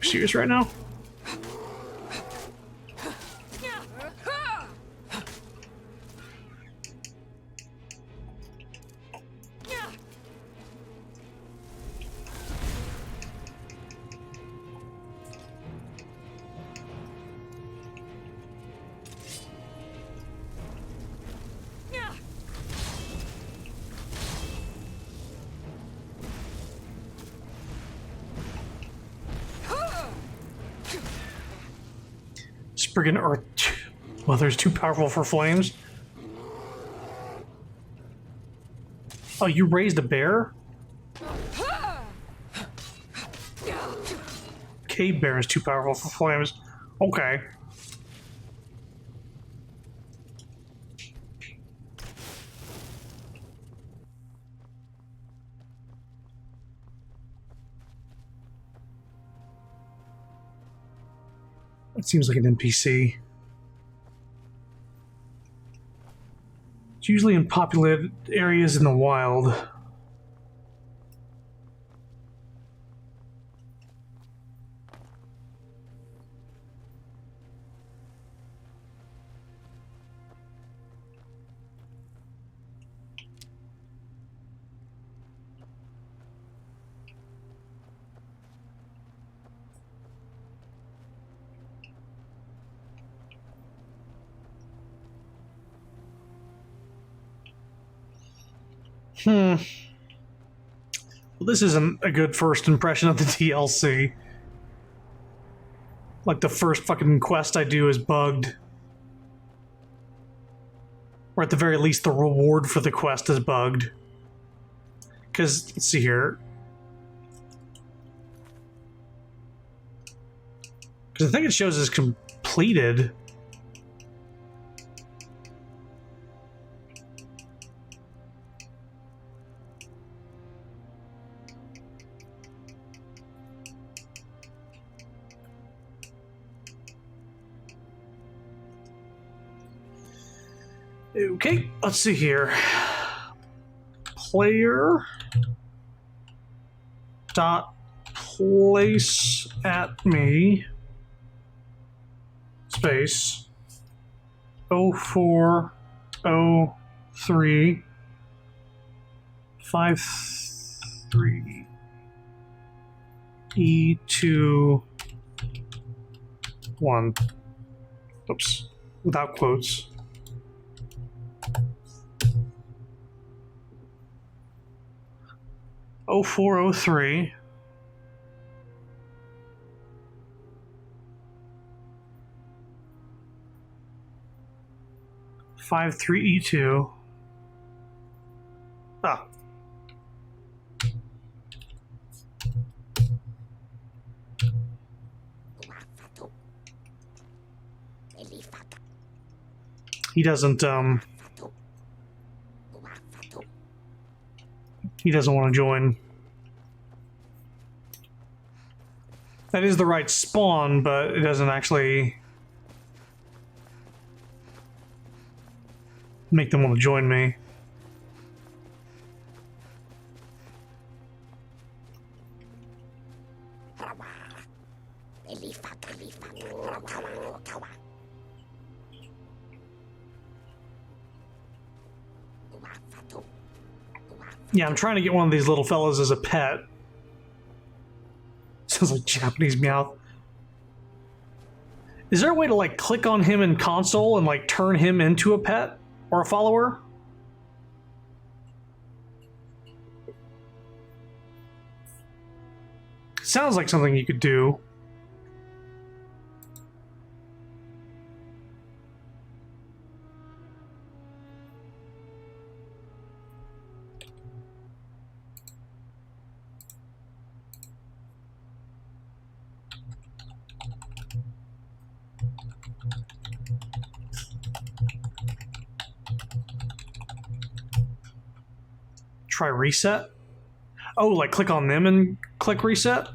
Serious right now? Friggin' Earth Mother's too powerful for flames. Oh, you raised a bear? Cave bear is too powerful for flames. Okay. It seems like an NPC. It's usually in populated areas in the wild. Well, this isn't a good first impression of the DLC. Like, the first fucking quest I do is bugged. Or at the very least, the reward for the quest is bugged. Because, let's see here. Because I think it shows as completed. Okay, let's see here. Player dot place at me space 0403 53 E2 1. Oops, without quotes. Oh 0403 53E2. Ah. He doesn't he doesn't want to join. That is the right spawn, but it doesn't actually make them want to join me. Yeah, I'm trying to get one of these little fellas as a pet. Sounds like Japanese meow. Is there a way to like click on him in console and like turn him into a pet or a follower? Sounds like something you could do. Try reset? Oh, like click on them and click reset?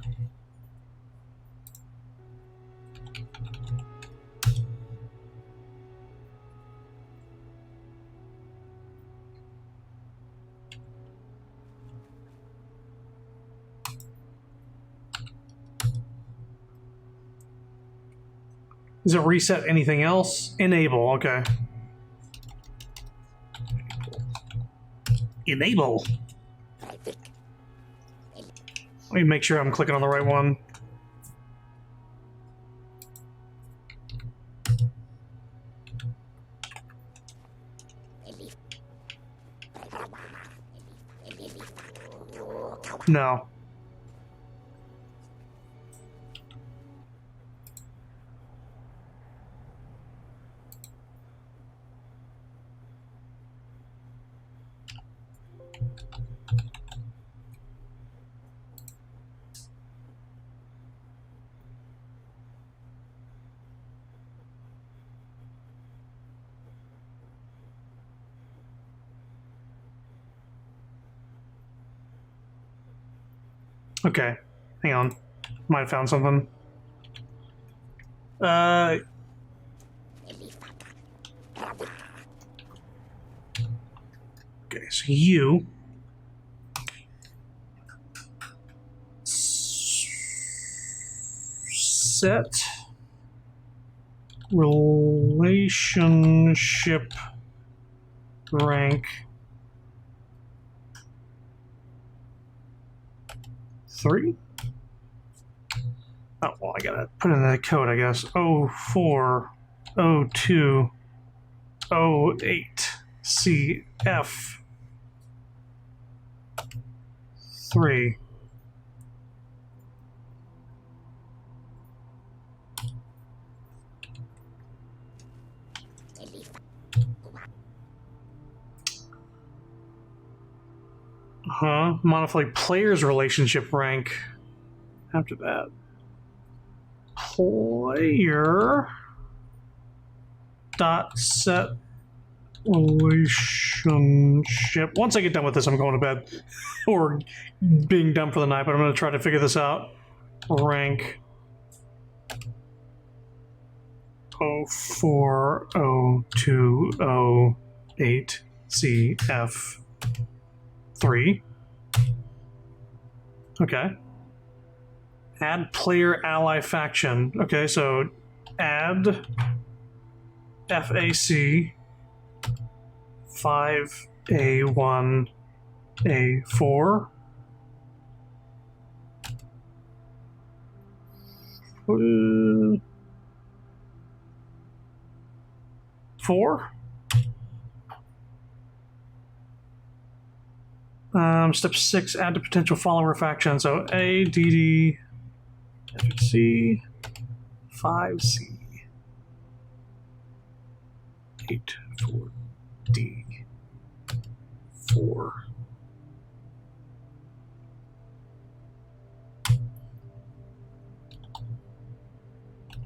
Does it reset anything else? Enable, okay. Enable. Let me make sure I'm clicking on the right one. No. Okay, hang on. Might have found something. Okay, so you set relationship rank 3. Oh, well, I gotta put in the code, I guess. 040208 CF 3. Modify player's relationship rank. After that, player dot set relationship. Once I get done with this, I'm going to bed or being done for the night. But I'm going to try to figure this out. Rank 040208 CF 3. Okay. Add player ally faction. Okay, so add FAC 5A1A4. 4. Step 6, add to potential follower faction. So ADD FC 5C 84D 4.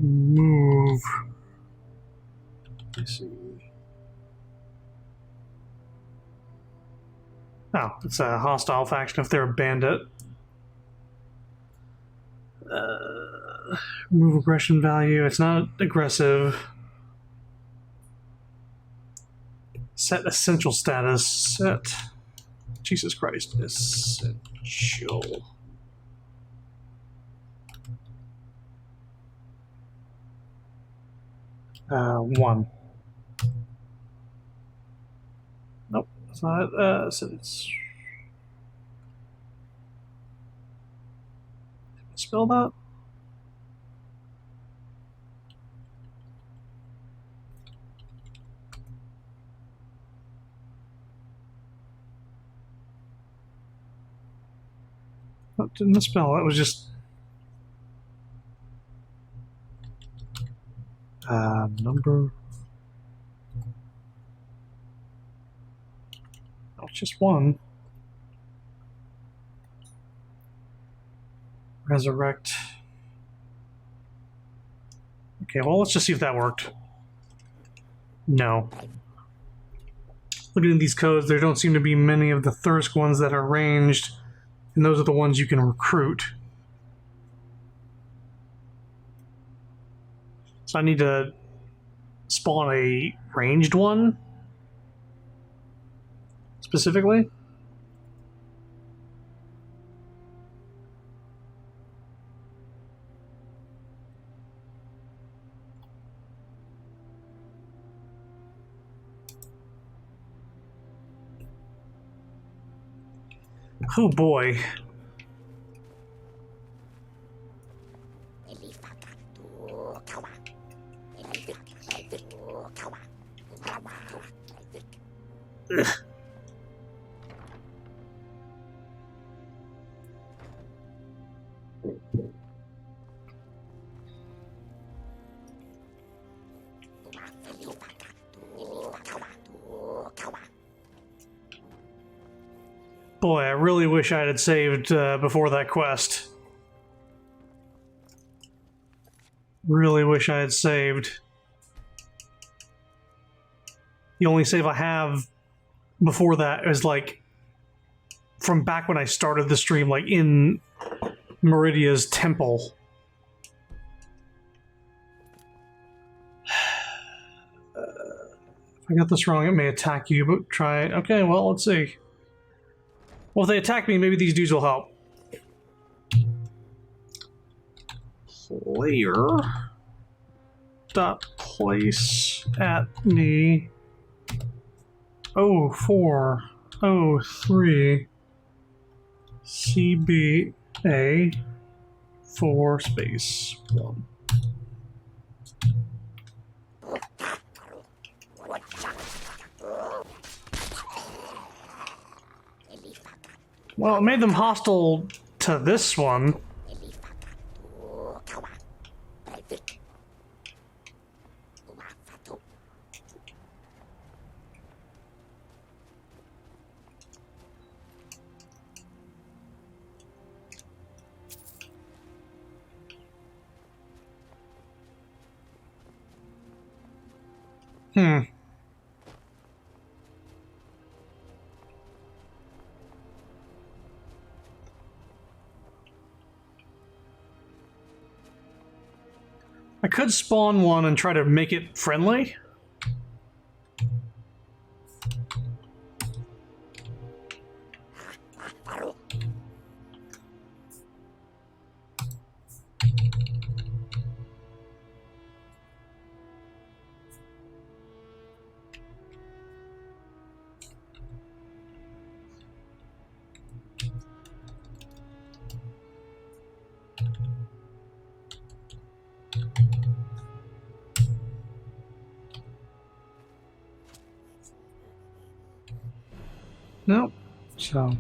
Move. Let's see. Oh, it's a hostile faction if they're a bandit. Remove aggression value. It's not aggressive. Set essential status. Set. Jesus Christ. Essential. One. Nope, that's not it. So it's. Spell that? Oh, didn't misspell it. It was just. Number. Oh, it's just one. Resurrect. Okay, well, let's just see if that worked. No. Looking at these codes, there don't seem to be many of the Thirsk ones that are ranged, and those are the ones you can recruit. So I need to spawn a ranged one specifically. Oh boy. Ugh. Boy, I really wish I had saved before that quest. Really wish I had saved. The only save I have before that is like from back when I started the stream, like in Meridia's temple. If I got this wrong, it may attack you, but try it. Okay, well, let's see. Well, if they attack me, maybe these dudes will help. Player dot place at me 0403 CBA 4 space 1. Well, it made them hostile to this one. I could spawn one and try to make it friendly. Nope. So.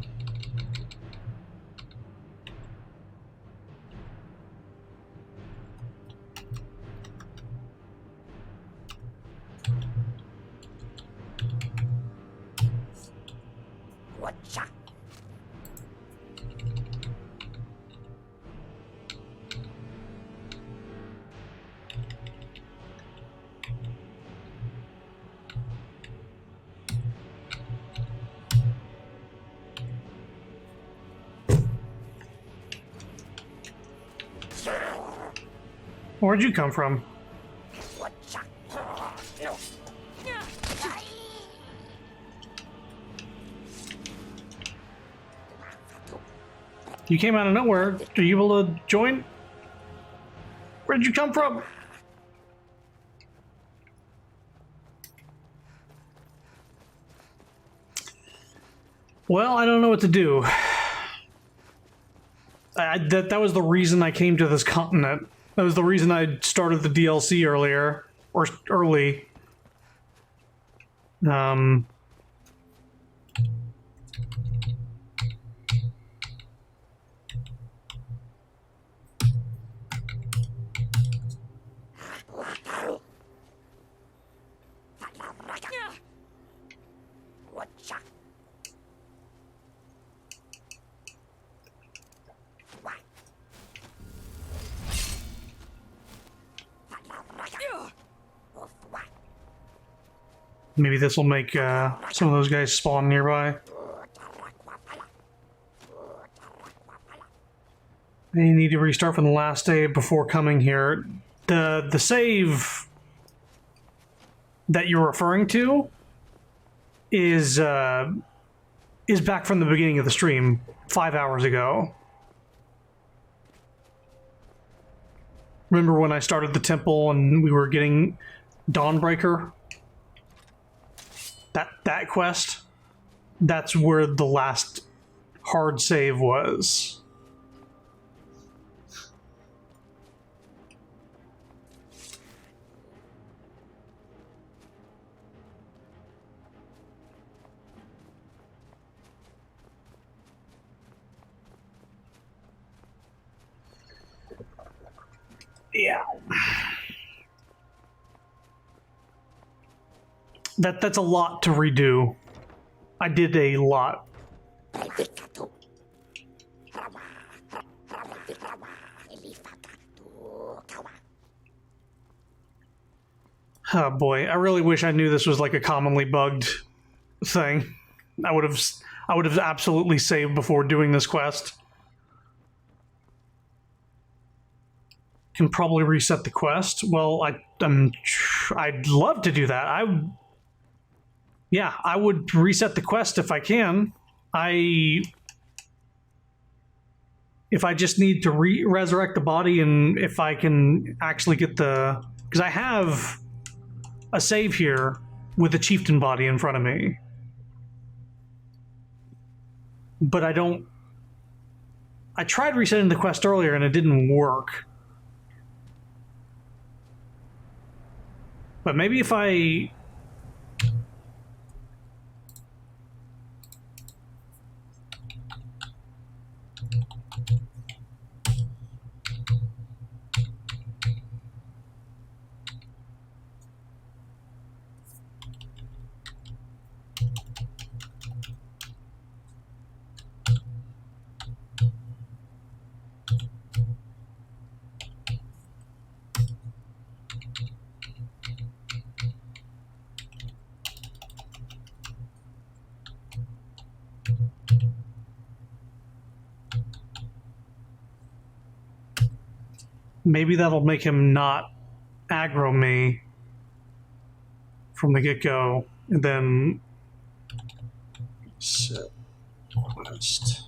Where'd you come from? You came out of nowhere. Are you able to join? Where'd you come from? Well, I don't know what to do. That was the reason I came to this continent. That was the reason I started the DLC earlier, or early. Maybe this will make some of those guys spawn nearby. They need to restart from the last day before coming here. The save that you're referring to is back from the beginning of the stream 5 hours ago. Remember when I started the temple and we were getting Dawnbreaker? That quest? That's where the last hard save was. Yeah. That's a lot to redo. I did a lot. Oh boy, I really wish I knew this was like a commonly bugged thing. I would have absolutely saved before doing this quest. Can probably reset the quest. Well, I'd love to do that. I would reset the quest if I can. If I just need to resurrect the body, and if I can actually get because I have a save here with the chieftain body in front of me, but I tried resetting the quest earlier and it didn't work. But maybe if I... Maybe that'll make him not aggro me from the get-go, and then set quest.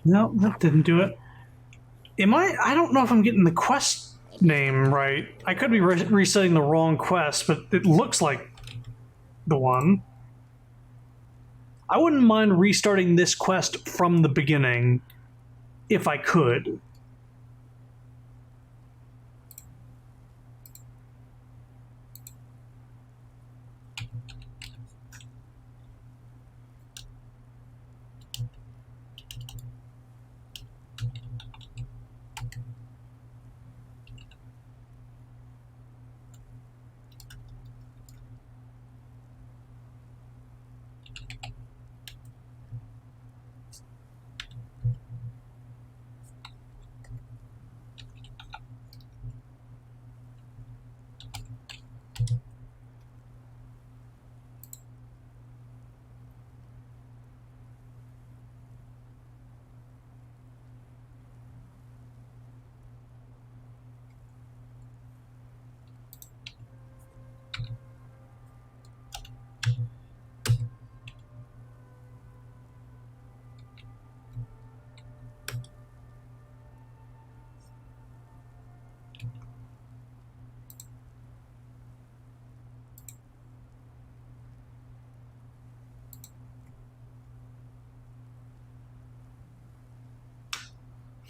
No, that didn't do it. I don't know if I'm getting the quest name right. I could be resetting the wrong quest, but it looks like the one. I wouldn't mind restarting this quest from the beginning if I could.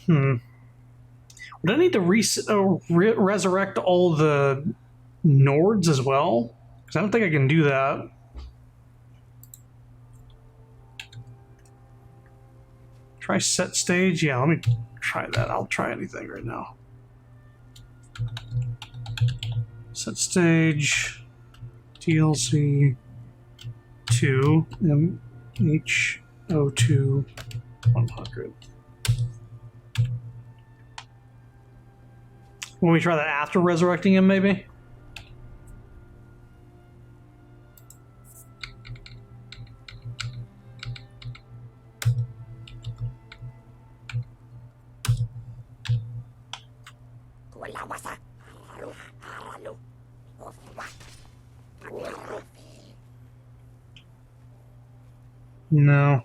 Would I need to resurrect all the Nords as well? Because I don't think I can do that. Try set stage? Yeah, let me try that. I'll try anything right now. Set stage, DLC 2, MH02 100. When we try that after resurrecting him, maybe? No.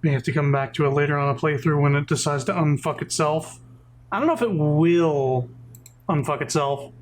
May have to come back to it later on a playthrough when it decides to unfuck itself. I don't know if it will unfuck itself.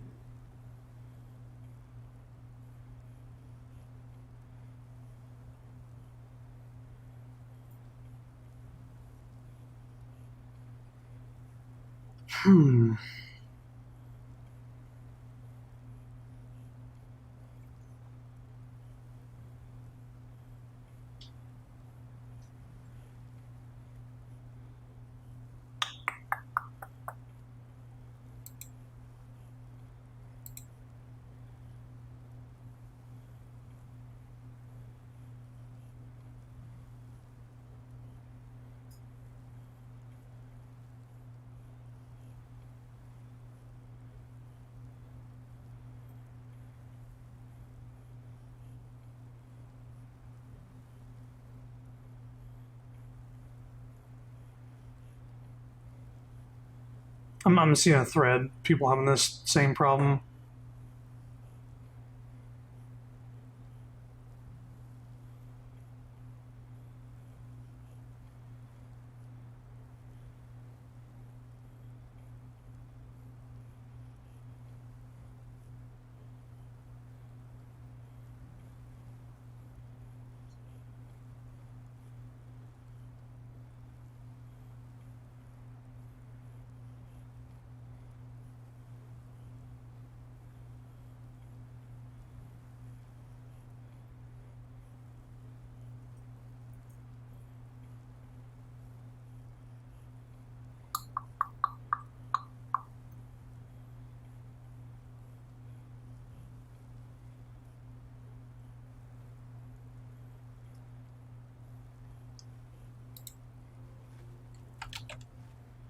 I'm seeing a thread. People having this same problem.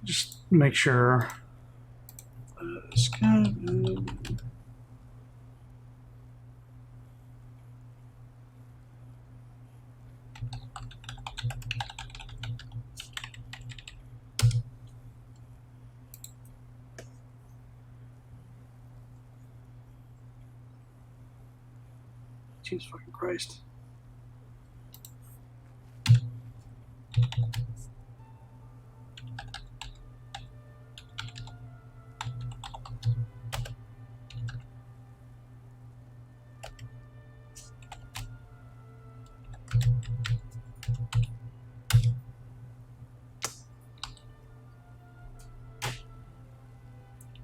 Just make sure. Jesus fucking Christ.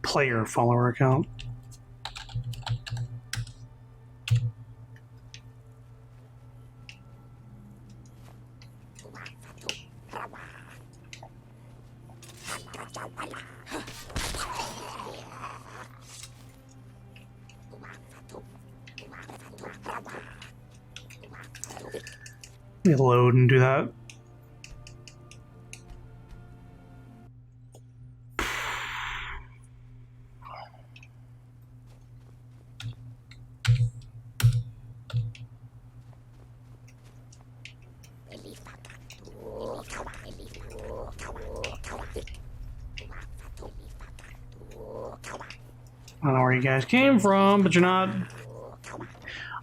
Player follower account. Let me load and do that. I don't know where you guys came from, but you're not.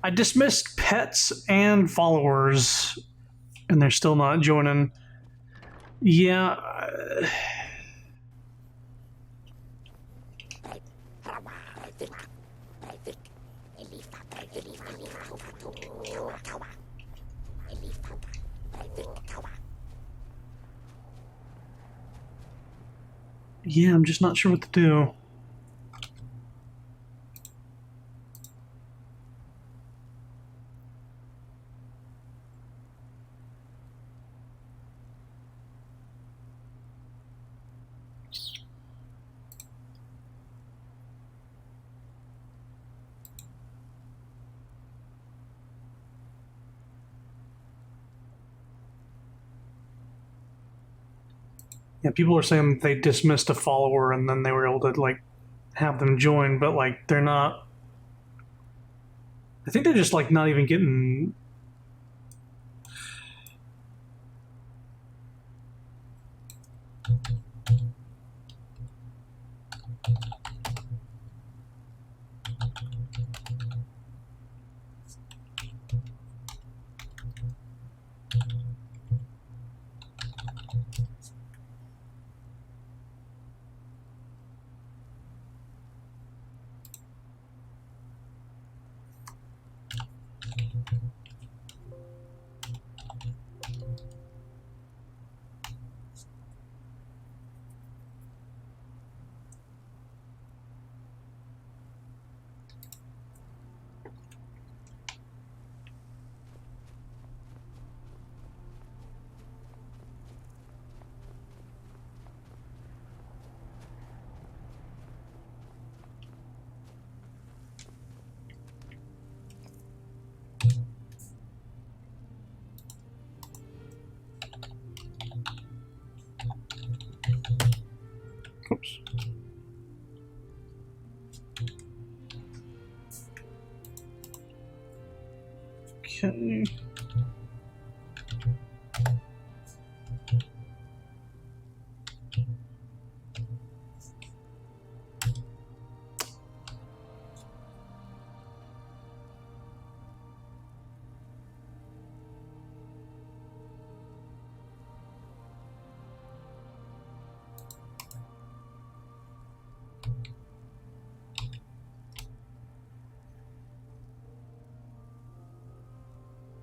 I dismissed pets and followers, and they're still not joining. Yeah. Yeah, I'm just not sure what to do. Yeah, people are saying they dismissed a follower and then they were able to like have them join, but like they're not. I think they're just like not even getting. Oops. Okay.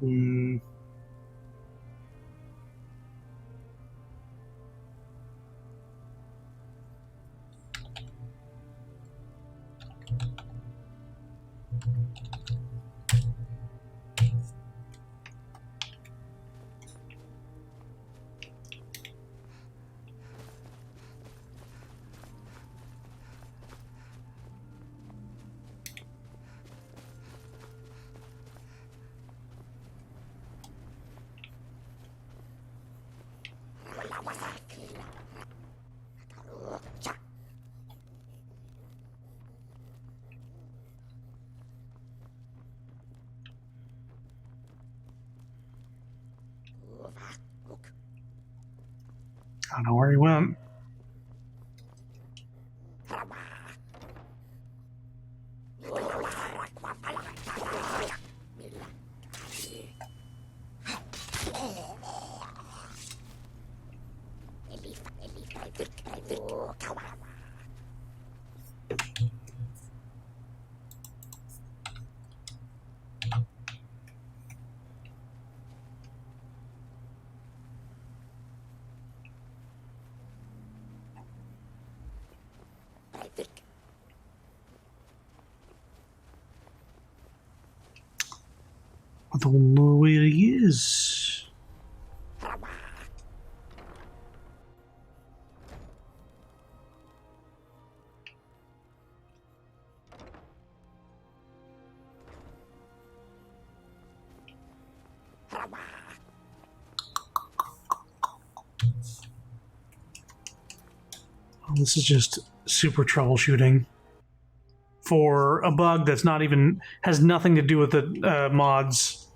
Hmm. I don't know where he went. I don't know where he is. This is just super troubleshooting for a bug that's not even has nothing to do with the mods.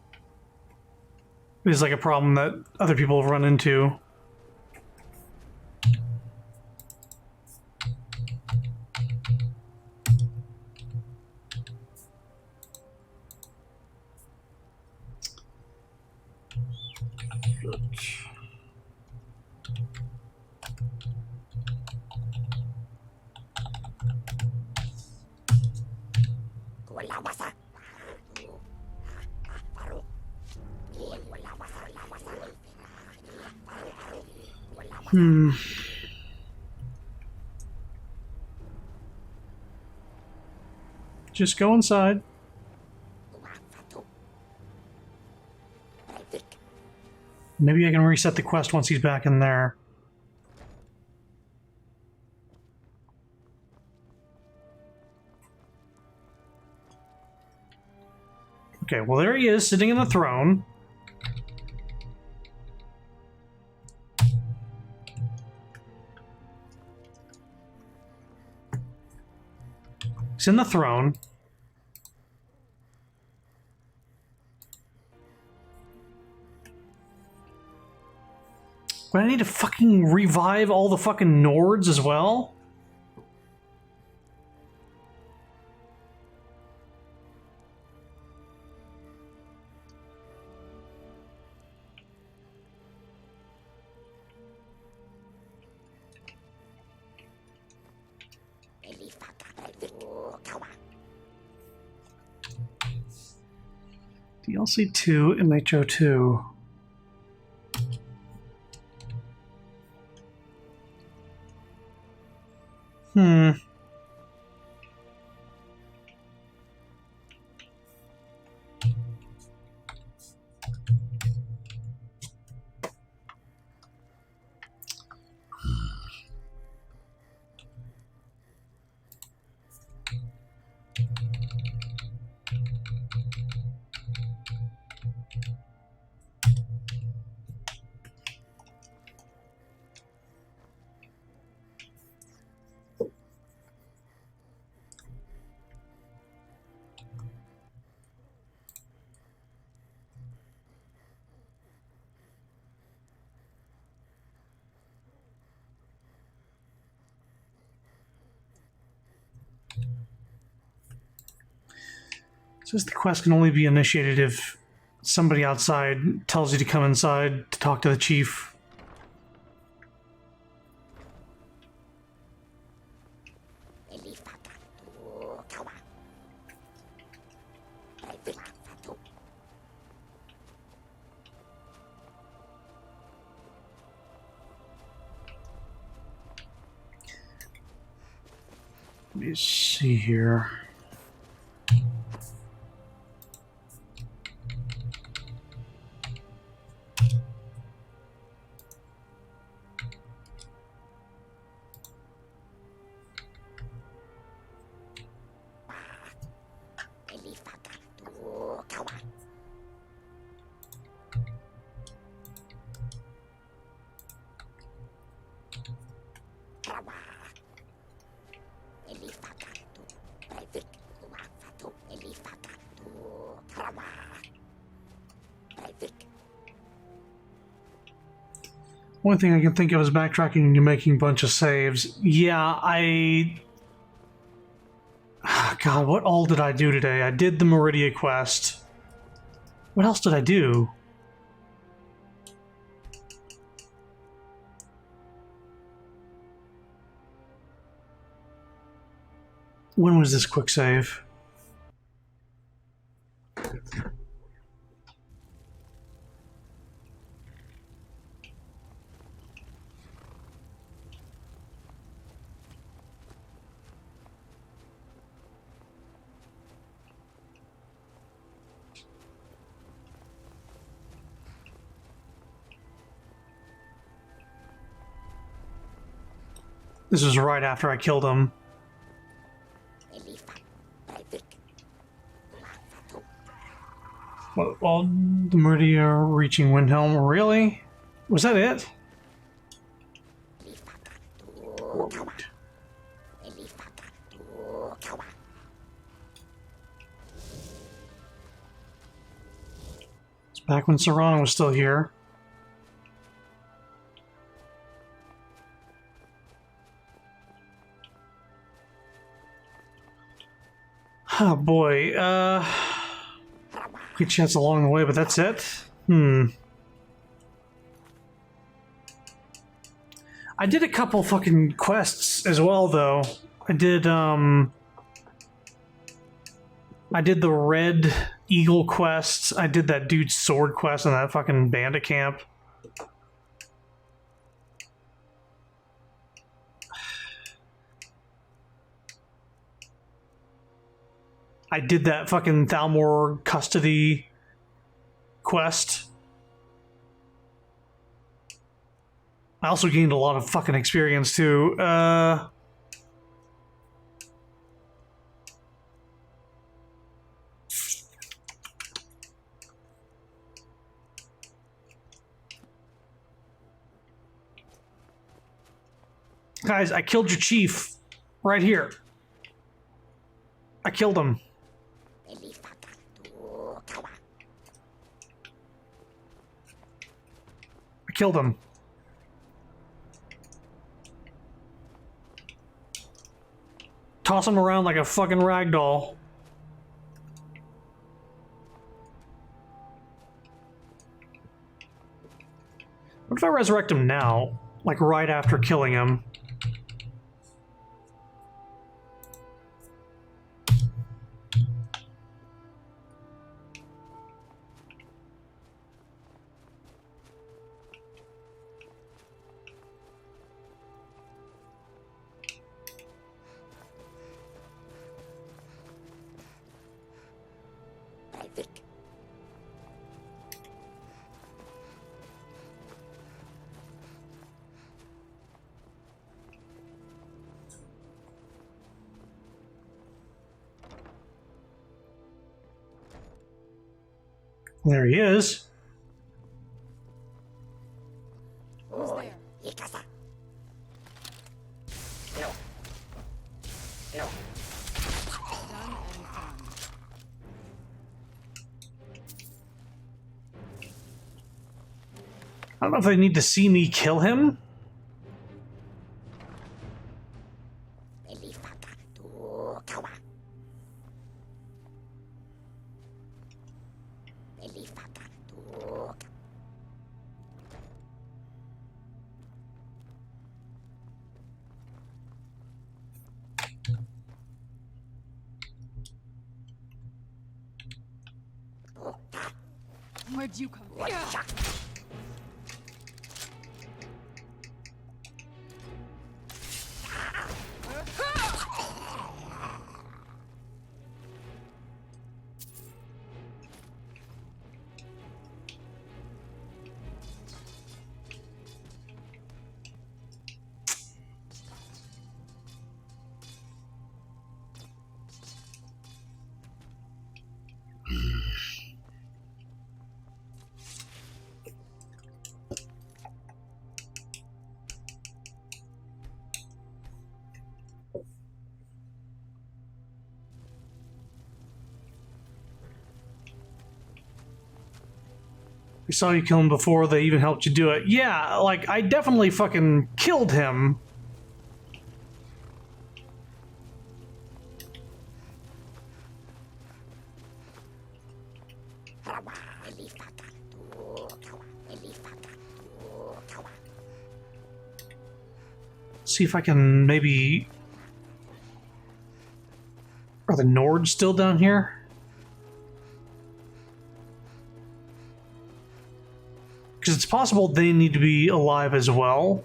It is like a problem that other people have run into. Just go inside. Maybe I can reset the quest once he's back in there. Okay, well there he is, sitting in the throne. He's in the throne. But I need to fucking revive all the fucking Nords as well? DLC 2, MHO 2. Says the quest can only be initiated if somebody outside tells you to come inside to talk to the chief. Let me see here. One thing I can think of is backtracking and making a bunch of saves. Yeah, God, what all did I do today? I did the Meridia quest. What else did I do? When was this quick save? This was right after I killed him. Well, the Meridia reaching Windhelm, really? Was that it? Back when Serrano was still here. Oh boy, good chance along the way, but that's it? I did a couple fucking quests as well, though. I did the Red Eagle quest. I did that dude's sword quest in that fucking bandit camp. I did that fucking Thalmor custody quest. I also gained a lot of fucking experience too. Guys, I killed your chief right here. I killed him. I killed him. Toss him around like a fucking ragdoll. What if I resurrect him now? Like right after killing him? There he is. Who's there? I don't know if they need to see me kill him. Where'd you come from? We saw you kill him before they even helped you do it. Yeah, like, I definitely fucking killed him. See if I can maybe... Are the Nords still down here? Because it's possible they need to be alive as well.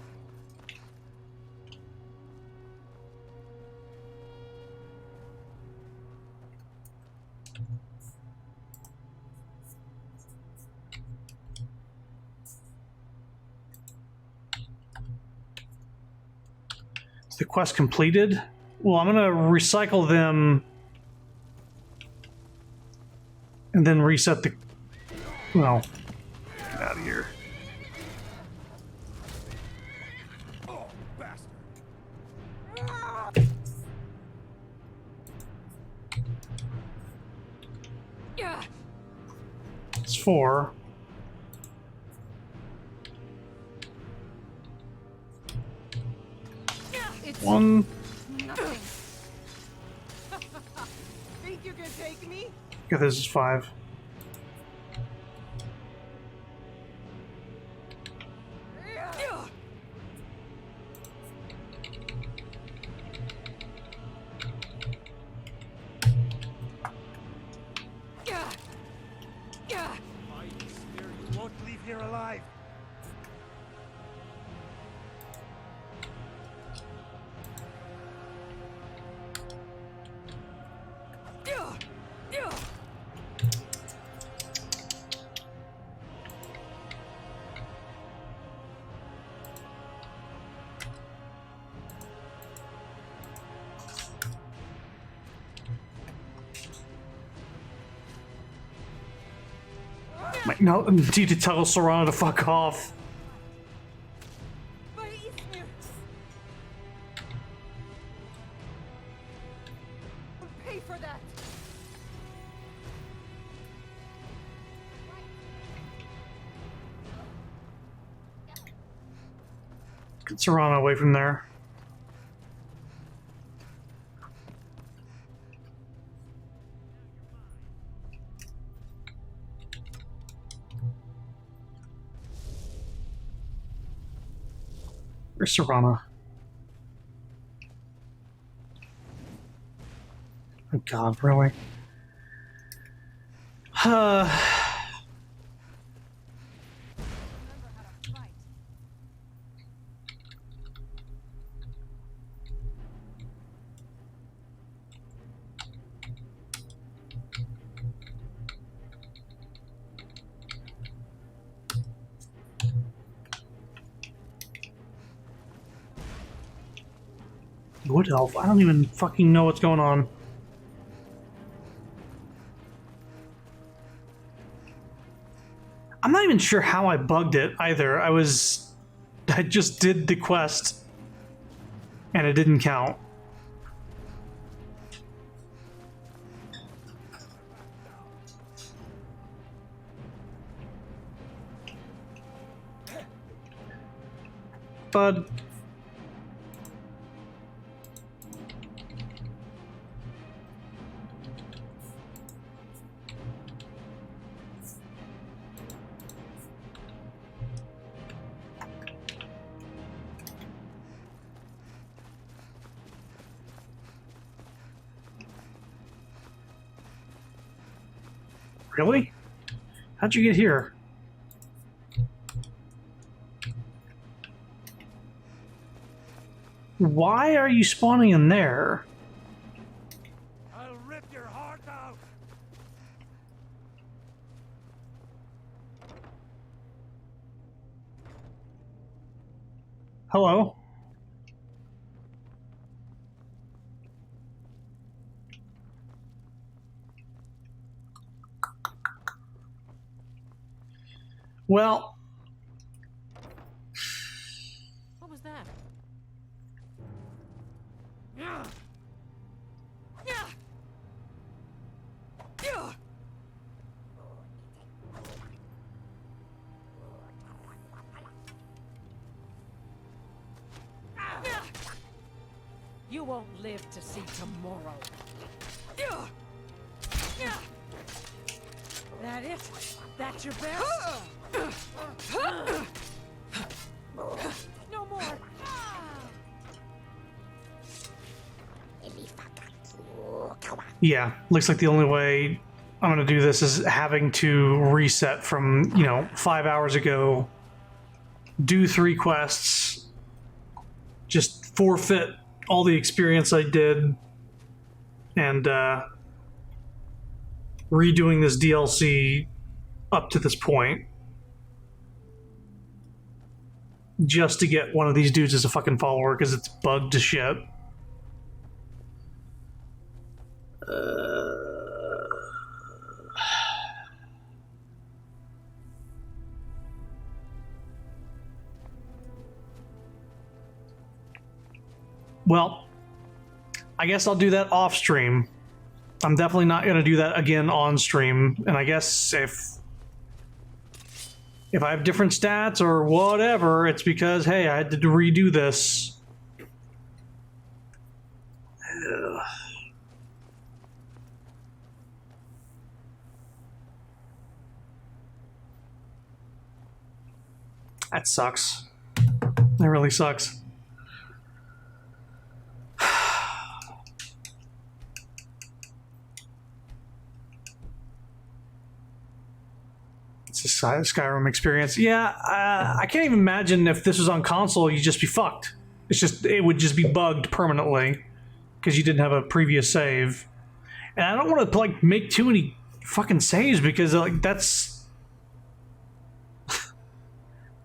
Is the quest completed? Well, I'm going to recycle them and then reset the... Well, get out of here. Oh, bastard. It's 4. One. Nothing. Think you can take me? Okay, this is 5. You won't leave here alive. No, need to tell Serana to fuck off. Pay for that. Get Serana away from there. Where's Serana? Oh God, really? Wood Elf? I don't even fucking know what's going on. I'm not even sure how I bugged it either. I just did the quest and it didn't count. Bud. Really? How'd you get here? Why are you spawning in there? I'll rip your heart out. Hello? Well, What was that? You won't live to see tomorrow. That it? That's your best? No more. yeah, looks like the only way I'm gonna do this is having to reset from, 5 hours ago, do 3 quests, just forfeit all the experience I did, and redoing this DLC up to this point just to get one of these dudes as a fucking follower because it's bugged to shit. Well, I guess I'll do that off stream. I'm definitely not going to do that again on stream. And I guess if I have different stats or whatever, it's because, hey, I had to redo this. That sucks. That really sucks. It's a Skyrim experience. Yeah, I can't even imagine if this was on console, you'd just be fucked. It would just be bugged permanently because you didn't have a previous save. And I don't want to like make too many fucking saves because like that's.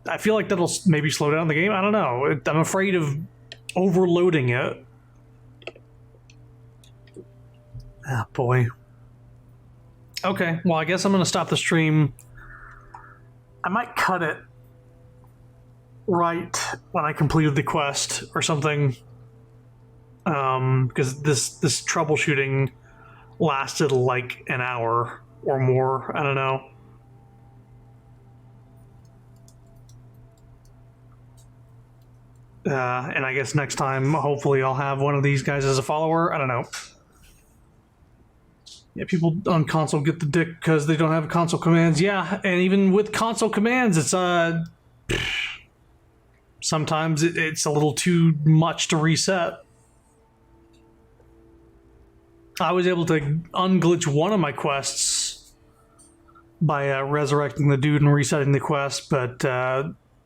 I feel like that'll maybe slow down the game. I don't know. I'm afraid of overloading it. Ah, boy. Okay, well, I guess I'm going to stop the stream. I might cut it right when I completed the quest or something. Because this troubleshooting lasted like an hour or more. I don't know. And I guess next time, hopefully, I'll have one of these guys as a follower. I don't know. Yeah, people on console get the dick because they don't have console commands. Yeah, and even with console commands, it's sometimes it's a little too much to reset. I was able to unglitch one of my quests by resurrecting the dude and resetting the quest, but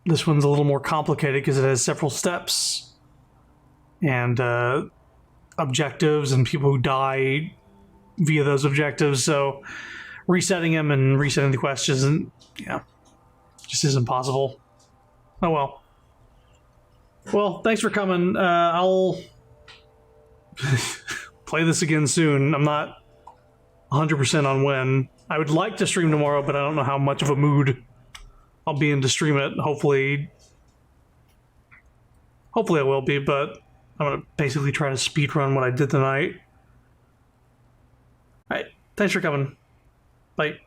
this one's a little more complicated because it has several steps and objectives and people who die via those objectives. So resetting them and resetting the quest just isn't possible. Oh well. Well, thanks for coming. I'll play this again soon. I'm not 100% on when. I would like to stream tomorrow, but I don't know how much of a mood I'll be in to stream it. Hopefully I will be, but I'm going to basically try to speedrun what I did tonight. Alright, thanks for coming. Bye.